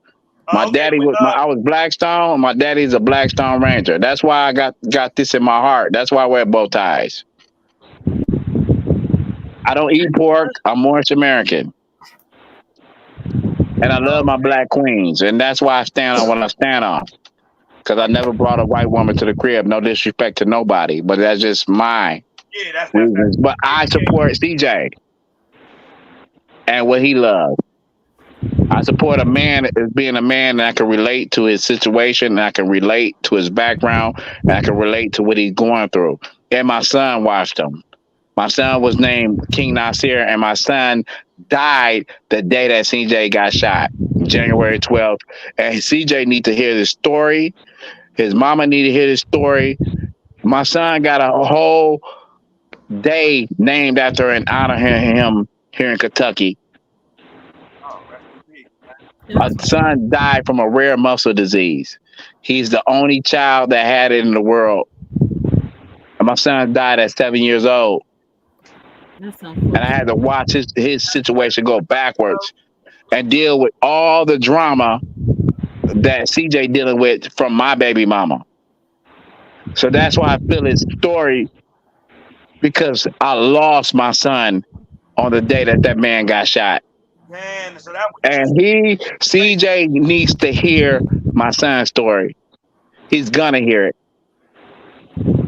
S12: My
S14: Okay,
S12: daddy was I was Blackstone. My daddy's a Blackstone Ranger. That's why I got this in my heart. That's why I wear bow ties. I don't eat pork. I'm Moorish American, and I love my black queens, and that's why I stand on what I stand on. Because I never brought a white woman to the crib. No disrespect to nobody, but that's just my
S14: yeah, that's
S12: reasons. But I support CJ and what he loves. I support a man as being a man, and I can relate to his situation, and I can relate to his background, and I can relate to what he's going through. And my son watched him. My son was named King Nasir, and my son died the day that CJ got shot, January 12th. And CJ need to hear this story. His mama need to hear this story. My son got a whole day named after and honor him here in Kentucky. My son died from a rare muscle disease. He's the only child that had it in the world. And my son died at 7 years old. And I had to watch his situation go backwards and deal with all the drama that CJ dealing with from my baby mama. So that's why I feel his story, because I lost my son on the day that man got shot.
S14: Man, so that was
S12: And CJ needs to hear my son's story. He's gonna hear it.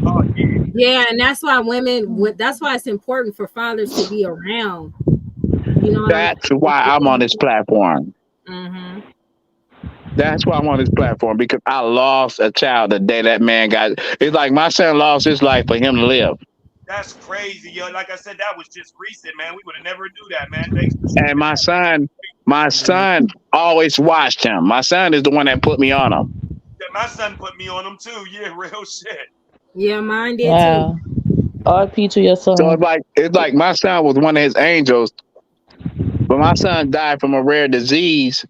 S14: Oh,
S1: yeah, and that's why that's why it's important for fathers to be around. You know,
S12: that's why I'm on this platform.
S1: Mm-hmm.
S12: That's why I'm on this platform, because I lost a child the day that man got. It's like my son lost his life for him to live.
S14: That's crazy, yo. Like I said, that was just recent, man. We would have never do that, man. Thanks for
S12: And my son always watched him. My son is the one that put me on him.
S14: Yeah, my son put me on him too. Yeah, real shit.
S1: Yeah, mine did
S16: wow.
S1: too.
S16: RP to your son.
S12: So it's like my son was one of his angels, but my son died from a rare disease.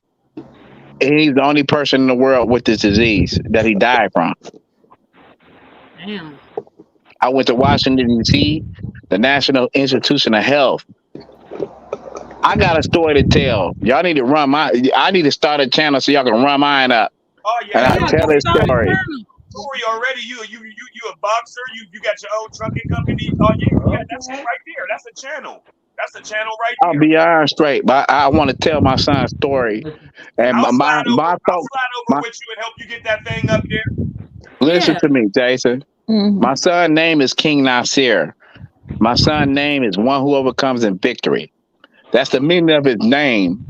S12: And he's the only person in the world with this disease that he died from.
S1: Damn.
S12: I went to Washington, D.C., the National Institution of Health. I got a story to tell. Y'all need to I need to start a channel so y'all can run mine up.
S14: Oh yeah.
S12: And I'll tell this story.
S14: Story already. You a boxer. You got your own trucking company. Oh yeah, that's it right there. That's a channel. That's a channel right there.
S12: I'll be iron straight, but I want to tell my son's story. And
S14: I'll slide over with you and help you get that thing up there.
S12: Listen to me, Jason.
S16: Mm-hmm.
S12: My son's name is King Nasir. My son's name is One Who Overcomes in Victory. That's the meaning of his name.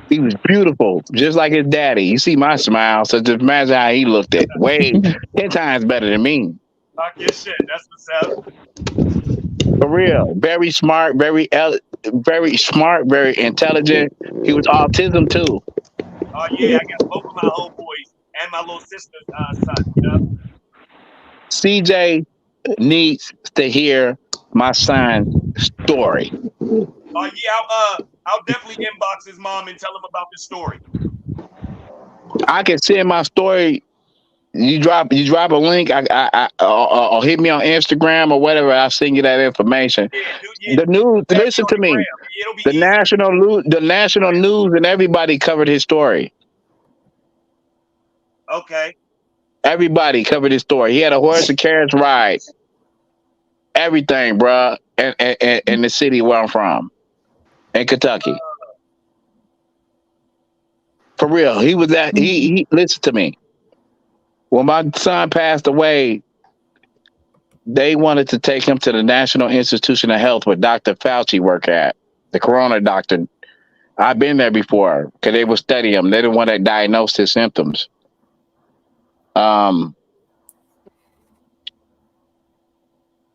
S12: He was beautiful, just like his daddy. You see my smile, so just imagine how he looked at. Way 10 times better than me.
S14: Talk your shit. That's what's up.
S12: For real. Very smart, very smart, very intelligent. He was autism too.
S14: Oh yeah, I got both of my homeboys and my little sister's son. Yep.
S12: CJ needs to hear my son's story.
S14: Oh yeah, I'll definitely inbox his mom and tell him about the story.
S12: I can send my story. You drop a link. Or hit me on Instagram or whatever. I'll send you that information.
S14: Yeah,
S12: The news.
S14: tag me
S12: Listen
S14: on
S12: to
S14: the
S12: me.
S14: gram. It'll be
S12: The
S14: easy.
S12: national news, and everybody covered his story.
S14: Okay.
S12: Everybody covered his story. He had a horse and carriage ride. Everything, bruh. And the city where I'm from, in Kentucky. For real, he was that. He listen to me. When my son passed away, they wanted to take him to the National Institution of Health where Dr. Fauci worked at, the corona doctor. I've been there before because they would study him. They didn't want to diagnose his symptoms.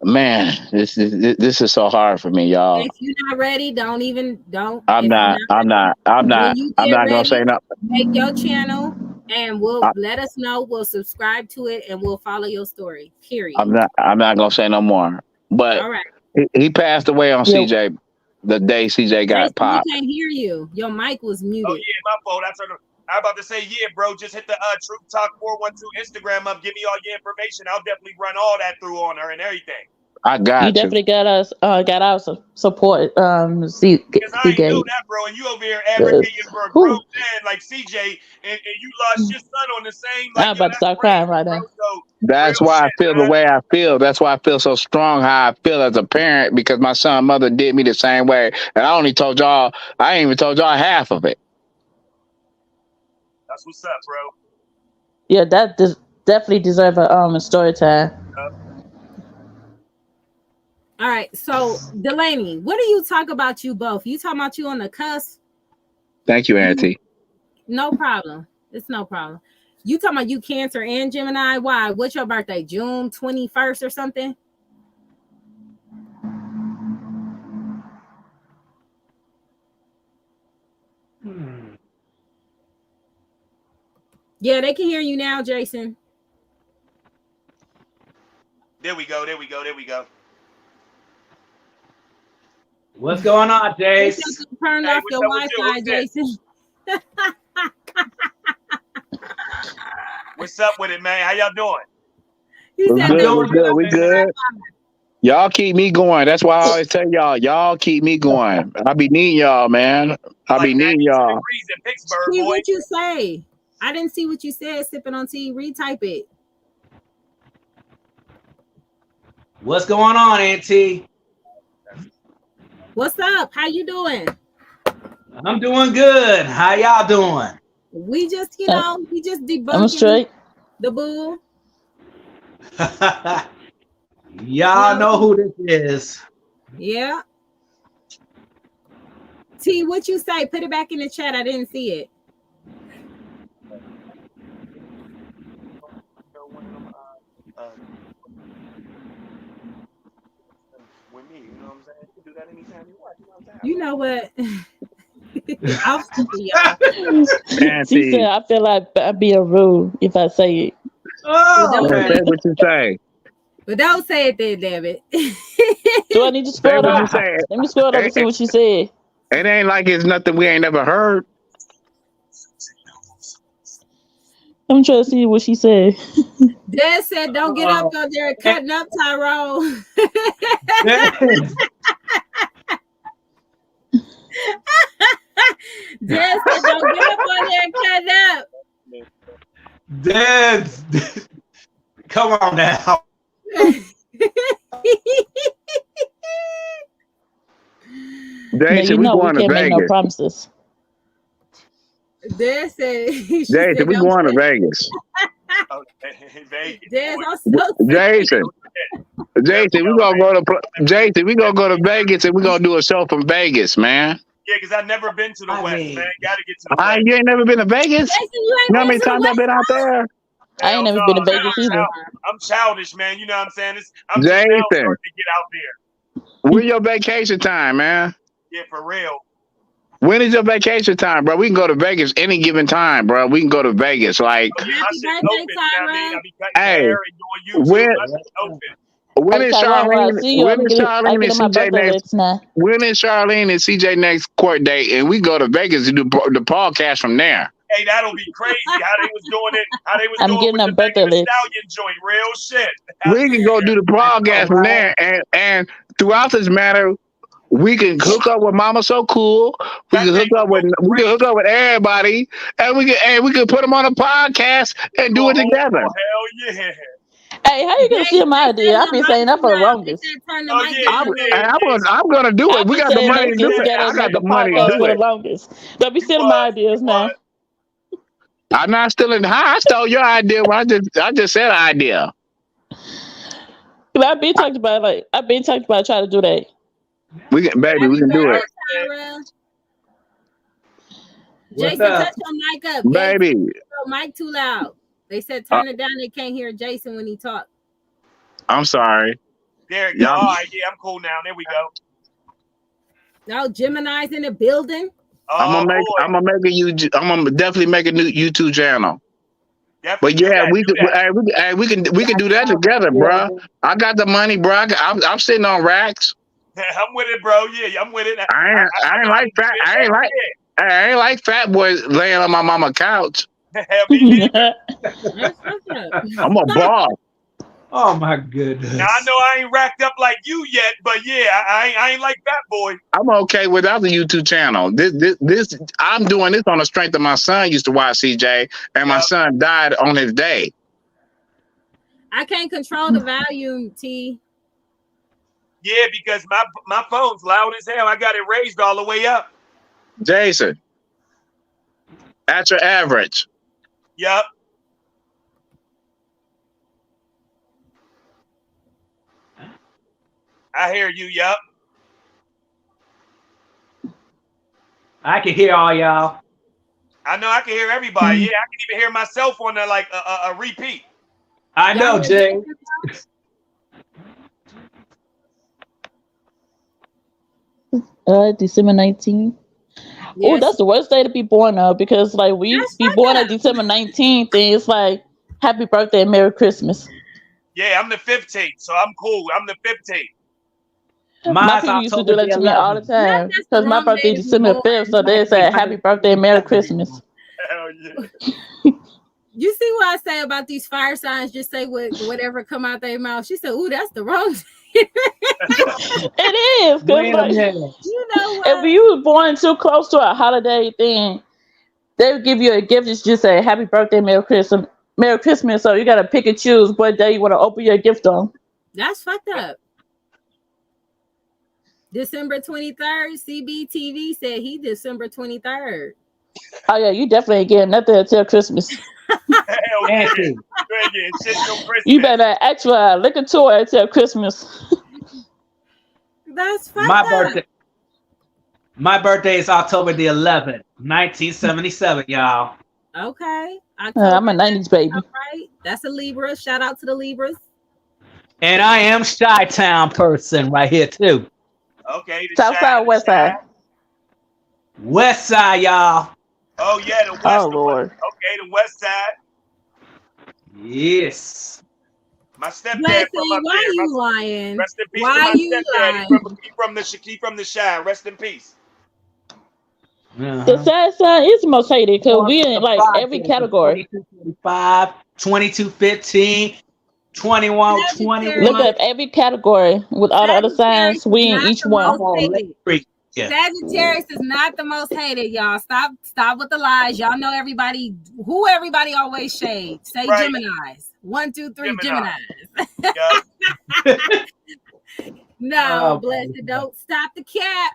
S12: Man, this is so hard for me, y'all.
S1: If you're not ready, don't.
S12: I'm
S1: If you're
S12: not.
S1: not ready, when you
S12: I'm
S1: get
S12: not gonna say
S1: ready,
S12: no.
S1: make your channel and we'll
S12: I,
S1: let us know. We'll subscribe to it and we'll follow your story. Period.
S12: I'm not gonna say no more. But
S1: All right.
S12: he passed away on
S16: Yeah.
S12: CJ the day CJ got
S1: Jason, we
S12: popped.
S1: can't hear you. Your mic was
S14: Oh
S1: muted.
S14: yeah, my fault. I'm about to say, yeah, bro. Just hit the Truth Talk 412 Instagram up. Give me all your information. I'll definitely run all that through on her and everything.
S12: I
S16: You
S12: got you.
S16: definitely got our support.
S14: Because I ain't know
S16: CJ.
S14: that, bro. And you over here advocating for a grown
S16: Whew.
S14: man like CJ, and you lost your son on the same.
S16: I'm
S14: Like, yo,
S16: about to
S14: that's
S16: start
S14: crazy,
S16: crying right
S14: bro.
S16: now.
S14: So
S12: That's
S14: real
S12: why I
S14: shit,
S12: feel the
S14: man.
S12: way I feel. That's why I feel so strong how I feel as a parent because my son's mother did me the same way. And I only told y'all, I ain't even told y'all half of it.
S14: That's what's up, bro.
S16: Yeah, that definitely deserve a story time.
S1: All right. So Delaney, what do you talk about you both? You talking about you on the cusp?
S12: Thank you, Auntie.
S1: No problem. It's no problem. You talking about you Cancer and Gemini? Why? What's your birthday? June 21st or something? Yeah, they can hear you now, Jason.
S14: There we go.
S17: What's going on, Jace?
S1: Turn off your Wi-Fi, Jason.
S14: What's up with it, man? How y'all doing?
S12: We good. Y'all keep me going. That's why I always tell y'all keep me going. I be needing y'all, man. I be needing y'all.
S1: See what you say. I didn't see what you said. Sipping on tea. Retype it.
S17: What's going on, Auntie?
S1: What's up? How you doing?
S17: I'm doing good. How y'all doing?
S1: We just, we just debunking
S16: I'm straight.
S1: The bull.
S17: Y'all know who this is.
S1: Yeah. T, what you say? Put it back in the chat. I didn't see it. You know what? I'll speak to y'all.
S16: She said, I feel like I'm being rude if I say it.
S17: Oh,
S12: say what you say.
S1: But don't say it then, damn it.
S16: Do I need to scroll
S12: Say what
S16: up?
S12: you say.
S16: Let me scroll up and see what she said.
S12: It ain't like it's nothing we ain't never heard.
S16: I'm trying to see what she said.
S1: Dad said, don't get up on there and cutting up, Tyrone. Dad said, don't get up on there and cutting up.
S17: Dad, come on now.
S12: Jason,
S16: you know
S12: we going
S16: can't
S12: to
S16: make no
S12: Vegas.
S16: promises.
S1: Dad said,
S12: Jason, we going to Vegas.
S1: Dad, I'm so
S12: Jason, Jason, we gonna go to Jason. We gonna go to Vegas and we gonna do a show from Vegas, man.
S14: Yeah, because I've never been to the
S17: I
S14: West, man.
S17: mean,
S14: Got to get to the West.
S12: You ain't never been to Vegas?
S1: Jason, you
S12: You
S1: ain't
S12: know how
S1: been
S12: many
S1: to the
S12: times I've
S1: West
S12: been out there?
S16: I ain't
S14: Hell
S16: never
S14: no,
S16: been to
S14: man.
S16: Vegas either.
S14: I'm childish, man. You know what I'm saying? I'm just now
S12: Jason,
S14: starting to get out there.
S12: when your vacation time, man?
S14: Yeah, for real.
S12: When is your vacation time, bro? We can go to Vegas any given time, bro. We can go to Vegas. Like,
S14: Oh, yeah, my
S1: Happy
S14: shit's
S1: birthday,
S14: open. You know what I mean?
S1: Tyra.
S14: I be cutting
S12: hey,
S14: hair and doing YouTube.
S12: when
S14: My shit's open.
S12: when
S16: Hey,
S12: is
S16: Tyrone, when I
S12: Charlene?
S16: see you,
S12: When is
S16: I
S12: Charlene
S16: get
S12: and
S16: on my
S12: CJ
S16: birthday
S12: next?
S16: next night.
S12: When is Charlene and CJ next court date? And we go to Vegas to do the podcast from there.
S14: Hey, that'll be crazy how they was doing it. How they was
S16: I'm
S14: doing
S16: getting
S14: with
S16: a
S14: the Megan
S16: birthday
S14: Thee
S16: list.
S14: Stallion joint. Real shit.
S12: We can go do the
S17: I know,
S12: podcast from
S17: right?
S12: there, and throughout this matter, we can hook up with Mama So Cool. We
S14: That
S12: can
S14: thing will go crazy.
S12: hook up with everybody, and we can put them on a podcast
S14: We
S12: and
S14: go
S12: do it
S14: whole
S12: together.
S14: hell yeah.
S16: Hey, how you gonna steal my
S1: They
S16: idea?
S1: said
S16: I've
S1: your
S16: been
S1: mic
S16: saying that
S1: too
S16: for the
S1: loud. They
S16: longest.
S1: said turn the
S14: Oh
S1: mic
S14: yeah,
S1: down
S14: you
S1: a
S14: did.
S1: little.
S12: I'm gonna do it.
S16: I've
S12: We
S16: been
S12: got the
S16: saying
S12: money
S16: let's
S12: to
S16: get
S12: do it.
S16: together
S12: I
S16: and
S12: got
S16: make a
S12: the money to
S16: podcast
S12: do
S16: for the
S12: it.
S16: longest. Don't be
S14: You
S16: stealing my
S14: was. You
S16: ideas now.
S14: was.
S12: I'm not stealing. I stole your idea. I just said idea.
S16: But I've been talked about trying to do that.
S12: Baby, we
S1: Happy
S12: can do
S14: All
S12: it,
S1: birthday,
S14: right,
S1: Tyra.
S17: What's
S1: Jason, touch
S17: up?
S1: your mic up. Yes,
S12: baby.
S1: your mic too loud. They said
S12: Uh,
S1: turn it down. They can't hear Jason when he talks.
S12: I'm sorry.
S14: there you go.
S12: Y'all,
S14: All right, yeah, I'm cool now. There we go.
S1: No, Gemini's in the building.
S14: Oh boy,
S12: I'm gonna definitely make a new YouTube channel.
S14: definitely
S12: But
S14: do
S12: yeah,
S14: that. Do that.
S12: we can do that together, bruh. I got the money, bruh. I'm sitting on racks.
S14: I'm with it, bro. Yeah, I'm with it. I
S12: I ain't
S14: know how
S12: like
S14: to do
S12: fat.
S14: it. Heck
S12: I ain't like fat boys laying on my mama couch.
S14: yeah. Hell, me neither.
S1: That's what's up.
S12: I'm a boss.
S17: Oh my
S14: Now I
S17: goodness.
S14: know I ain't racked up like you yet, but yeah, I ain't like Fat Boy.
S12: I'm okay without the YouTube channel. This I'm doing this on the strength of my son used to watch CJ, and my
S14: Yep.
S12: son died on his day.
S1: I can't control the volume, T.
S14: Yeah, because my phone's loud as hell. I got it raised all the way up.
S12: Jason, at your average.
S14: Yep. I hear you. Yep.
S17: I can hear all y'all.
S14: I know I can hear everybody. Yeah, I can even hear myself on the like a repeat.
S17: I know,
S1: Y'all
S17: Jay.
S16: December 19th. Oh,
S1: Yes,
S16: that's the worst day to be born of because like we
S1: that's
S16: be
S1: fucked
S16: born on
S1: up.
S16: December 19th and it's like happy birthday and Merry Christmas.
S14: Yeah, I'm the 15th, so I'm cool. I'm the 15th.
S16: My
S17: Mine's
S16: people used to
S17: October
S16: do
S17: the
S16: that to me all the
S17: 11th.
S1: Not
S16: time
S1: that's the
S16: because my
S1: wrong day
S16: birthday
S1: to be
S16: December
S1: born.
S16: 5th, so they say happy birthday and Merry Christmas.
S14: Hell yeah.
S1: You see what I say about these fire signs? Just say whatever come out their mouth. She said, "Ooh, that's the wrong."
S16: It is because
S17: Wait a
S16: like
S17: minute.
S1: You know
S16: if
S1: what?
S16: you was born too close to a holiday thing, they would give you a gift. It's just say happy birthday, Merry Christmas, Merry Christmas. So you gotta pick and choose what day you want to open your gift on.
S1: That's fucked up. December 23rd, CBTV said he December 23rd.
S16: Oh yeah, you definitely ain't getting nothing until Christmas.
S14: Hell yeah.
S17: Thank you.
S14: You ain't getting shit till Christmas.
S16: You better act for a liquor tour until Christmas.
S1: That's fucked
S17: My
S1: up.
S17: birthday. My birthday is October the 11th, 1977, y'all.
S1: Okay.
S16: I'm a 90s baby.
S1: All right. That's a Libra. Shout out to the Libras.
S17: And I am Chi-Town person right here too.
S14: Okay, the
S16: South
S14: shy,
S16: side,
S14: the
S16: west
S14: shy.
S16: side.
S17: West side, y'all.
S14: Oh yeah, the west.
S16: Oh
S14: The
S16: Lord.
S14: west. Okay, the west side.
S17: Yes.
S14: My stepdad
S1: Blessing,
S14: from up
S1: why
S14: there.
S1: you lying?
S14: Rest in peace to
S1: Why
S14: my
S1: you
S14: stepdad.
S1: lying?
S14: He from the shy. Rest in peace.
S16: The side side is the most hated because we in like every category.
S17: 2245, 2215, 2121.
S16: Look up every category with all the other
S1: Sagittarius
S16: signs. We
S1: is
S16: in
S1: not
S16: each
S1: the
S16: one.
S1: most
S17: I'm on
S1: hated.
S17: Lake yeah.
S1: Sagittarius is not the most hated, y'all. Stop with the lies. Y'all know everybody always shades. Say
S14: Right.
S1: Geminis. 1, 2, 3
S14: Gemini.
S1: Geminis. No,
S17: Oh,
S1: blessed. Don't stop the cap.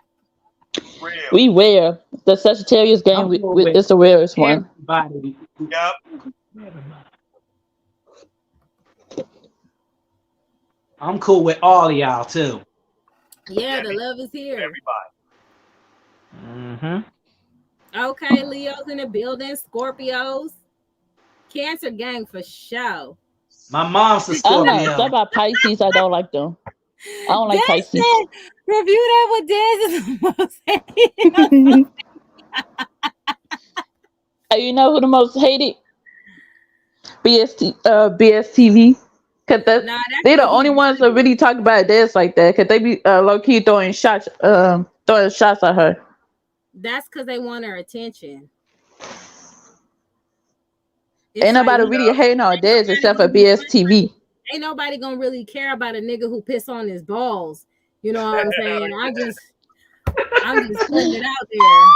S14: Real.
S16: We rare. The Sagittarius game
S17: I'm going with
S16: is the rarest one.
S17: everybody.
S14: Yep.
S17: I'm cool with all of y'all too.
S1: Yeah,
S14: Yeah,
S1: the
S14: me,
S1: love is here.
S14: everybody.
S17: Mm-hmm.
S1: Okay, Leo's in the building, Scorpios, Cancer gang for sure.
S17: My mom's a
S16: I don't know. Something
S17: Scorpio.
S16: about Pisces, I don't like them. I don't like
S1: Des
S16: Pisces.
S1: said, review that with Des is the most
S16: You know who the most hated? BSTV. Cause
S1: Nah, that's
S16: they the
S1: because
S16: only
S1: he's
S16: ones that
S1: buddy.
S16: really talk about this like that. Cause they be low key throwing shots at her.
S1: That's because they want her attention.
S16: Ain't
S1: It's like
S16: nobody really hating on this except for BSTV.
S1: ain't nobody gonna really care about a nigga who piss on his balls. You know what I'm saying? I'm just putting it out there.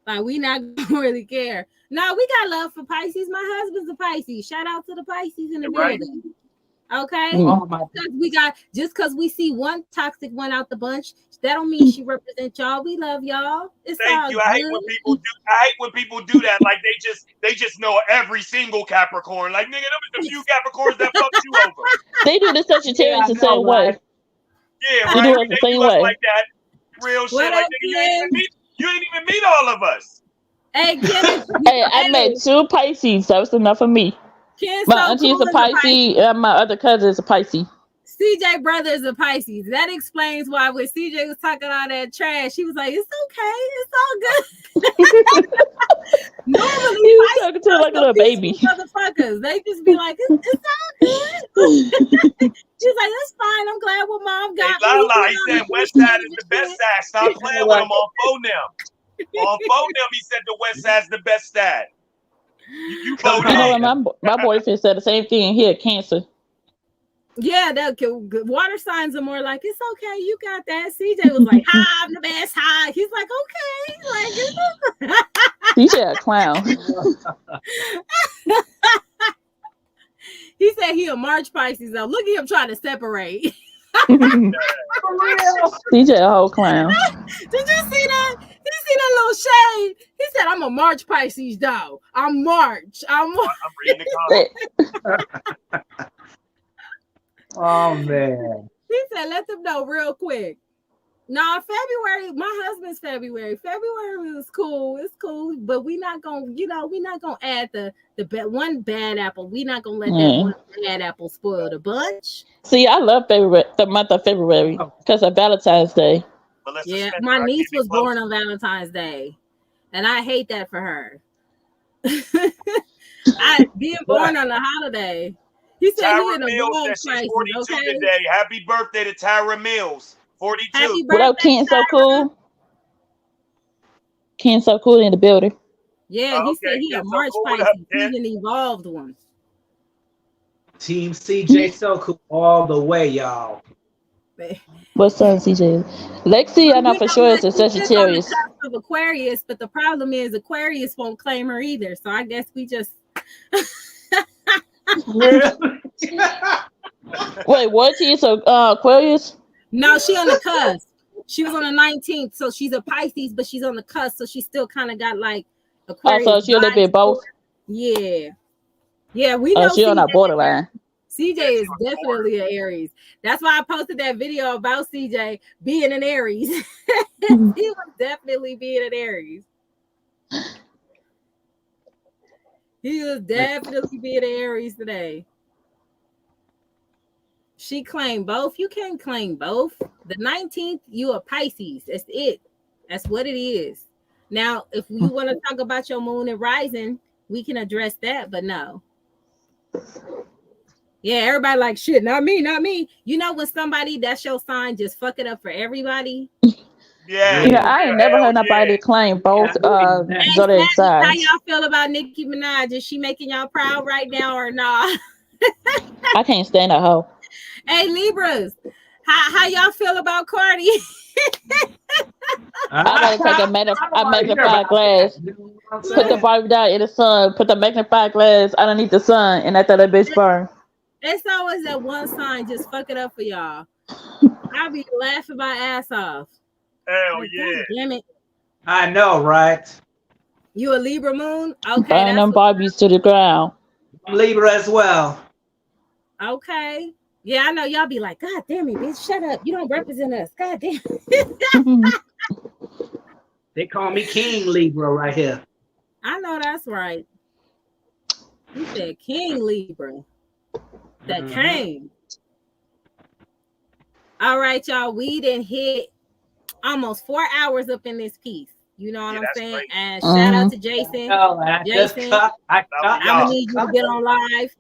S1: Like we not gonna really care. No, we got love for Pisces. My husband's a Pisces. Shout out to the Pisces in the building. Okay,
S17: Oh my.
S1: we got just because we see one toxic one out the bunch, that don't mean she represent y'all. We love y'all. It's
S14: Thank
S1: all
S14: you. I hate
S1: good.
S14: when people do. I hate when people do that. Like they just know every single Capricorn. Like nigga, there was a few Capricorns that fucked you over.
S16: They do the
S17: Yeah,
S16: Sagittarius
S17: I
S16: the
S17: know,
S16: same way.
S17: right?
S14: Yeah,
S16: They
S14: right.
S16: do us the
S14: They
S16: same
S14: do us
S16: way.
S14: like that. Real shit.
S1: What
S14: Like
S1: up,
S14: nigga,
S1: Ken?
S14: you ain't even meet all of us.
S1: Hey, Ken,
S16: Hey, I met 2 Pisces. That was enough for me.
S1: Ken's
S16: My
S1: so
S16: auntie is
S1: cool
S16: a
S1: as a Pisces.
S16: Pisces, and my other cousin is a Pisces.
S1: CJ brother is a Pisces. That explains why when CJ was talking all that trash, he was like, "It's okay, it's all good." Normally,
S16: He was
S1: Pisces
S16: talking to her
S1: are
S16: like a
S1: some
S16: little
S1: peaceful
S16: baby.
S1: motherfuckers. They just be like, "It's all good." He's like, "That's fine. I'm glad what mom
S14: Hey,
S1: got me." He
S14: Lala,
S1: did
S14: he
S1: all
S14: said
S1: the
S14: West
S1: bullshit
S14: Side is the best side. Stop playing with him on phone now. On phone now, he said the West Side's the best side. You
S17: Come
S16: You know
S14: Bodine.
S16: what? My boyfriend said the same thing. He had cancer.
S1: Yeah, that water signs are more like it's okay. You got that. CJ was like, "Hi, I'm the best." Hi. He's like, "Okay." Like,
S16: CJ a clown.
S1: he said he a March Pisces though. Look at him trying to separate.
S16: CJ a whole clown.
S1: Did you see that? Did you see that little shade? He said, "I'm a March Pisces though. I'm March. I'm
S14: reading the comments."
S17: Oh man.
S1: He said, "Let them know real quick." Nah, February. My husband's February. February was cool. It's cool, but we not gonna, we not gonna add the one bad apple. We not gonna let that one bad apple spoil the bunch.
S16: See, I love the month of February because of Valentine's Day.
S1: Yeah, my niece was born on Valentine's Day, and I hate that for her. Being born on a holiday. He said he
S14: Tyra
S1: in a
S14: Mills
S1: wrong
S14: says she's
S1: crisis.
S14: 42
S1: Okay.
S14: today. Happy birthday to Tyra Mills. 42.
S1: Happy
S16: What up,
S1: birthday,
S16: Ken? So
S1: Tyra.
S16: cool. Ken so cool in the building.
S1: Yeah, he said he a March Pisces. He's an evolved one.
S17: Team CJ so cool all the way, y'all.
S16: What son CJ? Lexi, I know for sure is a
S1: She's just on the
S16: Sagittarius.
S1: cusp of Aquarius, but the problem is Aquarius won't claim her either. So I guess we just.
S16: Wait, what? She's Aquarius?
S1: No, she on the cusp. She was on the 19th, so she's a Pisces, but she's on the cusp, so she still kind of got like Aquarius.
S16: Oh, so she a little bit both.
S1: Yeah, yeah, we know.
S16: She on that borderline.
S1: CJ is definitely an Aries. That's why I posted that video about CJ being an Aries. He was definitely being an Aries. He was definitely being an Aries today. She claimed both. You can't claim both. The 19th, you a Pisces. That's it. That's what it is. Now, if you want to talk about your moon and rising, we can address that, but no. Yeah, everybody like shit. Not me, not me. You know when somebody that's your sign just fuck it up for everybody?
S14: Yeah.
S16: I ain't never heard nobody claim both zodiac
S1: How
S16: signs.
S1: y'all feel about Nicki Minaj? Is she making y'all proud right now or not?
S16: I can't stand a hoe.
S1: Hey, Libras, how y'all feel about Cardi?
S16: I gotta take a magnifying glass, put the Barbie down in the sun, put the magnifying glass underneath the sun, and after that bitch burn.
S1: It's always that one sign just fuck it up for y'all. I'll be laughing my ass off.
S14: Hell
S1: like,
S14: yeah.
S1: Damn it.
S17: I know, right?
S1: You a Libra moon? Okay.
S16: Burn them Barbies to the ground.
S17: I'm Libra as well.
S1: Okay. Yeah, I know y'all be like, God damn it, bitch, shut up. You don't represent us. God damn.
S17: They call me King Libra right here.
S1: I know that's right. He said King Libra. That came. All right, y'all. We didn't hit almost 4 hours up in this piece. You know what I'm
S14: that's
S1: saying?
S14: great.
S1: And shout out to Jason.
S17: No, I just
S1: Jason,
S17: cut.
S14: Love
S1: I'm
S14: y'all.
S1: gonna need you to get on live.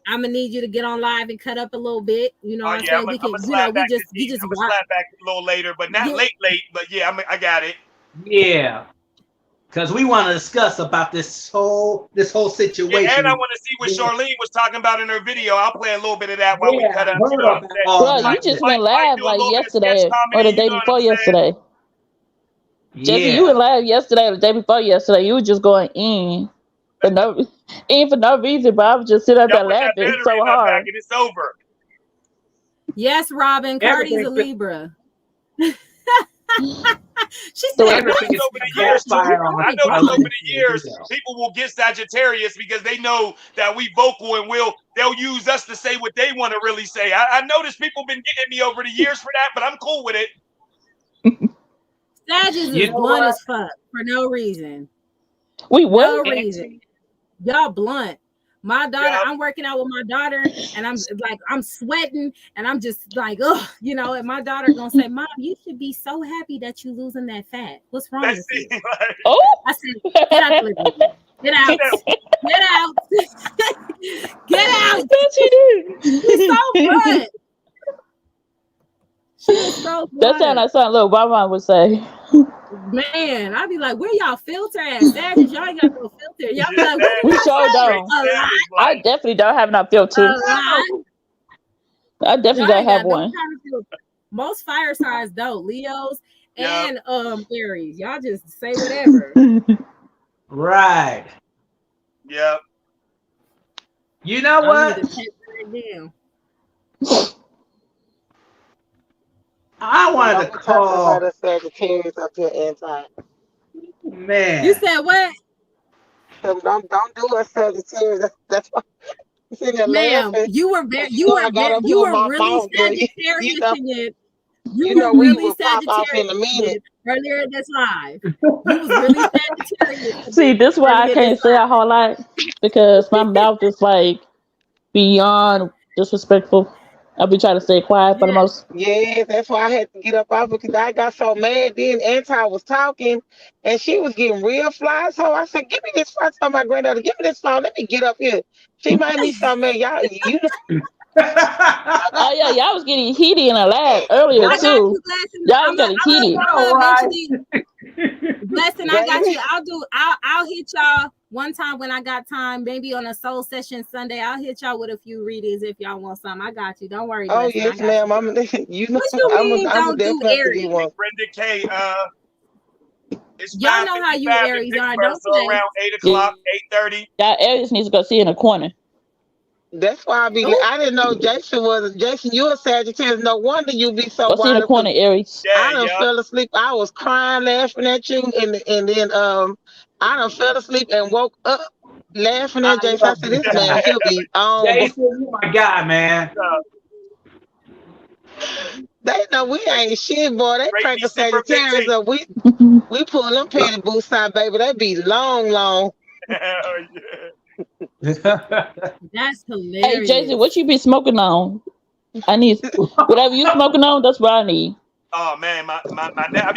S1: I'm gonna need you to get on live and cut up a little bit. You know
S14: Oh
S1: what I'm
S14: yeah,
S1: saying? We
S14: I'm
S1: can,
S14: gonna
S1: you know,
S14: slap back this
S1: we
S14: evening.
S1: just
S14: I'm gonna
S1: rock.
S14: slap back a little later, but not
S1: Yeah,
S14: late. But yeah, I got it.
S17: Yeah, because we want to discuss about this whole
S14: Yeah, and I
S17: situation.
S14: want to see what
S17: Yeah,
S14: Charlene was talking about in her video. I'll play a little bit of that while we
S17: yeah,
S14: cut
S17: I
S14: up. You
S17: heard
S14: know what I'm
S17: about
S14: saying?
S17: all
S16: Bro, you
S17: about
S16: just
S17: this.
S16: went
S14: Might
S16: live
S14: do a
S16: like
S14: little bit of sketch
S16: yesterday or
S14: comedy.
S16: the
S14: You
S16: day
S14: know what
S16: before
S14: I'm saying?
S16: yesterday. Jesse, you
S17: Yeah,
S16: went live yesterday or the day before yesterday. You were just going in for no reason, but I was just sitting up
S14: Y'all
S16: there
S14: put that
S16: laughing
S14: battery
S16: so
S14: in my back,
S16: hard.
S14: and it's over.
S1: yes, Robin. Cardi's a
S17: everything,
S1: Libra. She
S16: So
S14: I
S1: said,
S17: everything
S1: "What?
S14: noticed
S17: is
S14: over the
S17: going to
S14: years
S1: Cardi?
S14: too.
S17: backfire on
S14: I
S1: Cardi
S14: noticed over
S1: Brown?"
S14: the
S17: Charlene
S14: years
S17: video.
S14: people will get Sagittarius because they know that we vocal and they'll use us to say what they want to really say. I noticed people been getting me over the years for that, but I'm cool with it.
S1: Sagittarius
S17: You
S1: is
S17: know
S1: blunt
S17: what?
S1: as fuck for no reason.
S16: we
S1: No
S16: what?
S1: reason.
S17: And
S1: Y'all blunt. My daughter,
S14: Yeah,
S1: I'm working out with my daughter, and I'm sweating, and I'm just like, oh, you know, and my daughter gonna say, Mom, you should be so happy that you losing that fat. What's wrong
S14: that's
S1: with you?
S14: it. Like,
S16: Oh,
S1: I said, get out the living room. Get
S14: she
S1: out.
S14: said,
S1: Get out. Get out.
S16: yes, you
S1: She's so
S16: did.
S1: blunt. She is so
S16: That sound
S1: blunt.
S16: like something little Mama would say.
S1: Man, I'd be like, where y'all filter at? Sagittarius, y'all ain't got no filter. Y'all be
S14: just
S1: like, what did
S16: We
S1: I
S16: sure
S1: say?
S14: straight
S16: don't.
S1: A lot.
S14: Sagittarius
S16: I
S14: like.
S16: definitely don't have no
S1: A
S16: filter.
S1: lot.
S16: I definitely
S1: Y'all
S16: don't
S1: ain't
S16: have
S1: got no
S16: one.
S1: kind of filter. Most fire signs don't. Leos
S14: Yep.
S1: and Aries. Y'all just say whatever.
S17: right.
S14: Yep.
S17: You know
S1: Y'all need to
S17: what?
S1: take that down.
S17: I
S3: Don't
S17: wanted to
S3: be talking about
S17: call,
S3: us Sagittarius up here anti.
S1: You
S17: man.
S1: said what?
S3: Don't do us Sagittarius. That's why I'm sitting there
S1: Ma'am,
S3: laughing
S1: you were
S3: because
S1: very
S3: you know I got up here
S1: you
S3: on
S1: were
S3: my
S1: really
S3: mouth, but you
S1: Sagittarius
S3: know
S1: in it. You
S3: you
S1: were
S3: know we
S1: really
S3: will pop off in a
S1: Sagittarius in
S3: minute.
S1: it earlier in this live. You was really Sagittarius in
S16: See,
S1: it
S16: this why I
S1: earlier in this
S16: can't say a whole lot because my mouth is like beyond disrespectful. I'll be trying to stay quiet for the
S1: live.
S16: most.
S3: Yeah, that's why I had to get up off because I got so mad. Then Anti was talking and she was getting real fly. So I said, give me this phone. I told my granddaughter, give me this phone. Let me get up here. She made me so mad. Y'all, you know,
S16: Oh yeah, y'all was getting heated in a lab earlier
S1: I
S17: That's
S1: got
S16: too.
S1: you, Blessing.
S16: Y'all was getting heated.
S17: all
S1: I'm
S17: right.
S1: eventually Blessing. I got
S3: baby.
S1: you. I'll hit y'all one time when I got time. Maybe on a soul session Sunday. I'll hit y'all with a few readings if y'all want some. I got you. Don't worry,
S3: Oh
S1: Blessing. I
S3: yes,
S1: got you,
S3: ma'am.
S1: girl.
S3: You know,
S1: What you mean
S3: I'm
S1: don't do
S3: definitely have to get
S1: Aries?
S3: one.
S14: Brenda K. It's
S1: Y'all know how you
S14: 5:55 in
S1: Aries are.
S14: Pittsburgh,
S1: Don't
S14: so
S1: play.
S14: around 8
S16: Yeah,
S14: o'clock, 8:30.
S16: Aries needs to go sit in a corner.
S3: That's why
S1: Oh,
S3: I didn't know Jason was Jason. You're a Sagittarius. No wonder you be so
S16: Go sit in
S3: wound
S16: a
S3: up because
S16: corner, Aries.
S14: Yeah,
S3: I done
S14: yep.
S3: fell asleep. I was crying, laughing at you, and then I done fell asleep and woke up laughing
S17: I
S3: at Jason. I
S17: love
S3: said,
S17: this
S3: "This man,
S17: guy.
S3: he'll be on." But
S17: Jason, you my guy, man.
S3: they know we ain't shit, boy. They
S14: Great
S3: crank a
S14: December
S3: Sagittarius
S14: 15th.
S3: up. We pull them penny boots out, baby. They be long, long.
S14: Hell yeah.
S1: that's
S16: Hey, Jason, what
S1: hilarious.
S16: you be smoking on? I need whatever you smoking on. That's what I need.
S14: Oh man, I be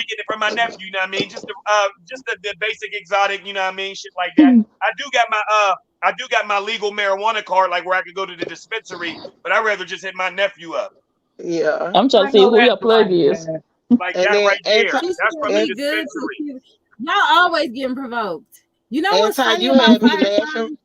S14: getting it from my nephew. You know what I mean? Just the basic exotic. You know what I mean? Shit like that. I do got my legal marijuana card, like where I could go to the dispensary. But I'd rather just hit my nephew up,
S3: Yeah,
S16: I'm trying
S17: I
S16: to see
S17: know
S16: who
S17: that's
S16: your plug
S17: right,
S16: is.
S17: man.
S14: like
S3: and
S14: that
S3: then
S14: right there.
S1: She
S14: That's
S1: said
S14: from the
S3: and
S1: we good to
S14: dispensary.
S1: you. Y'all always getting provoked. You know what's
S3: anti,
S1: funny
S3: you
S1: about
S3: had me
S1: fire
S3: laughing.
S1: signs?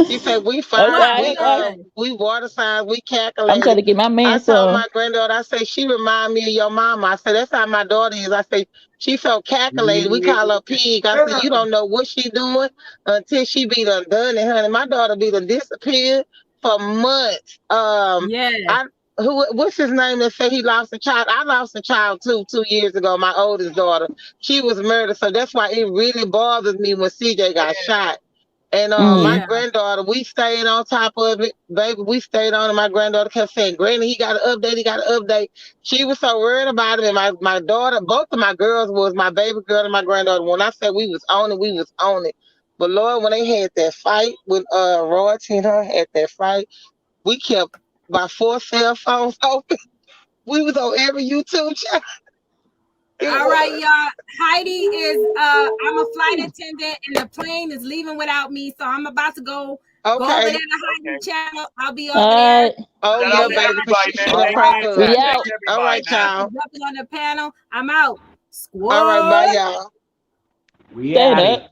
S3: She said, "We
S16: Okay,
S1: What?
S3: fine.
S1: What I say?
S3: We water signs. We
S16: I'm trying
S3: calculated."
S16: to get my
S3: I
S16: man
S3: told my
S16: some.
S3: granddaughter, I say she remind me of your mama. I said that's how my daughter is. I say she so calculated. We call her pig. I said you don't know what she doing until she be done it, honey. My daughter be done disappeared for months.
S1: Yes.
S3: I what's his name that say he lost a child? I lost a child too 2 years ago. My oldest daughter, she was murdered. So that's why it really bothers me when CJ got shot.
S18: And my
S1: Yeah.
S18: granddaughter, we stayed on top of it, baby. We stayed on it. My granddaughter kept saying, "Granny, he got to update. He got to update." She was so worried about it. And my daughter, both of my girls was my baby girl and my granddaughter. When I said we was on it, we was on it. But Lord, when they had that fight with Royalty and her had that fight, we kept my 4 cell phones open. We was on every YouTube channel.
S1: All right, y'all. Heidi is I'm a flight attendant and the plane is leaving without me. So I'm about to go over there to Heidi channel. I'll be over there.
S18: Oh
S14: Shout
S18: yeah,
S14: out to
S18: baby, for
S14: everybody, man.
S18: she done
S14: Thanks
S18: pray
S14: for the
S18: for
S14: chat.
S18: us.
S14: Thanks
S18: All
S14: everybody,
S18: right,
S14: man.
S18: y'all.
S1: Jumping on the panel. I'm out.
S18: All right, bye,
S1: Squad.
S18: y'all.
S17: We
S16: Stay
S17: out
S16: up.
S17: it.